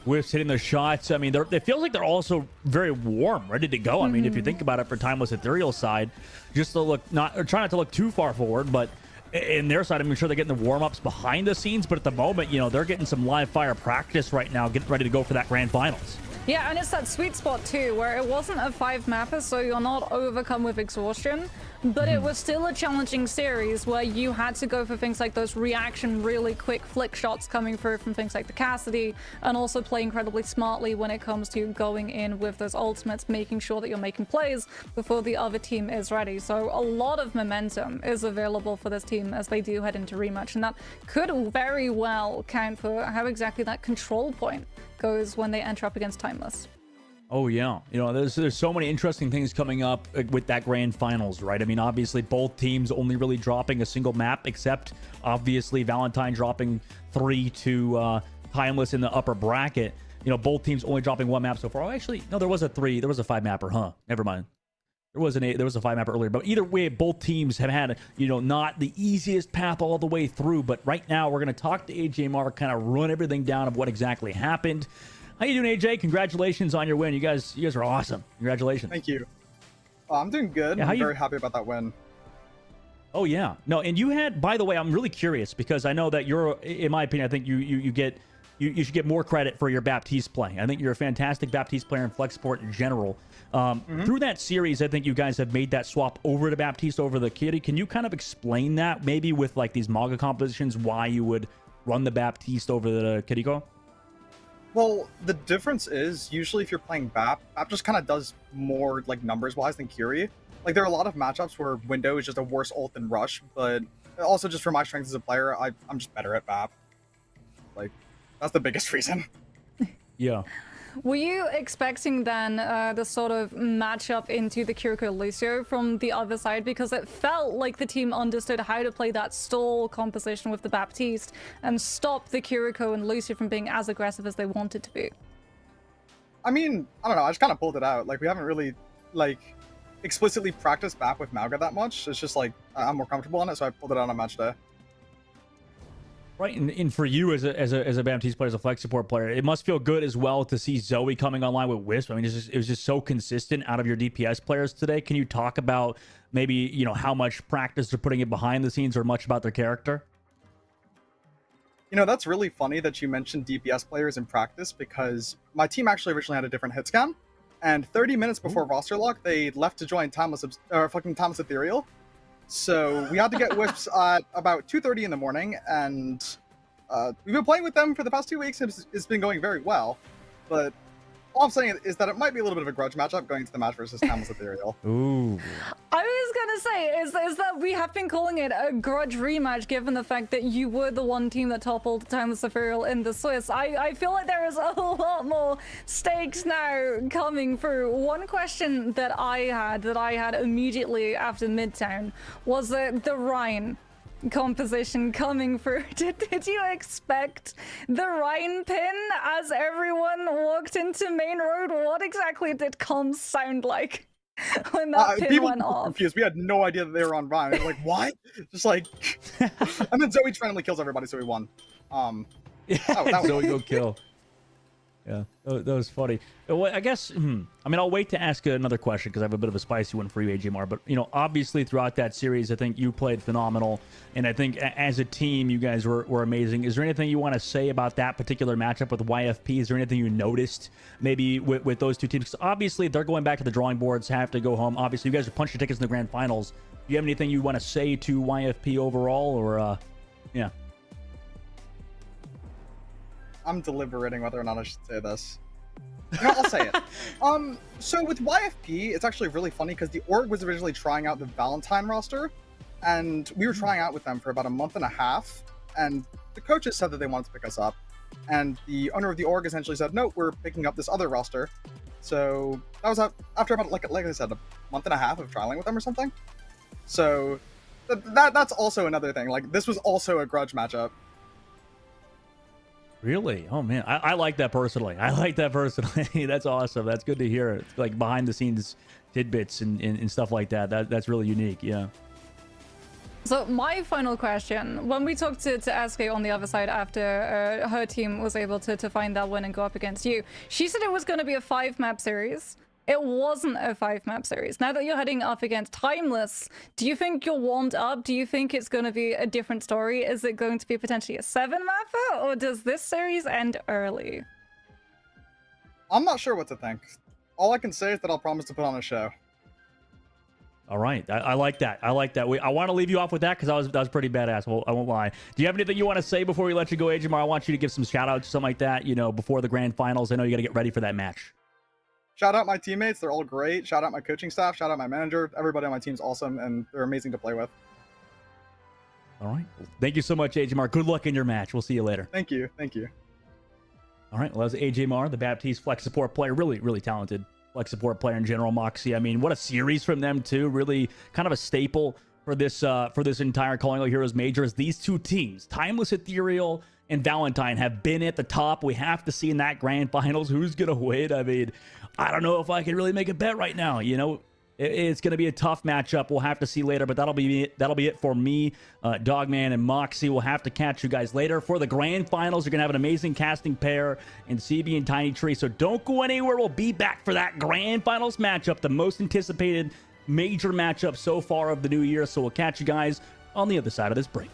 Whiffs hitting their shots. I mean, it feels like they're also very warm, ready to go. I mean, if you think about it for Timeless Ethereal side, just to look, try not to look too far forward, but in their side, I'm sure they're getting the warm-ups behind the scenes, but at the moment, you know, they're getting some live fire practice right now, getting ready to go for that grand finals. Yeah, and it's that sweet spot too, where it wasn't a 5-mapper, so you're not overcome with exhaustion, but it was still a challenging series where you had to go for things like those reaction, really quick flick shots coming through from things like the Cassidy, and also play incredibly smartly when it comes to going in with those ultimates, making sure that you're making plays before the other team is ready. So a lot of momentum is available for this team as they do head into rematch, and that could very well count for how exactly that control point goes when they enter up against Timeless. Oh yeah, you know, there's so many interesting things coming up with that grand finals, right? I mean, obviously both teams only really dropping a single map, except obviously Valentine dropping 3 to Timeless in the upper bracket. You know, both teams only dropping 1 map so far. Oh, actually, no, there was a 5-mapper, huh? Never mind. There was a 5-mapper earlier, but either way, both teams have had, you know, not the easiest path all the way through. But right now, we're going to talk to AJ Mark, kind of run everything down of what exactly happened. How you doing, AJ? Congratulations on your win. You guys are awesome. Congratulations. Thank you. I'm doing good. Yeah, I'm very happy about that win. Oh yeah, no, and you had. By the way, I'm really curious because I know that you're, in my opinion, I think you should get more credit for your Baptiste play. I think you're a fantastic Baptiste player in Flex Sport in general. Through that series, I think you guys have made that swap over to Baptiste over the Kitty. Can you kind of explain that, maybe with like these Maga compositions, why you would run the Baptiste over the Kiriko? Well, the difference is usually if you're playing Bap just kind of does more like numbers-wise than Curie. Like there are a lot of matchups where Window is just a worse ult than Rush, but also just for my strengths as a player, I'm just better at Bap. Like that's the biggest reason. Yeah. Were you expecting then the sort of matchup into the Kiriko Lucio from the other side? Because it felt like the team understood how to play that stall composition with the Baptiste and stop the Kiriko and Lucio from being as aggressive as they wanted to be. I mean, I don't know, I just kind of pulled it out. Like we haven't really like explicitly practiced Bap with Mauga that much. It's just like I'm more comfortable on it, so I pulled it out on match day. Right, and for you as a Baptiste player, as a Flex Support player, it must feel good as well to see Zoe coming online with Wisp. I mean, it was just so consistent out of your DPS players today. Can you talk about maybe, you know, how much practice they're putting it behind the scenes or much about their character? You know, that's really funny that you mentioned DPS players in practice because my team actually originally had a different hit scan, and 30 minutes before roster lock, they left to join Timeless Ethereal. So we had to get Wisps at about 2:30 in the morning, and we've been playing with them for the past 2 weeks, and it's been going very well. But all I'm saying is that it might be a little bit of a grudge matchup going into the match versus Timeless Ethereal. Ooh. I was gonna say, is that we have been calling it a grudge rematch given the fact that you were the one team that toppled Timeless Ethereal in the Swiss. I feel like there is a lot more stakes now coming through. One question that I had immediately after Midtown was the Rhine composition coming through. Did you expect the Rhine pin as everyone walked into main road? What exactly did comms sound like when that pin went off? Confused. We had no idea that they were on Rhine. We were like, what? Just like, and then Zoe randomly kills everybody, so we won. Yeah, Zoe go kill. Yeah, that was funny. Well, I guess, I mean, I'll wait to ask another question because I have a bit of a spicy one for you, AJMR. But, you know, obviously throughout that series, I think you played phenomenal. And I think as a team, you guys were amazing. Is there anything you want to say about that particular matchup with YFP? Is there anything you noticed maybe with those two teams? Because obviously they're going back to the drawing boards, have to go home. Obviously, you guys are punching tickets in the grand finals. Do you have anything you want to say to YFP overall? Or, yeah. I'm deliberating whether or not I should say this. No, I'll say it. So with YFP, it's actually really funny because the org was originally trying out the Valentine roster, and we were trying out with them for about a month and a half, and the coaches said that they wanted to pick us up, and the owner of the org essentially said, no, we're picking up this other roster. So that was after about, like I said, a month and a half of trialing with them or something. So that's also another thing. Like, this was also a grudge matchup. Really? Oh man, I like that personally. I like that personally. That's awesome. That's good to hear. It's like behind the scenes tidbits and stuff like that. That's really unique. Yeah. So my final question, when we talked to SK on the other side after her team was able to find that win and go up against you, she said it was going to be a 5-map series. It wasn't a 5-map series. Now that you're heading up against Timeless, do you think you're warmed up? Do you think it's going to be a different story? Is it going to be potentially a 7-mapper, or does this series end early? I'm not sure what to think. All I can say is that I'll promise to put on a show. All right, I like that. I like that. I want to leave you off with that because that was pretty badass. Well, I won't lie. Do you have anything you want to say before we let you go, AJMR? I want you to give some shout outs, something like that. You know, before the grand finals. I know you got to get ready for that match. Shout out my teammates, they're all great. Shout out my coaching staff, shout out my manager. Everybody on my team's awesome, and they're amazing to play with. All right. Well, thank you so much, AJMR. Good luck in your match. We'll see you later. Thank you. Thank you. All right. Well, that's AJMR, the Baptiste flex support player. Really, really talented flex support player in general. Moxie, I mean, what a series from them, too. Really kind of a staple for this entire Calling All Heroes major is these two teams, Timeless Ethereal and Valentine, have been at the top. We have to see in that grand finals who's going to win. I mean, I don't know if I can really make a bet right now. You know, it's going to be a tough matchup. We'll have to see later, but that'll be it for me, Dogman and Moxie. We'll have to catch you guys later for the grand finals. You're going to have an amazing casting pair in CB and Tiny Tree, so don't go anywhere. We'll be back for that grand finals matchup, the most anticipated major matchup so far of the new year. So we'll catch you guys on the other side of this break.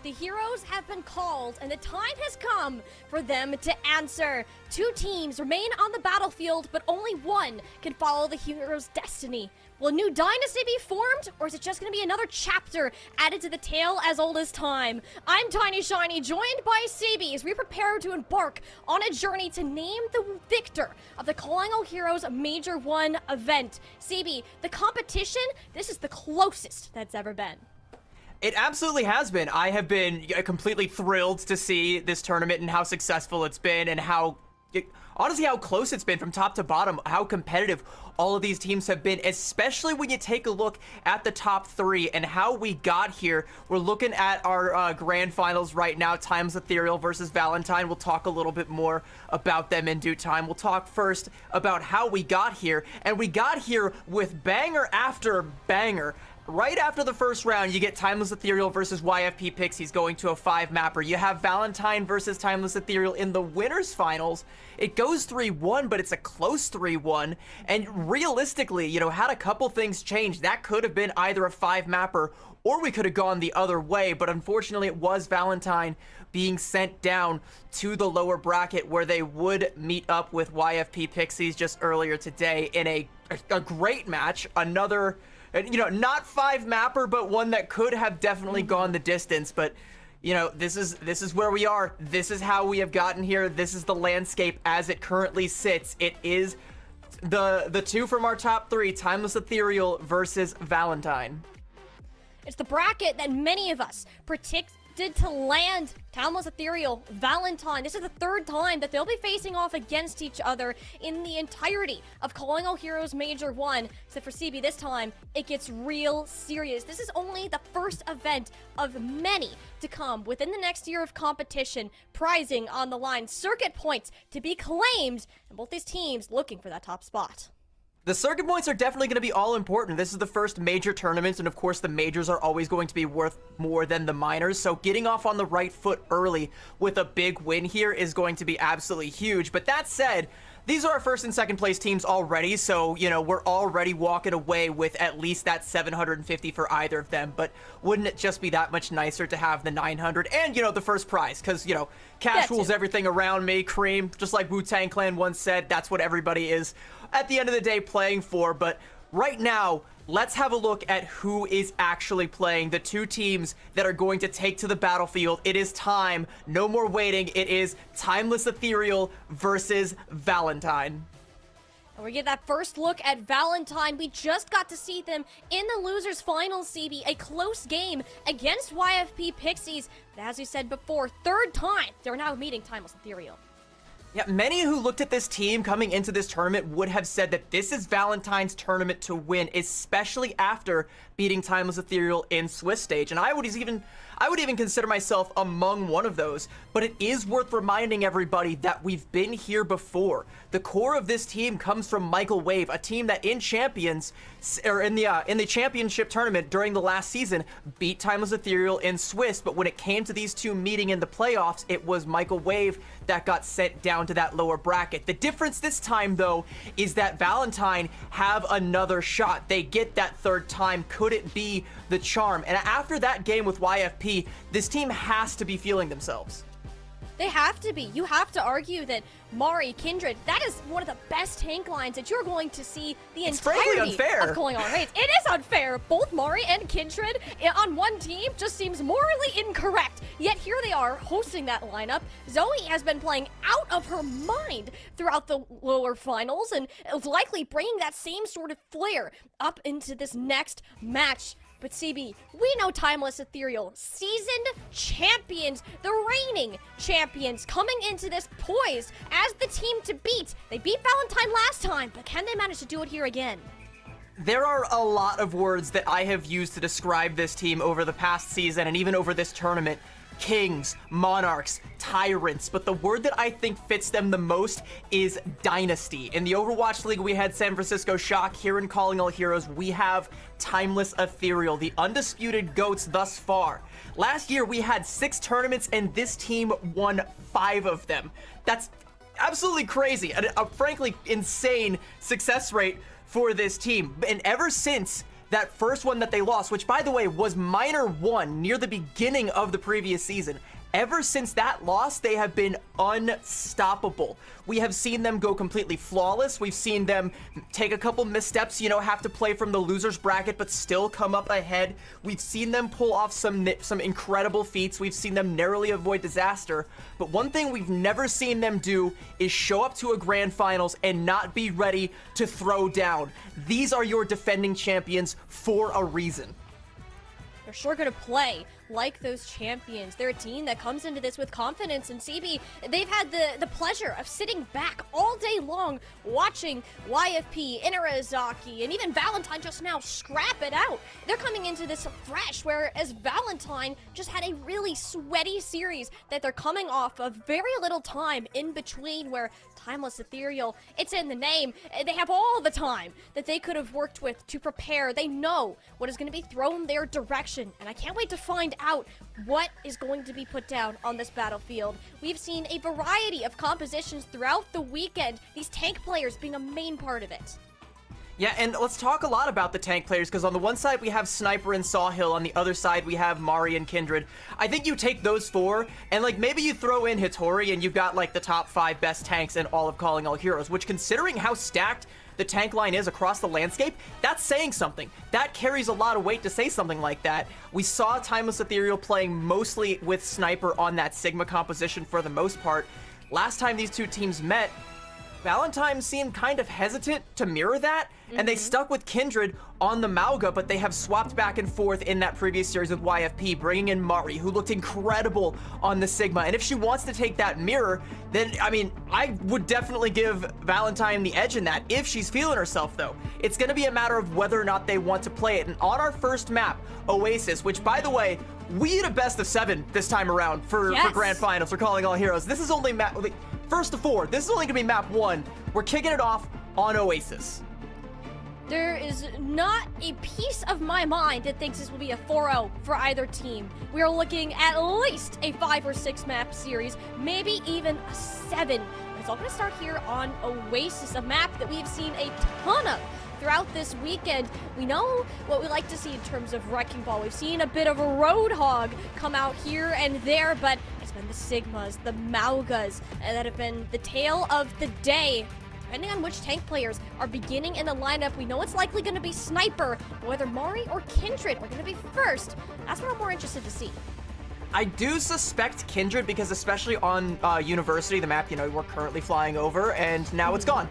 The heroes have been called, and the time has come for them to answer. 2 teams remain on the battlefield, but only one can follow the heroes' destiny. Will a new dynasty be formed, or is it just going to be another chapter added to the tale as old as time? I'm Tiny Shiny, joined by CB as we prepare to embark on a journey to name the victor of the Calling All Heroes Major 1 event. CB, the competition, this is the closest that's ever been. It absolutely has been. I have been completely thrilled to see this tournament and how successful it's been and honestly how close it's been from top to bottom, how competitive all of these teams have been, especially when you take a look at the top 3 and how we got here. We're looking at our grand finals right now, Timeless Ethereal versus Valentine. We'll talk a little bit more about them in due time. We'll talk first about how we got here, and we got here with banger after banger. Right after the first round, you get Timeless Ethereal versus YFP Pixies going to a 5-mapper. You have Valentine versus Timeless Ethereal in the winners finals. It goes 3-1, but it's a close 3-1. And realistically, had a couple things change. That could have been either a 5-mapper or we could have gone the other way. But unfortunately, it was Valentine being sent down to the lower bracket where they would meet up with YFP Pixies just earlier today in a great match. Another... not 5-mapper, but one that could have definitely gone the distance. But, this is where we are. This is how we have gotten here. This is the landscape as it currently sits. It is the 2 from our top 3, Timeless Ethereal versus Valentine. It's the bracket that many of us predicted to land Timeless Ethereal, Valentine. This is the 3rd time that they'll be facing off against each other in the entirety of Calling All Heroes Major 1. Except for CB, this time, it gets real serious. This is only the first event of many to come within the next year of competition. Prizing on the line, circuit points to be claimed, and both these teams looking for that top spot. The circuit points are definitely going to be all important. This is the first major tournament, and of course the majors are always going to be worth more than the minors, so getting off on the right foot early with a big win here is going to be absolutely huge. But that said, these are our 1st and 2nd place teams already, so, we're already walking away with at least that 750 for either of them. But wouldn't it just be that much nicer to have the 900 and, the first prize? Because, casual's everything around me, cream, just like Wu-Tang Clan once said, that's what everybody is at the end of the day playing for. But right now, let's have a look at who is actually playing. The 2 teams that are going to take to the battlefield. It is time. No more waiting. It is Timeless Ethereal versus Valentine. And we get that first look at Valentine. We just got to see them in the losers finals, CB. A close game against YFP Pixies. But as we said before, 3rd time they're now meeting Timeless Ethereal. Yeah, many who looked at this team coming into this tournament would have said that this is Valentine's tournament to win, especially after beating Timeless Ethereal in Swiss stage. And I would even consider myself among one of those. But it is worth reminding everybody that we've been here before. The core of this team comes from Michael Wave, a team that in the championship tournament during the last season beat Timeless Ethereal in Swiss. But when it came to these 2 meeting in the playoffs, it was Michael Wave that got sent down to that lower bracket. The difference this time, though, is that Valentine have another shot. They get that 3rd time. Could it be the charm? And after that game with YFP, this team has to be feeling themselves. They have to be. You have to argue that Mari, Kindred, that is one of the best tank lines that you're going to see the entirety of Calling All Raids. It is unfair. Both Mari and Kindred on one team just seems morally incorrect. Yet here they are hosting that lineup. Zoe has been playing out of her mind throughout the lower finals and is likely bringing that same sort of flair up into this next match. But CB, we know Timeless Ethereal, seasoned champions, the reigning champions, coming into this poised as the team to beat. They beat Valentine last time, but can they manage to do it here again? There are a lot of words that I have used to describe this team over the past season and even over this tournament. Kings, monarchs, tyrants, but the word that I think fits them the most is dynasty. In the Overwatch League, we had San Francisco Shock. Here in Calling All Heroes, we have Timeless Ethereal, the undisputed GOATs thus far. Last year, we had 6 tournaments, and this team won 5 of them. That's absolutely crazy, a frankly insane success rate for this team. And ever since that first one that they lost, which by the way was minor one near the beginning of the previous season. Ever since that loss, they have been unstoppable. We have seen them go completely flawless. We've seen them take a couple missteps, you know, have to play from the loser's bracket, but still come up ahead. We've seen them pull off some incredible feats. We've seen them narrowly avoid disaster. But one thing we've never seen them do is show up to a grand finals and not be ready to throw down. These are your defending champions for a reason. They're sure going to play like those champions. They're a team that comes into this with confidence, and CB, they've had the pleasure of sitting back all day long watching YFP, Inarizaki, and even Valentine just now scrap it out. They're coming into this fresh, whereas Valentine just had a really sweaty series that they're coming off of very little time in between, where Timeless Ethereal, it's in the name. They have all the time that they could have worked with to prepare. They know what is going to be thrown their direction, and I can't wait to find out what is going to be put down on this battlefield. We've seen a variety of compositions throughout the weekend, these tank players being a main part of it. Yeah, and let's talk a lot about the tank players, because on the one side we have Sniper and Sawhill, on the other side we have Mari and Kindred. I think you take those four, and like maybe you throw in Hitori, and you've got like the top 5 best tanks in all of Calling All Heroes, which, considering how stacked the tank line is across the landscape, that's saying something. That carries a lot of weight to say something like that. We saw Timeless Ethereal playing mostly with Sniper on that Sigma composition for the most part. Last time these two teams met, Valentine seemed kind of hesitant to mirror that, and they stuck with Kindred on the Mauga, but they have swapped back and forth in that previous series with YFP, bringing in Mari, who looked incredible on the Sigma. And if she wants to take that mirror, then, I mean, I would definitely give Valentine the edge in that, if she's feeling herself, though. It's going to be a matter of whether or not they want to play it. And on our first map, Oasis, which, by the way, we had a best of 7 this time around for Grand Finals, for Calling All Heroes. This is only map, first of 4. This is only going to be map 1. We're kicking it off on Oasis. There is not a piece of my mind that thinks this will be a 4-0 for either team. We are looking at least a 5 or 6 map series, maybe even a 7. It's all going to start here on Oasis, a map that we've seen a ton of throughout this weekend. We know what we like to see in terms of Wrecking Ball. We've seen a bit of a Roadhog come out here and there, but it's been the Sigmas, the Maugas, that have been the tale of the day. Depending on which tank players are beginning in the lineup, we know it's likely going to be Sniper, but whether Mari or Kindred are going to be first, that's what I'm more interested to see. I do suspect Kindred, because especially on University, the map, you know, we're currently flying over, and now it's gone.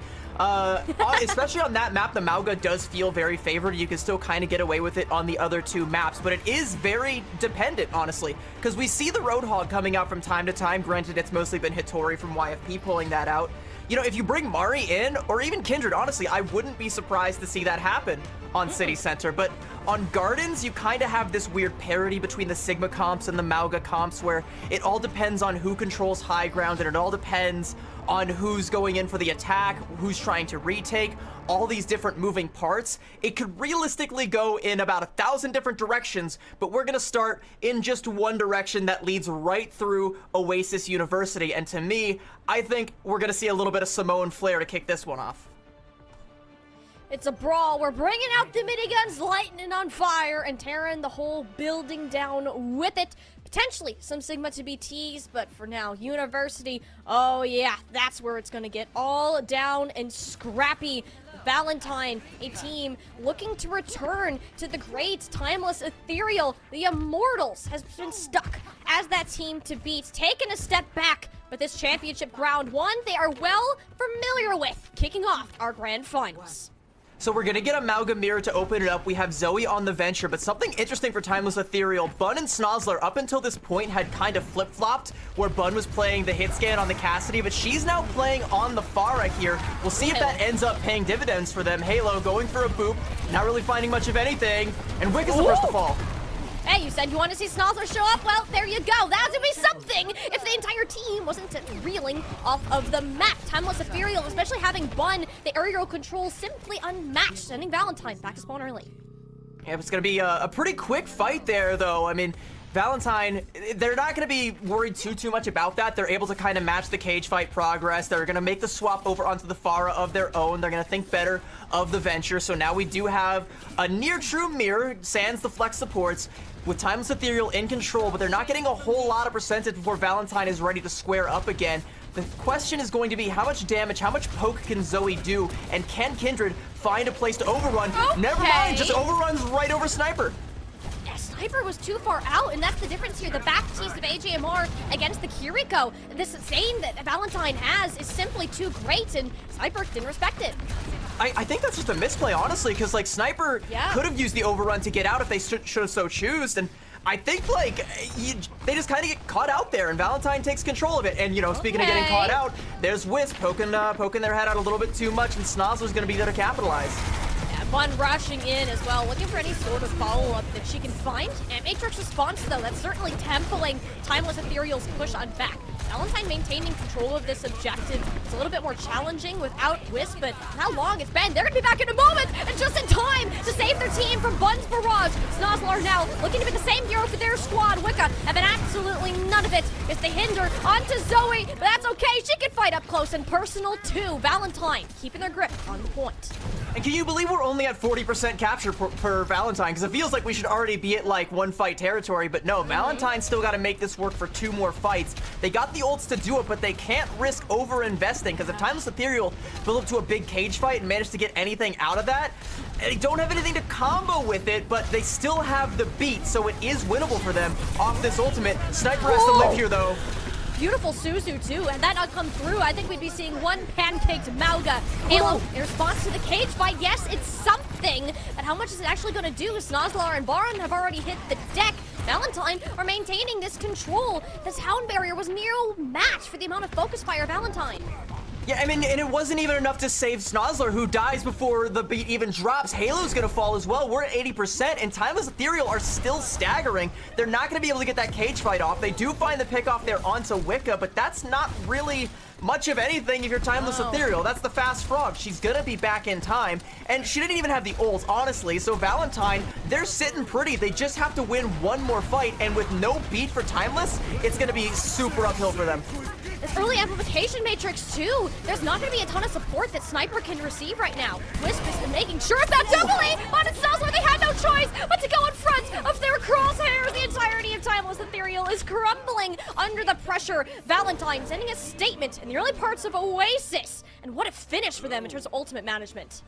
Especially on that map, the Mauga does feel very favored. You can still kind of get away with it on the other 2 maps, but it is very dependent, honestly, because we see the Roadhog coming out from time to time. Granted, it's mostly been Hitori from YFP pulling that out. You know, if you bring Mari in, or even Kindred, honestly, I wouldn't be surprised to see that happen on City Center. But on Gardens, you kind of have this weird parity between the Sigma comps and the Mauga comps, where it all depends on who controls high ground, and it all depends on who's going in for the attack, who's trying to retake, all these different moving parts. It could realistically go in about 1,000 different directions, but we're gonna start in just one direction that leads right through Oasis University. And to me, I think we're gonna see a little bit of Samoan flair to kick this one off. It's a brawl. We're bringing out the miniguns, lighting it on fire, and tearing the whole building down with it. Potentially some Sigma to be teased, but for now, University, oh yeah, that's where it's going to get all down and scrappy. Valentine, a team looking to return to the great Timeless Ethereal. The Immortals has been stuck as that team to beat, taking a step back, but this championship ground one they are well familiar with, kicking off our grand finals. So we're gonna get a Mauga mirror to open it up. We have Zoe on the Venture, but something interesting for Timeless Ethereal, Bun and Snozzler up until this point had kind of flip-flopped, where Bun was playing the hit scan on the Cassidy, but she's now playing on the Pharah here. We'll see if that ends up paying dividends for them. Halo going for a boop, not really finding much of anything, and Wick is the first to fall. Hey, you said you want to see Snozzler show up? Well, there you go. That would be something if the entire team wasn't reeling off of the map. Timeless Ethereal, especially having Bun, the aerial control simply unmatched, sending Valentine back to spawn early. Yeah, it's going to be a pretty quick fight there, though. I mean, Valentine, they're not going to be worried too much about that. They're able to kind of match the cage fight progress. They're going to make the swap over onto the Pharah of their own. They're going to think better of the Venture. So now we do have a near true mirror, sans the flex supports, with Timeless Ethereal in control, but they're not getting a whole lot of percentage before Valentine is ready to square up again. The question is going to be how much damage, how much poke can Zoe do, and can Kindred find a place to overrun? Okay. Never mind, just overruns right over Sniper. Sniper was too far out, and that's the difference here. The back tease of AJMR against the Kiriko. This Zane that Valentine has is simply too great, and Sniper didn't respect it. I think that's just a misplay, honestly, because like Sniper could have used the overrun to get out if they should have so choose, and I think like they just kind of get caught out there, and Valentine takes control of it. And you know, speaking of getting caught out, there's Wisp poking their head out a little bit too much, and Snozzler's going to be there to capitalize. One rushing in as well, looking for any sort of follow-up that she can find. And Matrix response, though, that's certainly tempering Timeless Ethereal's push on back. Valentine maintaining control of this objective is a little bit more challenging without Wisp, but how long it's been. They're going to be back in a moment, and just in time to save their team from Bun's barrage. Snozzler now looking to be the same hero for their squad. Wicca having absolutely none of it as they hinder onto Zoe, but that's okay. She can fight up close and personal, too. Valentine keeping their grip on the point. And can you believe we're only at 40% capture per Valentine? Because it feels like we should already be at like 1 fight territory, but no, Valentine's still got to make this work for 2 more fights. They got the ults to do it, but they can't risk over-investing, because if Timeless Ethereal build up to a big cage fight and manage to get anything out of that, they don't have anything to combo with it, but they still have the beat, so it is winnable for them off this ultimate. Sniper has to live here, though. Beautiful Suzu, too. Had that not come through, I think we'd be seeing one pancaked Mauga. Halo, in response to the cage fight, yes, it's something, but how much is it actually going to do? Snozzler and Baron have already hit the deck. Valentine are maintaining this control. This Hound Barrier was near match for the amount of focus fire Valentine. Yeah, I mean, and it wasn't even enough to save Snozzler, who dies before the beat even drops. Halo's gonna fall as well. We're at 80%, and Timeless Ethereal are still staggering. They're not gonna be able to get that cage fight off. They do find the pick off there onto Wicca, but that's not really much of anything if you're Timeless Ethereal. That's the fast frog. She's gonna be back in time, and she didn't even have the ults, honestly. So Valentine, they're sitting pretty. They just have to win 1 more fight, and with no beat for Timeless, it's gonna be super uphill for them. This early amplification matrix, too. There's not going to be a ton of support that Sniper can receive right now. Wisp is making sure of that doubly on itself, where they had no choice but to go in front of their crosshairs. The entirety of Timeless Ethereal is crumbling under the pressure. Valentine sending a statement in the early parts of Oasis. And what a finish for them in terms of ultimate management.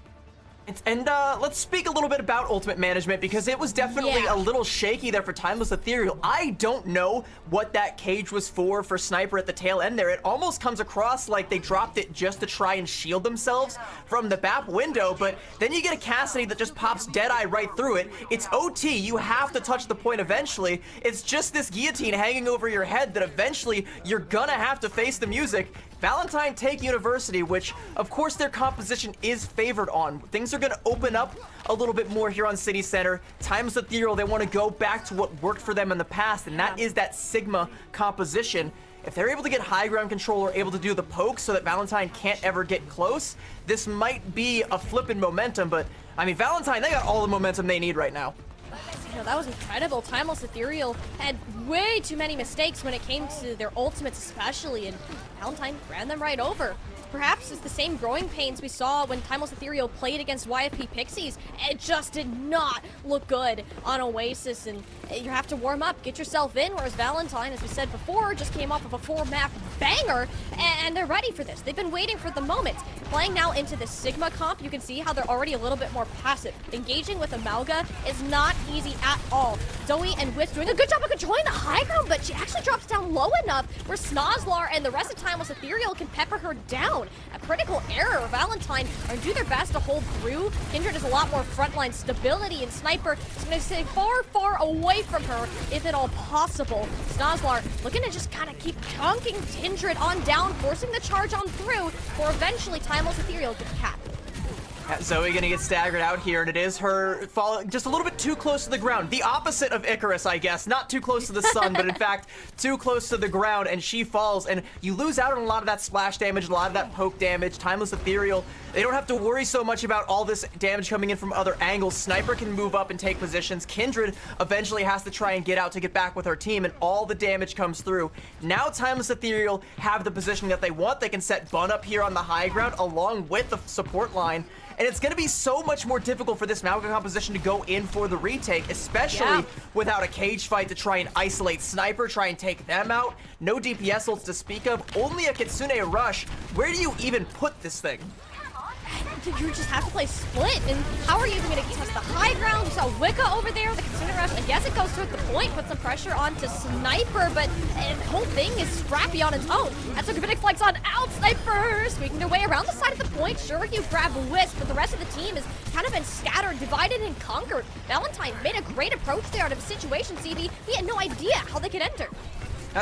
And let's speak a little bit about ultimate management, because it was definitely a little shaky there for Timeless Ethereal. I don't know what that cage was for Sniper at the tail end there. It almost comes across like they dropped it just to try and shield themselves from the BAP window, but then you get a Cassidy that just pops Deadeye right through it. It's OT. You have to touch the point eventually. It's just this guillotine hanging over your head that eventually you're gonna have to face the music. Valentine take University, which of course their composition is favored on. Things are going to open up a little bit more here on City Center. Timeless Ethereal, they want to go back to what worked for them in the past, and that is that Sigma composition. If they're able to get high ground control or able to do the poke so that Valentine can't ever get close, this might be a flip in momentum, but I mean, Valentine, they got all the momentum they need right now. You know, that was incredible. Timeless Ethereal had way too many mistakes when it came to their ultimates especially, and Valentine ran them right over. Perhaps it's the same growing pains we saw when Timeless Ethereal played against YFP Pixies. It just did not look good on Oasis, and you have to warm up, get yourself in, whereas Valentine, as we said before, just came off of a 4-map banger, and they're ready for this. They've been waiting for the moment. Playing now into the Sigma comp, you can see how they're already a little bit more passive. Engaging with Amalga is not easy at all. Zoe and Wisp doing a good job of controlling the high ground, but she actually drops down low enough where Snozzler and the rest of Timeless Ethereal can pepper her down. A critical error. Valentine are do their best to hold through. Kindred has a lot more frontline stability, and Sniper is going to stay far, far away from her, if at all possible. Snozzler looking to just kind of keep chunking Kindred on down, forcing the charge on through, for eventually Timeless Ethereal to cap. Zoe gonna get staggered out here, and it is her falling just a little bit too close to the ground. The opposite of Icarus, I guess. Not too close to the sun, but in fact, too close to the ground, and she falls, and you lose out on a lot of that splash damage, a lot of that poke damage. Timeless Ethereal, they don't have to worry so much about all this damage coming in from other angles. Sniper can move up and take positions. Kindred eventually has to try and get out to get back with her team, and all the damage comes through. Now Timeless Ethereal have the positioning that they want. They can set Bun up here on the high ground along with the support line. And it's going to be so much more difficult for this Mauga composition to go in for the retake, especially without a cage fight to try and isolate Sniper, try and take them out. No DPS ults to speak of, only a Kitsune rush. Where do you even put this thing? You just have to play split, and how are you even going to test the high ground? We saw Wicca over there, the Kitsune rush. I guess it goes to the point, put some pressure onto Sniper, but the whole thing is scrappy on its own. That's a Gravitic Flex on out. Sniper squeaking their way around the side of the point. Sure, you grab Wisp, but the rest of the team has kind of been scattered, divided, and conquered. Valentine made a great approach there out of a situation, CB. He had no idea how they could enter.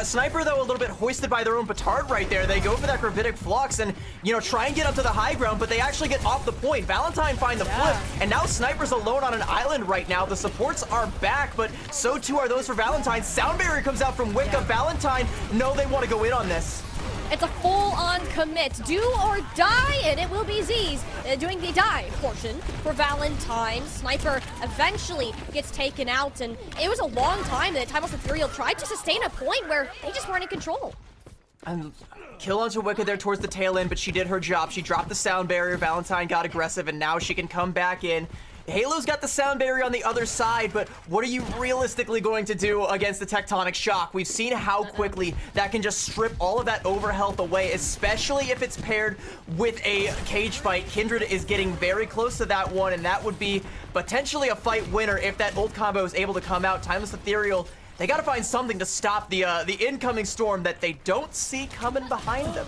Sniper, though, a little bit hoisted by their own petard right there. They go for that Gravitic Flux and, you know, try and get up to the high ground, but they actually get off the point. Valentine find the flip, and now Sniper's alone on an island right now. The supports are back, but so too are those for Valentine. Sound Barrier comes out from Wicca. Valentine, no, they want to go in on this. It's a full-on commit. Do or die, and it will be Z's doing the die portion for Valentine. Sniper eventually gets taken out, and it was a long time that Timeless Ethereal tried to sustain a point where they just weren't in control. And kill onto Wicca there towards the tail end, but she did her job. She dropped the Sound Barrier. Valentine got aggressive, and now she can come back in. Halo's got the Sound Barrier on the other side, but what are you realistically going to do against the Tectonic Shock? We've seen how quickly that can just strip all of that overhealth away, especially if it's paired with a cage fight. Kindred is getting very close to that one, and that would be potentially a fight winner if that ult combo is able to come out. Timeless Ethereal, they gotta find something to stop the incoming storm that they don't see coming behind them.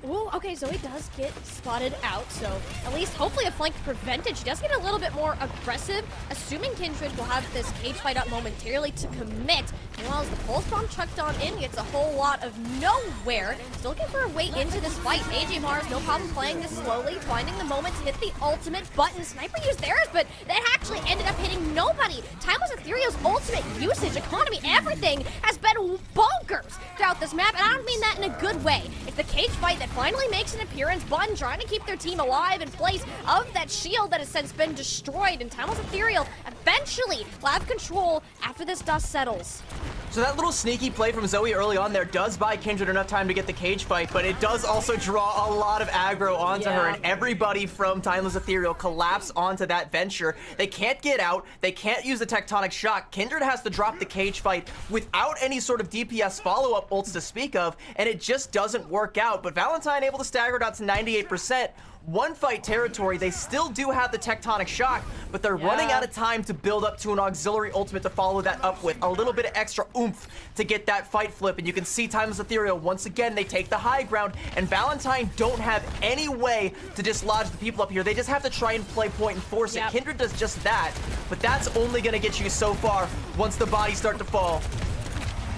Ooh, okay, Zoe does get spotted out, so at least hopefully a flank prevented. She does get a little bit more aggressive, assuming Kindred will have this cage fight up momentarily to commit. Meanwhile, as the pulse bomb chucked on in, gets a whole lot of nowhere. Still looking for a way into this fight. AJ Mars, no problem playing this slowly, finding the moment to hit the ultimate button. Sniper used theirs, but that actually ended up hitting nobody. Timeless Ethereal's ultimate usage, economy, everything has been bonkers throughout this map, and I don't mean that in a good way. It's the cage fight that finally makes an appearance. Bun trying to keep their team alive in place of that shield that has since been destroyed, and Timeless Ethereal eventually will have control after this dust settles. So that little sneaky play from Zoe early on there does buy Kindred enough time to get the cage fight, but it does also draw a lot of aggro onto her, and everybody from Timeless Ethereal collapse onto that venture. They can't get out. They can't use the Tectonic Shock. Kindred has to drop the cage fight without any sort of DPS follow-up ults to speak of, and it just doesn't work out. But Valentine able to stagger it out to 98%. One fight territory. They still do have the Tectonic Shock, but they're running out of time to build up to an auxiliary ultimate to follow that up with. A little bit of extra oomph to get that fight flip, and you can see Timeless Ethereal, once again, they take the high ground, and Valentine don't have any way to dislodge the people up here. They just have to try and play point and force it. Kindred does just that, but that's only going to get you so far once the bodies start to fall.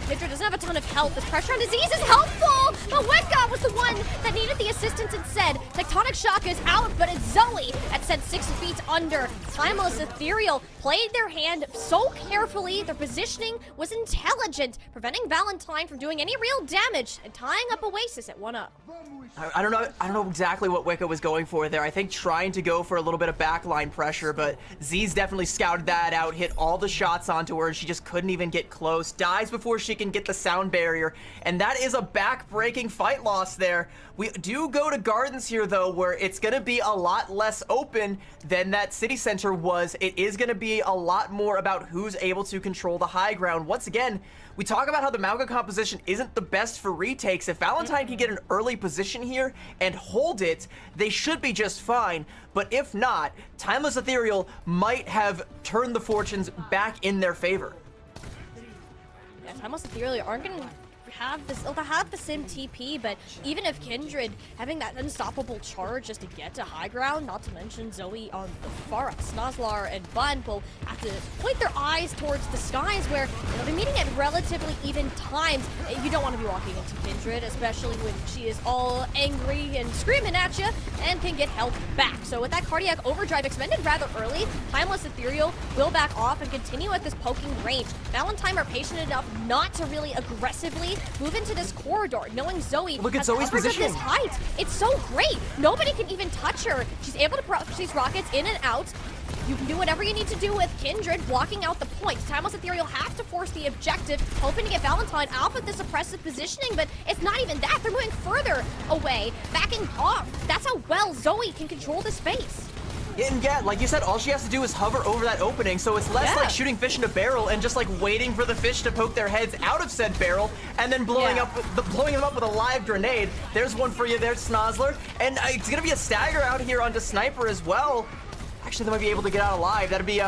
Kindred doesn't have a ton of health. This pressure on disease is helpful, but Wicca was the one that needed the assistance instead. Tectonic Shock is out, but it's Zoe that sent 6 feet under. Timeless Ethereal played their hand so carefully. Their positioning was intelligent, preventing Valentine from doing any real damage and tying up Oasis at 1-up. I don't know exactly what Wicca was going for there. I think trying to go for a little bit of backline pressure, but Z's definitely scouted that out, hit all the shots onto her, and she just couldn't even get close. Dies before she can get the Sound Barrier, and that is a back-breaking fight loss there. We do go to Gardens here, though, where it's going to be a lot less open than that City Center was. It is going to be a lot more about who's able to control the high ground. Once again, we talk about how the Mauga composition isn't the best for retakes. If Valentine can get an early position here and hold it, they should be just fine. But if not, Timeless Ethereal might have turned the fortunes back in their favor. Yeah, Timeless Ethereal aren't going to have this, they'll have the sim TP, but even if Kindred having that unstoppable charge just to get to high ground, not to mention Zoe on the far right, Snozlar and Bun will have to point their eyes towards the skies where they'll be meeting at relatively even times. You don't want to be walking into Kindred, especially when she is all angry and screaming at you and can get held back. So with that cardiac overdrive expended rather early, Timeless Ethereal will back off and continue at this poking range. Valentine are patient enough not to really aggressively move into this corridor, knowing Zoe Look at has Zoe's coverage position. of this height. It's so great. Nobody can even touch her. She's able to push these rockets in and out. You can do whatever you need to do with Kindred, blocking out the points. Timeless Ethereal have to force the objective, hoping to get Valentine out of this oppressive positioning, but it's not even that. They're moving further away, backing off. That's how well Zoe can control the space. And yeah, like you said, all she has to do is hover over that opening, so it's less like shooting fish in a barrel and just like waiting for the fish to poke their heads out of said barrel and then blowing them up with a live grenade. There's one for you there, Snozlar. And it's gonna be a stagger out here onto Sniper as well. Actually, they might be able to get out alive. That'd be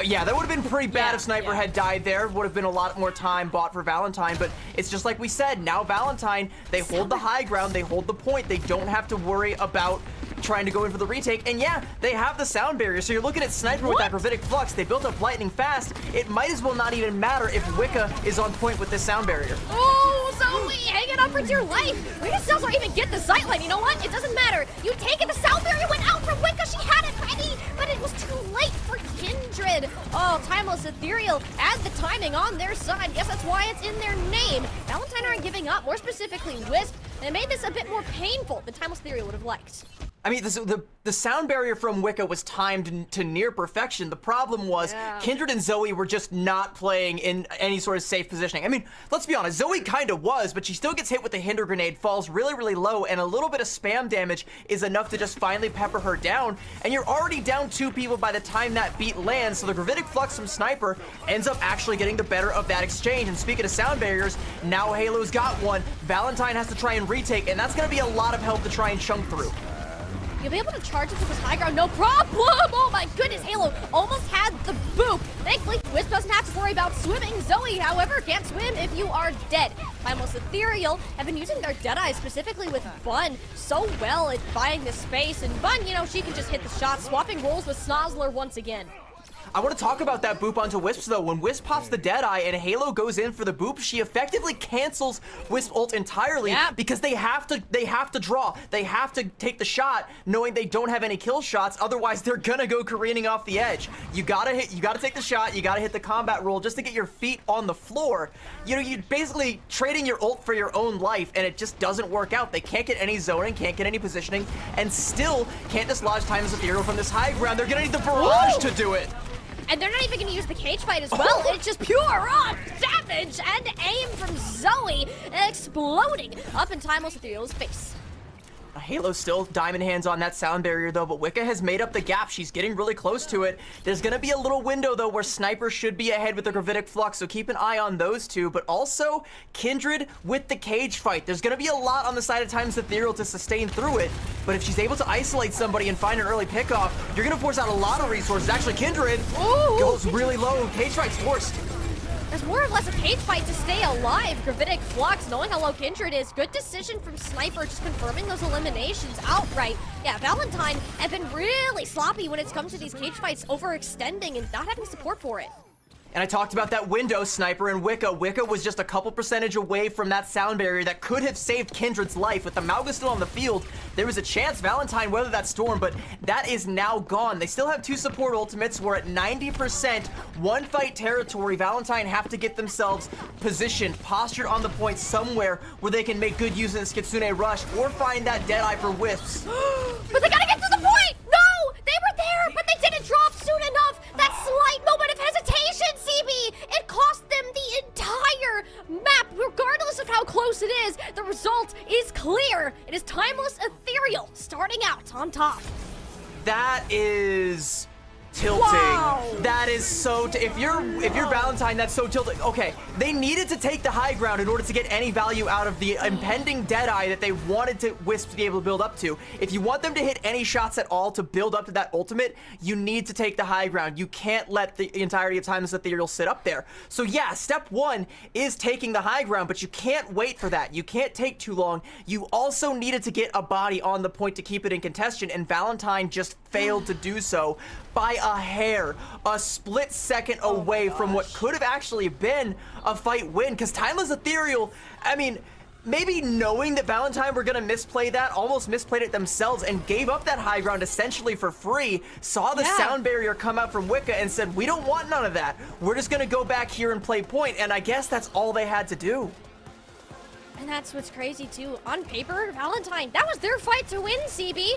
yeah, that would have been pretty bad if Sniper had died there. Would have been a lot more time bought for Valentine, but it's just like we said, now Valentine, they hold the high ground, they hold the point, they don't have to worry about trying to go in for the retake, and yeah, they have the sound barrier, so you're looking at Sniper with that Gravitic Flux. They built up lightning fast. It might as well not even matter if Wicca is on point with this sound barrier. Oh, Zoe, hanging on for dear life. Where does Snozlar even get the sightline? You know what? It doesn't matter. You take it, the sound barrier went out from Wicca. She had it ready, but it was too late for Kindred. Oh, Timeless Ethereal has the timing on their side. Guess that's why it's in their name. Valentine aren't giving up, more specifically Wisp, and it made this a bit more painful than Timeless Ethereal would have liked. I mean, the sound barrier from Wicca was timed to near perfection. The problem was Kindred and Zoe were just not playing in any sort of safe positioning. I mean, let's be honest, Zoe kind of was, but she still gets hit with the Hinder Grenade, falls really, really low, and a little bit of spam damage is enough to just finally pepper her down, and you're already down 2 people by the time that beat lands, so the Gravitic Flux from Sniper ends up actually getting the better of that exchange. And speaking of sound barriers, now Halo's got one. Valentine has to try and retake, and that's going to be a lot of help to try and chunk through. You'll be able to charge into this high ground, no problem! Oh my goodness, Halo almost had the boop. Thankfully, Wisp doesn't have to worry about swimming. Zoe, however, can't swim if you are dead. Timeless Ethereal have been using their Deadeye, specifically with Bun, so well at buying the space. And Bun, you know, she can just hit the shot, swapping roles with Snozlar once again. I want to talk about that boop onto Wisp though. When Wisp pops the Deadeye and Halo goes in for the boop, she effectively cancels Wisp ult entirely because they have to draw. They have to take the shot knowing they don't have any kill shots, otherwise they're gonna go careening off the edge. You gotta take the shot, you gotta hit the combat roll just to get your feet on the floor. You know, you're basically trading your ult for your own life, and it just doesn't work out. They can't get any zoning, can't get any positioning, and still can't dislodge Timeless Ethereal from this high ground. They're gonna need the barrage to do it. And they're not even going to use the cage fight as well. It's just pure raw damage and aim from Zoe exploding up in Timeless Ethereal's face. Halo's still diamond hands on that sound barrier though, but Wicca has made up the gap. She's getting really close to it. There's gonna be a little window though where Sniper should be ahead with the Gravitic Flux, so keep an eye on those two, but also Kindred with the cage fight. There's gonna be a lot on the side of Timeless Ethereal to sustain through it, but if she's able to isolate somebody and find an early pickoff, you're gonna force out a lot of resources. Actually, Kindred goes really low. Cage fight's forced. There's more or less a cage fight to stay alive. Gravitic Flux, knowing how low Kindred is. Good decision from Sniper, just confirming those eliminations outright. Yeah, Valentine have been really sloppy when it's come to these cage fights, overextending and not having support for it. And I talked about that window, Sniper and Wicca. Wicca was just a couple percentage away from that sound barrier that could have saved Kindred's life. With the Mauga still on the field, there was a chance Valentine weathered that storm, but that is now gone. They still have 2 support ultimates. We're at 90% one fight territory. Valentine have to get themselves positioned, postured on the point somewhere where they can make good use of this Kitsune Rush or find that Deadeye for Wisps. But they gotta get to the point! No! They were there, but they didn't drop soon enough! That slight moment of hesitation, CB! It cost them the entire map, regardless of how close it is. The result is clear. It is Timeless Ethereal starting out on top. That is tilting. Wow. That is so. If you're Valentine, that's so tilting. Okay, they needed to take the high ground in order to get any value out of the impending Deadeye that they wanted to Wisp to be able to build up to. If you want them to hit any shots at all to build up to that ultimate, you need to take the high ground. You can't let the entirety of Timeless Ethereal sit up there. So yeah, step one is taking the high ground, but you can't wait for that. You can't take too long. You also needed to get a body on the point to keep it in contention, and Valentine just failed to do so by a hair, a split second away from what could have actually been a fight win. Because Timeless Ethereal, I mean, maybe knowing that Valentine were gonna misplay that, almost misplayed it themselves and gave up that high ground essentially for free, saw the sound barrier come out from Wicca and said, we don't want none of that. We're just gonna go back here and play point, and I guess that's all they had to do. And that's what's crazy too. On paper, Valentine, that was their fight to win, CB.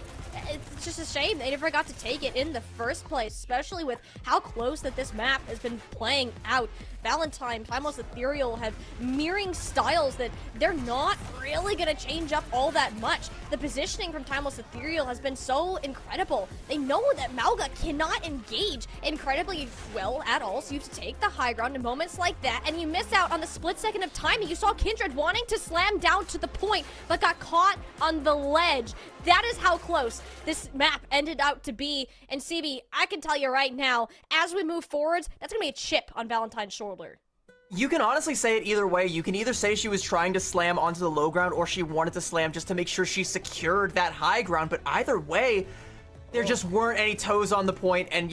It's just a shame they never got to take it in the first place, especially with how close that this map has been playing out. Valentine, Timeless Ethereal have mirroring styles that they're not really going to change up all that much. The positioning from Timeless Ethereal has been so incredible. They know that Mauga cannot engage incredibly well at all, so you have to take the high ground in moments like that, and you miss out on the split second of timing. You saw Kindred wanting to slam down to the point, but got caught on the ledge. That is how close this map ended out to be. And CB, I can tell you right now, as we move forwards, that's going to be a chip on Valentine's shoulder. You can honestly say it either way. You can either say she was trying to slam onto the low ground, or she wanted to slam just to make sure she secured that high ground. But either way, there just weren't any toes on the point, and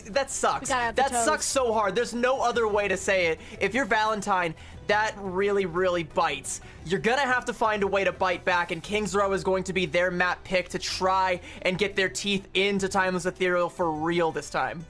that sucks. That sucks so hard. There's no other way to say it. If you're Valentine, that really, really bites. You're gonna have to find a way to bite back, and King's Row is going to be their map pick to try and get their teeth into Timeless Ethereal for real this time.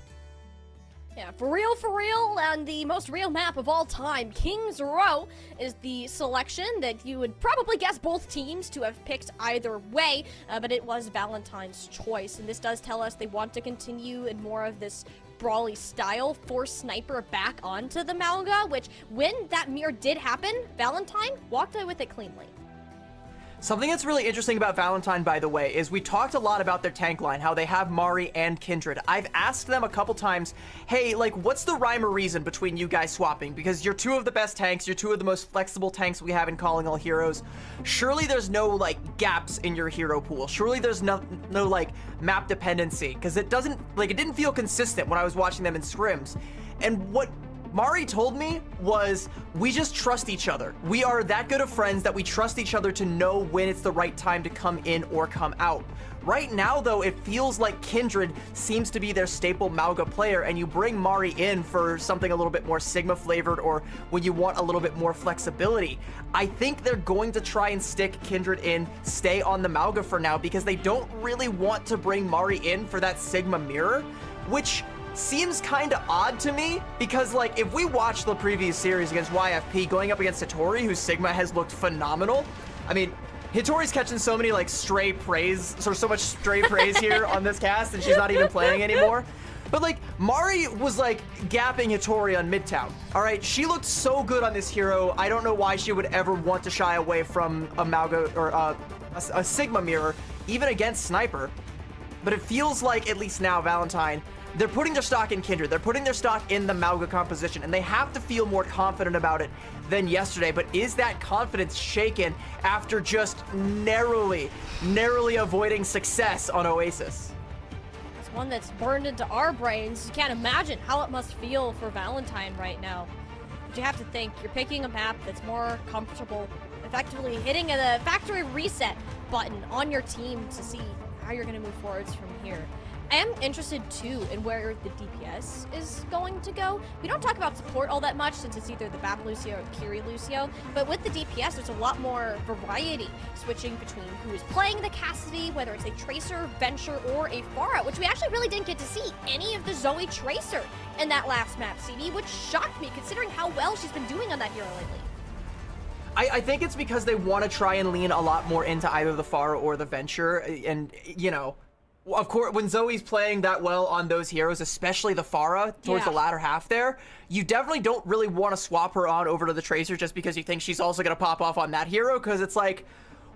Yeah, for real, and the most real map of all time, King's Row, is the selection that you would probably guess both teams to have picked either way, but it was Valentine's choice, and this does tell us they want to continue in more of this brawly style, force Sniper back onto the Mauga, which, when that mirror did happen, Valentine walked away with it cleanly. Something that's really interesting about Valentine, by the way, is we talked a lot about their tank line, how they have Mari and Kindred. I've asked them a couple times, hey, like, what's the rhyme or reason between you guys swapping? Because you're two of the best tanks, you're two of the most flexible tanks we have in Calling All Heroes. Surely there's no, like, gaps in your hero pool. Surely there's no like, map dependency, because it didn't feel consistent when I was watching them in scrims. And what Mari told me was, we just trust each other. We are that good of friends that we trust each other to know when it's the right time to come in or come out. Right now, though, it feels like Kindred seems to be their staple Mauga player, and you bring Mari in for something a little bit more Sigma flavored, or when you want a little bit more flexibility. I think they're going to try and stick Kindred in, stay on the Mauga for now, because they don't really want to bring Mari in for that Sigma mirror, which seems kind of odd to me, because like, if we watch the previous series against YFP going up against Hitori, whose Sigma has looked phenomenal. I mean, Hitori's catching so many like stray praise, so much stray praise here on this cast, and she's not even playing anymore. But like, Mari was like gapping Hitori on Midtown. All right, she looked so good on this hero. I don't know why she would ever want to shy away from a Mauga or a Sigma mirror, even against Sniper. But it feels like, at least now, Valentine, they're putting their stock in Kindred. They're putting their stock in the Mauga composition, and they have to feel more confident about it than yesterday. But is that confidence shaken after just narrowly avoiding success on Oasis? It's one that's burned into our brains. You can't imagine how it must feel for Valentine right now. But you have to think, you're picking a map that's more comfortable, effectively hitting the factory reset button on your team to see how you're going to move forwards from here. I am interested too in where the DPS is going to go. We don't talk about support all that much since it's either the Bab Lucio or the Kiri Lucio, but with the DPS there's a lot more variety switching between who is playing the Cassidy, whether it's a Tracer, Venture, or a Pharah, which we actually really didn't get to see any of the Zoe Tracer in that last map, CD, which shocked me considering how well she's been doing on that hero lately. I think it's because they want to try and lean a lot more into either the Pharah or the Venture, and you know, of course, when Zoe's playing that well on those heroes, especially the Pharah towards the latter half there, you definitely don't really want to swap her on over to the Tracer just because you think she's also going to pop off on that hero, because it's like,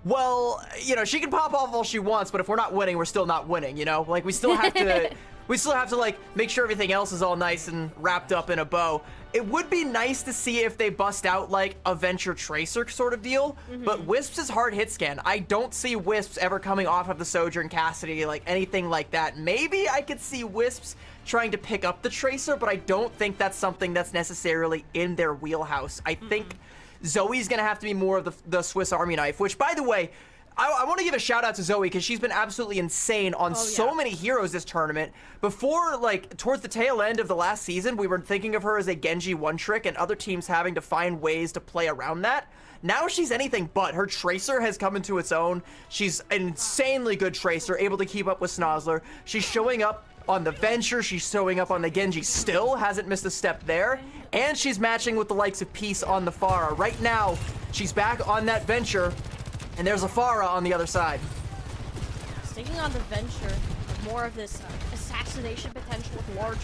well, you know, she can pop off all she wants, but if we're not winning, we're still not winning, you know? Like, we still have to we still have to like make sure everything else is all nice and wrapped up in a bow. It would be nice to see if they bust out like a Venture Tracer sort of deal, but Wisps is hard hit scan. I don't see Wisps ever coming off of the Sojourn Cassidy, like anything like that. Maybe I could see Wisps trying to pick up the Tracer, but I don't think that's something that's necessarily in their wheelhouse. I think Zoe's gonna have to be more of the Swiss Army knife, which, by the way, I want to give a shout out to Zoe because she's been absolutely insane on so many heroes this tournament. Before, like, towards the tail end of the last season, we were thinking of her as a Genji one-trick and other teams having to find ways to play around that. Now she's anything but. Her Tracer has come into its own. She's an insanely good Tracer, able to keep up with Snozzler. She's showing up on the Venture, she's showing up on the Genji still, hasn't missed a step there. And she's matching with the likes of Peace on the Pharah. Right now, she's back on that Venture. And there's a Pharah on the other side. Sticking on the Venture, more of this assassination potential with large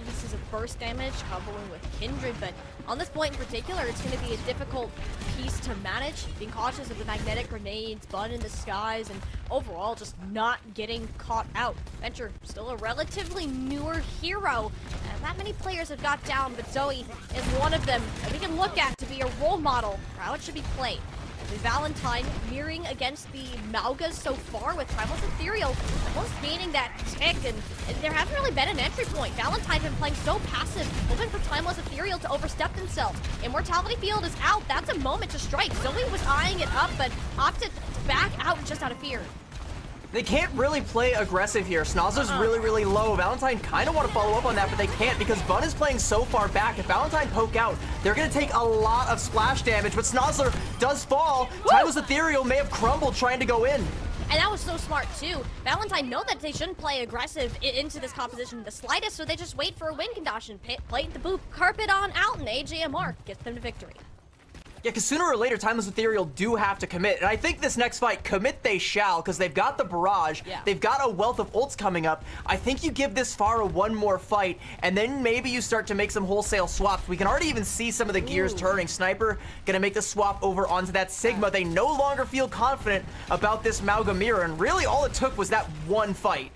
pieces of burst damage, comboing with Kindred, but on this point in particular, it's going to be a difficult piece to manage, being cautious of the magnetic grenades, Bun in the skies, and overall just not getting caught out. Venture, still a relatively newer hero, and not many players have got down, but Zoe is one of them that we can look at to be a role model for how it should be played. Valentine mirroring against the Maugas so far, with Timeless Ethereal almost gaining that tick, and there hasn't really been an entry point. Valentine's been playing so passive, hoping for Timeless Ethereal to overstep themselves. Immortality Field is out. That's a moment to strike. Zoe was eyeing it up, but opted to back out just out of fear. They can't really play aggressive here. Snozzler's really low. Valentine kind of want to follow up on that, but they can't because Bun is playing so far back. If Valentine poke out, they're going to take a lot of splash damage, but Snozzler does fall. Timeless Ethereal may have crumbled trying to go in. And that was so smart too. Valentine know that they shouldn't play aggressive into this composition the slightest, so they just wait for a win condition. Play the boop, carpet on out, and AJMR gets them to victory. Yeah, because sooner or later, Timeless Ethereal do have to commit. And I think this next fight, commit they shall, because they've got the barrage. Yeah. They've got a wealth of ults coming up. I think you give this Pharah one more fight, and then maybe you start to make some wholesale swaps. We can already even see some of the gears turning. Sniper gonna make the swap over onto that Sigma. They no longer feel confident about this Mauga mirror, and really all it took was that one fight.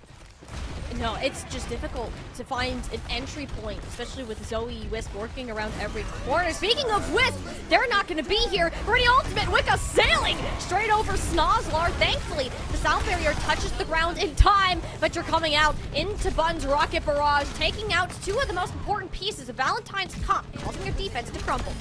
No, it's just difficult to find an entry point, especially with Zoe Wisp working around every corner. Speaking of Wisp, they're not going to be here for the ultimate. Wicca sailing straight over Snozzler. Thankfully, the sound barrier touches the ground in time, but you're coming out into Bun's rocket barrage, taking out two of the most important pieces of Valentine's comp, causing your defense to crumble.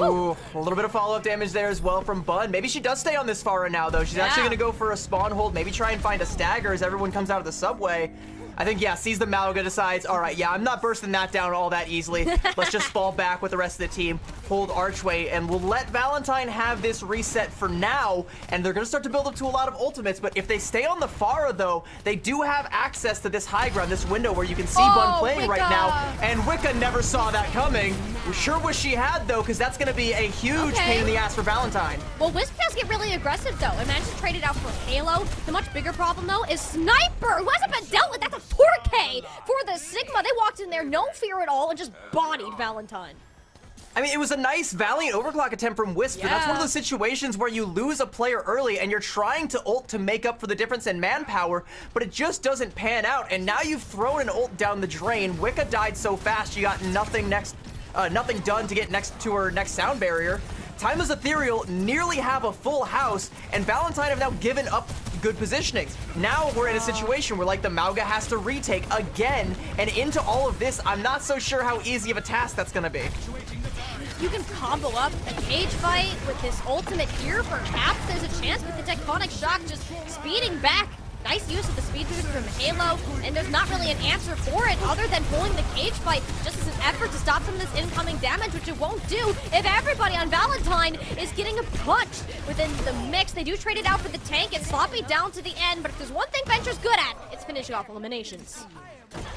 Ooh, a little bit of follow-up damage there as well from Bun. Maybe she does stay on this Pharah now, though. She's actually going to go for a spawn hold, maybe try and find a stagger as everyone comes out of the subway. I think, yeah, sees the Mauga, decides, all right, yeah, I'm not bursting that down all that easily. Let's just fall back with the rest of the team, hold Archway, and we'll let Valentine have this reset for now, and they're going to start to build up to a lot of ultimates, but if they stay on the Pharah, though, they do have access to this high ground, this window where you can see Bun playing right now, and Wicca never saw that coming. We sure wish she had, though, because that's going to be a huge pain in the ass for Valentine. Well, Wisp does get really aggressive, though. Imagine traded out for Halo. The much bigger problem, though, is Sniper, who hasn't been dealt with. That's a 4K for the Sigma. They walked in there, no fear at all, and just bodied Valentine. I mean, it was a nice valiant overclock attempt from Wisp, but that's one of those situations where you lose a player early and you're trying to ult to make up for the difference in manpower, but it just doesn't pan out, and now you've thrown an ult down the drain. Wicca died so fast, you got nothing done to get next to her next sound barrier. Timeless Ethereal nearly have a full house, and Valentine have now given up good positioning. Now we're in a situation where, like, the Mauga has to retake again, and into all of this, I'm not so sure how easy of a task that's gonna be. You can combo up a cage fight with this ultimate here. Perhaps there's a chance with the Tectonic Shock just speeding back. Nice use of the speed boost from Halo, and there's not really an answer for it other than pulling the cage fight just as an effort to stop some of this incoming damage, which it won't do if everybody on Valentine is getting a punch within the mix. They do trade it out for the tank. It's sloppy down to the end, but if there's one thing Venture's good at, it's finishing off eliminations.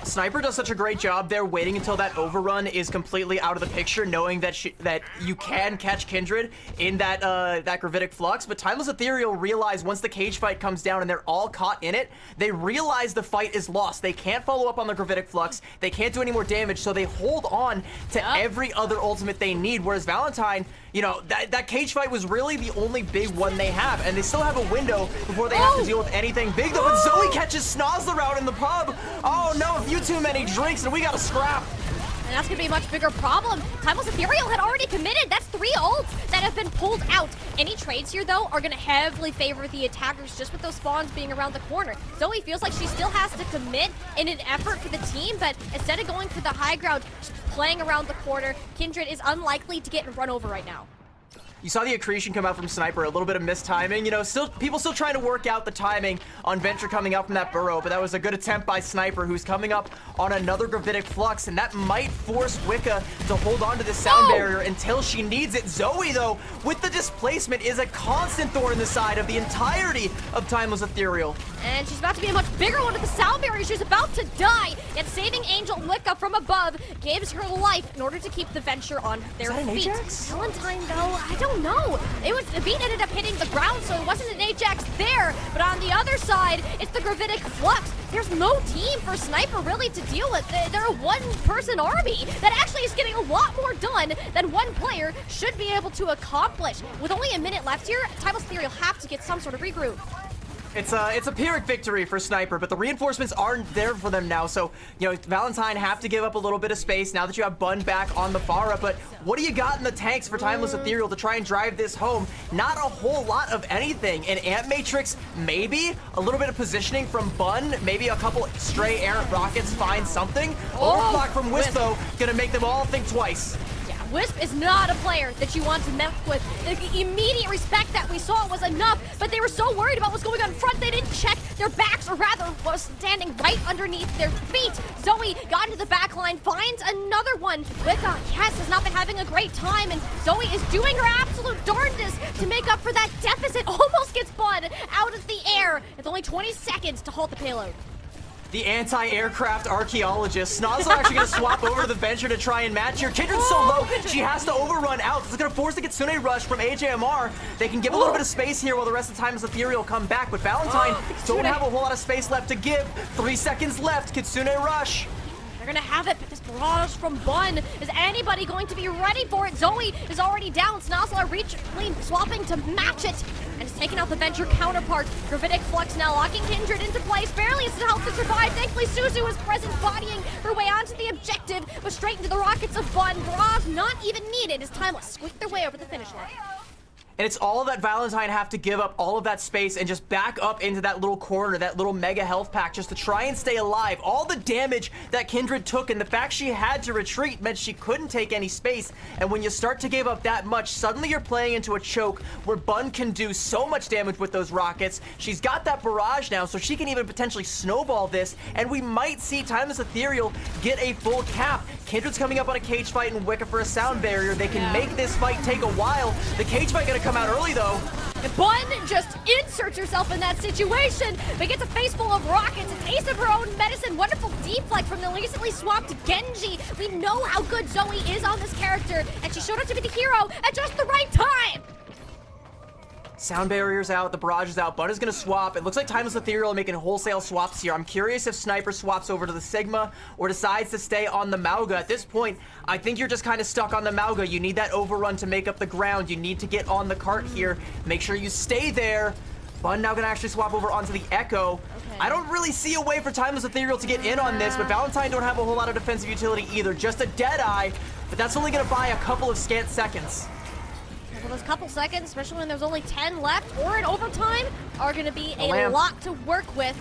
Sniper does such a great job there, waiting until that overrun is completely out of the picture, knowing that that you can catch Kindred in that that gravitic flux. But Timeless Ethereal realize once the cage fight comes down and they're all caught in it, they realize the fight is lost. They can't follow up on the gravitic flux. They can't do any more damage, so they hold on to every other ultimate they need. Whereas Valentine, you know, that cage fight was really the only big one they have, and they still have a window before they have to deal with anything big though. But Zoe catches Snozzler out in the pub. Oh no, a few too many drinks and we got to scrap. And that's going to be a much bigger problem. Timeless Ethereal had already committed. That's 3 ults that have been pulled out. Any trades here, though, are going to heavily favor the attackers just with those spawns being around the corner. Zoe feels like she still has to commit in an effort for the team, but instead of going for the high ground, playing around the corner, Kindred is unlikely to get run over right now. You saw the accretion come out from Sniper, a little bit of mistiming. You know, people still trying to work out the timing on Venture coming out from that burrow, but that was a good attempt by Sniper, who's coming up on another Gravitic Flux, and that might force Wicca to hold on to the sound barrier until she needs it. Zoe, though, with the displacement, is a constant thorn in the side of the entirety of Timeless Ethereal. And she's about to be a much bigger one with the sound barrier. She's about to die. Yet saving Angel Wicca from above gives her life in order to keep the Venture on their feet. Valentine, though, I don't know. The beat ended up hitting the ground, so it wasn't an Ajax there. But on the other side, it's the Gravitic Flux. There's no team for Sniper really to deal with. They're a one-person army that actually is getting a lot more done than one player should be able to accomplish. With only a minute left here, Timeless Ethereal have to get some sort of regroup. It's a Pyrrhic victory for Sniper, but the reinforcements aren't there for them now. So, you know, Valentine have to give up a little bit of space now that you have Bun back on the Pharah. But what do you got in the tanks for Timeless Ethereal to try and drive this home? Not a whole lot of anything. An Ant Matrix, maybe a little bit of positioning from Bun, maybe a couple stray errant rockets find something. Overclock from Wisp, though, gonna make them all think twice. Wisp is not a player that you want to mess with. The immediate respect that we saw was enough, but they were so worried about what's going on in front, they didn't check their backs, or rather, was standing right underneath their feet. Zoe got into the back line, finds another one. Wicca, yes, has not been having a great time, and Zoe is doing her absolute darndest to make up for that deficit. Almost gets Bud out of the air. It's only 20 seconds to halt the payload. The anti-aircraft archaeologist. Snozzler actually going to swap over to the Venture to try and match here. Kindred's so low, she has to overrun out. This is going to force the Kitsune rush from AJMR. They can give a little bit of space here while the rest of the time is Ethereal come back, but Valentine don't have a whole lot of space left to give. 3 seconds left, Kitsune rush. They're gonna have it, but this barrage from Bun, is anybody going to be ready for it? Zoe is already down. Snozzler swapping to match it, and is taking out the Venture counterpart. Gravitic Flux now locking Kindred into place, barely has helped to survive. Thankfully, Suzu is present, bodying her way onto the objective, but straight into the rockets of Bun. Barrage not even needed as Timeless squeaked their way over the finish line. And it's all that Valentine have to give up all of that space and just back up into that little corner, that little mega health pack, just to try and stay alive. All the damage that Kindred took and the fact she had to retreat meant she couldn't take any space. And when you start to give up that much, suddenly you're playing into a choke where Bun can do so much damage with those rockets. She's got that barrage now, so she can even potentially snowball this, and we might see Timeless Ethereal get a full cap. Kindred's coming up on a cage fight and Wicca for a sound barrier. They can make this fight take a while. The cage fight gonna come out early though. And Bun just inserts herself in that situation, but gets a face full of rockets, a taste of her own medicine. Wonderful deflect from the recently swapped Genji. We know how good Zoe is on this character, and she showed up to be the hero at just the right time. Sound barrier's out, the barrage is out, Bun is gonna swap. It looks like Timeless Ethereal are making wholesale swaps here. I'm curious if Sniper swaps over to the Sigma or decides to stay on the Mauga. At this point, I think you're just kind of stuck on the Mauga. You need that overrun to make up the ground. You need to get on the cart here. Make sure you stay there. Bun now gonna actually swap over onto the Echo. Okay. I don't really see a way for Timeless Ethereal to get in on this, but Valentine don't have a whole lot of defensive utility either. Just a Deadeye, but that's only gonna buy a couple of scant seconds. Well, those couple seconds, especially when there's only 10 left or in overtime, are going to be a lot to work with.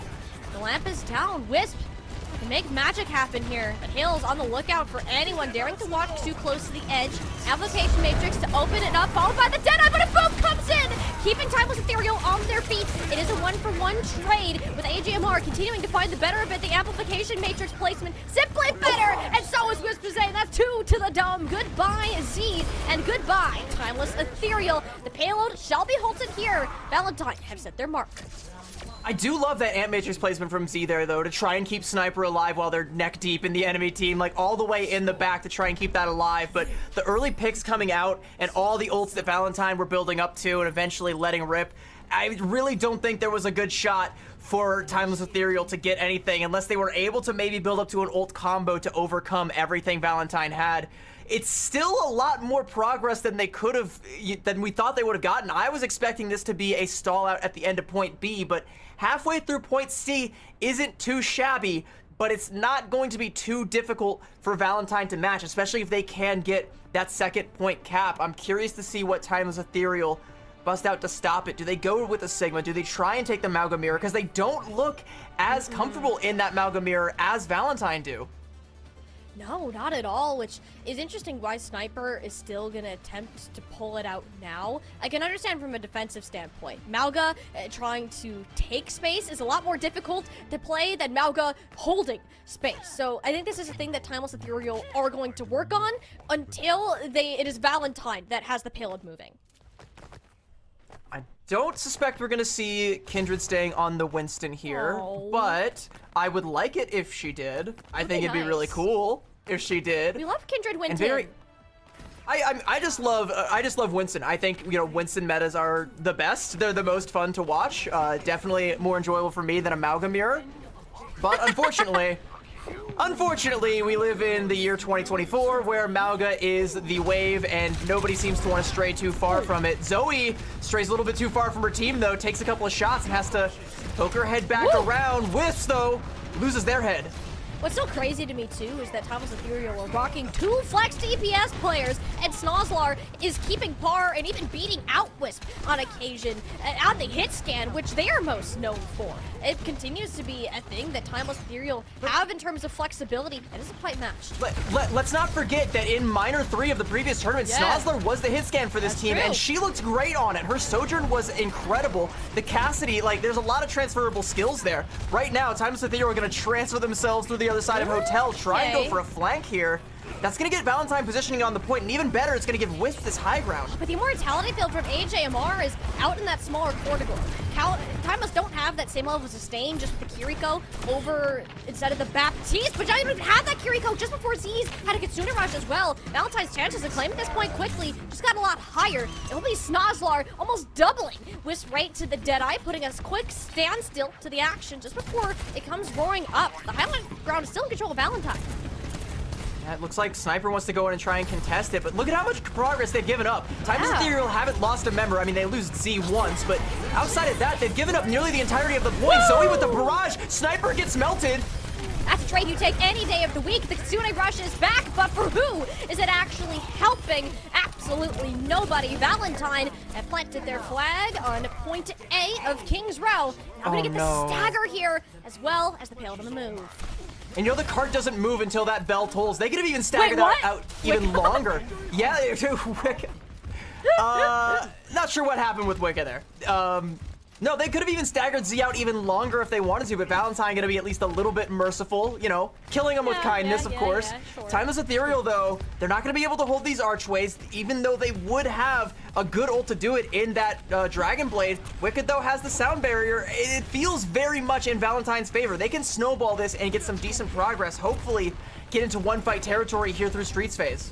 The lamp is down. Wisp can make magic happen here, but Hale's on the lookout for anyone daring to walk too close to the edge. Application Matrix to open it up, followed by the Deadeye, but a boom comes in, keeping Timeless Ethereal on their feet. It is a 1-for-1 trade, with AJMR continuing to find the better of it. The Amplification Matrix placement simply better, and so is Wisp saying that's 2 to the dome. Goodbye, Z, and goodbye, Timeless Ethereal. The payload shall be halted here. Valentine have set their mark. I do love that Ant Matrix placement from Z there, though, to try and keep Sniper alive while they're neck deep in the enemy team, like all the way in the back to try and keep that alive. But the early picks coming out and all the ults that Valentine were building up to and eventually letting rip, I really don't think there was a good shot for Timeless Ethereal to get anything unless they were able to maybe build up to an ult combo to overcome everything Valentine had. It's still a lot more progress than they could have, than we thought they would have gotten. I was expecting this to be a stall out at the end of point B, but halfway through point C isn't too shabby, but it's not going to be too difficult for Valentine to match, especially if they can get that second point cap. I'm curious to see what Timeless Ethereal bust out to stop it. Do they go with a Sigma? Do they try and take the Malga Mirror? Because they don't look as comfortable in that Malga Mirror as Valentine do. No, not at all, which is interesting why Sniper is still going to attempt to pull it out now. I can understand from a defensive standpoint. Malga trying to take space is a lot more difficult to play than Malga holding space. So I think this is a thing that Timeless Ethereal are going to work on until it is Valentine that has the payload moving. I don't suspect we're going to see Kindred staying on the Winston here, but I would like it if she did. I think it'd be really cool if she did. We love Kindred Winston. I just love Winston. I think, you know, Winston metas are the best. They're the most fun to watch. Definitely more enjoyable for me than a Malga Mirror. But unfortunately, we live in the year 2024 where Malga is the wave and nobody seems to want to stray too far from it. Zoe strays a little bit too far from her team though, takes a couple of shots and has to poke her head back around. Wisps though, loses their head. What's so crazy to me too is that Timeless Ethereal are rocking 2 flex DPS players, and Snozlar is keeping par and even beating out Wisp on occasion on the hit scan, which they are most known for. It continues to be a thing that Timeless Ethereal have in terms of flexibility, and it's a quite match. Let's not forget that in Minor 3 of the previous tournament, Snozlar was the hit scan for this team, and she looked great on it. Her Sojourn was incredible. The Cassidy, like, there's a lot of transferable skills there. Right now, Timeless Ethereal are going to transfer themselves through the other side of Hotel, try and go for a flank here. That's going to get Valentine positioning on the point, and even better, it's going to give Wisp this high ground. But the immortality field from AJMR is out in that smaller corridor. Timeless don't have that same level of sustain just with the Kiriko over instead of the Baptiste, but don't even have that Kiriko just before Z's had a Kitsune Rush as well. Valentine's chances of claiming this point quickly just got a lot higher. It'll be Snozlar almost doubling Wisp right to the Deadeye, putting a quick standstill to the action just before it comes roaring up. The Highland ground is still in control of Valentine. Yeah, it looks like Sniper wants to go in and try and contest it, but look at how much progress they've given up. Timeless Ethereal haven't lost a member. I mean, they lose Z once, but outside of that, they've given up nearly the entirety of the point. Zoe with the barrage. Sniper gets melted. That's a trade you take any day of the week. The Kitsune Rush is back, but for who is it actually helping? Absolutely nobody. Valentine have planted their flag on point A of King's Row. Now gonna get the stagger here, as well as the payload on the move. And you know the cart doesn't move until that bell tolls. They could have even staggered out even longer. Yeah, Wicca. Not sure what happened with Wicca there. No, they could have even staggered Z out even longer if they wanted to, but Valentine gonna be at least a little bit merciful, you know, killing them with kindness, of course. Sure. Timeless Ethereal, though, they're not gonna be able to hold these archways, even though they would have a good ult to do it in that Dragon Blade. Wicked, though, has the sound barrier. It feels very much in Valentine's favor. They can snowball this and get some decent progress, hopefully get into one-fight territory here through Streets phase.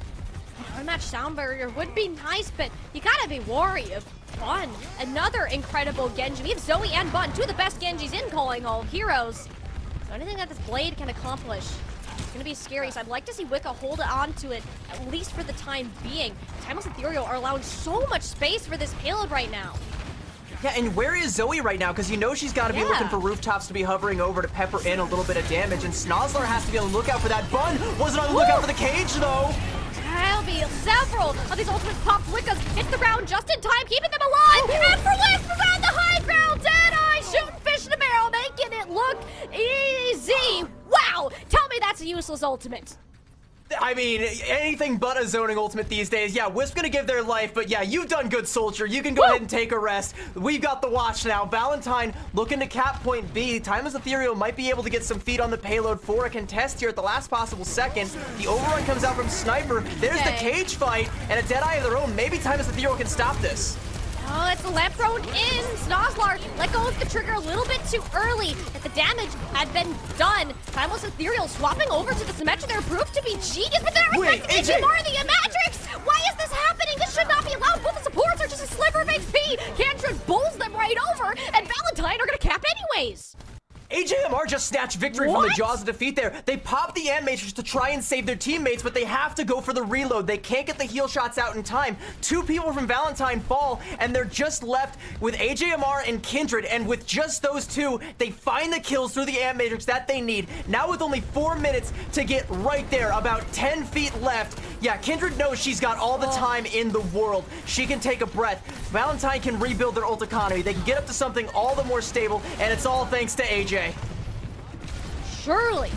Unmatched sound barrier would be nice, but you gotta be wary of Bun. Another incredible Genji. We have Zoe and Bun, 2 of the best Genjis in Calling All Heroes. So anything that this Blade can accomplish, it's gonna be scary. So I'd like to see Wicca hold on to it, at least for the time being. Timeless Ethereal are allowing so much space for this payload right now. Yeah, and where is Zoe right now? Because you know she's got to be looking for rooftops to be hovering over to pepper in a little bit of damage, and Snozlar has to be on the lookout for that. Bun wasn't on the lookout for the cage, though. There'll be several of these ultimate popped Wiccas hit the ground just in time, keeping them alive. And for Wisp around the high ground, Deadeye shooting fish in a barrel, making it look easy. Wow, tell me that's a useless ultimate. I mean, anything but a zoning ultimate these days. Yeah, Wisp gonna give their life, but yeah, you've done good, soldier. You can go ahead and take a rest. We've got the watch now. Valentine looking to cap point B. Timeless Ethereal might be able to get some feet on the payload for a contest here at the last possible second. The overrun comes out from Sniper. There's the cage fight, and a Deadeye of their own. Maybe Timeless Ethereal can stop this. Oh, it's the lamp thrown in. Snozlar let go of the trigger a little bit too early. If the damage had been done, Timeless Ethereal swapping over to the Symmetra. They're proved to be genius, but they're respecting HMR the Matrix. Why is this happening? This should not be allowed. Both the supports are just a sliver of HP. Cantron bowls them right over, and Valentine are going to cap anyways. AJMR just snatched victory from the jaws of defeat there. They pop the Ant Matrix to try and save their teammates, but they have to go for the reload. They can't get the heal shots out in time. 2 people from Valentine fall, and they're just left with AJMR and Kindred, and with just those 2, they find the kills through the Ant Matrix that they need. Now with only 4 minutes to get right there, about 10 feet left. Yeah, Kindred knows she's got all the time in the world. She can take a breath. Valentine can rebuild their ult economy. They can get up to something all the more stable, and it's all thanks to AJ. Surely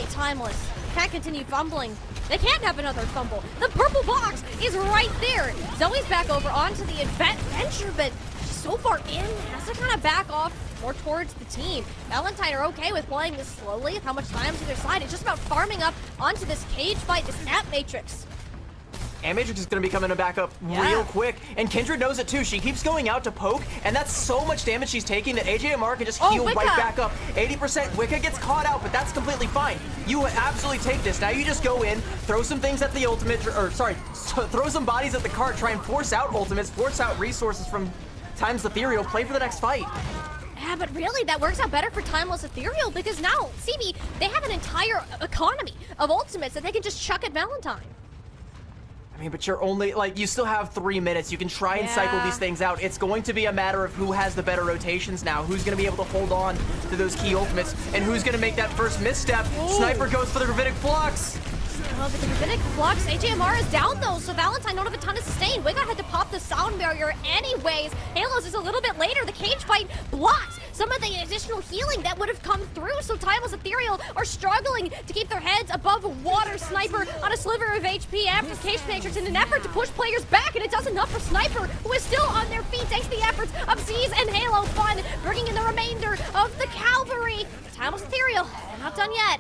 Timeless can't continue fumbling. They can't have another fumble. The purple box is right there. Zoe's back over onto the adventure, but she's so far in, has to kind of back off more towards the team. Valentine are okay with playing this slowly, with how much time's on their side. It's just about farming up onto this cage fight, this Ant Matrix. Ant Matrix is going to be coming back up real quick, and Kindred knows it too. She keeps going out to poke, and that's so much damage she's taking that AJMR can just heal right back up. 80% Wicca gets caught out, but that's completely fine. You absolutely take this. Now you just go in, throw some things at the ultimate, throw some bodies at the cart, try and force out ultimates, force out resources from Timeless Ethereal, play for the next fight. Yeah, but really, that works out better for Timeless Ethereal because now, CB, they have an entire economy of ultimates that they can just chuck at Valentine. I mean, but you're only, like, you still have 3 minutes. You can try and cycle these things out. It's going to be a matter of who has the better rotations now, who's going to be able to hold on to those key ultimates, and who's going to make that first misstep. Sniper goes for the Rabbinic Flux. Oh, but the Rabbinic Flux, AJMR is down though, so Valentine don't have a ton of sustain. Wigga had to pop the sound barrier anyways. Halos is a little bit later. The cage fight blocks some of the additional healing that would have come through, so Timeless Ethereal are struggling to keep their heads above water. Sniper on a sliver of HP after Cage Matrix in an effort to push players back, and it does enough for Sniper, who is still on their feet thanks to the efforts of Z's and Halo Fun, bringing in the remainder of the cavalry. Timeless Ethereal, they're not done yet.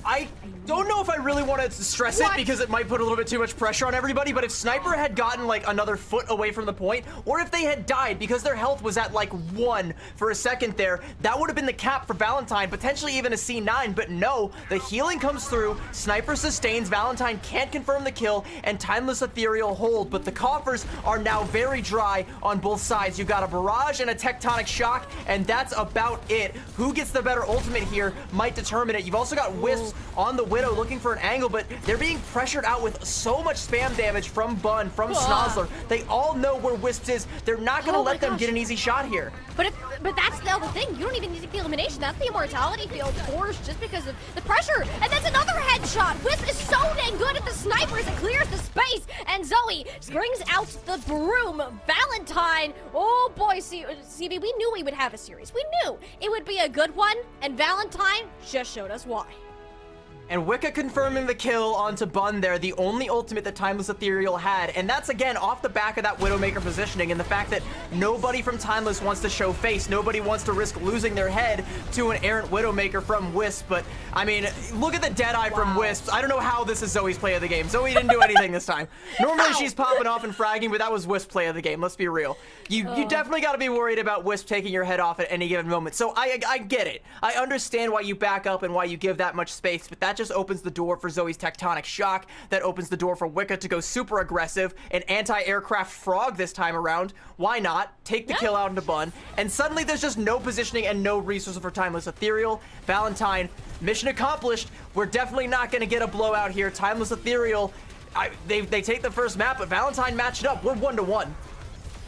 I don't know if I really want to stress it because it might put a little bit too much pressure on everybody, but if Sniper had gotten like another foot away from the point, or if they had died because their health was at like 1 for a second there, that would have been the cap for Valentine, potentially even a C9, but no, the healing comes through, Sniper sustains, Valentine can't confirm the kill, and Timeless Ethereal hold, but the coffers are now very dry on both sides. You got a barrage and a tectonic shock, and that's about it. Who gets the better ultimate here might determine it. You've also got Wisps on the Widow looking for an angle, but they're being pressured out with so much spam damage from Bun, from Snozzler. They all know where Wisps is. They're not going to let them get an easy shot here. But that's the other thing. You don't even need the elimination. That's the immortality field forced just because of the pressure. And that's another headshot. Wisp is so dang good at the sniper as it clears the space. And Zoe brings out the broom. Valentine. Oh boy, CB, we knew we would have a series. We knew it would be a good one. And Valentine just showed us why. And Wicca confirming the kill onto Bun there, the only ultimate that Timeless Ethereal had. And that's, again, off the back of that Widowmaker positioning and the fact that nobody from Timeless wants to show face. Nobody wants to risk losing their head to an errant Widowmaker from Wisp. But, I mean, look at the Deadeye from Wisp. I don't know how this is Zoe's play of the game. Zoe didn't do anything this time. Normally she's popping off and fragging, but that was Wisp play of the game. Let's be real. You definitely got to be worried about Wisp taking your head off at any given moment. So I get it. I understand why you back up and why you give that much space, but that just opens the door for Zoe's tectonic shock. That opens the door for Wicca to go super aggressive, an anti-aircraft frog this time around. Why not? Take the kill out into Bun, and suddenly there's just no positioning and no resources for Timeless Ethereal. Valentine, mission accomplished. We're definitely not going to get a blowout here. Timeless Ethereal, they take the first map, but Valentine matched up. We're 1-1.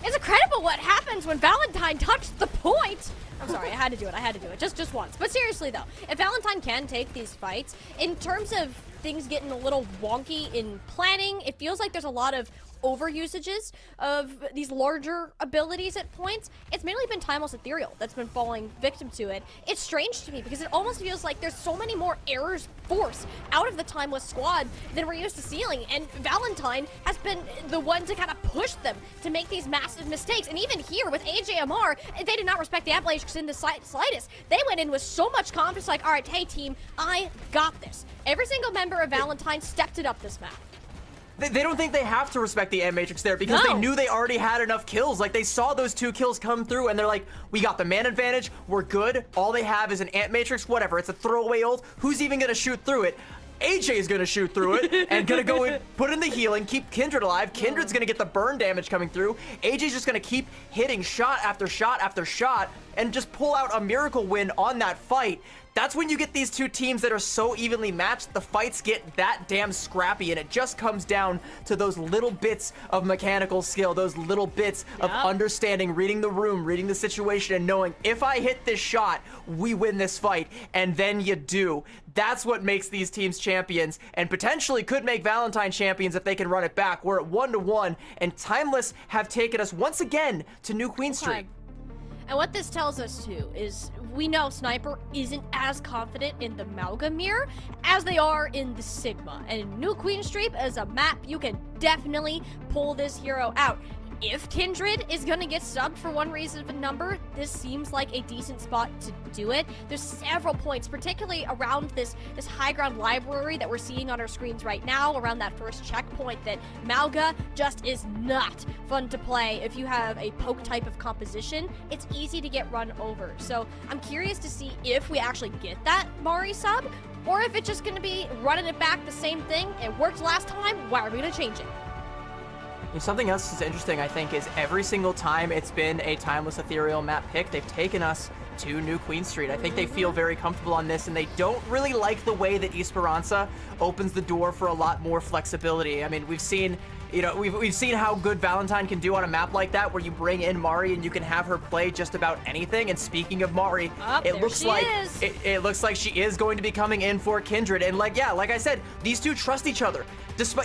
It's incredible what happens when Valentine touched the point. I'm sorry, I had to do it. Just once. But seriously though, if Valentine can take these fights, in terms of things getting a little wonky in planning, it feels like there's a lot of overusages of these larger abilities at points. It's mainly been Timeless Ethereal that's been falling victim to it. It's strange to me because it almost feels like there's so many more errors forced out of the Timeless squad than we're used to seeing, and Valentine has been the one to kind of push them to make these massive mistakes. And even here with AJMR, they did not respect the Avalanche in the slightest. They went in with so much confidence, like, all right, hey team, I got this. Every single member of Valentine stepped it up this map. They don't think they have to respect the Ant Matrix there because they knew they already had enough kills. Like, they saw those 2 kills come through and they're like, we got the man advantage, we're good. All they have is an Ant Matrix, whatever. It's a throwaway ult. Who's even going to shoot through it? AJ is going to shoot through it and going to go in, put in the healing, keep Kindred alive. Kindred's going to get the burn damage coming through. AJ's just going to keep hitting shot after shot after shot. and just pull out a miracle win on that fight, that's when you get these two teams that are so evenly matched, the fights get that damn scrappy, and it just comes down to those little bits of mechanical skill, those little bits of understanding, reading the room, reading the situation, and knowing if I hit this shot, we win this fight, and then you do. That's what makes these teams champions, and potentially could make Valentine champions if they can run it back. We're at 1-1, and Timeless have taken us once again to New Queen Street. And what this tells us too is we know Sniper isn't as confident in the Mauga mirror as they are in the Sigma. And in New Queen Street as a map, you can definitely pull this hero out. If Kindred is gonna get subbed for one reason or another, this seems like a decent spot to do it. There's several points, particularly around this high ground library that we're seeing on our screens right now, around that first checkpoint, that Mauga just is not fun to play. If you have a poke type of composition, it's easy to get run over. So I'm curious to see if we actually get that Mari sub, or if it's just gonna be running it back the same thing. It worked last time, why are we gonna change it? Something else that's interesting, I think, is every single time it's been a Timeless Ethereal map pick, they've taken us to New Queen Street. I think they feel very comfortable on this, and they don't really like the way that Esperanza opens the door for a lot more flexibility. I mean, we've seen, we've seen how good Valentine can do on a map like that, where you bring in Mari and you can have her play just about anything. And speaking of Mari, it looks like she is going to be coming in for Kindred. And like I said, these two trust each other.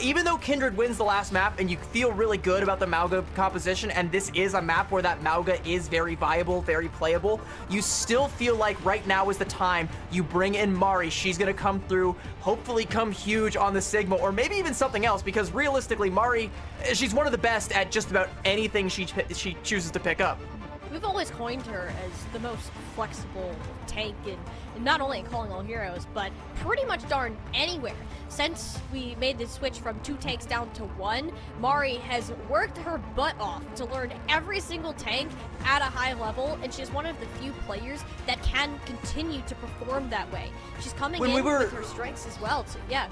Even though Kindred wins the last map and you feel really good about the Mauga composition, and this is a map where that Mauga is very viable, very playable, you still feel like right now is the time you bring in Mari. She's gonna come through, hopefully come huge on the Sigma, or maybe even something else, because realistically, Mari, she's one of the best at just about anything she chooses to pick up. We've always coined her as the most flexible tank in not only in Calling All Heroes, but pretty much darn anywhere. Since we made the switch from 2 tanks down to 1, Mari has worked her butt off to learn every single tank at a high level, and she's one of the few players that can continue to perform that way. She's coming in with her strengths as well, too. Yeah.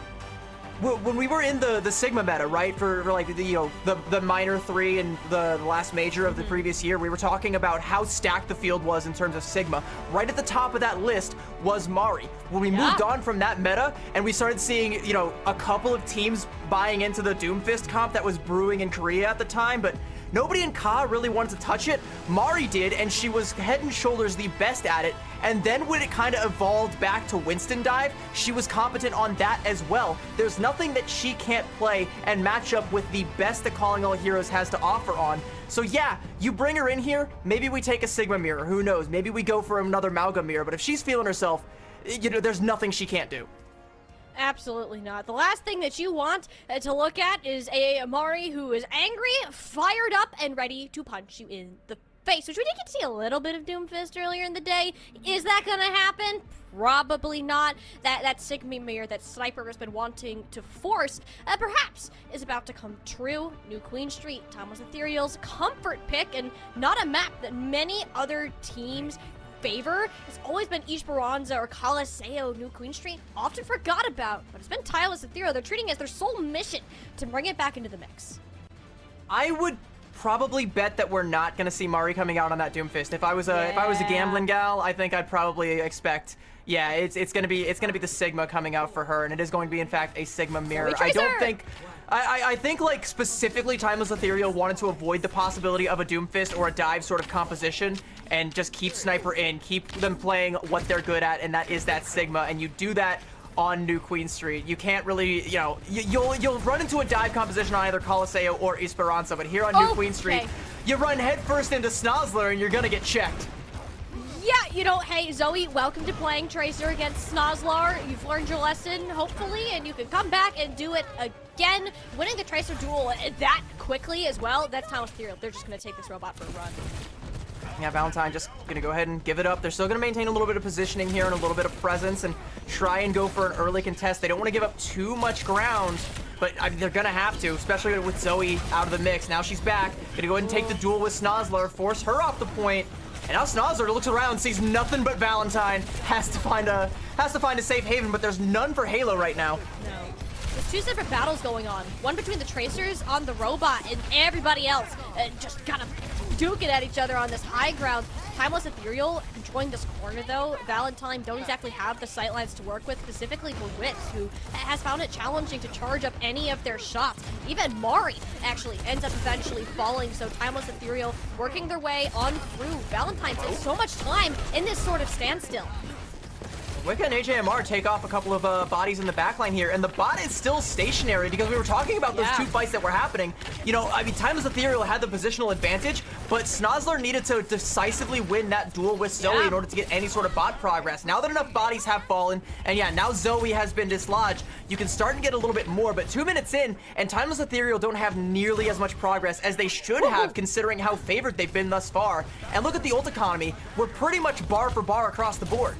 When we were in the Sigma meta, right, for like the minor 3 and the last major of the previous year, we were talking about how stacked the field was in terms of Sigma. Right at the top of that list was Mari. When we moved on from that meta and we started seeing, a couple of teams buying into the Doomfist comp that was brewing in Korea at the time, but nobody in Ka really wanted to touch it. Mari did, and she was head and shoulders the best at it. And then when it kind of evolved back to Winston Dive, she was competent on that as well. There's nothing that she can't play and match up with the best that Calling All Heroes has to offer on. So yeah, you bring her in here, maybe we take a Sigma mirror, who knows? Maybe we go for another Mauga mirror, but if she's feeling herself, there's nothing she can't do. Absolutely not. The last thing that you want to look at is a Mari who is angry, fired up, and ready to punch you in the face, which we did get to see a little bit of Doomfist earlier in the day. Is that gonna happen? Probably not. That Sigma mirror that Sniper has been wanting to force, perhaps, is about to come true. New Queen Street, Timeless Ethereal's comfort pick, and not a map that many other teams favor. It's always been Esperanza or Caliseo. New Queen Street often forgot about, but it's been Timeless Ethereal. They're treating it as their sole mission to bring it back into the mix. I would probably bet that we're not gonna see Mari coming out on that Doomfist. If I was a gambling gal, I think I'd probably expect, it's gonna be the Sigma coming out for her, and it is going to be in fact a Sigma mirror. I think like specifically Timeless Ethereal wanted to avoid the possibility of a Doomfist or a dive sort of composition and just keep Sniper in, keep them playing what they're good at, and that is that Sigma, and you do that on New Queen Street. You can't really, you'll run into a dive composition on either Caliseo or Esperanza, but here on New Queen Street, you run headfirst into Snozzler and you're gonna get checked. Yeah, hey, Zoe, welcome to playing Tracer against Snozzler. You've learned your lesson, hopefully, and you can come back and do it again. Winning the Tracer duel that quickly as well, that's Timeless Ethereal. They're just gonna take this robot for a run. Yeah, Valentine just gonna go ahead and give it up. They're still gonna maintain a little bit of positioning here and a little bit of presence and try and go for an early contest. They don't want to give up too much ground, but I mean, they're gonna have to, especially with Zoe out of the mix. Now she's back, gonna go ahead and take the duel with Snozzler, force her off the point. And now Snozzler looks around, sees nothing but Valentine, has to find a safe haven, but there's none for Halo right now. No. The there's two separate battles going on. One between the Tracers on the robot and everybody else just kind of duking at each other on this high ground. Timeless Ethereal controlling this corner though. Valentine don't exactly have the sightlines to work with, specifically for Wisp, who has found it challenging to charge up any of their shots. Even Mari actually ends up eventually falling, so Timeless Ethereal working their way on through. Valentine takes so much time in this sort of standstill. Wicca and AJMR take off a couple of bodies in the backline here, and the bot is still stationary because we were talking about those two fights that were happening. You know, I mean, Timeless Ethereal had the positional advantage, but Snozzler needed to decisively win that duel with Zoe in order to get any sort of bot progress. Now that enough bodies have fallen, and yeah, now Zoe has been dislodged, you can start to get a little bit more, but 2 minutes in, and Timeless Ethereal don't have nearly as much progress as they should have, considering how favored they've been thus far. And look at the ult economy. We're pretty much bar for bar across the board.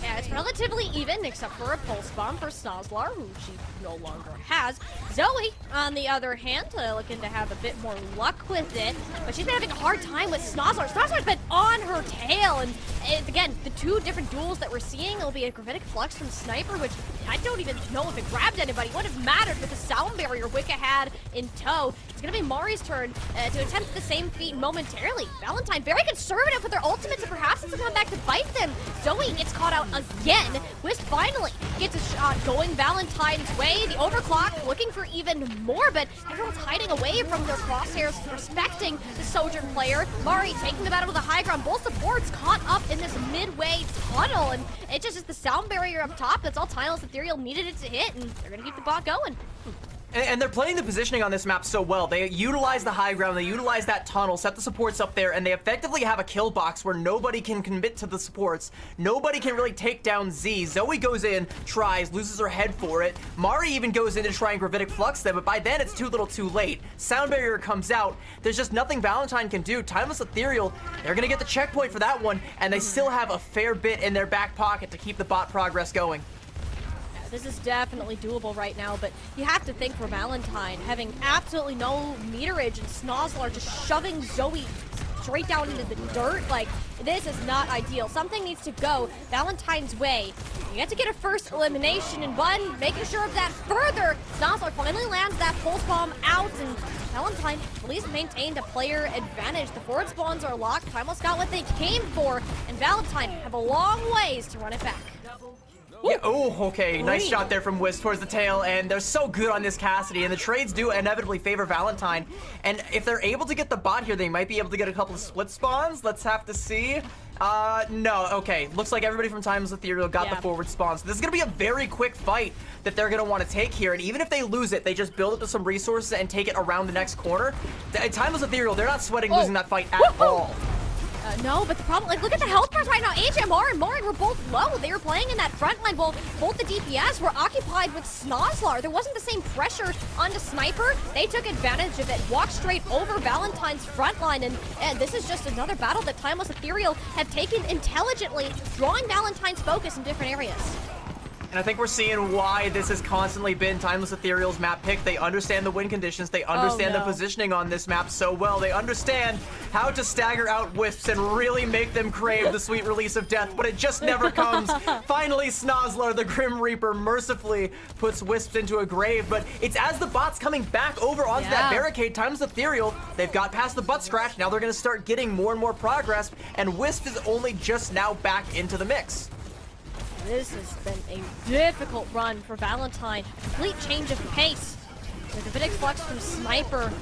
Yeah, it's relatively even, except for a pulse bomb for Snozzler, who she no longer has. Zoe, on the other hand, looking to have a bit more luck with it, but she's been having a hard time with Snozzler. Snozzler's been on her tail, and again, the two different duels that we're seeing will be a Gravitic Flux from Sniper, which I don't even know if it grabbed anybody. Would have mattered with the sound barrier Wicca had in tow. It's gonna be Mari's turn to attempt the same feat momentarily. Valentine very conservative with their ultimates, and perhaps it's gonna come back to bite them. Zoe gets caught out again. Wisp finally gets a shot going Valentine's way. The overclock looking for even more, but everyone's hiding away from their crosshairs, respecting the Sojourn player. Mari taking the battle to the high ground. Both supports caught up in this midway tunnel, and it just is the sound barrier up top. That's all Timeless Ethereal needed it to hit, and they're gonna keep the bot going. And they're playing the positioning on this map so well. They utilize the high ground, they utilize that tunnel, set the supports up there, and they effectively have a kill box where nobody can commit to the supports. Nobody can really take down Z. Zoe goes in, tries, loses her head for it. Mari even goes in to try and Gravitic Flux them, but by then it's too little too late. Sound barrier comes out. There's just nothing Valentine can do. Timeless Ethereal, they're gonna get the checkpoint for that one, and they still have a fair bit in their back pocket to keep the bot progress going. This is definitely doable right now, but you have to think for Valentine, having absolutely no meterage and Snozzler just shoving Zoe straight down into the dirt, like, this is not ideal. Something needs to go Valentine's way. You have to get a first elimination, and Bun making sure of that further. Snozzler finally lands that pulse bomb out, and Valentine at least maintained a player advantage. The forward spawns are locked. Timeless got what they came for, and Valentine have a long ways to run it back. Yeah, oh, okay. Nice shot there from Wisp towards the tail, and they're so good on this Cassidy, and the trades do inevitably favor Valentine. And if they're able to get the bot here, they might be able to get a couple of split spawns. Let's have to see. No, okay. Looks like everybody from Timeless Ethereal got the forward spawns. So this is going to be a very quick fight that they're going to want to take here, and even if they lose it, they just build up to some resources and take it around the next corner. Timeless Ethereal, they're not sweating losing that fight at all. No, but the problem, like, look at the health bars right now. HMR and Mari were both low. They were playing in that front line while both the DPS were occupied with Snozzler. There wasn't the same pressure onto Sniper. They took advantage of it, walked straight over Valentine's front line, and this is just another battle that Timeless Ethereal have taken intelligently, drawing Valentine's focus in different areas. And I think we're seeing why this has constantly been Timeless Ethereal's map pick. They understand the win conditions. They understand the positioning on this map so well. They understand how to stagger out Wisps and really make them crave the sweet release of death, but it just never comes. Finally, Snozzler, the Grim Reaper, mercifully puts Wisps into a grave, but it's as the bot's coming back over onto that barricade, Timeless Ethereal, they've got past the butt scratch. Now they're going to start getting more and more progress, and Wisp is only just now back into the mix. This has been a difficult run for Valentine. Complete change of pace. With a Gravitic Flux from Sniper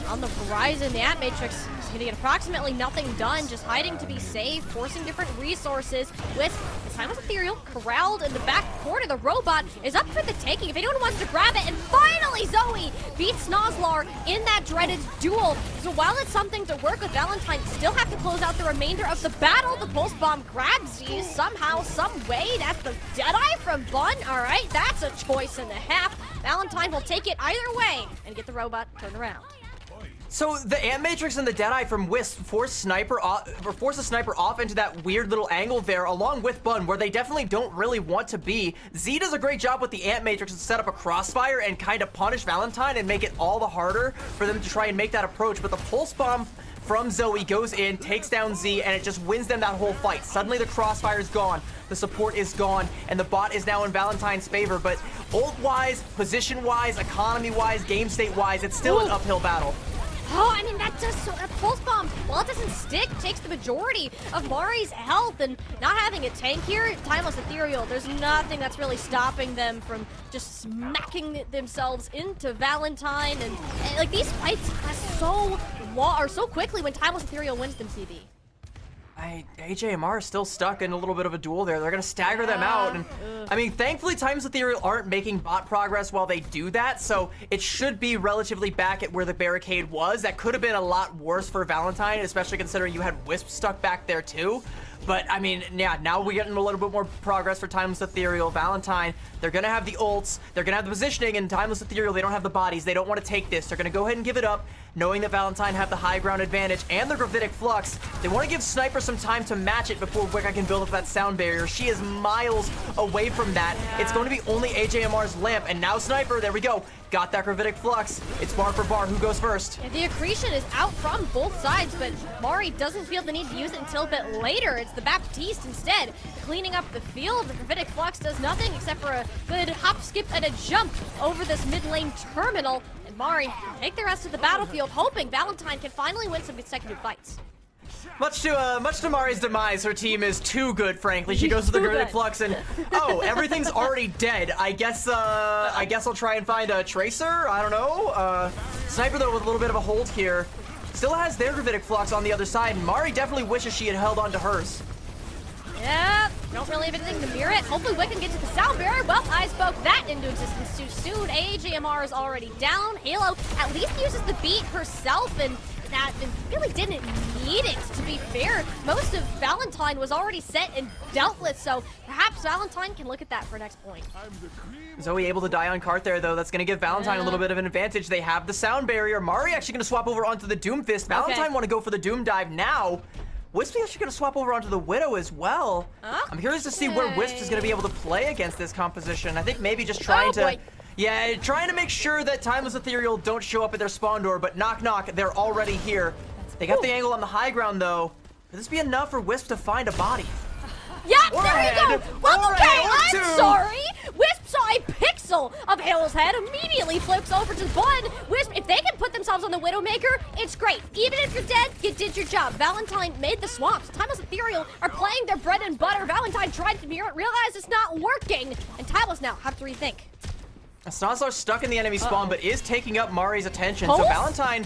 on the horizon, the Ant Matrix is going to get approximately nothing done, just hiding to be safe, forcing different resources. With the Timeless Ethereal corralled in the back corner, the robot is up for the taking if anyone wants to grab it, and finally Zoe beats Snozzler in that dreaded duel. So while it's something to work with, Valentine still have to close out the remainder of the battle. The pulse bomb grabs you somehow, some way. That's the Deadeye from Bun. All right, that's a choice and a half. Valentine will take it either way and get the robot turned around. So the Ant Matrix and the Deadeye from Wisp force the Sniper off into that weird little angle there, along with Bun, where they definitely don't really want to be. Z does a great job with the Ant Matrix to set up a crossfire and kind of punish Valentine and make it all the harder for them to try and make that approach. But the Pulse Bomb from Zoe goes in, takes down Z, and it just wins them that whole fight. Suddenly the crossfire is gone, the support is gone, and the bot is now in Valentine's favor. But ult-wise, position-wise, economy-wise, game state-wise, it's still an uphill battle. Oh, I mean, that pulse bomb, while it doesn't stick, takes the majority of Mari's health, and not having a tank here, Timeless Ethereal, there's nothing that's really stopping them from just smacking themselves into Valentine, and like, these fights are so quickly when Timeless Ethereal wins them, CB. AJMR is still stuck in a little bit of a duel there. They're going to stagger them out. And I mean, thankfully, Timeless Ethereal aren't making bot progress while they do that, so it should be relatively back at where the barricade was. That could have been a lot worse for Valentine, especially considering you had Wisp stuck back there too. But, I mean, yeah, now we're getting a little bit more progress for Timeless Ethereal. Valentine, they're going to have the ults, they're going to have the positioning, and Timeless Ethereal, they don't have the bodies. They don't want to take this. They're going to go ahead and give it up, knowing that Valentine have the high ground advantage and the Gravitic Flux. They want to give Sniper some time to match it before Wicca can build up that sound barrier. She is miles away from that. It's going to be only AJMR's lamp, and now Sniper, there we go. Got that Gravitic Flux. It's bar for bar. Who goes first? Yeah, the accretion is out from both sides, but Mari doesn't feel the need to use it until a bit later. It's the Baptiste instead, cleaning up the field. The Gravitic Flux does nothing except for a good hop, skip, and a jump over this mid lane terminal. And Mari take the rest of the battlefield, hoping Valentine can finally win some consecutive fights. Much to Mari's demise, her team is too good, frankly. She goes to the Gravitic Flux and, oh, everything's already dead. I guess I'll try and find a Tracer, I don't know. Sniper, though, with a little bit of a hold here, still has their Gravitic Flux on the other side, and Mari definitely wishes she had held on to hers. Yeah, don't really have anything to mirror it. Hopefully we can get to the sound barrier. Well, I spoke that into existence too soon. AJMR is already down. Halo at least uses the beat herself, and that really didn't need it, to be fair. Most of Valentine was already set and dealt with, so perhaps Valentine can look at that for next point. Zoe able to die on cart there, though. That's going to give Valentine a little bit of an advantage. They have the sound barrier. Mari actually going to swap over onto the Doomfist. Valentine want to go for the Doom Dive now. Wispy actually going to swap over onto the Widow as well. I'm curious to see where Wisp is going to be able to play against this composition. I think maybe just trying to... Yeah, trying to make sure that Timeless Ethereal don't show up at their spawn door, but knock knock, they're already here. They got the angle on the high ground, though. Could this be enough for Wisp to find a body? Yeah, there you go! Well, okay, I'm sorry! Wisp saw a pixel of Halo's head, immediately flips over to Bun. Wisp, if they can put themselves on the Widowmaker, it's great. Even if you're dead, you did your job. Valentine made the swaps. Timeless Ethereal are playing their bread and butter. Valentine tried to mirror it, realized it's not working, and Timeless now have to rethink. Snozlar's stuck in the enemy spawn, but is taking up Mari's attention. So Valentine,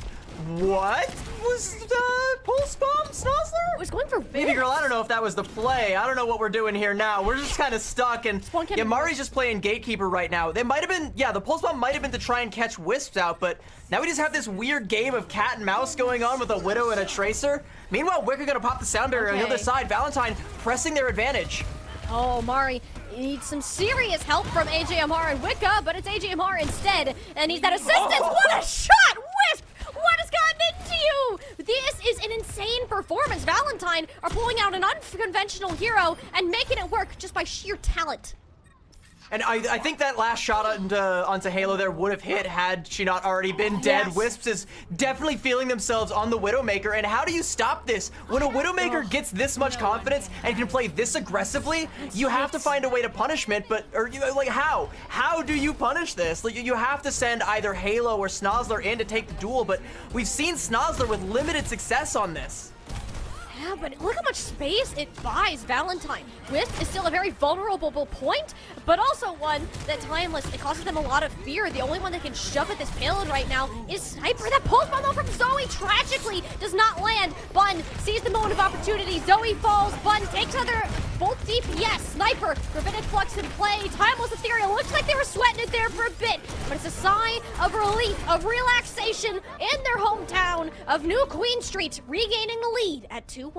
what was the pulse bomb, Snozlar? Was going for Baby girl, I don't know if that was the play. I don't know what we're doing here now. We're just kind of stuck, and yeah, Mari's just playing gatekeeper right now. They might have been, yeah, the pulse bomb might have been to try and catch Wisps out, but now we just have this weird game of cat and mouse going on with a Widow and a Tracer. Meanwhile, Wicca gonna pop the sound barrier on the other side. Valentine pressing their advantage. Oh, Mari needs some serious help from AJMR and Wicca, but it's AJMR instead, and he's that assistance. What a shot! Wisp! What has gotten into you? This is an insane performance. Valentine are pulling out an unconventional hero and making it work just by sheer talent. And I think that last shot onto Halo there would have hit had she not already been dead. Yes. Wisps is definitely feeling themselves on the Widowmaker, and how do you stop this? When a Widowmaker gets this much confidence and can play this aggressively, you have to find a way to punishment, but, like, how? How do you punish this? Like, you have to send either Halo or Snozlar in to take the duel, but we've seen Snozlar with limited success on this. Yeah, but look how much space it buys Valentine. Wisp is still a very vulnerable point, but also one that Timeless, it causes them a lot of fear. The only one that can shove at this payload right now is Sniper. That pulse bomb though from Zoe tragically does not land. Bun sees the moment of opportunity. Zoe falls. Bun takes another bolt DPS. Sniper, Gravitic Flux in play. Timeless Ethereal. Looks like they were sweating it there for a bit, but it's a sigh of relief, of relaxation in their hometown of New Queen Street, regaining the lead at 2-1.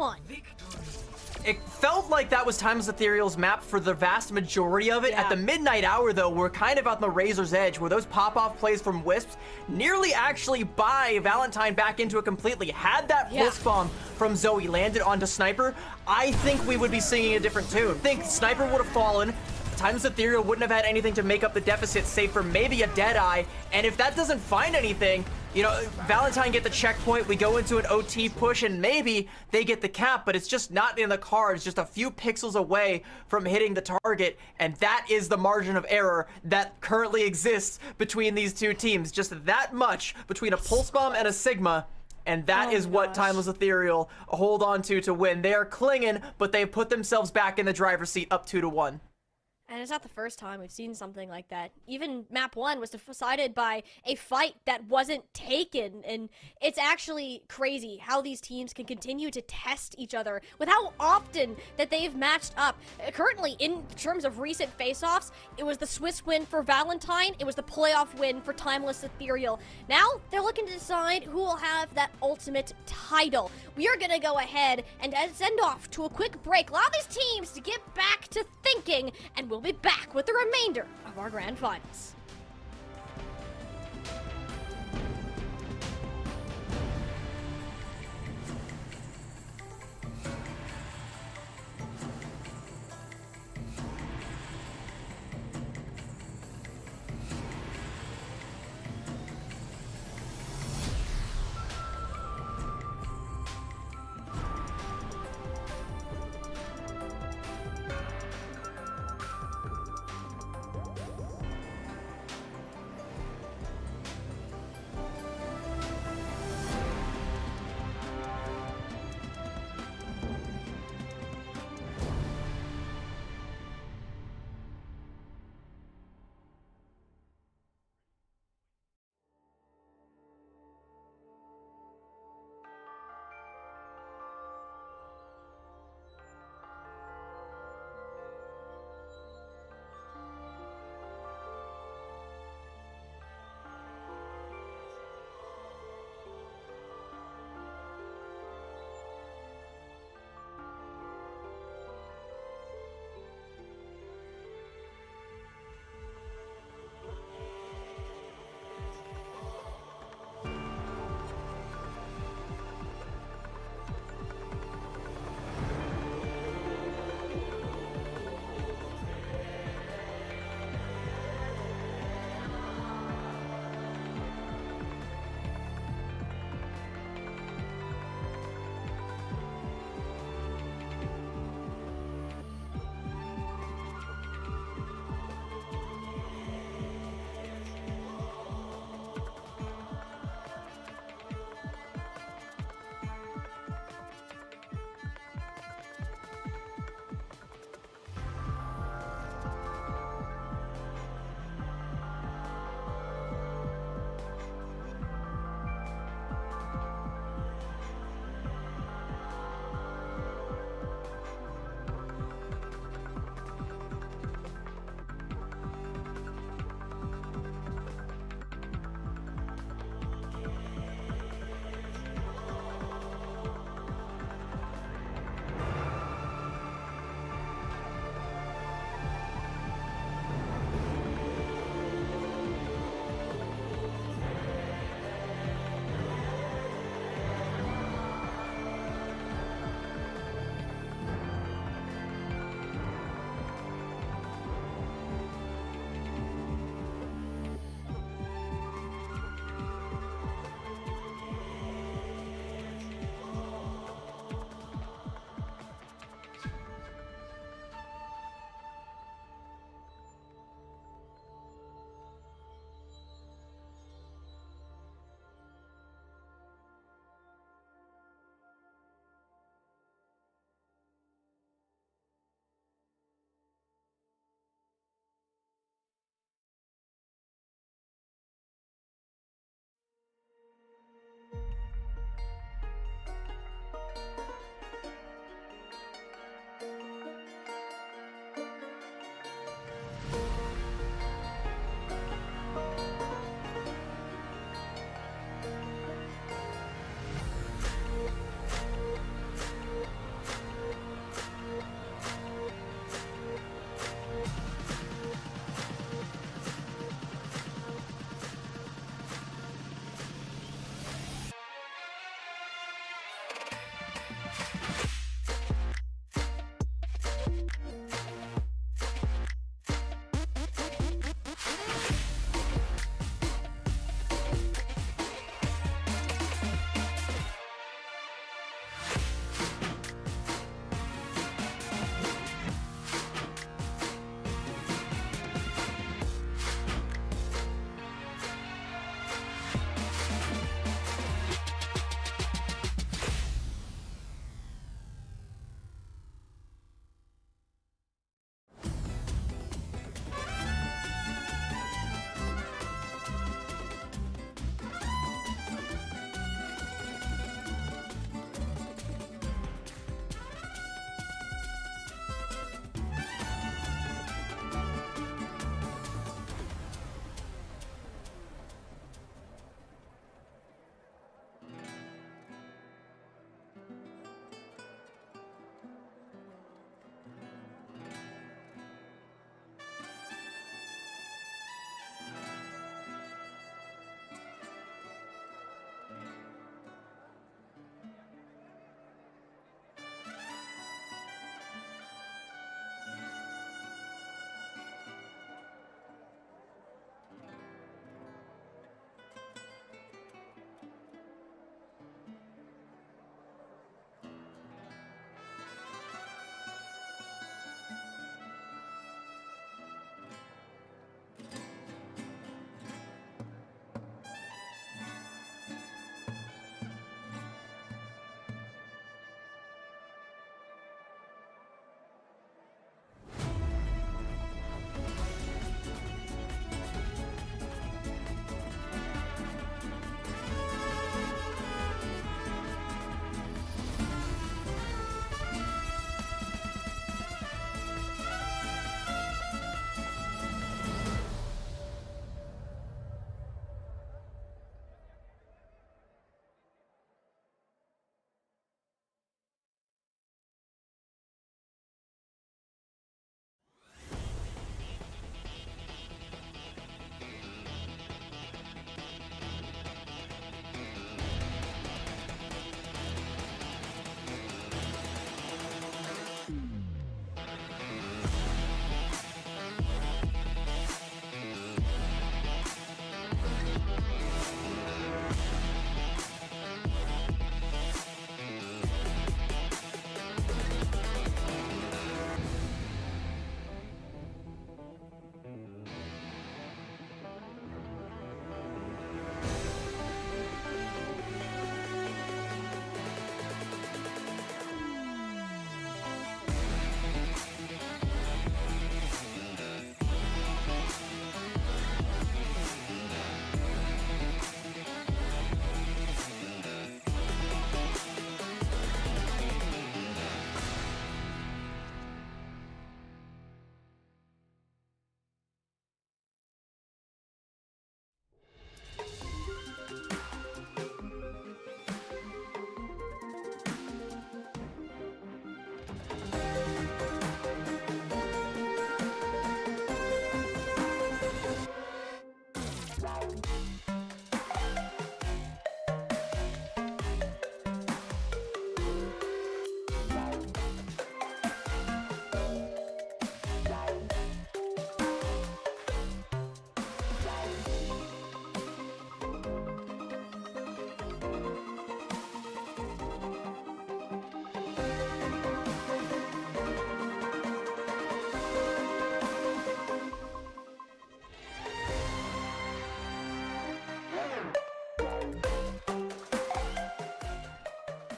It felt like that was Timeless Ethereal's map for the vast majority of it. At the midnight hour, though, we're kind of on the razor's edge, where those pop-off plays from Wisps nearly actually buy Valentine back into it completely. Had that pulse bomb from Zoe landed onto Sniper, I think we would be singing a different tune. I think Sniper would have fallen. Timeless Ethereal wouldn't have had anything to make up the deficit, save for maybe a Deadeye, and if that doesn't find anything, You know, Valentine get the checkpoint, we go into an OT push, and maybe they get the cap, but it's just not in the cards, just a few pixels away from hitting the target, and that is the margin of error that currently exists between these two teams. Just that much between a Pulse Bomb and a Sigma, and that is what Timeless Ethereal hold on to win. They are clinging, but they've put themselves back in the driver's seat up 2-1. And it's not the first time we've seen something like that. Even map 1 was decided by a fight that wasn't taken, and it's actually crazy how these teams can continue to test each other with how often that they've matched up. Currently, in terms of recent face-offs, it was the Swiss win for Valentine, it was the playoff win for Timeless Ethereal. Now, they're looking to decide who will have that ultimate title. We are gonna go ahead and send off to a quick break, allow these teams to get back to thinking, and we'll be back with the remainder of our grand finals.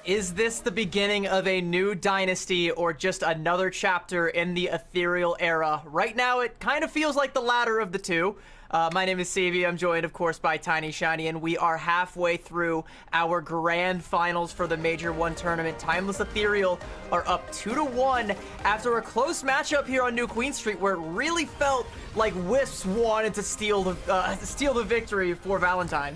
Is this the beginning of a new dynasty or just another chapter in the ethereal era? Right now, it kind of feels like the latter of the two. My name is Savy. I'm joined, of course, by Tiny Shiny, and we are halfway through our grand finals for the Major 1 tournament. Timeless Ethereal are up 2-1 after a close matchup here on New Queen Street, where it really felt like Wisps wanted to steal the victory for Valentine.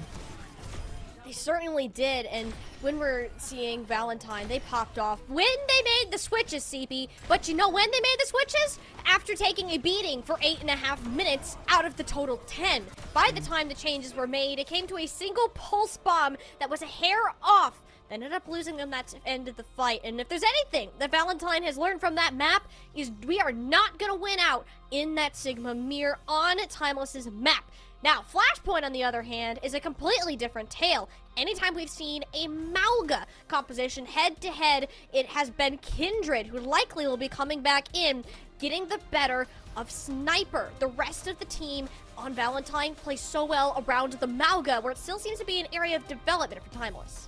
They certainly did, and when we're seeing Valentine, they popped off when they made the switches, CP. But you know when they made the switches? After taking a beating for 8.5 minutes out of the total 10. By the time the changes were made, it came to a single pulse bomb that was a hair off. They ended up losing them that end of the fight. And if there's anything that Valentine has learned from that map, is we are not going to win out in that Sigma mirror on Timeless's map. Now, Flashpoint, on the other hand, is a completely different tale. Anytime we've seen a Mauga composition head-to-head, it has been Kindred, who likely will be coming back in, getting the better of Sniper. The rest of the team on Valentine plays so well around the Mauga, where it still seems to be an area of development for Timeless.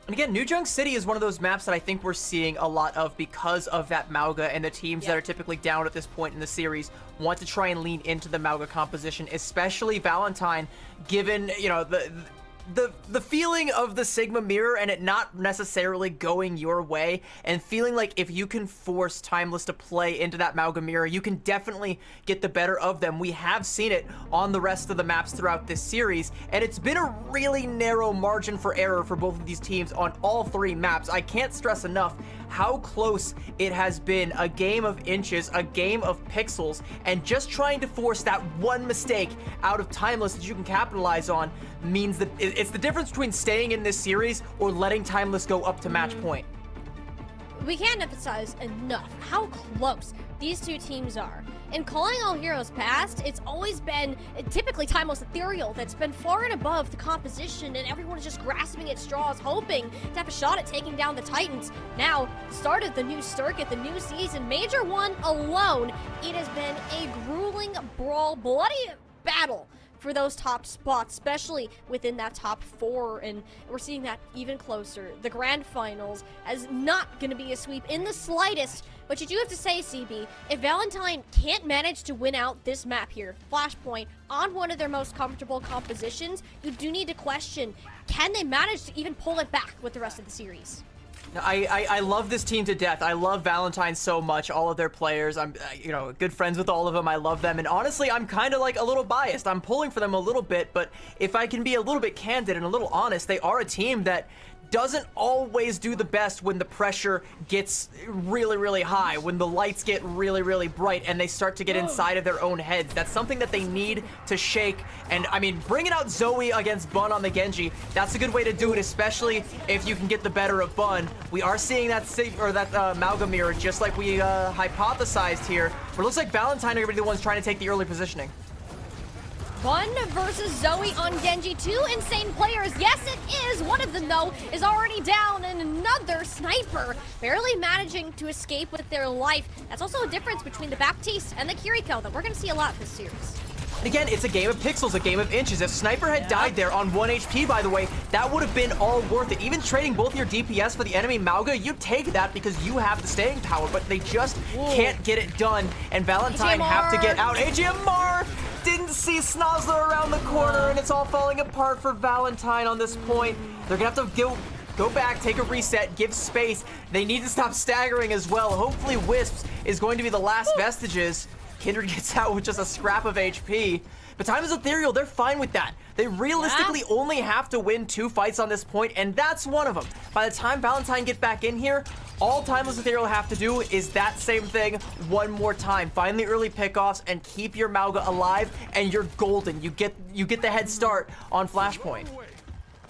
And again, New Junk City is one of those maps that I think we're seeing a lot of because of that Mauga, and the teams that are typically down at this point in the series want to try and lean into the Mauga composition, especially Valentine, given, you know, the feeling of the Sigma mirror and it not necessarily going your way, and feeling like if you can force Timeless to play into that Mauga mirror, you can definitely get the better of them. We have seen it on the rest of the maps throughout this series, and it's been a really narrow margin for error for both of these teams on all 3 maps. I can't stress enough how close it has been. A game of inches, a game of pixels, and just trying to force that one mistake out of Timeless that you can capitalize on means that it's the difference between staying in this series or letting Timeless go up to match point. We can't emphasize enough how close these two teams are. In Calling All Heroes past, it's always been typically Timeless Ethereal that's been far and above the composition, and everyone is just grasping at straws, hoping to have a shot at taking down the Titans. Now, start of the new circuit, the new season, Major 1 alone, it has been a grueling brawl, bloody battle for those top spots, especially within that top 4, and we're seeing that even closer. The grand finals is not going to be a sweep in the slightest, but you do have to say, CB, if Valentine can't manage to win out this map here, Flashpoint, on one of their most comfortable compositions, you do need to question, can they manage to even pull it back with the rest of the series? I love this team to death. I love Valentine so much, all of their players. I'm, you know, good friends with all of them. I love them. And honestly, I'm kind of like a little biased. I'm pulling for them a little bit, but if I can be a little bit candid and a little honest, they are a team that doesn't always do the best when the pressure gets really, really high, when the lights get really, really bright, and they start to get inside of their own heads. That's something that they need to shake. And I mean, bringing out Zoe against Bun on the Genji, that's a good way to do it, especially if you can get the better of Bun. We are seeing that Mauga mirror, just like we hypothesized here, but it looks like Valentine are going to be the ones trying to take the early positioning. Bun versus Zoe on Genji. 2 insane players. Yes, it is. One of them, though, is already down, and another Sniper barely managing to escape with their life. That's also a difference between the Baptiste and the Kiriko that we're going to see a lot this series. Again, it's a game of pixels, a game of inches. If Sniper had died there on 1 HP, by the way, that would have been all worth it. Even trading both your DPS for the enemy Mauga, you take that because you have the staying power, but they just can't get it done, and Valentine have to get out. AGMR didn't see Snozzler around the corner, and it's all falling apart for Valentine on this point. They're gonna have to go back, take a reset, give space. They need to stop staggering as well. Hopefully Wisps is going to be the last vestiges. Kindred gets out with just a scrap of HP. But Timeless Ethereal, they're fine with that. They realistically only have to win 2 fights on this point, and that's one of them. By the time Valentine get back in here, all Timeless Ethereal have to do is that same thing one more time. Find the early pickoffs and keep your Mauga alive, and you're golden. You get the head start on Flashpoint.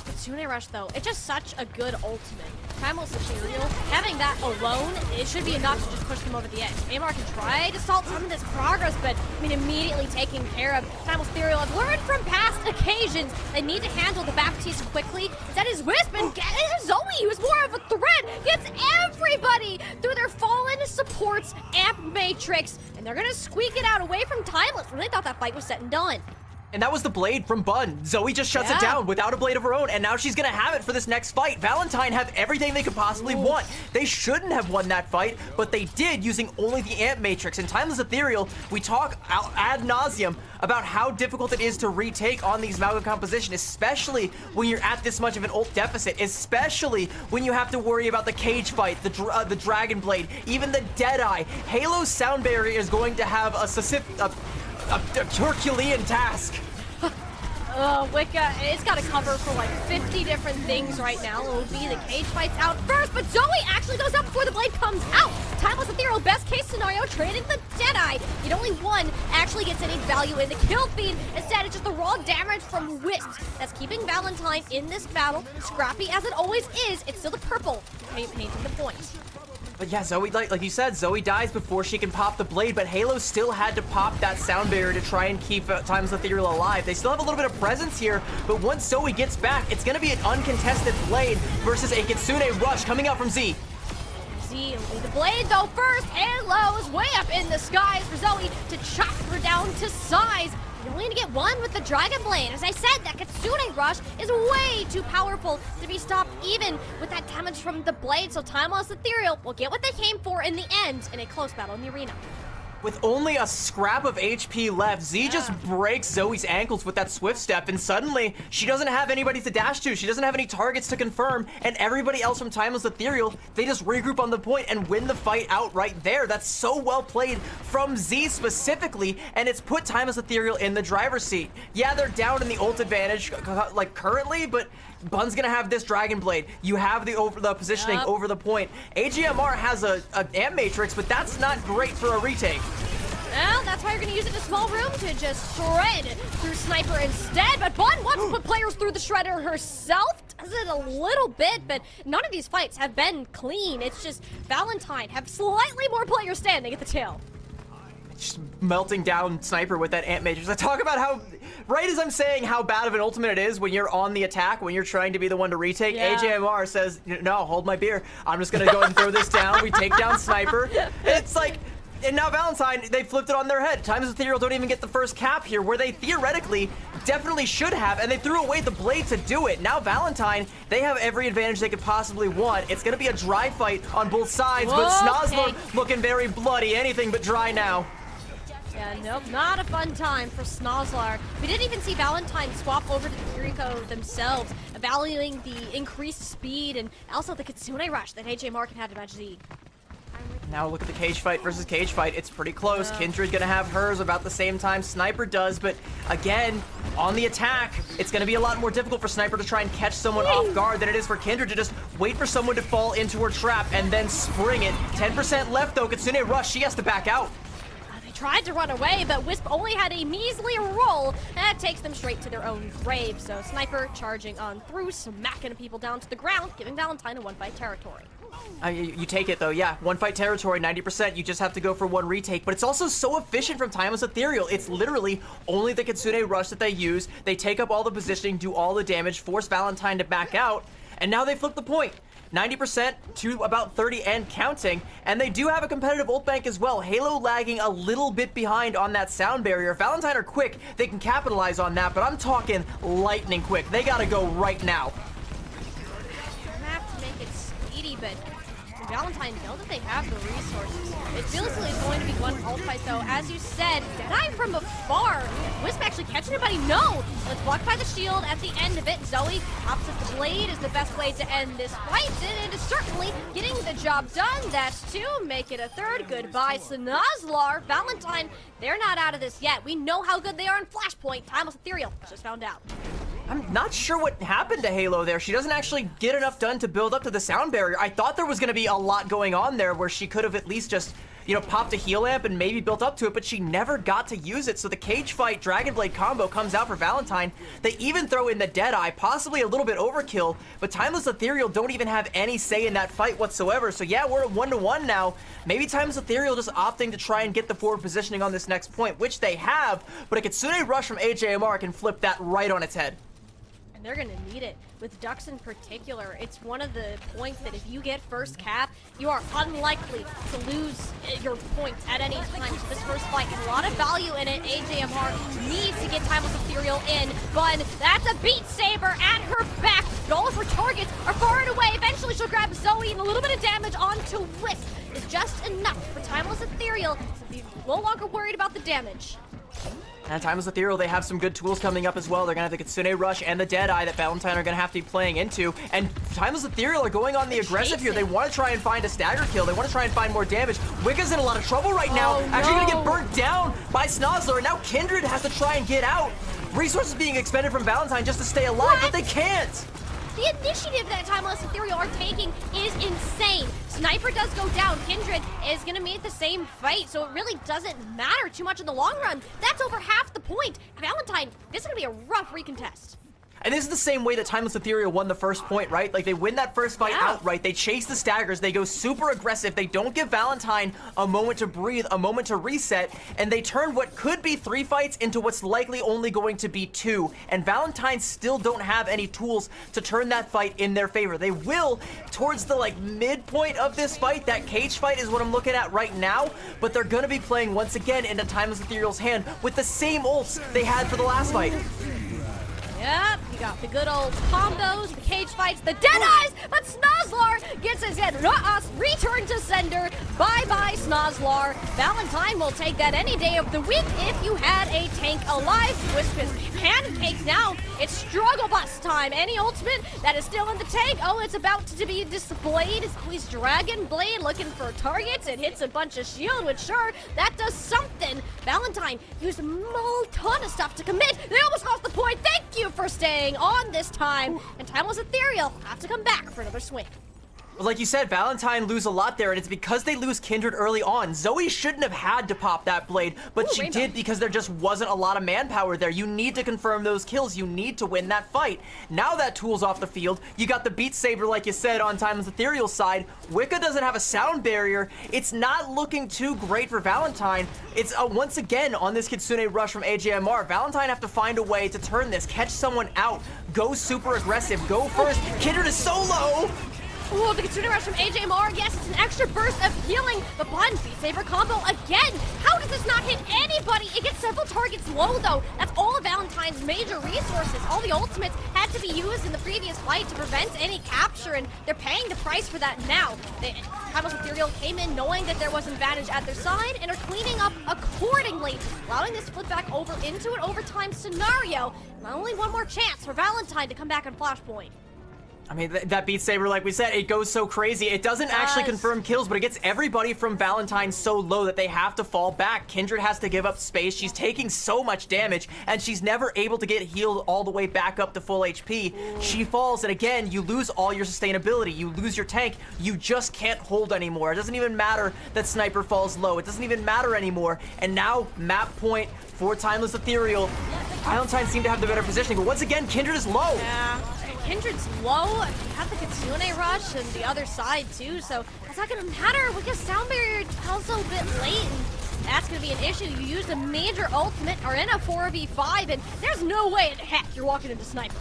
The Tsune Rush, though, it's just such a good ultimate. Timeless Ethereal, having that alone, it should be enough to just push them over the edge. Amar can try to stall some of this progress, but I mean, immediately taken care of. Timeless Ethereal have learned from past occasions. They need to handle the Baptiste quickly. That is Wisp, and Zoe, who's more of a threat, gets everybody through their fallen supports amp matrix, and they're gonna squeak it out away from Timeless when they thought that fight was set and done. And that was the blade from Bun. Zoe just shuts it down without a blade of her own, and now she's gonna have it for this next fight. Valentine have everything they could possibly want. They shouldn't have won that fight, but they did using only the Amp Matrix. In Timeless Ethereal, we talk ad nauseum about how difficult it is to retake on these Amalgam composition, especially when you're at this much of an ult deficit, especially when you have to worry about the cage fight, the Dragon Blade, even the Deadeye. Halo's sound barrier is going to have a Herculean task. Wicca, it's got to cover for like 50 different things right now. It will be the cage fights out first, but Zoe actually goes up before the blade comes out. Timeless Ethereal, best case scenario, trading the Deadeye. Yet only one actually gets any value in the kill feed. Instead, it's just the raw damage from Wisp that's keeping Valentine in this battle. Scrappy as it always is, it's still the purple painting the point. But yeah, Zoe, like you said, Zoe dies before she can pop the blade, but Halo still had to pop that sound barrier to try and keep Timeless Ethereal alive. They still have a little bit of presence here, but once Zoe gets back, it's going to be an uncontested blade versus a Kitsune Rush coming out from Z. Z will be the blade though first. Halo's way up in the skies for Zoe to chop her down to size. You're only gonna get one with the Dragon Blade. As I said, that Kitsune Rush is way too powerful to be stopped even with that damage from the blade, so Timeless Ethereal will get what they came for in the end in a close battle in the arena. With only a scrap of HP left, Z just breaks Zoe's ankles with that swift step, and suddenly she doesn't have anybody to dash to. She doesn't have any targets to confirm, and everybody else from Timeless Ethereal, they just regroup on the point and win the fight out right there. That's so well played from Z specifically, and it's put Timeless Ethereal in the driver's seat. Yeah, they're down in the ult advantage, like currently, but Bun's gonna have this Dragon Blade. You have the positioning over the point. AGMR has a Amp Matrix, but that's not great for a retake. Well, that's why you're going to use it in a small room to just shred through Sniper instead. But Bun wants to put players through the shredder herself. Does it a little bit, but none of these fights have been clean. It's just Valentine have slightly more players standing at the tail. Just melting down Sniper with that Amp Matrix. I talk about how, right as I'm saying how bad of an ultimate it is when you're on the attack, when you're trying to be the one to retake, AJMR says, no, hold my beer. I'm just going to go and throw this down. We take down Sniper. It's like, and now Valentine, they flipped it on their head. Timeless Ethereal don't even get the first cap here, where they theoretically definitely should have, and they threw away the blade to do it. Now Valentine, they have every advantage they could possibly want. It's going to be a dry fight on both sides, but Snozler looking very bloody. Anything but dry now. Yeah, nope, not a fun time for Snozlar. We didn't even see Valentine swap over to the Kiriko themselves, valuing the increased speed and also the Kitsune Rush that AJ Mark had to match Z. Now look at the cage fight versus cage fight. It's pretty close. Kindred gonna have hers about the same time Sniper does, but again, on the attack, it's gonna be a lot more difficult for Sniper to try and catch someone off guard than it is for Kindred to just wait for someone to fall into her trap and then spring it. 10% left though. Kitsune Rush, she has to back out. Tried to run away, but Wisp only had a measly roll. That takes them straight to their own grave. So Sniper charging on through, smacking people down to the ground, giving Valentine a one-fight territory. You take it though, yeah. One fight territory, 90%. You just have to go for one retake, but it's also so efficient from Timeless Ethereal. It's literally only the Kitsune Rush that they use. They take up all the positioning, do all the damage, force Valentine to back out, and now they flip the point. 90% to about 30 and counting, and they do have a competitive ult bank as well. Halo lagging a little bit behind on that sound barrier. Valentine are quick, they can capitalize on that, but I'm talking lightning quick. They gotta go right now. You have to make it speedy, but Valentine know that they have the resources. It feels like it's going to be one ult fight though. As you said, Deadeye from afar. Wisp actually catching anybody? No! Let's block by the shield at the end of it. Zoe pops up the blade is the best way to end this fight. And it is certainly getting the job done. That's two. Make it a third. Goodbye, Snozlar. Valentine, they're not out of this yet. We know how good they are in Flashpoint. Timeless Ethereal just found out. I'm not sure what happened to Halo there. She doesn't actually get enough done to build up to the sound barrier. I thought there was going to be a lot going on there where she could have at least just, you know, popped a heal amp and maybe built up to it, but she never got to use it. So the cage fight Dragon Blade combo comes out for Valentine. They even throw in the Deadeye, possibly a little bit overkill, but Timeless Ethereal don't even have any say in that fight whatsoever. So yeah, we're at 1-1 now. Maybe Timeless Ethereal just opting to try and get the forward positioning on this next point, which they have, but a Kitsune Rush from AJMR can flip that right on its head. And they're gonna need it. With Ducks in particular, it's one of the points that if you get first cap, you are unlikely to lose your points at any time. So this first fight has a lot of value in it. AJMR needs to get Timeless Ethereal in, but that's a Beat Saber at her back. But all of her targets are far and away. Eventually she'll grab Zoe, and a little bit of damage onto Wisp is just enough for Timeless Ethereal to be no longer worried about the damage. And Timeless Ethereal, they have some good tools coming up as well. They're going to have the Kitsune Rush and the Deadeye that Valentine are going to have to be playing into. And Timeless Ethereal are going on the aggressive here. They want to try and find a stagger kill. They want to try and find more damage. Wicca's in a lot of trouble right now. Actually going to get burnt down by Snozzler. And now Kindred has to try and get out. Resources being expended from Valentine just to stay alive, but they can't. The initiative that Timeless Ethereal are taking is insane. Sniper does go down. Kindred is going to meet the same fight, so it really doesn't matter too much in the long run. That's over half the point. Valentine, this is going to be a rough recontest. And this is the same way that Timeless Ethereal won the first point, right? Like, they win that first fight outright. They chase the staggers. They go super aggressive. They don't give Valentine a moment to breathe, a moment to reset, and they turn what could be 3 fights into what's likely only going to be 2. And Valentine still don't have any tools to turn that fight in their favor. They will towards the, like, midpoint of this fight. That cage fight is what I'm looking at right now, but they're going to be playing once again into Timeless Ethereal's hand with the same ults they had for the last fight. Yep, you got the good old combos, the cage fights, the Deadeyes, but Snozzler gets his head return to sender. Bye-bye, Snozzler. Valentine will take that any day of the week if you had a tank alive. Wisp is pancaked now. It's struggle bus time. Any ultimate that is still in the tank, oh, it's about to be displayed. Squeeze Dragon Blade looking for targets. It hits a bunch of shield, which sure, that does something. Valentine used a ton of stuff to commit. They almost lost the point. Thank you for staying on this time, and Timeless Ethereal have to come back for another swing. Well, like you said, Valentine lose a lot there, and it's because they lose Kindred early on. Zoe shouldn't have had to pop that blade, but she did because there just wasn't a lot of manpower there. You need to confirm those kills. You need to win that fight. Now that tool's off the field, you got the Beat Saber, like you said, on Timeless Ethereal's side. Wicca doesn't have a sound barrier. It's not looking too great for Valentine. It's once again on this Kitsune Rush from AJMR. Valentine have to find a way to turn this, catch someone out, go super aggressive, go first. Kindred is so low. Ooh, the Kitsune Rush from AJMR. Yes, it's an extra burst of healing. The Beat Saber combo again. How does this not hit anybody? It gets several targets low, though. That's all of Valentine's major resources. All the ultimates had to be used in the previous fight to prevent any capture, and they're paying the price for that now. Timeless Ethereal came in knowing that there was an advantage at their side and are cleaning up accordingly, allowing this to flip back over into an overtime scenario. And only one more chance for Valentine to come back on Flashpoint. I mean, that Beat Saber, like we said, it goes so crazy. It doesn't actually confirm kills, but it gets everybody from Valentine so low that they have to fall back. Kindred has to give up space. She's taking so much damage, and she's never able to get healed all the way back up to full HP. She falls, and again, you lose all your sustainability. You lose your tank. You just can't hold anymore. It doesn't even matter that Sniper falls low. It doesn't even matter anymore. And now, map point for Timeless Ethereal. Valentine seemed to have the better positioning, but once again, Kindred is low. Yeah. Kindred's low. You have the Kitsune Rush and the other side too, so that's not gonna matter because sound barrier is also a bit late, and that's gonna be an issue. You used a major ultimate, are in a 4v5, and there's no way in heck you're walking into Sniper.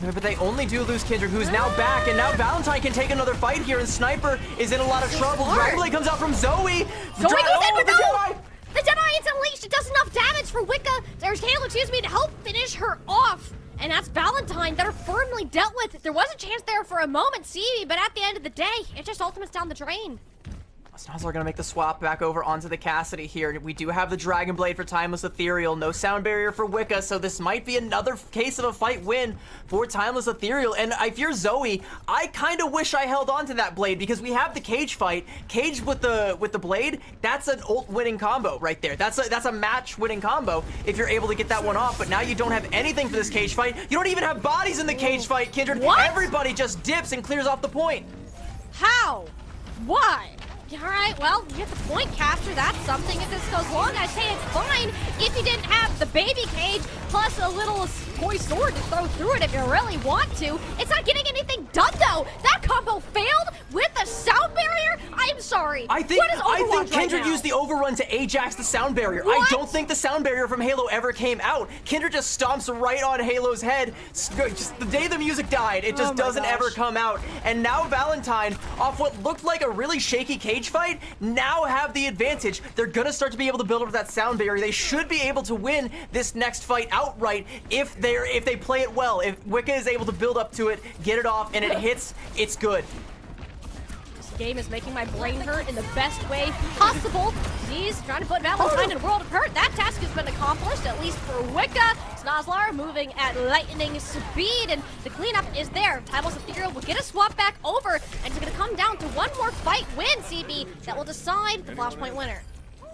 Yeah, but they only do lose Kindred, who's now back, and now Valentine can take another fight here, and Sniper is in a lot of trouble. Dragon Blade comes out from Zoe. Zoe goes in, but no! The Deadeye is unleashed. It does enough damage for Wicca. There's Halo, excuse me, to help finish her off. And that's Valentine that are firmly dealt with. There was a chance there for a moment, see, but at the end of the day, it just ultimates down the drain. Snozzler gonna make the swap back over onto the Cassidy here. We do have the Dragon Blade for Timeless Ethereal, no sound barrier for Wicca, so this might be another case of a fight win for Timeless Ethereal. And if you're Zoe, I kind of wish I held on to that blade because we have the cage fight. Cage with the blade, that's an ult winning combo right there. That's a match winning combo if you're able to get that one off. But now you don't have anything for this cage fight. You don't even have bodies in the cage fight, Kindred. What? Everybody just dips and clears off the point. How? Why? All right, well, you get the point capture. That's something. If this goes long, I say it's fine. If you didn't have the baby cage plus a little toy sword to throw through it if you really want to. It's not getting anything done, though. That combo failed. with the sound barrier? I'm sorry. I think what is Overwatch Kindred right now? used the overrun to Ajax the sound barrier. What? I don't think the sound barrier from Halo ever came out. Kindred just stomps right on Halo's head. Just the day the music died, it just doesn't ever come out. And now Valentine, off what looked like a really shaky cage fight, now have the advantage. They're gonna start to be able to build up that sound barrier. They should be able to win this next fight outright if they play it well. If Wicca is able to build up to it, get it off, and it hits, it's good. This game is making my brain hurt in the best way possible. He's trying to put Valentine in a world of hurt. That task has been accomplished, at least for Wicca. Snozlar moving at lightning speed, and the cleanup is there. Timeless Ethereal will get a swap back over, and it's going to come down to one more fight win, CB, that will decide the Flashpoint winner.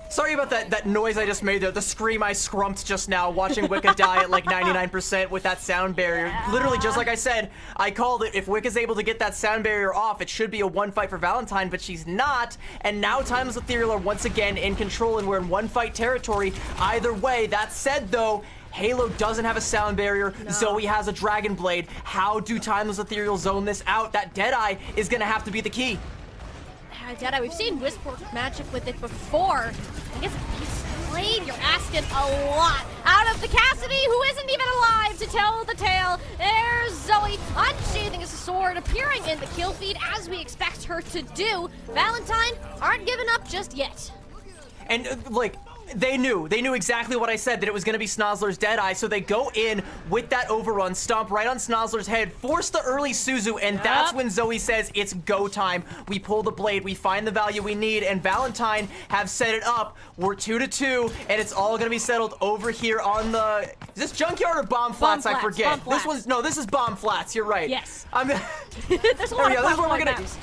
Sorry about that noise I just made, the scream I scrumped just now, watching Wicca die at like 99% with that sound barrier. Literally, just like I said, I called it. If Wicca's able to get that sound barrier off, it should be a one fight for Valentine, but she's not. And now Timeless Ethereal are once again in control, and we're in one fight territory either way. That said, though, Halo doesn't have a sound barrier. No. Zoe has a Dragon Blade. How do Timeless Ethereal zone this out? That Deadeye is going to have to be the key. Deadeye, we've seen Wisp work magic with it before. I guess he's played, you're asking a lot out of the Cassidy, who isn't even alive to tell the tale. There's Zoe unsheathing his sword, appearing in the kill feed as we expect her to do. Valentine aren't giving up just yet. And they knew exactly what I said, that it was going to be Snozlar's Deadeye, so they go in with that overrun, stomp right on Snozlar's head, force the early Suzu, and that's when Zoe says it's go time. We pull the blade, we find the value we need, and Valentine have set it up. We're 2-2, and it's all going to be settled over here on the... Is this Junkyard or Bomb Flats? I forget. Bomb Flats. This is Bomb Flats, you're right. Yes. There's a lot of Flashpoint maps.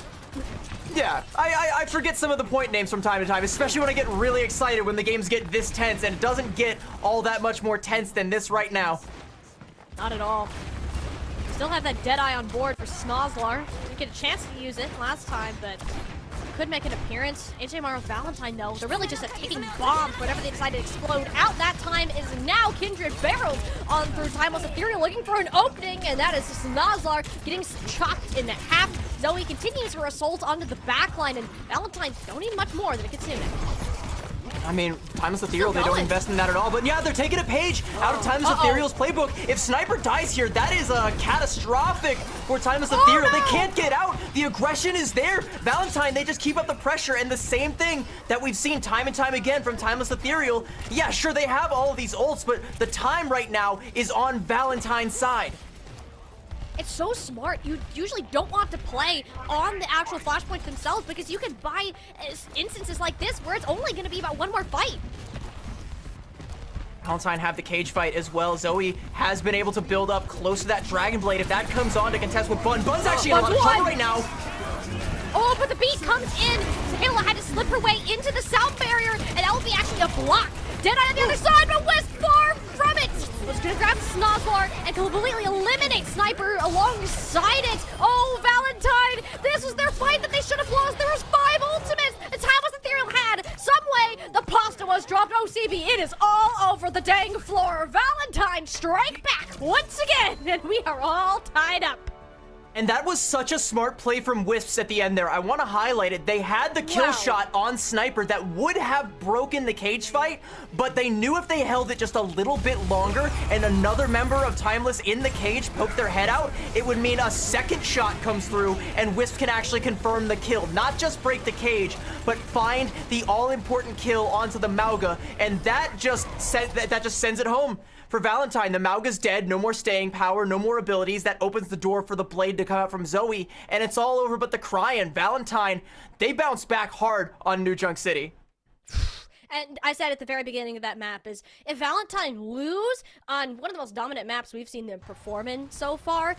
Yeah, I forget some of the point names from time to time, especially when I get really excited when the games get this tense, and it doesn't get all that much more tense than this right now. Not at all. Still have that Deadeye on board for Snozlar. Didn't get a chance to use it last time, but could make an appearance. AJ Morrow's Valentine, though, they're really just a ticking bomb. Whatever they decide to explode out that time is now Kindred barreled on through Timeless Ethereal, looking for an opening, and that is Snozlar getting chopped in half. Zoe continues her assault onto the backline, and Valentine don't need much more than a Kitsune. I mean, Timeless Ethereal, they don't invest in that at all, but yeah, they're taking a page out of Timeless Ethereal's playbook. If Sniper dies here, that is catastrophic for Timeless Ethereal. They can't get out. The aggression is there. Valentine, they just keep up the pressure, and the same thing that we've seen time and time again from Timeless Ethereal. Yeah, sure, they have all of these ults, but the time right now is on Valentine's side. It's so smart. You usually don't want to play on the actual flashpoints themselves because you can buy instances like this where it's only going to be about one more fight. Valentine have the cage fight as well. Zoe has been able to build up close to that Dragon Blade. If that comes on to contest with Bun, Bun's actually in a lot of trouble right now. Oh, but the beat comes in. Sahela had to slip her way into the sound barrier, and that will be actually a block. Deadeye on the other side, but Wisp far from it. Was gonna grab Snozlar and completely eliminate Sniper alongside it. Oh, Valentine, this was their fight that they should have lost. There was 5 ultimates. The Timeless Ethereal had. Some way, the pasta was dropped. OCB, it is all over the dang floor. Valentine strike back once again, and we are all tied up. And that was such a smart play from Wisps at the end there. I want to highlight it. They had the kill shot on Sniper that would have broken the cage fight, but they knew if they held it just a little bit longer and another member of Timeless in the cage poked their head out, it would mean a second shot comes through and Wisp can actually confirm the kill. Not just break the cage, but find the all-important kill onto the Mauga, and that just sends it home. For Valentine, the Mauga's dead, no more staying power, no more abilities. That opens the door for the blade to come out from Zoe, and it's all over but the crying. Valentine, they bounce back hard on New Junk City. And I said at the very beginning of that map is, if Valentine lose on one of the most dominant maps we've seen them perform in so far,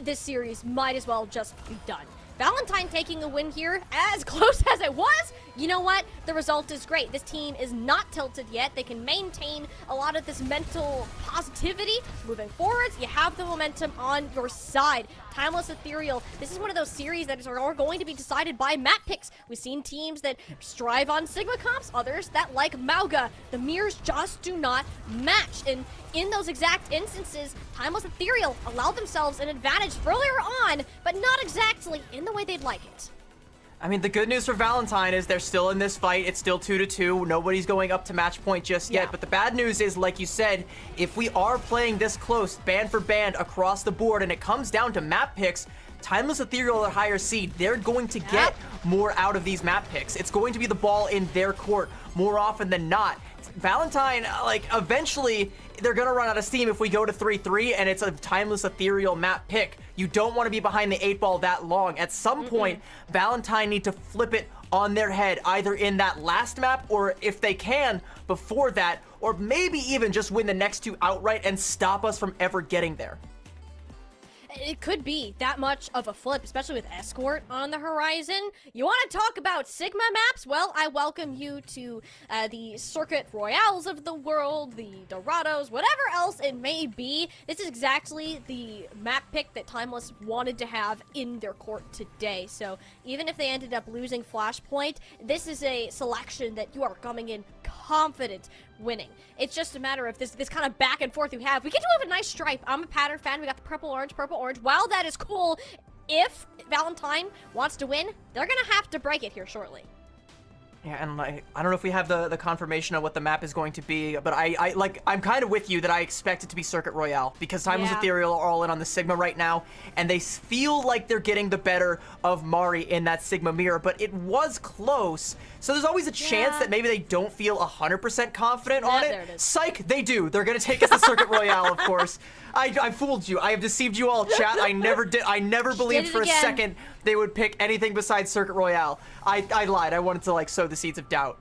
this series might as well just be done. Valentine taking a win here, as close as it was, you know what? The result is great. This team is not tilted yet. They can maintain a lot of this mental positivity moving forwards. You have the momentum on your side. Timeless Ethereal, this is one of those series that are going to be decided by map picks. We've seen teams that strive on Sigma comps, others that like Mauga. The mirrors just do not match. And in those exact instances, Timeless Ethereal allowed themselves an advantage earlier on, but not exactly in the way they'd like it. I mean, the good news for Valentine is they're still in this fight. It's still 2-2. Nobody's going up to match point just yet. But the bad news is, like you said, if we are playing this close, band for band across the board, and it comes down to map picks, Timeless Ethereal at higher seed, they're going to get more out of these map picks. It's going to be the ball in their court more often than not. Valentine, like, eventually they're gonna run out of steam if we go to 3-3 and it's a Timeless Ethereal map pick. You don't want to be behind the 8 ball that long. At some point, Valentine need to flip it on their head, either in that last map or if they can before that, or maybe even just win the next 2 outright and stop us from ever getting there. It could be that much of a flip, especially with Escort on the horizon. You want to talk about Sigma maps? Well, I welcome you to the Circuit Royales of the world, the Dorados, whatever else it may be. This is exactly the map pick that Timeless wanted to have in their court today. So even if they ended up losing Flashpoint, this is a selection that you are coming in confident winning. It's just a matter of this kind of back and forth we have. We get to have a nice stripe. I'm a pattern fan. We got the purple, orange, purple, orange. While that is cool, if Valentine wants to win, they're going to have to break it here shortly. Yeah, and I don't know if we have the confirmation on what the map is going to be, but I'm kind of with you that I expect it to be Circuit Royale, because Timeless Ethereal are all in on the Sigma right now, and they feel like they're getting the better of Mari in that Sigma mirror, but it was close, so there's always a chance that maybe they don't feel 100% confident on it. There it is. Psych, they do. They're gonna take us to Circuit Royale, of course. I fooled you. I have deceived you all, chat. I never believed for a second they would pick anything besides Circuit Royale. I lied. I wanted to, like, sow the seeds of doubt.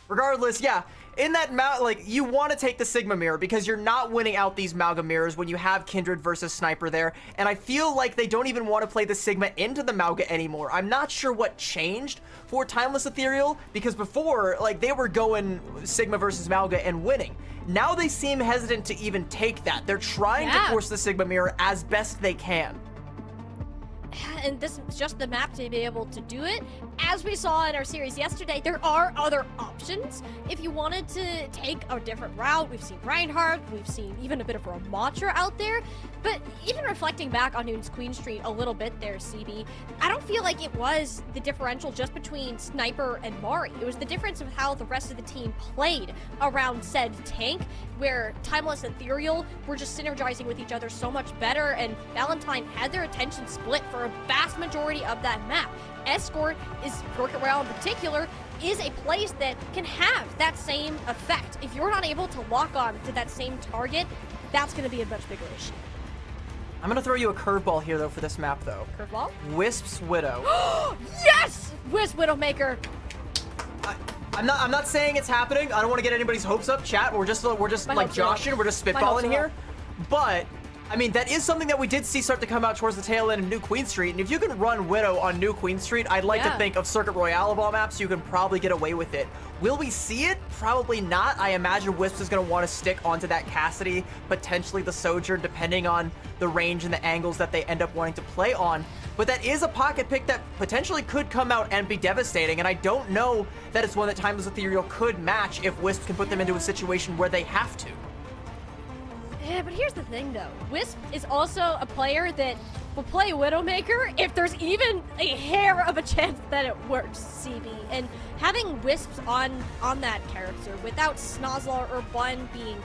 Regardless, yeah, in that like, you want to take the Sigma mirror because you're not winning out these Malga mirrors when you have Kindred versus Sniper there, and I feel like they don't even want to play the Sigma into the Malga anymore. I'm not sure what changed for Timeless Ethereal, because before, like, they were going Sigma versus Malga and winning. Now they seem hesitant to even take that. They're trying to force the Sigma mirror as best they can. And this is just the map to be able to do it. As we saw in our series yesterday, there are other options. If you wanted to take a different route, we've seen Reinhardt, we've seen even a bit of Ramattra out there. But even reflecting back on Noon's Queen Street a little bit there, CB, I don't feel like it was the differential just between Sniper and Mari. It was the difference of how the rest of the team played around said tank, where Timeless and Ethereal were just synergizing with each other so much better, and Valentine had their attention split for a vast majority of that map. Escort is, Circuit Royale in particular, is a place that can have that same effect. If you're not able to lock on to that same target, that's going to be a much bigger issue. I'm gonna throw you a curveball here, though, for this map, though. Curveball? Wisp's Widow. Yes! Wisp Widowmaker. I'm not saying it's happening. I don't want to get anybody's hopes up, chat. We're just like joshing. We're just spitballing here. But I mean, that is something that we did see start to come out towards the tail end of New Queen Street. And if you can run Widow on New Queen Street, I'd like to think of Circuit Royale of all maps, you can probably get away with it. Will we see it? Probably not. I imagine Wisp is going to want to stick onto that Cassidy, potentially the Sojourn, depending on the range and the angles that they end up wanting to play on. But that is a pocket pick that potentially could come out and be devastating, and I don't know that it's one that Timeless Ethereal could match if Wisp can put them into a situation where they have to. Yeah, but here's the thing, though. Wisp is also a player that will play Widowmaker if there's even a hair of a chance that it works, CB. And having Wisps on that character without Snozzler or Bun being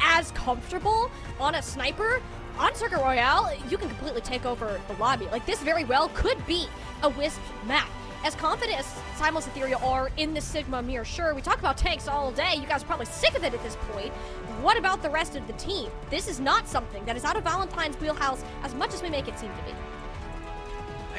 as comfortable on a Sniper, on Circuit Royale, you can completely take over the lobby. Like, this very well could be a Wisp map. As confident as Timeless Ethereal are in the Sigma mirror, sure, we talk about tanks all day. You guys are probably sick of it at this point. What about the rest of the team? This is not something that is out of Valentine's wheelhouse as much as we make it seem to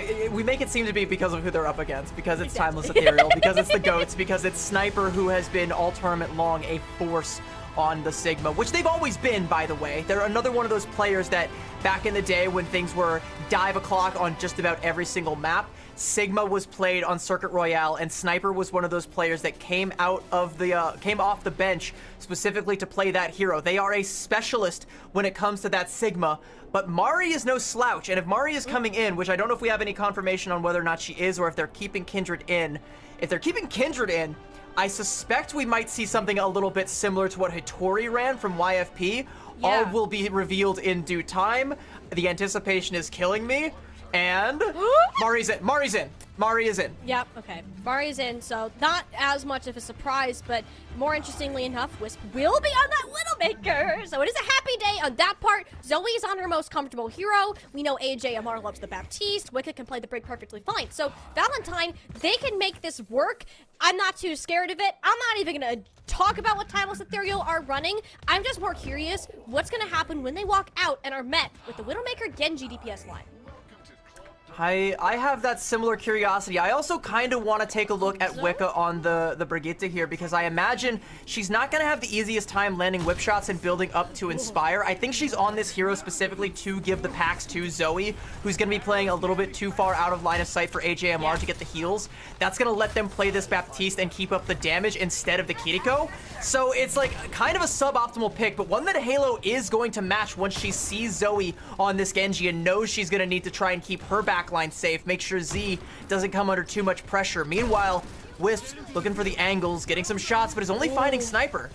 be. We make it seem to be because of who they're up against, because it's Timeless Ethereal, because it's the GOATs, because it's Sniper, who has been all tournament long a force on the Sigma, which they've always been, by the way. They're another one of those players that back in the day when things were dive o'clock on just about every single map, Sigma was played on Circuit Royale, and Sniper was one of those players that came off the bench specifically to play that hero. They are a specialist when it comes to that Sigma, but Mari is no slouch, and if Mari is coming in, which I don't know if we have any confirmation on whether or not she is, or if they're keeping Kindred in. If they're keeping Kindred in, I suspect we might see something a little bit similar to what Hitori ran from YFP. All will be revealed in due time. The anticipation is killing me. And Mari's in. Mari is in. Yep, okay. Mari's in, so not as much of a surprise, but more interestingly enough, Wisp will be on that Widowmaker. So it is a happy day on that part. Zoe is on her most comfortable hero. We know AJMR loves the Baptiste. Wicca can play the Brig perfectly fine. So Valentine, they can make this work. I'm not too scared of it. I'm not even gonna talk about what Timeless Ethereal are running. I'm just more curious what's gonna happen when they walk out and are met with the Widowmaker Genji DPS line. I have that similar curiosity. I also kind of want to take a look at Wicca on the Brigitte here, because I imagine she's not going to have the easiest time landing whip shots and building up to Inspire. I think she's on this hero specifically to give the packs to Zoe, who's going to be playing a little bit too far out of line of sight for AJMR to get the heals. That's going to let them play this Baptiste and keep up the damage instead of the Kiriko. So it's like kind of a suboptimal pick, but one that Halo is going to match once she sees Zoe on this Genji and knows she's going to need to try and keep her backline safe, make sure Z doesn't come under too much pressure. Meanwhile, Wisp's looking for the angles, getting some shots, but is only finding Sniper.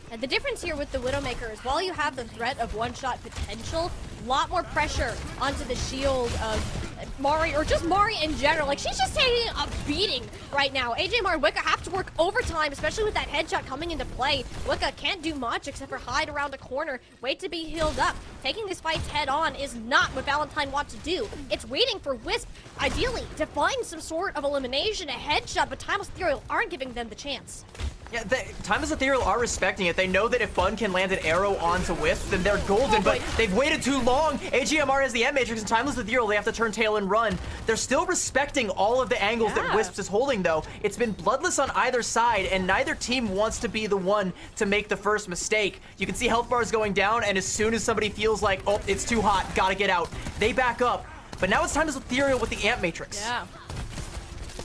And the difference here with the Widowmaker is while you have the threat of one-shot potential, a lot more pressure onto the shield of Mari, or just Mari in general. Like, she's just taking a beating right now. AJMR and Wicca have to work overtime, especially with that headshot coming into play. Wicca can't do much except for hide around a corner, wait to be healed up. Taking these fights head on is not what Valentine wants to do. It's waiting for Wisp, ideally, to find some sort of elimination, a headshot, but Timeless Ethereal aren't giving them the chance. Yeah, Timeless Ethereal are respecting it. They know that if Bun can land an arrow onto Wisp, then they're golden, but they've waited too long. AGMR has the M-Matrix, and Timeless Ethereal, they have to turn tail and run. They're still respecting all of the angles that Wisp is holding, though. It's been bloodless on either side, and neither team wants to be the one to make the first mistake. You can see health bars going down, and as soon as somebody feels like, oh, it's too hot, gotta get out, they back up. But now it's Timeless Ethereal with the Amp-Matrix. Yeah.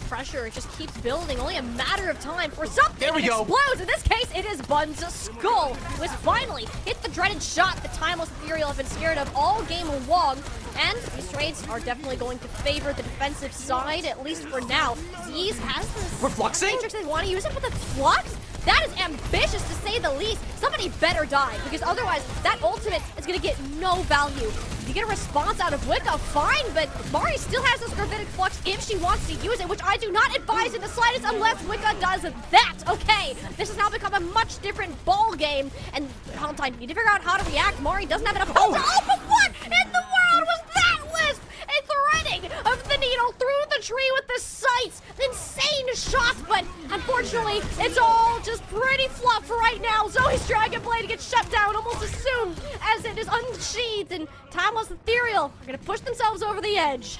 Pressure, it just keeps building. Only a matter of time for something there we go. Explodes. In this case, it is Bun's skull, who has finally hit the dreaded shot that Timeless Ethereal have been scared of all game long. And these trades are definitely going to favor the defensive side, at least for now. Z's has this. We're fluxing? Matrix. They want to use it for the flux? That is ambitious to say the least. Somebody better die, because otherwise that ultimate is going to get no value. If you get a response out of Wicca, fine, but Mari still has this gravitic flux if she wants to use it, which I do not advise in the slightest unless Wicca does that. Okay, this has now become a much different ball game, and Valentine need to figure out how to react. Mari doesn't have enough ult. Oh, but what in the world was that, Wisp? A threading of the needle through the tree with the sights. Insane shots, but unfortunately, it's all just pretty fluff for right now. Zoe's Dragon Blade gets shut down almost as soon as it is unsheathed, and Timeless Ethereal are gonna push themselves over the edge.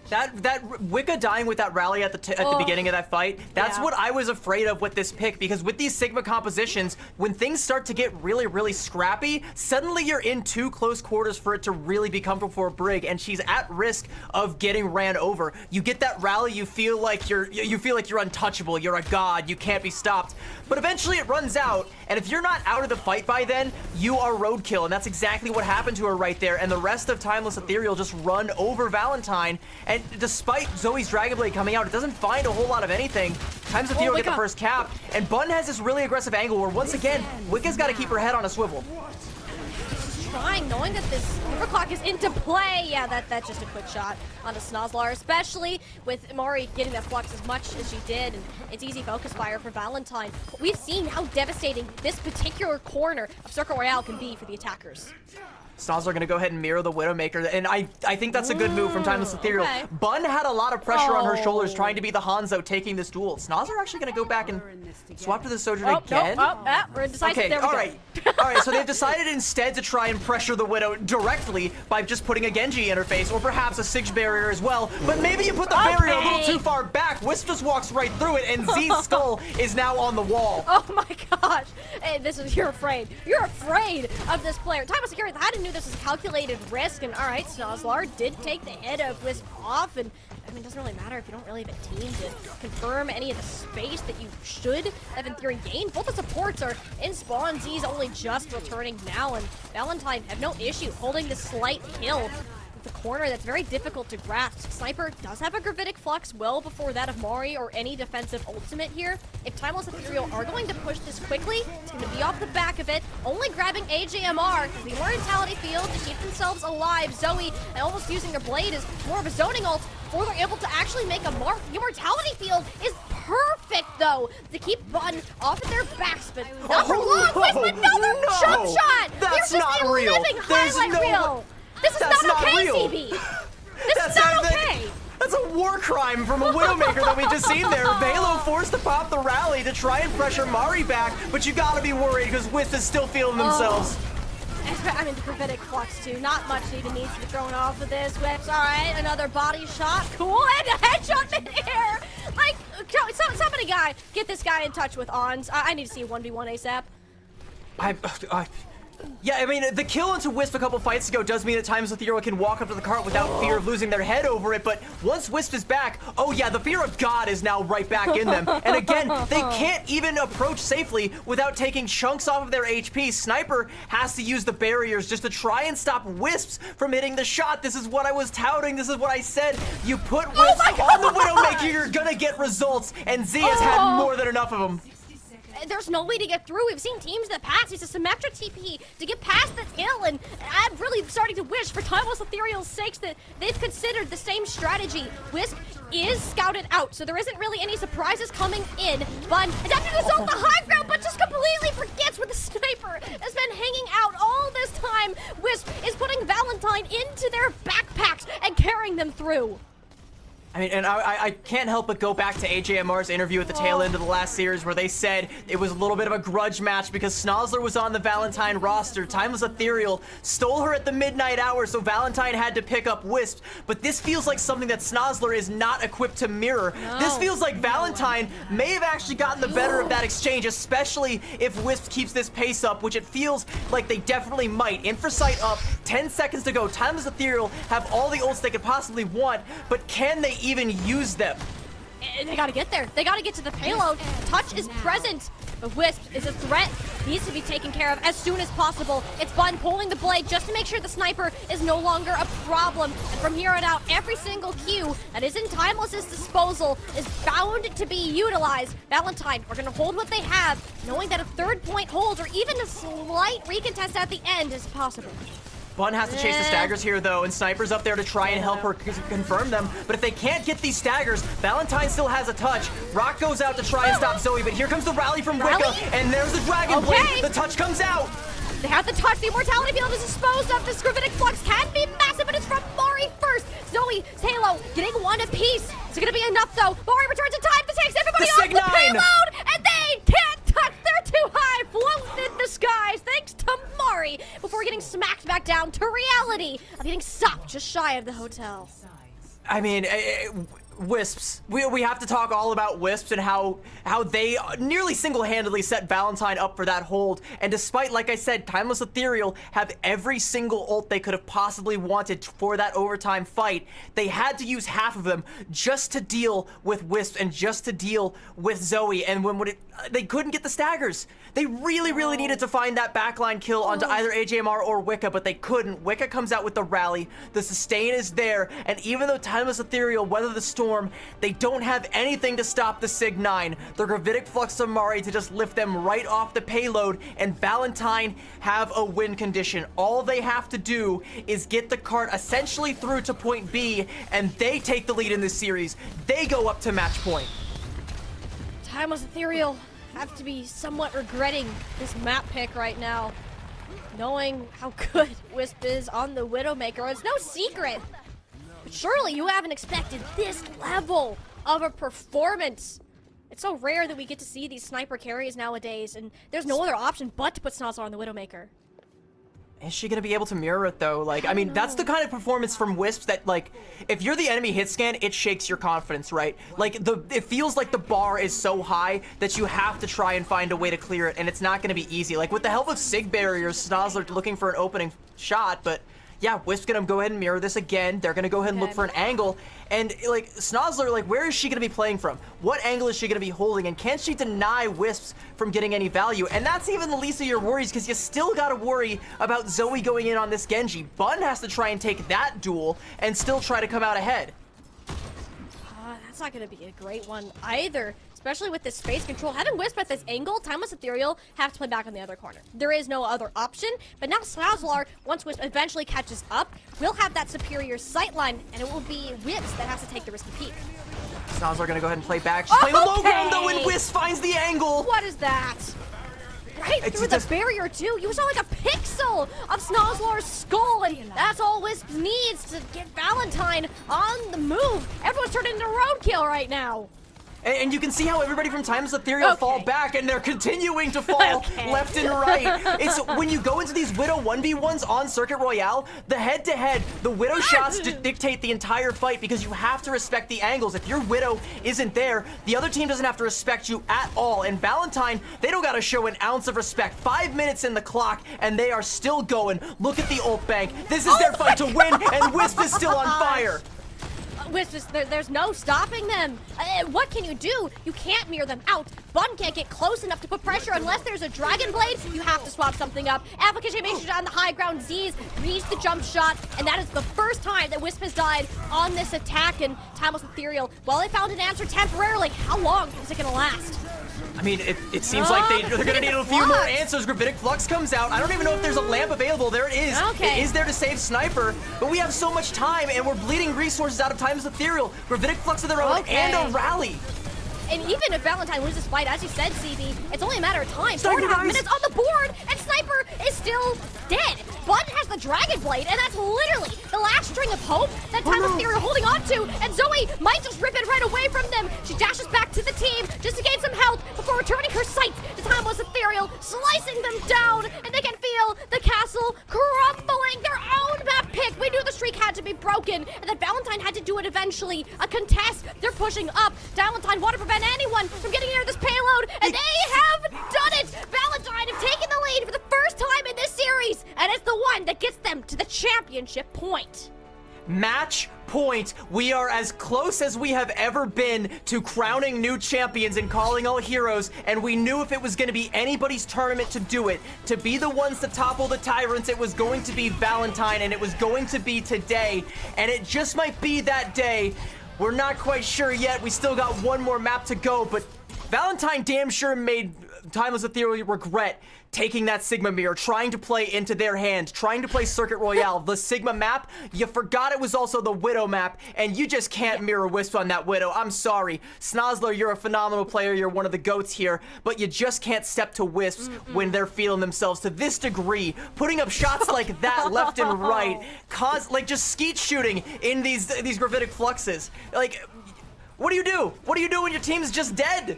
That Wicca dying with that rally at the beginning of that fight, that's what I was afraid of with this pick, because with these Sigma compositions, when things start to get really, really scrappy, suddenly you're in too close quarters for it to really be comfortable for a Brig, and she's at risk of getting ran over. You get that rally, you feel like you're untouchable, you're a god, you can't be stopped. But eventually it runs out, and if you're not out of the fight by then, you are roadkill, and that's exactly what happened to her right there, and the rest of Timeless Ethereal just run over Valentine, and despite Zoe's Dragon Blade coming out, it doesn't find a whole lot of anything. Timeless Ethereal get the first cap, and Bun has this really aggressive angle where, once again, Wicca's got to keep her head on a swivel. Trying, knowing that this overclock is into play. Yeah, that's just a quick shot onto Snozlar, especially with Mari getting that flux as much as she did, and it's easy focus fire for Valentine. We've seen how devastating this particular corner of Circle Royale can be for the attackers. Snozlar gonna go ahead and mirror the Widowmaker, and I think that's a good move from Timeless Ethereal. Okay. Bun had a lot of pressure on her shoulders trying to be the Hanzo taking this duel. Snozlar actually gonna go back and swap to the Sojourn again? We're indecisive. Okay, there we go. All right, so they've decided instead to try and pressure the Widow directly by just putting a Genji interface, or perhaps a Sig barrier as well, but maybe you put the barrier a little too far back. Wisp just walks right through it, and Z's skull is now on the wall. Oh my gosh. Hey, you're afraid. You're afraid of this player. Timeless Ethereal, I didn't know this was calculated risk, and all right, Snozlar did take the head of Wisp off, and I mean, it doesn't really matter if you don't really have a team to confirm any of the space that you should have in theory gained. Both the supports are in spawn. Z's only just returning now, and Valentine have no issue holding the slight hill. the corner that's very difficult to grasp. Sniper does have a gravitic flux well before that of Mari or any defensive ultimate here. If Timeless Ethereal are going to push this quickly, it's going to be off the back of it, only grabbing AJMR, the Immortality Field to keep themselves alive. Zoe almost using her blade is more of a zoning ult, before they're able to actually make a mark. The Immortality Field is perfect, though, to keep Bun off of their backs, but not for long. Wait, another jump shot! That's Here's not just a real. living highlight reel. This is not okay, CB. This is not okay. That's a war crime from a Widowmaker that we just seen there. Velo forced to pop the rally to try and pressure Mari back, but you gotta be worried because Wisp is still feeling themselves. I mean, the prophetic flux too. Not much even needs to be thrown off of this. Whips, all right, another body shot. Cool, and a headshot mid-air. Like, somebody get this guy in touch with Ons. I need to see a 1v1 ASAP. Yeah, I mean, the kill into Wisp a couple fights ago does mean that Timeless Ethereal can walk up to the cart without fear of losing their head over it, but once Wisp is back, oh yeah, the fear of God is now right back in them. And again, they can't even approach safely without taking chunks off of their HP. Sniper has to use the barriers just to try and stop Wisps from hitting the shot. This is what I was touting. This is what I said. You put Wisp on the Widowmaker, you're gonna get results, and Z has had more than enough of them. There's no way to get through. We've seen teams in the past use a Symmetra TP to get past the hill, and I'm really starting to wish for Timeless Ethereal's sakes that they've considered the same strategy. Wisp is scouted out, so there isn't really any surprises coming in. Bun adapted to assault the high ground, but just completely forgets where the Sniper has been hanging out all this time. Wisp is putting Valentine into their backpacks and carrying them through. I mean, and I can't help but go back to AJMR's interview at the tail end of the last series where they said it was a little bit of a grudge match because Snozzler was on the Valentine roster. Timeless Ethereal stole her at the midnight hour, so Valentine had to pick up Wisp. But this feels like something that Snozzler is not equipped to mirror. This feels like Valentine may have actually gotten the better of that exchange, especially if Wisp keeps this pace up, which it feels like they definitely might. Infrasight up, 10 seconds to go. Timeless Ethereal have all the ults they could possibly want, but can they even use them? They gotta get there. They gotta get to the payload. Touch is present, but Wisp is a threat. Needs to be taken care of as soon as possible. It's Bun pulling the blade just to make sure the Sniper is no longer a problem. And from here on out, every single Q that is in Timeless's disposal is bound to be utilized. Valentine are gonna hold what they have, knowing that a third point hold or even a slight recontest at the end is possible. Bun has to chase the staggers here, though, and Sniper's up there to try and help her confirm them. But if they can't get these staggers, Valentine still has a touch. Rock goes out to try and stop Zoe, but here comes the rally from Wicca, and there's the Dragon Blade. The touch comes out. They have the touch. The Immortality Field is disposed of. This Gravitic Flux can be massive, but it's from Mari first. Zoe, Halo, getting one apiece. Is it going to be enough, though? Mari returns in time to take everybody off the payload, and they can't touch. They're too high, floating in the skies, thanks to Mari, before getting smacked back down to reality of getting stopped just shy of the hotel. I mean, Wisps. We have to talk all about Wisps and how they nearly single-handedly set Valentine up for that hold. And despite, like I said, Timeless Ethereal have every single ult they could have possibly wanted for that overtime fight, they had to use half of them just to deal with Wisp and just to deal with Zoe. And they couldn't get the staggers. They really needed to find that backline kill onto either AJMR or Wicca, but they couldn't. Wicca comes out with the rally. The sustain is there, and even though Timeless Ethereal weather the storm, they don't have anything to stop the Sig-9. The Gravitic Flux of Mari to just lift them right off the payload, and Valentine have a win condition. All they have to do is get the cart essentially through to point B, and they take the lead in this series. They go up to match point. Timeless Ethereal have to be somewhat regretting this map pick right now, knowing how good Wisp is on the Widowmaker. It's no secret, but surely you haven't expected this level of a performance. It's so rare that we get to see these sniper carries nowadays, and there's no other option but to put Snozzler on the Widowmaker. Is she gonna be able to mirror it though? Like, I mean, that's the kind of performance from Wisps that, like, if you're the enemy hit scan, it shakes your confidence, right? Like, it feels like the bar is so high that you have to try and find a way to clear it, and it's not gonna be easy. Like, with the help of Sig barriers, Snozzler looking for an opening shot, but yeah, Wisp's gonna go ahead and mirror this again. They're gonna go ahead and look for an angle. And like Snozzler, like where is she gonna be playing from? What angle is she gonna be holding? And can she deny Wisps from getting any value? And that's even the least of your worries, because you still gotta worry about Zoe going in on this Genji. Bun has to try and take that duel and still try to come out ahead. That's not gonna be a great one either. Especially with this space control. Having Wisp at this angle, Timeless Ethereal have to play back on the other corner. There is no other option. But now Snozzler, once Wisp eventually catches up, will have that superior sightline, and it will be Wisp that has to take the risky peek. Snozzler gonna go ahead and play back. She's playing the low ground though, and Wisp finds the angle. What is that? Right through the barrier too. You saw like a pixel of Snozzler's skull, and that's all Wisp needs to get Valentine on the move. Everyone's turning into roadkill right now. And you can see how everybody from Timeless Ethereal fall back, and they're continuing to fall left and right. It's when you go into these Widow 1v1s on Circuit Royale, the head-to-head, the Widow shots dictate the entire fight, because you have to respect the angles. If your Widow isn't there, the other team doesn't have to respect you at all. And Valentine, they don't gotta show an ounce of respect. 5 minutes in the clock, and they are still going. Look at the ult bank. This is their fight to win, and Wisp is still on fire. Wisp is, there's no stopping them. What can you do? You can't mirror them out. Bun can't get close enough to put pressure unless there's a Dragon Blade. You have to swap something up. Application makes it on the high ground. Z's reads the jump shot, and that is the first time that Wisp has died on this attack. And Timeless Ethereal, well, they found an answer temporarily. How long is it gonna last? I mean, it seems like they're gonna need a few more answers. Gravitic Flux comes out. I don't even know if there's a lamp available. There it is. It is there to save Sniper, but we have so much time, and we're bleeding resources out of Timeless Ethereal. Gravitic Flux of their own and a rally. And even if Valentine loses this fight, as you said, CB, it's only a matter of time. 4.5 minutes on the board, and Sniper is still dead. Bun has the Dragon Blade, and that's literally the last string of hope that Timeless Ethereal are holding on to. And Zoe might just rip it right away from them. She dashes back to the team just to gain some health before returning her sight to Timeless Ethereal, slicing them down, and they can feel the castle crumbling. Their own map pick. We knew the streak had to be broken, and that Valentine had to do it eventually. A contest. They're pushing up. Valentine want to prevent anyone from getting near this payload, and they have done it! Valentine have taken the lead for the first time in this series, and it's the one that gets them to the championship point. Match point. We are as close as we have ever been to crowning new champions and calling all heroes, and we knew if it was going to be anybody's tournament to do it, to be the ones to topple the tyrants, it was going to be Valentine, and it was going to be today, and it just might be that day. We're not quite sure yet. We still got one more map to go, but Valentine damn sure made Timeless Ethereal regret taking that Sigma mirror, trying to play into their hands, trying to play Circuit Royale. The Sigma map, you forgot it was also the Widow map, and you just can't mirror Wisp on that Widow. I'm sorry. Snozzler, you're a phenomenal player. You're one of the GOATs here, but you just can't step to Wisps when they're feeling themselves to this degree, putting up shots like that left and right, like just skeet shooting in these gravitic fluxes. Like, what do you do? What do you do when your team's just dead?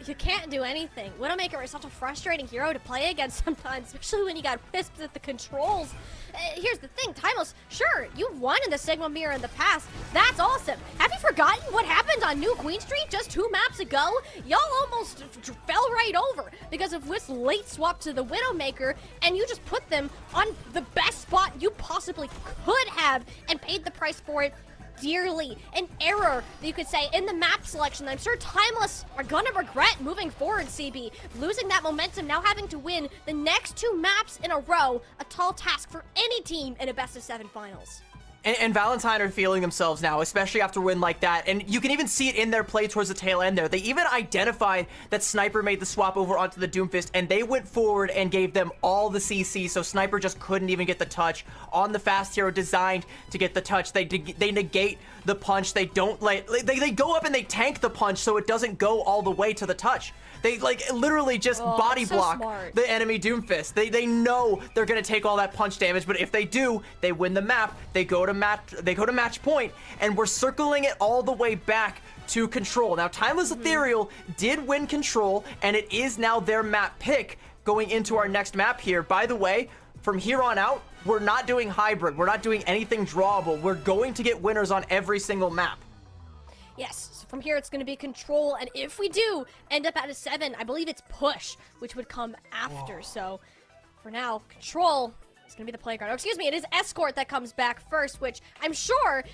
You can't do anything. Widowmaker is such a frustrating hero to play against sometimes, especially when you got Wisps at the controls. Here's the thing, Timeless, sure, you've won in the Sigma mirror in the past. That's awesome. Have you forgotten what happened on New Queen Street just 2 maps ago? Y'all almost fell right over because of Wisp's late swap to the Widowmaker, and you just put them on the best spot you possibly could have and paid the price for it dearly. An error, you could say, in the map selection. I'm sure Timeless are gonna regret moving forward, CB. Losing that momentum, now having to win the next 2 maps in a row, a tall task for any team in a best-of-7 finals. And Valentine are feeling themselves now, especially after a win like that. And you can even see it in their play towards the tail end there. They even identified that Sniper made the swap over onto the Doomfist, and they went forward and gave them all the CC, so Sniper just couldn't even get the touch on the fast hero designed to get the touch. They negate the punch. They don't they go up and they tank the punch so it doesn't go all the way to the touch. They like literally just body block the enemy Doomfist. They know they're gonna take all that punch damage, but if they do, they win the map. They go to match point, and we're circling it all the way back to Control. Now, Timeless Ethereal did win Control, and it is now their map pick going into our next map here. By the way, from here on out, we're not doing hybrid. We're not doing anything drawable. We're going to get winners on every single map. Yes, so from here it's going to be Control, and if we do end up at a 7, I believe it's Push, which would come after. So for now, Control It's gonna be the playground. Oh, excuse me, it is Escort that comes back first, which I'm sure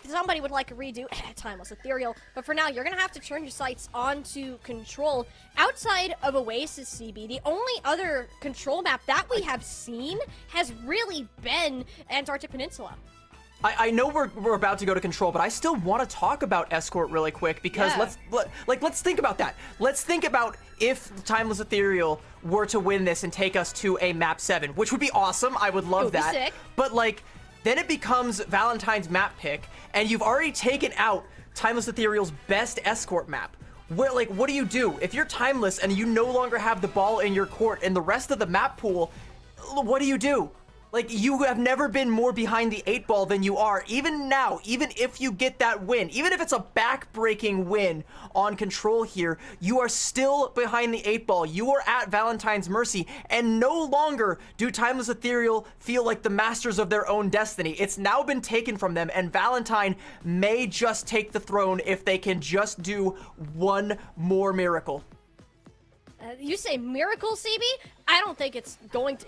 somebody would like a redo. Timeless Ethereal. But for now, you're gonna have to turn your sights onto Control. Outside of Oasis, CB, the only other Control map that we have seen has really been Antarctic Peninsula. I know we're about to go to Control, but I still want to talk about Escort really quick because let's think about that. Let's think about if Timeless Ethereal were to win this and take us to a map 7, which would be awesome. I would love that. Sick. But like, then it becomes Valentine's map pick, and you've already taken out Timeless Ethereal's best Escort map. Where, like, what do you do if you're Timeless and you no longer have the ball in your court and the rest of the map pool? What do you do? Like, you have never been more behind the 8 ball than you are. Even now, even if you get that win, even if it's a back-breaking win on Control here, you are still behind the 8 ball. You are at Valentine's mercy, and no longer do Timeless Ethereal feel like the masters of their own destiny. It's now been taken from them, and Valentine may just take the throne if they can just do one more miracle. You say miracle, CB? I don't think it's going to.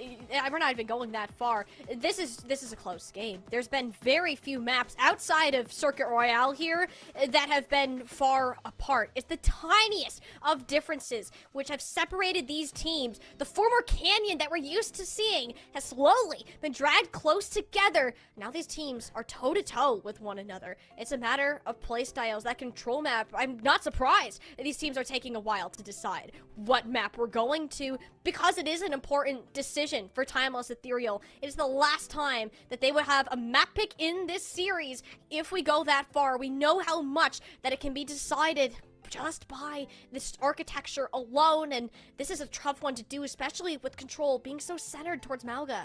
We're not even going that far. This is a close game. There's been very few maps outside of Circuit Royale here that have been far apart. It's the tiniest of differences which have separated these teams. The former canyon that we're used to seeing has slowly been dragged close together. Now these teams are toe-to-toe with one another. It's a matter of play styles. That Control map, I'm not surprised that these teams are taking a while to decide what map we're going to, because it is an important decision for Timeless Ethereal. It is the last time that they would have a map pick in this series if we go that far. We know how much that it can be decided just by this architecture alone, and this is a tough one to do, especially with Control being so centered towards Mauga.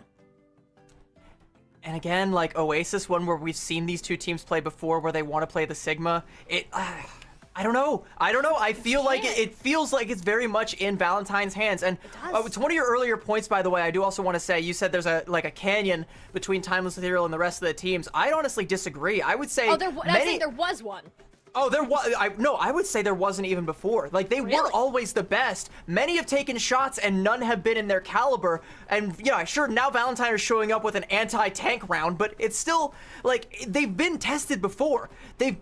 And again, like Oasis, one where we've seen these two teams play before, where they want to play the Sigma, I don't know. I feel like it feels like it's very much in Valentine's hands. And it's one of your earlier points, by the way. I do also want to say, you said there's a canyon between Timeless Ethereal and the rest of the teams. I'd honestly disagree. I would say I think there was one. Oh, there was. I would say there wasn't even before. Like, they were always the best. Many have taken shots, and none have been in their caliber. And, yeah, sure, now Valentine is showing up with an anti-tank round, but it's still, like, they've been tested before. They've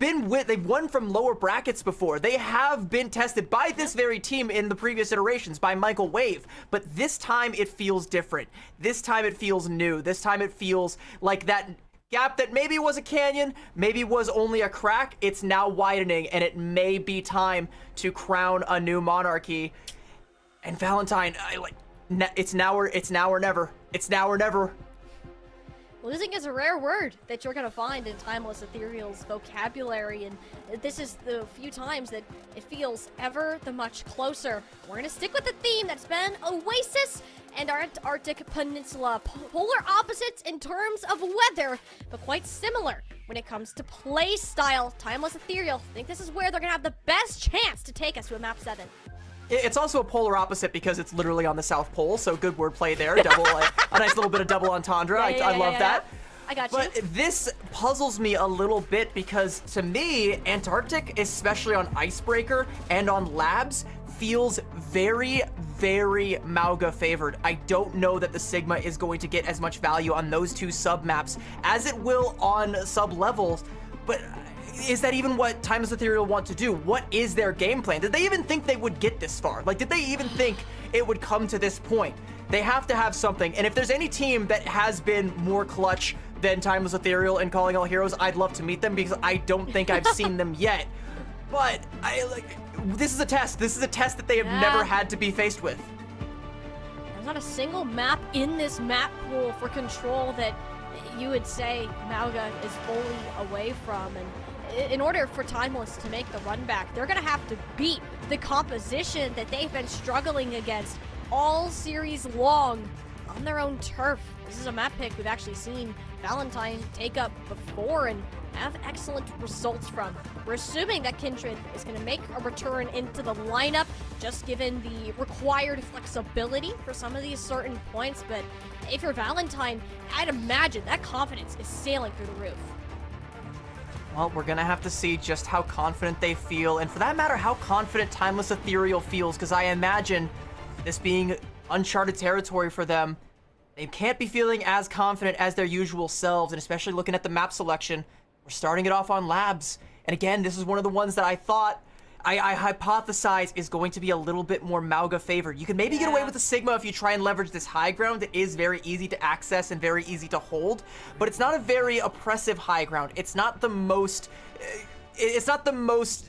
won from lower brackets before. They have been tested by this very team in the previous iterations, by Michael Wave. But this time, it feels different. This time, it feels new. This time, it feels like that gap that maybe was a canyon, maybe was only a crack, it's now widening, and it may be time to crown a new monarchy. And Valentine, it's now or never. It's now or never. Losing is a rare word that you're gonna find in Timeless Ethereal's vocabulary, and this is the few times that it feels ever the much closer. We're gonna stick with the theme that's been Oasis and our Antarctic Peninsula. Polar opposites in terms of weather, but quite similar when it comes to play style. Timeless Ethereal, I think this is where they're gonna have the best chance to take us to a map 7. It's also a polar opposite because it's literally on the South Pole, so good wordplay there. Double, a nice little bit of double entendre. I love that. I got you. But this puzzles me a little bit because, to me, Antarctic, especially on Icebreaker and on Labs, feels very, very Mauga favored. I don't know that the Sigma is going to get as much value on those two sub-maps as it will on sub-levels, but is that even what Timeless Ethereal want to do? What is their game plan? Did they even think they would get this far? Like, did they even think it would come to this point? They have to have something, and if there's any team that has been more clutch than Timeless Ethereal and Calling All Heroes, I'd love to meet them because I don't think I've seen them yet. But this is a test. This is a test that they have never had to be faced with. There's not a single map in this map pool for Control that you would say Mauga is fully away from, and in order for Timeless to make the run back, they're gonna have to beat the composition that they've been struggling against all series long on their own turf. This is a map pick we've actually seen Valentine take up before and have excellent results from. We're assuming that Kindred is going to make a return into the lineup, just given the required flexibility for some of these certain points, but if you're Valentine, I'd imagine that confidence is sailing through the roof. Well, we're going to have to see just how confident they feel, and for that matter, how confident Timeless Ethereal feels, because I imagine this being uncharted territory for them, They can't be feeling as confident as their usual selves, and especially looking at the map selection. We're starting it off on Labs. And again, this is one of the ones that I thought, I hypothesize is going to be a little bit more Mauga favored. You can maybe get away with the Sigma if you try and leverage this high ground that is very easy to access and very easy to hold, but it's not a very oppressive high ground. It's not the most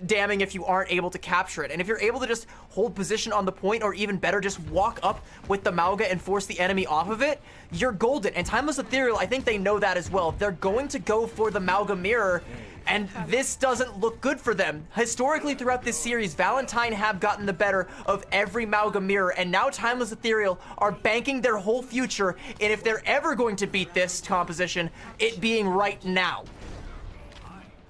damning if you aren't able to capture it. And if you're able to just hold position on the point, or even better, just walk up with the Mauga and force the enemy off of it, you're golden. And Timeless Ethereal, I think they know that as well. They're going to go for the Mauga mirror, and this doesn't look good for them. Historically, throughout this series, Valentine have gotten the better of every Mauga mirror, and now Timeless Ethereal are banking their whole future, and if they're ever going to beat this composition, it being right now.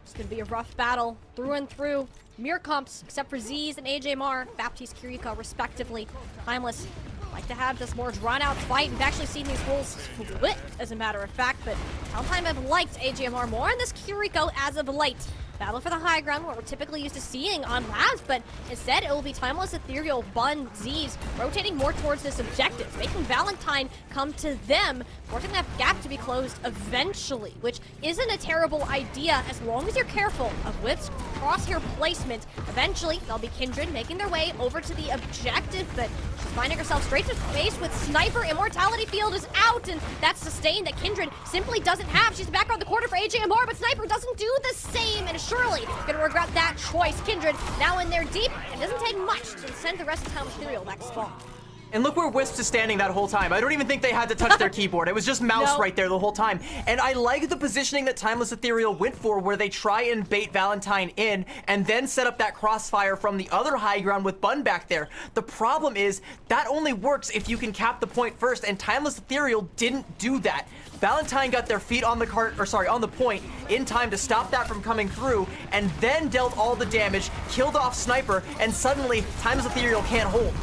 It's gonna be a rough battle through and through. Mirror comps, except for Z's and AJMR, Baptiste, Kiriko, respectively. Timeless like to have this more drawn-out fight. We've actually seen these roles split, as a matter of fact, but Valentine have liked AJMR more on this Kiriko as of late. Battle for the high ground, what we're typically used to seeing on Labs, but instead it will be Timeless Ethereal, Bun, Z's, rotating more towards this objective, making Valentine come to them, forcing that gap to be closed eventually, which isn't a terrible idea as long as you're careful of Whip's crosshair placement. Eventually, they'll be Kindred making their way over to the objective, but she's finding herself straight to face with Sniper. Immortality Field is out, and that's sustain that Kindred simply doesn't have. She's back on the corner for AJMR, but Sniper doesn't do the same, and surely gonna regret that choice. Kindred now in there deep, and doesn't take much to send the rest of Timeless Ethereal back to spawn. And look where Wisp is standing that whole time. I don't even think they had to touch their keyboard. It was just mouse right there the whole time. And I like the positioning that Timeless Ethereal went for, where they try and bait Valentine in and then set up that crossfire from the other high ground with Bun back there. The problem is that only works if you can cap the point first, and Timeless Ethereal didn't do that. Valentine got their feet on the on the point in time to stop that from coming through, and then dealt all the damage, killed off Sniper, and suddenly Timeless Ethereal can't hold.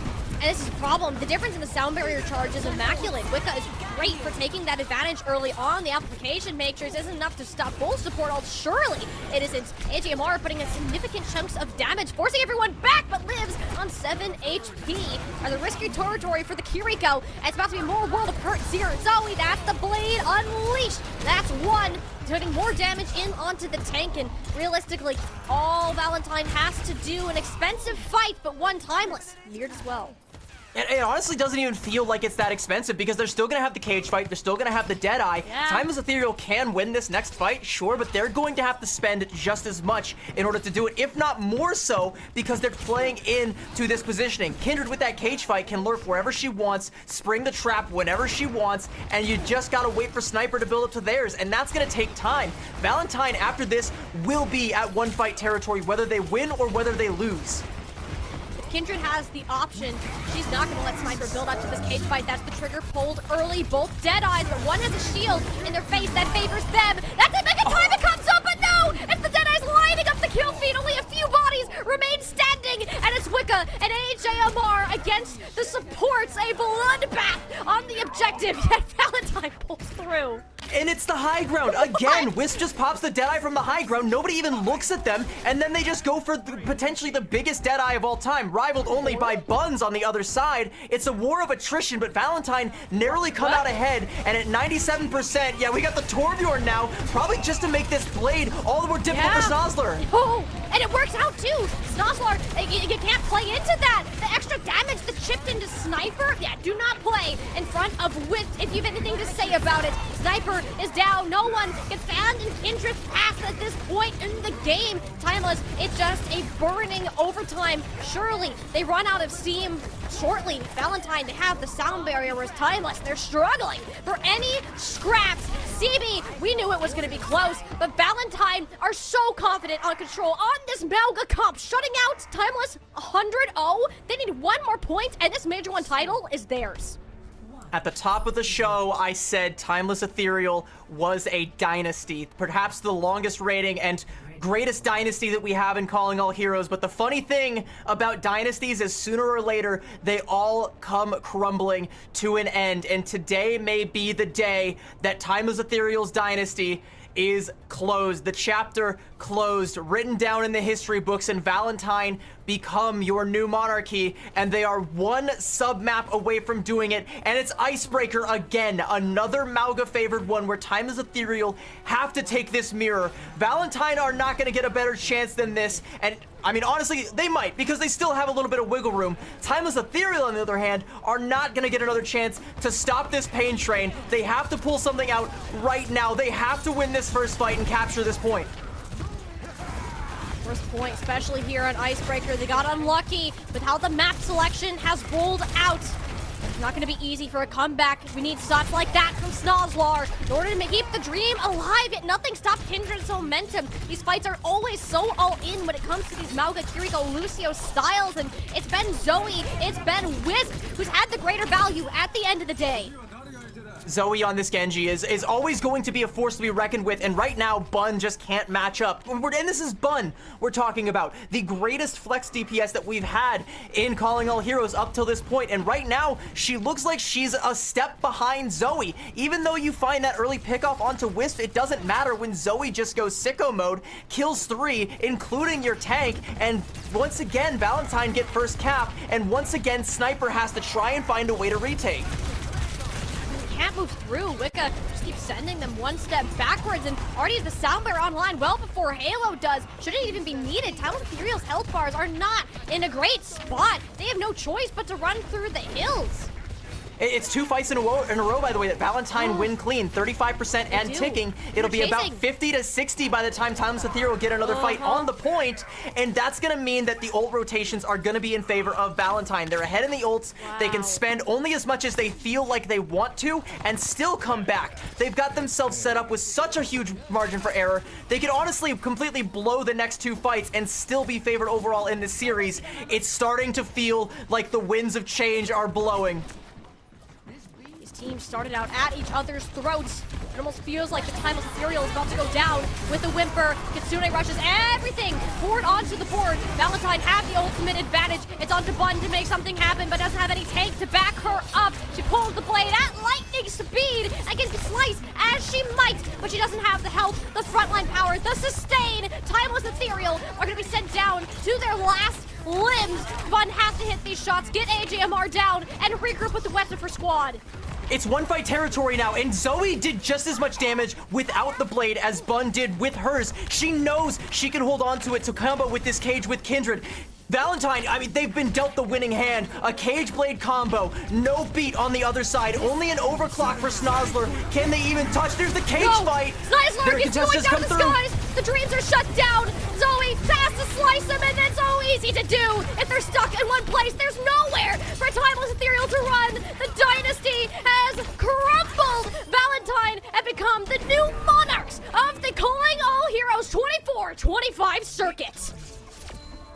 And this is a problem. The difference in the sound barrier charge is immaculate. Wicca is great for taking that advantage early on. The amplification matrix isn't enough to stop full support ult. Surely it isn't. AJMR putting in significant chunks of damage, forcing everyone back, but lives on 7 HP. Are the risky territory for the Kiriko. It's about to be more World of Hurt. Zero Zoe, that's the blade unleashed. That's one. Putting more damage in onto the tank, and realistically, all Valentine has to do, an expensive fight, but one Timeless. Weird as well. It honestly doesn't even feel like it's that expensive, because they're still going to have the cage fight, they're still going to have the Deadeye. Yeah. Timeless Ethereal can win this next fight, sure, but they're going to have to spend just as much in order to do it, if not more so, because they're playing into this positioning. Kindred with that cage fight can lurk wherever she wants, spring the trap whenever she wants, and you just got to wait for Sniper to build up to theirs, and that's going to take time. Valentine, after this, will be at one fight territory, whether they win or whether they lose. Kindred has the option. She's not going to let Sniper build up to this cage fight. That's the trigger pulled early. Both Deadeyes, but one has a shield in their face that favors them. That's it, make a time it comes up, but no! It's the Deadeyes lining up the kill feed. Only a few bodies remain standing, and it's Wicca and AJMR against the supports. A bloodbath on the objective, yet Valentine pulls through. And it's the high ground. Again, Wisp just pops the Deadeye from the high ground. Nobody even looks at them. And then they just go for potentially the biggest Deadeye of all time, rivaled only by Buns on the other side. It's a war of attrition, but Valentine narrowly come out ahead. And at 97%, yeah, we got the Torbjorn now, probably just to make this blade all the more difficult for Snozzler. Oh, and it works out too. Snozzler, you can't play into that. The extra damage that chipped into Sniper, yeah, do not play in front of Wisp if you have anything to say about it. Sniper is down. No one can stand in Kindred's path at this point in the game. Timeless, it's just a burning overtime. Surely they run out of steam shortly. Valentine, they have the sound barrier, whereas Timeless, they're struggling for any scraps. CB, we knew it was going to be close, but Valentine are so confident on control on this Mauga comp, shutting out Timeless 100-0. They need one more point, and this Major 1 title is theirs. At the top of the show, I said Timeless Ethereal was a dynasty, perhaps the longest reigning and greatest dynasty that we have in Calling All Heroes. But the funny thing about dynasties is sooner or later, they all come crumbling to an end. And today may be the day that Timeless Ethereal's dynasty is closed. The chapter closed, written down in the history books, and Valentine become your new monarchy, and they are one sub-map away from doing it, and it's Icebreaker again, another Mauga-favored one where Timeless Ethereal have to take this mirror. Valentine are not going to get a better chance than this, and I mean, honestly, they might, because they still have a little bit of wiggle room. Timeless Ethereal, on the other hand, are not going to get another chance to stop this pain train. They have to pull something out right now. They have to win this first fight and capture this point. First point, especially here on Icebreaker. They got unlucky with how the map selection has rolled out. It's not going to be easy for a comeback. We need shots like that from Snozlar in order to keep the dream alive, yet nothing stopped Kindred's momentum. These fights are always so all-in when it comes to these Mauga, Kiriko, Lucio styles, and it's been Zoe, it's been Wisp who's had the greater value at the end of the day. Zoe on this Genji is always going to be a force to be reckoned with, and right now, Bun just can't match up. And this is Bun we're talking about. The greatest flex DPS that we've had in Calling All Heroes up till this point, and right now, she looks like she's a step behind Zoe. Even though you find that early pickoff onto Wisp, it doesn't matter when Zoe just goes sicko mode, kills 3, including your tank, and once again, Valentine get first cap, and once again, Sniper has to try and find a way to retake. Can't move through. Wicca just keeps sending them one step backwards, and already has the soundbar online well before Halo does. Shouldn't even be needed. Timeless Ethereal's health bars are not in a great spot. They have no choice but to run through the hills. It's 2 fights in a row, by the way, that Valentine win clean, 35% and ticking. It'll be about 50 to 60 by the time Timeless Ethereal get another fight on the point, and that's going to mean that the ult rotations are going to be in favor of Valentine. They're ahead in the ults. They can spend only as much as they feel like they want to and still come back. They've got themselves set up with such a huge margin for error. They could honestly completely blow the next 2 fights and still be favored overall in this series. It's starting to feel like the winds of change are blowing. Teams started out at each other's throats. It almost feels like the Timeless Ethereal is about to go down with the Whimper. Kitsune rushes everything forward onto the board. Valentine had the ultimate advantage. It's on to Bun to make something happen, but doesn't have any tank to back her up. She pulls the blade at lightning speed and can slice as she might, but she doesn't have the health, the frontline power, the sustain. Timeless Ethereal are going to be sent down to their last limbs. Bun has to hit these shots, get AJMR down, and regroup with the rest of her squad. It's 1-fight territory now, and Zoe did just as much damage without the blade as Bun did with hers. She knows she can hold on to it to combo with this cage with Kindred. Valentine, I mean, they've been dealt the winning hand. A Cage Blade combo, no beat on the other side, only an overclock for Snozlar. Can they even touch? There's the cage fight. Snozlar gets going down the skies. The dreams are shut down. Zoe fast to slice them, and it's so easy to do. If they're stuck in one place, there's nowhere for Timeless Ethereal to run. The dynasty has crumbled. Valentine have become the new monarchs of the Calling All Heroes 24-25 circuit.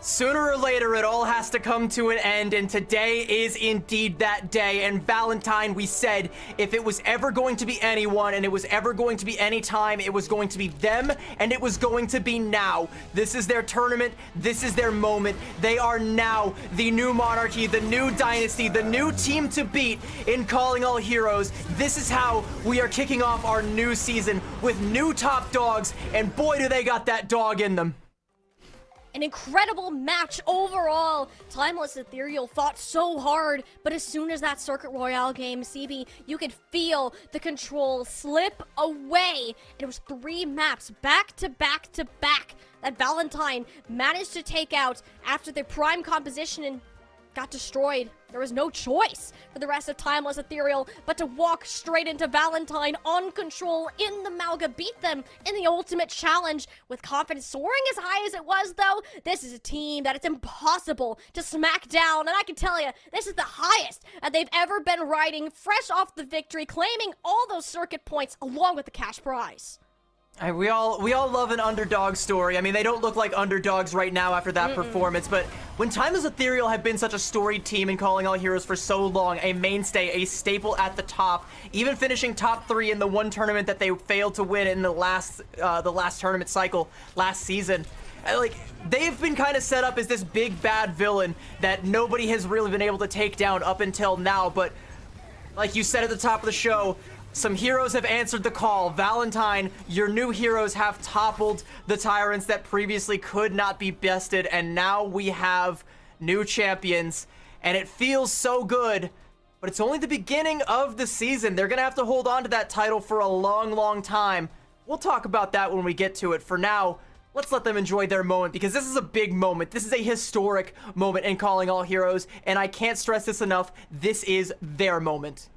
Sooner or later, it all has to come to an end, and today is indeed that day. And Valentine, we said, if it was ever going to be anyone, and it was ever going to be any time, it was going to be them, and it was going to be now. This is their tournament. This is their moment. They are now the new monarchy, the new dynasty, the new team to beat in Calling All Heroes. This is how we are kicking off our new season with new top dogs, and boy, do they got that dog in them. An incredible match overall. Timeless Ethereal fought so hard, but as soon as that Circuit Royale game, CB, you could feel the control slip away. And it was 3 maps back to back to back that Valentine managed to take out after their prime composition and got destroyed. There was no choice for the rest of Timeless Ethereal but to walk straight into Valentine on control in the Mauga, beat them in the ultimate challenge. With confidence soaring as high as it was, though, this is a team that it's impossible to smack down, and I can tell you, this is the highest that they've ever been riding, fresh off the victory, claiming all those circuit points along with the cash prize. We all love an underdog story. I mean, they don't look like underdogs right now after that performance, but when Timeless Ethereal have been such a storied team in Calling All Heroes for so long, a mainstay, a staple at the top, even finishing top 3 in the one tournament that they failed to win in the last tournament cycle last season, like, they've been kind of set up as this big bad villain that nobody has really been able to take down up until now. But like you said at the top of the show, some heroes have answered the call. Valentine, your new heroes have toppled the tyrants that previously could not be bested, and now we have new champions, and it feels so good, but it's only the beginning of the season. They're gonna have to hold on to that title for a long, long time. We'll talk about that when we get to it. For now, let's let them enjoy their moment, because this is a big moment. This is a historic moment in Calling All Heroes, and I can't stress this enough. This is their moment.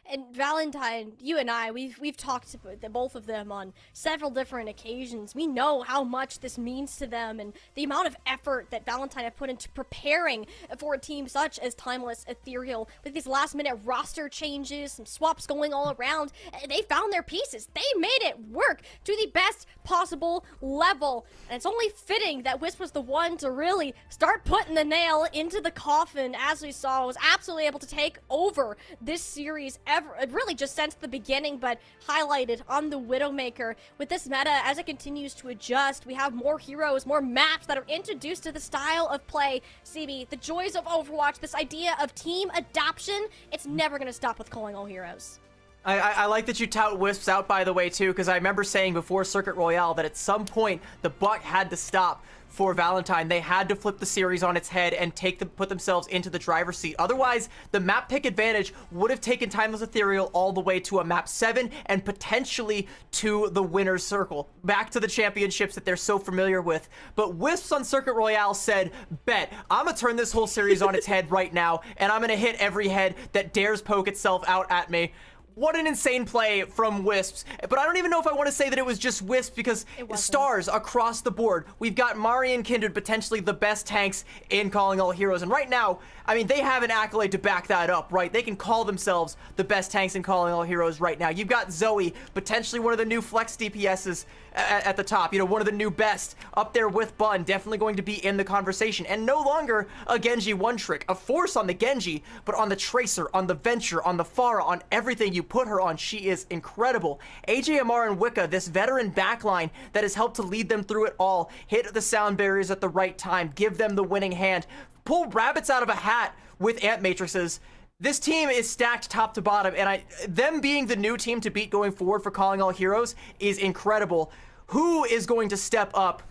And Valentine, you and I, we've talked to both of them on several different occasions. We know how much this means to them and the amount of effort that Valentine have put into preparing for a team such as Timeless Ethereal. With these last-minute roster changes, some swaps going all around, they found their pieces. They made it work to the best possible level. And it's only fitting that Wisp was the one to really start putting the nail into the coffin, as we saw, was absolutely able to take over this series really just since the beginning, but highlighted on the Widowmaker. With this meta, as it continues to adjust, we have more heroes, more maps that are introduced to the style of play. CB, the joys of Overwatch, this idea of team adoption, it's never going to stop with Calling All Heroes. I like that you tout Wisps out, by the way, too, because I remember saying before Circuit Royale that at some point the buck had to stop for Valentine. They had to flip the series on its head and put themselves into the driver's seat. Otherwise, the map pick advantage would have taken Timeless Ethereal all the way to a map 7 and potentially to the winner's circle, back to the championships that they're so familiar with. But Wisps on Circuit Royale said, bet, I'm gonna turn this whole series on its head right now, and I'm gonna hit every head that dares poke itself out at me. What an insane play from Wisps. But I don't even know if I want to say that it was just Wisps, because stars across the board. We've got Mari and Kindred, potentially the best tanks in Calling All Heroes. And right now, I mean, they have an accolade to back that up, right? They can call themselves the best tanks in Calling All Heroes right now. You've got Zoe, potentially one of the new flex DPSs at the top. You know, one of the new best. Up there with Bun, definitely going to be in the conversation. And no longer a Genji one-trick. A force on the Genji, but on the Tracer, on the Venture, on the Pharah, on everything you put her on, she is incredible. AJMR and Wicca, this veteran backline that has helped to lead them through it all, hit the sound barriers at the right time, give them the winning hand, pull rabbits out of a hat with Ant Matrices. This team is stacked top to bottom, and them being the new team to beat going forward for Calling All Heroes is incredible. Who is going to step up?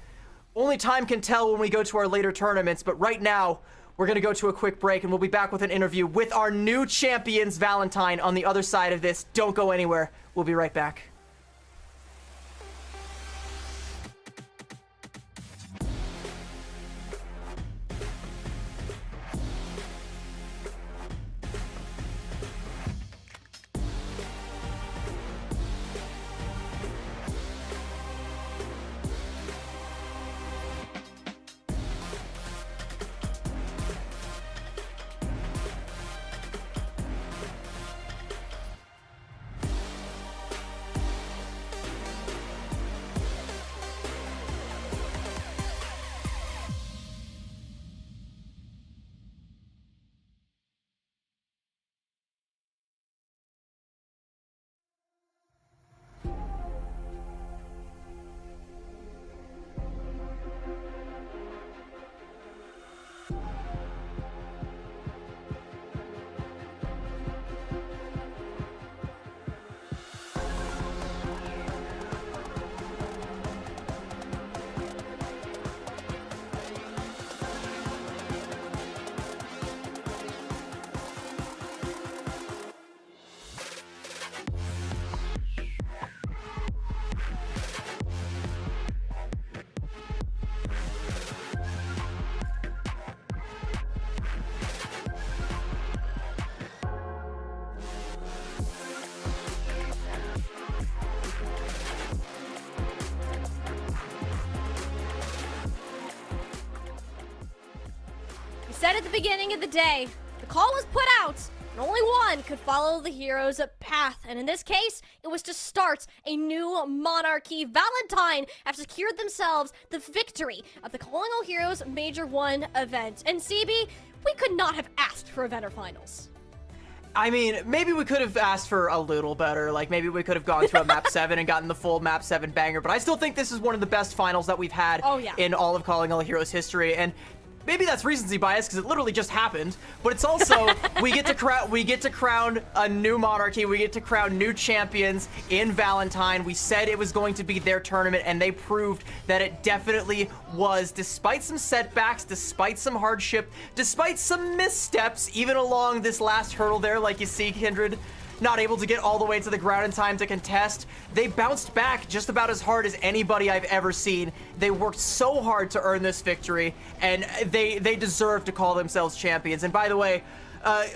Only time can tell when we go to our later tournaments, but right now, we're going to go to a quick break, and we'll be back with an interview with our new champions, Valentine, on the other side of this. Don't go anywhere. We'll be right back. Said at the beginning of the day, the call was put out, and only one could follow the hero's path. And in this case, it was to start a new monarchy. Valentine have secured themselves the victory of the Calling All Heroes Major 1 event. And CB, we could not have asked for a better finals. I mean, maybe we could have asked for a little better. Like, maybe we could have gone to a map 7 and gotten the full map 7 banger. But I still think this is one of the best finals that we've had in all of Calling All Heroes history. And maybe that's recency bias because it literally just happened, but it's also we get to crown a new monarchy. We get to crown new champions in Valentine. We said it was going to be their tournament, and they proved that it definitely was. Despite some setbacks, despite some hardship, despite some missteps, even along this last hurdle there, like you see, Kindred not able to get all the way to the ground in time to contest, they bounced back just about as hard as anybody I've ever seen. They worked so hard to earn this victory, and they deserve to call themselves champions. And by the way,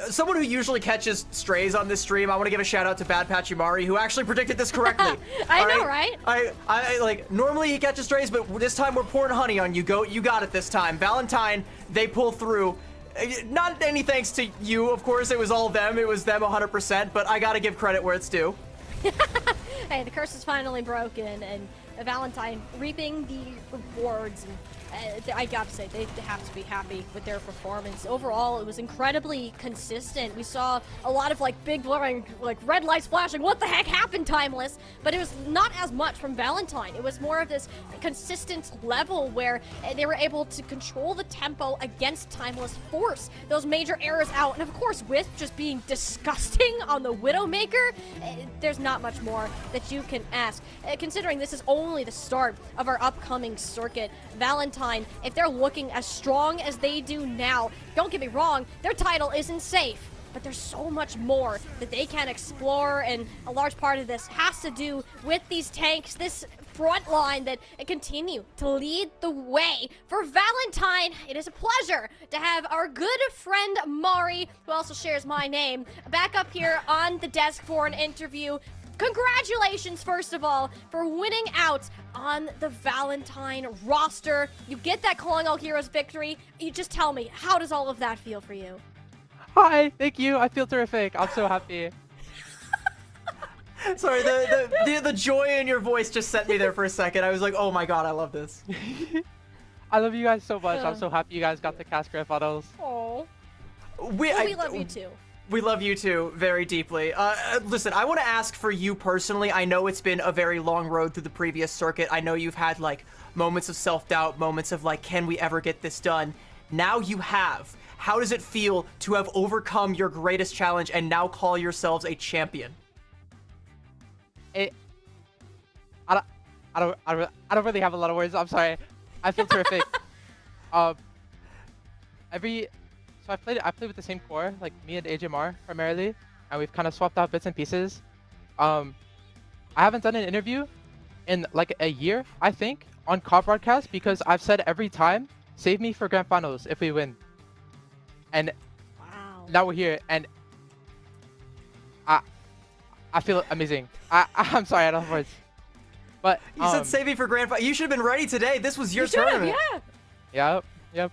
someone who usually catches strays on this stream, I want to give a shout out to Bad Pachimari, who actually predicted this correctly. I know, right? I like, normally he catches strays, but this time we're pouring honey on you. You got it this time. Valentine, they pull through. Not any thanks to you, of course. It was all them. It was them 100%, but I gotta give credit where it's due. Hey, the curse is finally broken, and Valentine reaping the rewards. And I gotta say, they have to be happy with their performance. Overall, it was incredibly consistent. We saw a lot of like big blurring, like red lights flashing. What the heck happened, Timeless? But it was not as much from Valentine. It was more of this consistent level where they were able to control the tempo against Timeless, force those major errors out. And of course, Wisp just being disgusting on the Widowmaker, there's not much more that you can ask. Considering this is only the start of our upcoming circuit, Valentine, if they're looking as strong as they do now, don't get me wrong, their title isn't safe, but there's so much more that they can explore, and a large part of this has to do with these tanks, this front line that continue to lead the way. For Valentine, it is a pleasure to have our good friend Mari, who also shares my name, back up here on the desk for an interview. Congratulations, first of all, for winning out on the Valentine roster. You get that Calling All Heroes victory. You just tell me, how does all of that feel for you? Hi, thank you. I feel terrific. I'm so happy. Sorry, the joy in your voice just sent me there for a second. I was like, oh my god, I love this. I love you guys so much. I'm so happy you guys got the cast grand finals. Oh, we love you too. We love you too very deeply. Listen, I want to ask for you personally. I know it's been a very long road through the previous circuit. I know you've had like moments of self-doubt, moments of like, can we ever get this done? Now you have. How does it feel to have overcome your greatest challenge and now call yourselves a champion? I don't really have a lot of words. I'm sorry. I feel terrific. So I played with the same core, like me and AJMR primarily, and we've kind of swapped out bits and pieces. I haven't done an interview in like a year, I think, on COD broadcast because I've said every time, save me for grand finals if we win. And wow. Now we're here, and I feel amazing. I'm sorry, I don't have words. But you said save me for grand finals. You should have been ready today. This was your tournament. Yeah. Yep.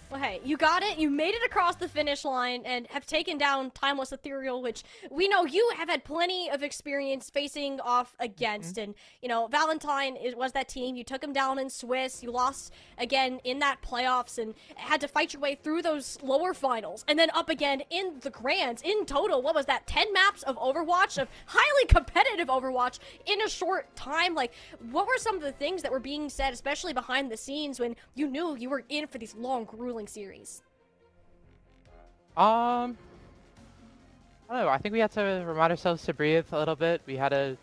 Well, hey, you got it. You made it across the finish line and have taken down Timeless Ethereal, which we know you have had plenty of experience facing off against. And, you know, Valentine was that team. You took them down in Swiss. You lost again in that playoffs and had to fight your way through those lower finals and then up again in the grands. In total, what was that? 10 maps of Overwatch, of highly competitive Overwatch in a short time. Like, what were some of the things that were being said, especially behind the scenes, when you knew you were in for these long, grueling series? I don't know. I think we had to remind ourselves to breathe a little bit. We had a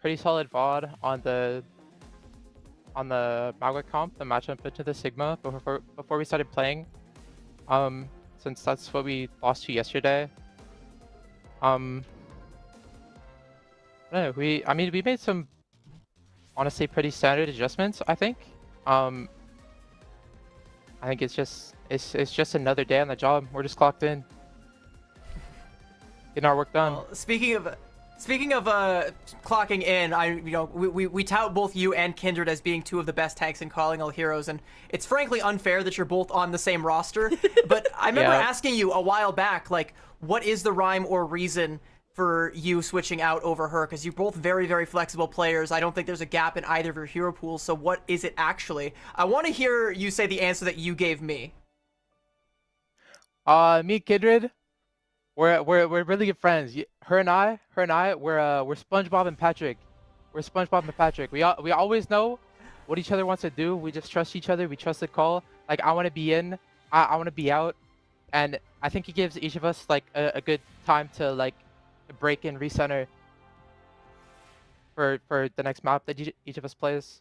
pretty solid VOD on the Magway comp, the matchup into the Sigma before we started playing. Since that's what we lost to yesterday. I don't know. We made some honestly pretty standard adjustments, I think. I think it's just another day on the job. We're just clocked in, getting our work done. Well, speaking of clocking in, we tout both you and Kindred as being two of the best tanks in Calling All Heroes, and it's frankly unfair that you're both on the same roster. But I remember asking you a while back, like, what is the rhyme or reason for you switching out over her? Because you're both very, very flexible players. I don't think there's a gap in either of your hero pools. So what is it actually? I want to hear you say the answer that you gave me. Me, Kindred, we're really good friends. Her and I, we're SpongeBob and Patrick. We're SpongeBob and Patrick. We always know what each other wants to do. We just trust each other. We trust the call. Like, I want to be in, I want to be out, and I think he gives each of us like a good time to like break and recenter for the next map that each of us plays.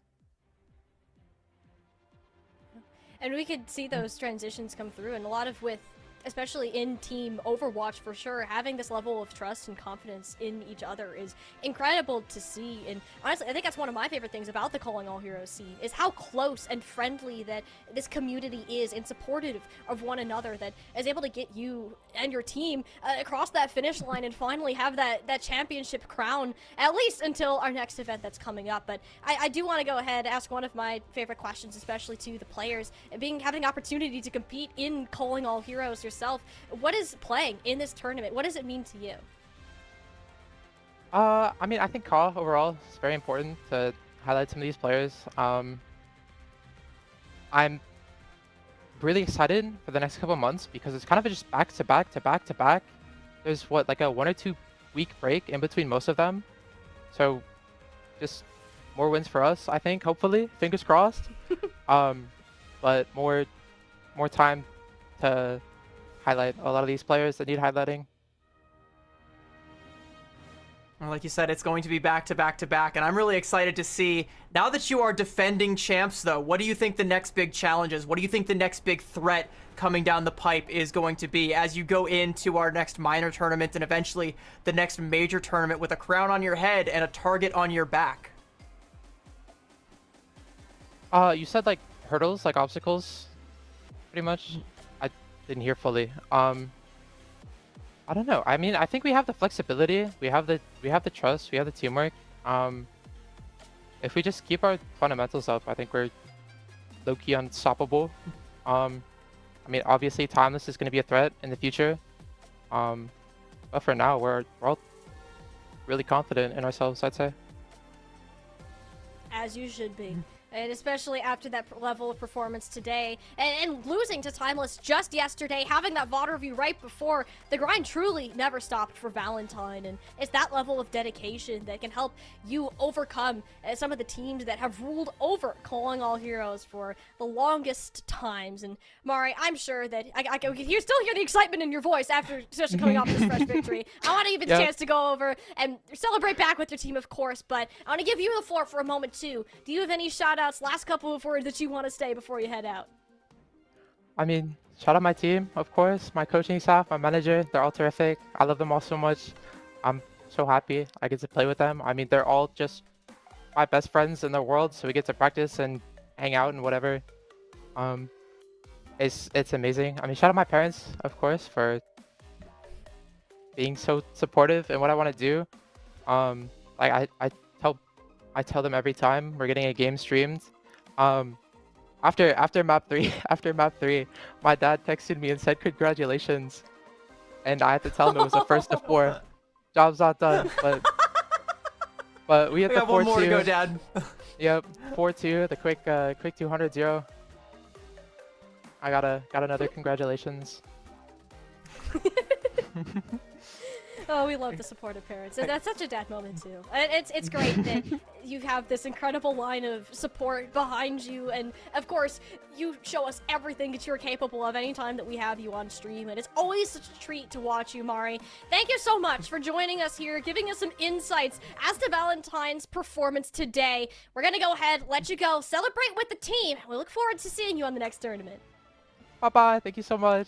And we could see those transitions come through, and a lot of with, especially in team Overwatch for sure, having this level of trust and confidence in each other is incredible to see. And honestly, I think that's one of my favorite things about the Calling All Heroes scene, is how close and friendly that this community is and supportive of one another, that is able to get you and your team across that finish line and finally have that championship crown, at least until our next event that's coming up. But I do want to go ahead and ask one of my favorite questions, especially to the players, having the opportunity to compete in Calling All Heroes yourself. What is playing in this tournament? What does it mean to you? I mean, I think CAW overall is very important to highlight some of these players. I'm really excited for the next couple of months because it's kind of just back to back to back to back. There's what, like a 1 or 2 week break in between most of them. So just more wins for us, I think, hopefully, fingers crossed. But more time to highlight a lot of these players that need highlighting. Well, like you said, it's going to be back to back to back, and I'm really excited to see, now that you are defending champs though, what do you think the next big challenge is? What do you think the next big threat coming down the pipe is going to be as you go into our next minor tournament and eventually the next major tournament with a crown on your head and a target on your back? You said like hurdles, like obstacles, pretty much. I didn't hear fully. I don't know. I mean, I think we have the flexibility, we have the trust, we have the teamwork. If we just keep our fundamentals up, I think we're low-key unstoppable. I mean, obviously, Timeless is going to be a threat in the future. But for now, we're all really confident in ourselves, I'd say. As you should be. And especially after that level of performance today, and losing to Timeless just yesterday, having that VOD review right before, the grind truly never stopped for Valentine, and it's that level of dedication that can help you overcome some of the teams that have ruled over Calling All Heroes for the longest times. And Mari, I'm sure that I can still hear the excitement in your voice after especially coming off this fresh victory. I want to give you the chance to go over and celebrate back with your team, of course, but I want to give you the floor for a moment too. Do you have any shout-outs, last couple of words that you want to say before you head out? I mean, shout out my team, of course, my coaching staff, my manager. They're all terrific. I love them all so much. I'm so happy I get to play with them. I mean, they're all just my best friends in the world, so we get to practice and hang out and whatever. It's amazing. I mean, shout out my parents, of course, for being so supportive in what I want to do. Like I tell them every time we're getting a game streamed. After map 3, my dad texted me and said congratulations, and I had to tell him it was a first to 4. Job's not done, but we had the 4-2. One more to go, Dad. Yep, 4-2, the quick 200-0. I got another congratulations. Oh, we love the supportive parents. And that's such a dad moment too. And it's great that you have this incredible line of support behind you, and of course you show us everything that you're capable of anytime that we have you on stream, and it's always such a treat to watch you, Mari. Thank you so much for joining us here, giving us some insights as to Valentine's performance today. We're gonna go ahead, let you go, celebrate with the team. We look forward to seeing you on the next tournament. Bye-bye, thank you so much.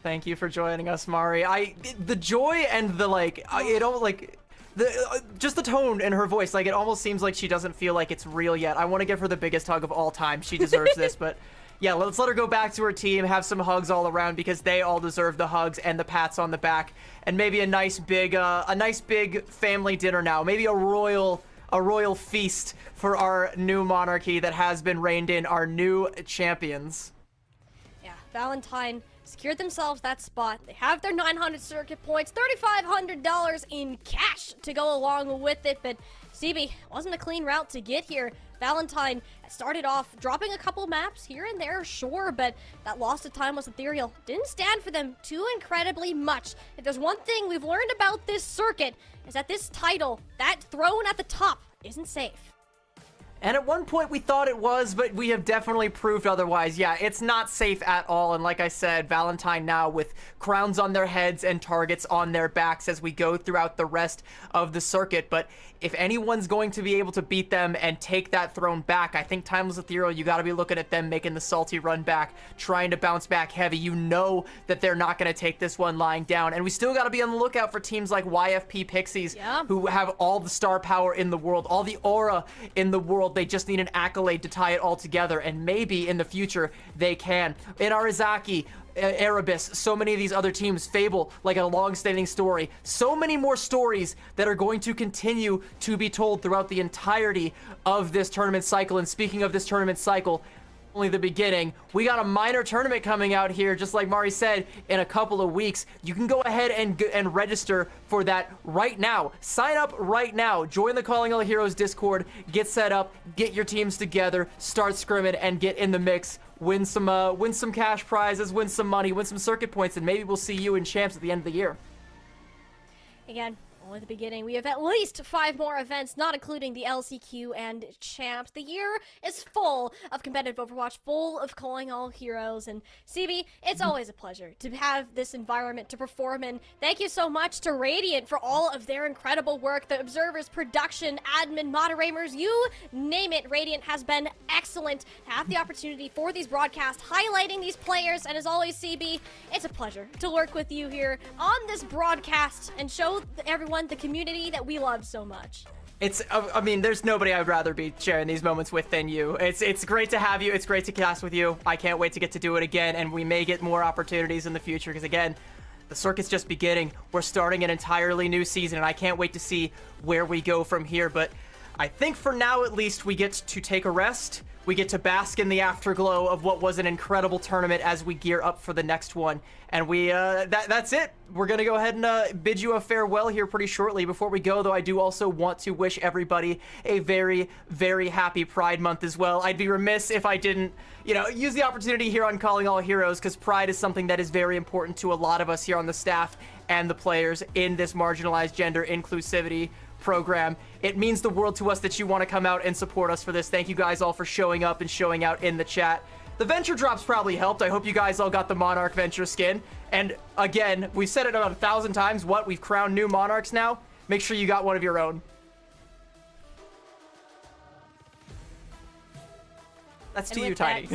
Thank you for joining us, Mari. The joy and the just the tone in her voice, like it almost seems like she doesn't feel like it's real yet. I want to give her the biggest hug of all time. She deserves this, but yeah, let's let her go back to her team, have some hugs all around because they all deserve the hugs and the pats on the back, and maybe a nice big family dinner now, maybe a royal feast for our new monarchy that has been reigned in, our new champions. Yeah, Valentine secured themselves that spot. They have their 900 circuit points, $3,500 in cash to go along with it, but CB, wasn't a clean route to get here. Valentine started off dropping a couple maps here and there, sure, but that loss of time was ethereal. Didn't stand for them too incredibly much. If there's one thing we've learned about this circuit, is that this title, that throne at the top, isn't safe. And at one point we thought it was, but we have definitely proved otherwise. Yeah, it's not safe at all. And like I said, Valentine now with crowns on their heads and targets on their backs as we go throughout the rest of the circuit. But if anyone's going to be able to beat them and take that throne back, I think Timeless Ethereal, you got to be looking at them making the salty run back, trying to bounce back heavy. You know that they're not going to take this one lying down. And we still got to be on the lookout for teams like YFP Pixies, who have all the star power in the world, all the aura in the world. They just need an accolade to tie it all together, and maybe in the future they can. In Arizaki, Erebus, so many of these other teams, Fable, like a long-standing story. So many more stories that are going to continue to be told throughout the entirety of this tournament cycle. And speaking of this tournament cycle, only the beginning. We got a minor tournament coming out here, just like Mari said, in a couple of weeks. You can go ahead and register for that right now. Sign up right now. Join the Calling All Heroes Discord. Get set up. Get your teams together. Start scrimming and get in the mix. Win some cash prizes. Win some money. Win some circuit points, and maybe we'll see you in champs at the end of the year. Again, only the beginning. We have at least 5 more events, not including the LCQ and Champs. The year is full of competitive Overwatch, full of Calling All Heroes. And CB, it's always a pleasure to have this environment to perform in. Thank you so much to Radiant for all of their incredible work. The observers, production, admin, moderators, you name it. Radiant has been excellent. Have the opportunity for these broadcasts, highlighting these players. And as always, CB, it's a pleasure to work with you here on this broadcast and show everyone the community that we love so much. I mean, there's nobody I would rather be sharing these moments with than you. It's great to have you. It's great to cast with you. I can't wait to get to do it again, and we may get more opportunities in the future because, again, the circuit's just beginning. We're starting an entirely new season, and I can't wait to see where we go from here. But I think for now, at least, we get to take a rest. We get to bask in the afterglow of what was an incredible tournament as we gear up for the next one. And that's it. We're going to go ahead and bid you a farewell here pretty shortly. Before we go, though, I do also want to wish everybody a very, very happy Pride Month as well. I'd be remiss if I didn't, use the opportunity here on Calling All Heroes, because Pride is something that is very important to a lot of us here on the staff and the players in this marginalized gender inclusivity program. It means the world to us that you want to come out and support us for this. Thank you guys all for showing up and showing out in the chat. The Venture drops probably helped. I hope you guys all got the Monarch Venture skin. And again, we've said it about 1,000 times. We've crowned new Monarchs now. Make sure you got one of your own. That's to you, Tiny.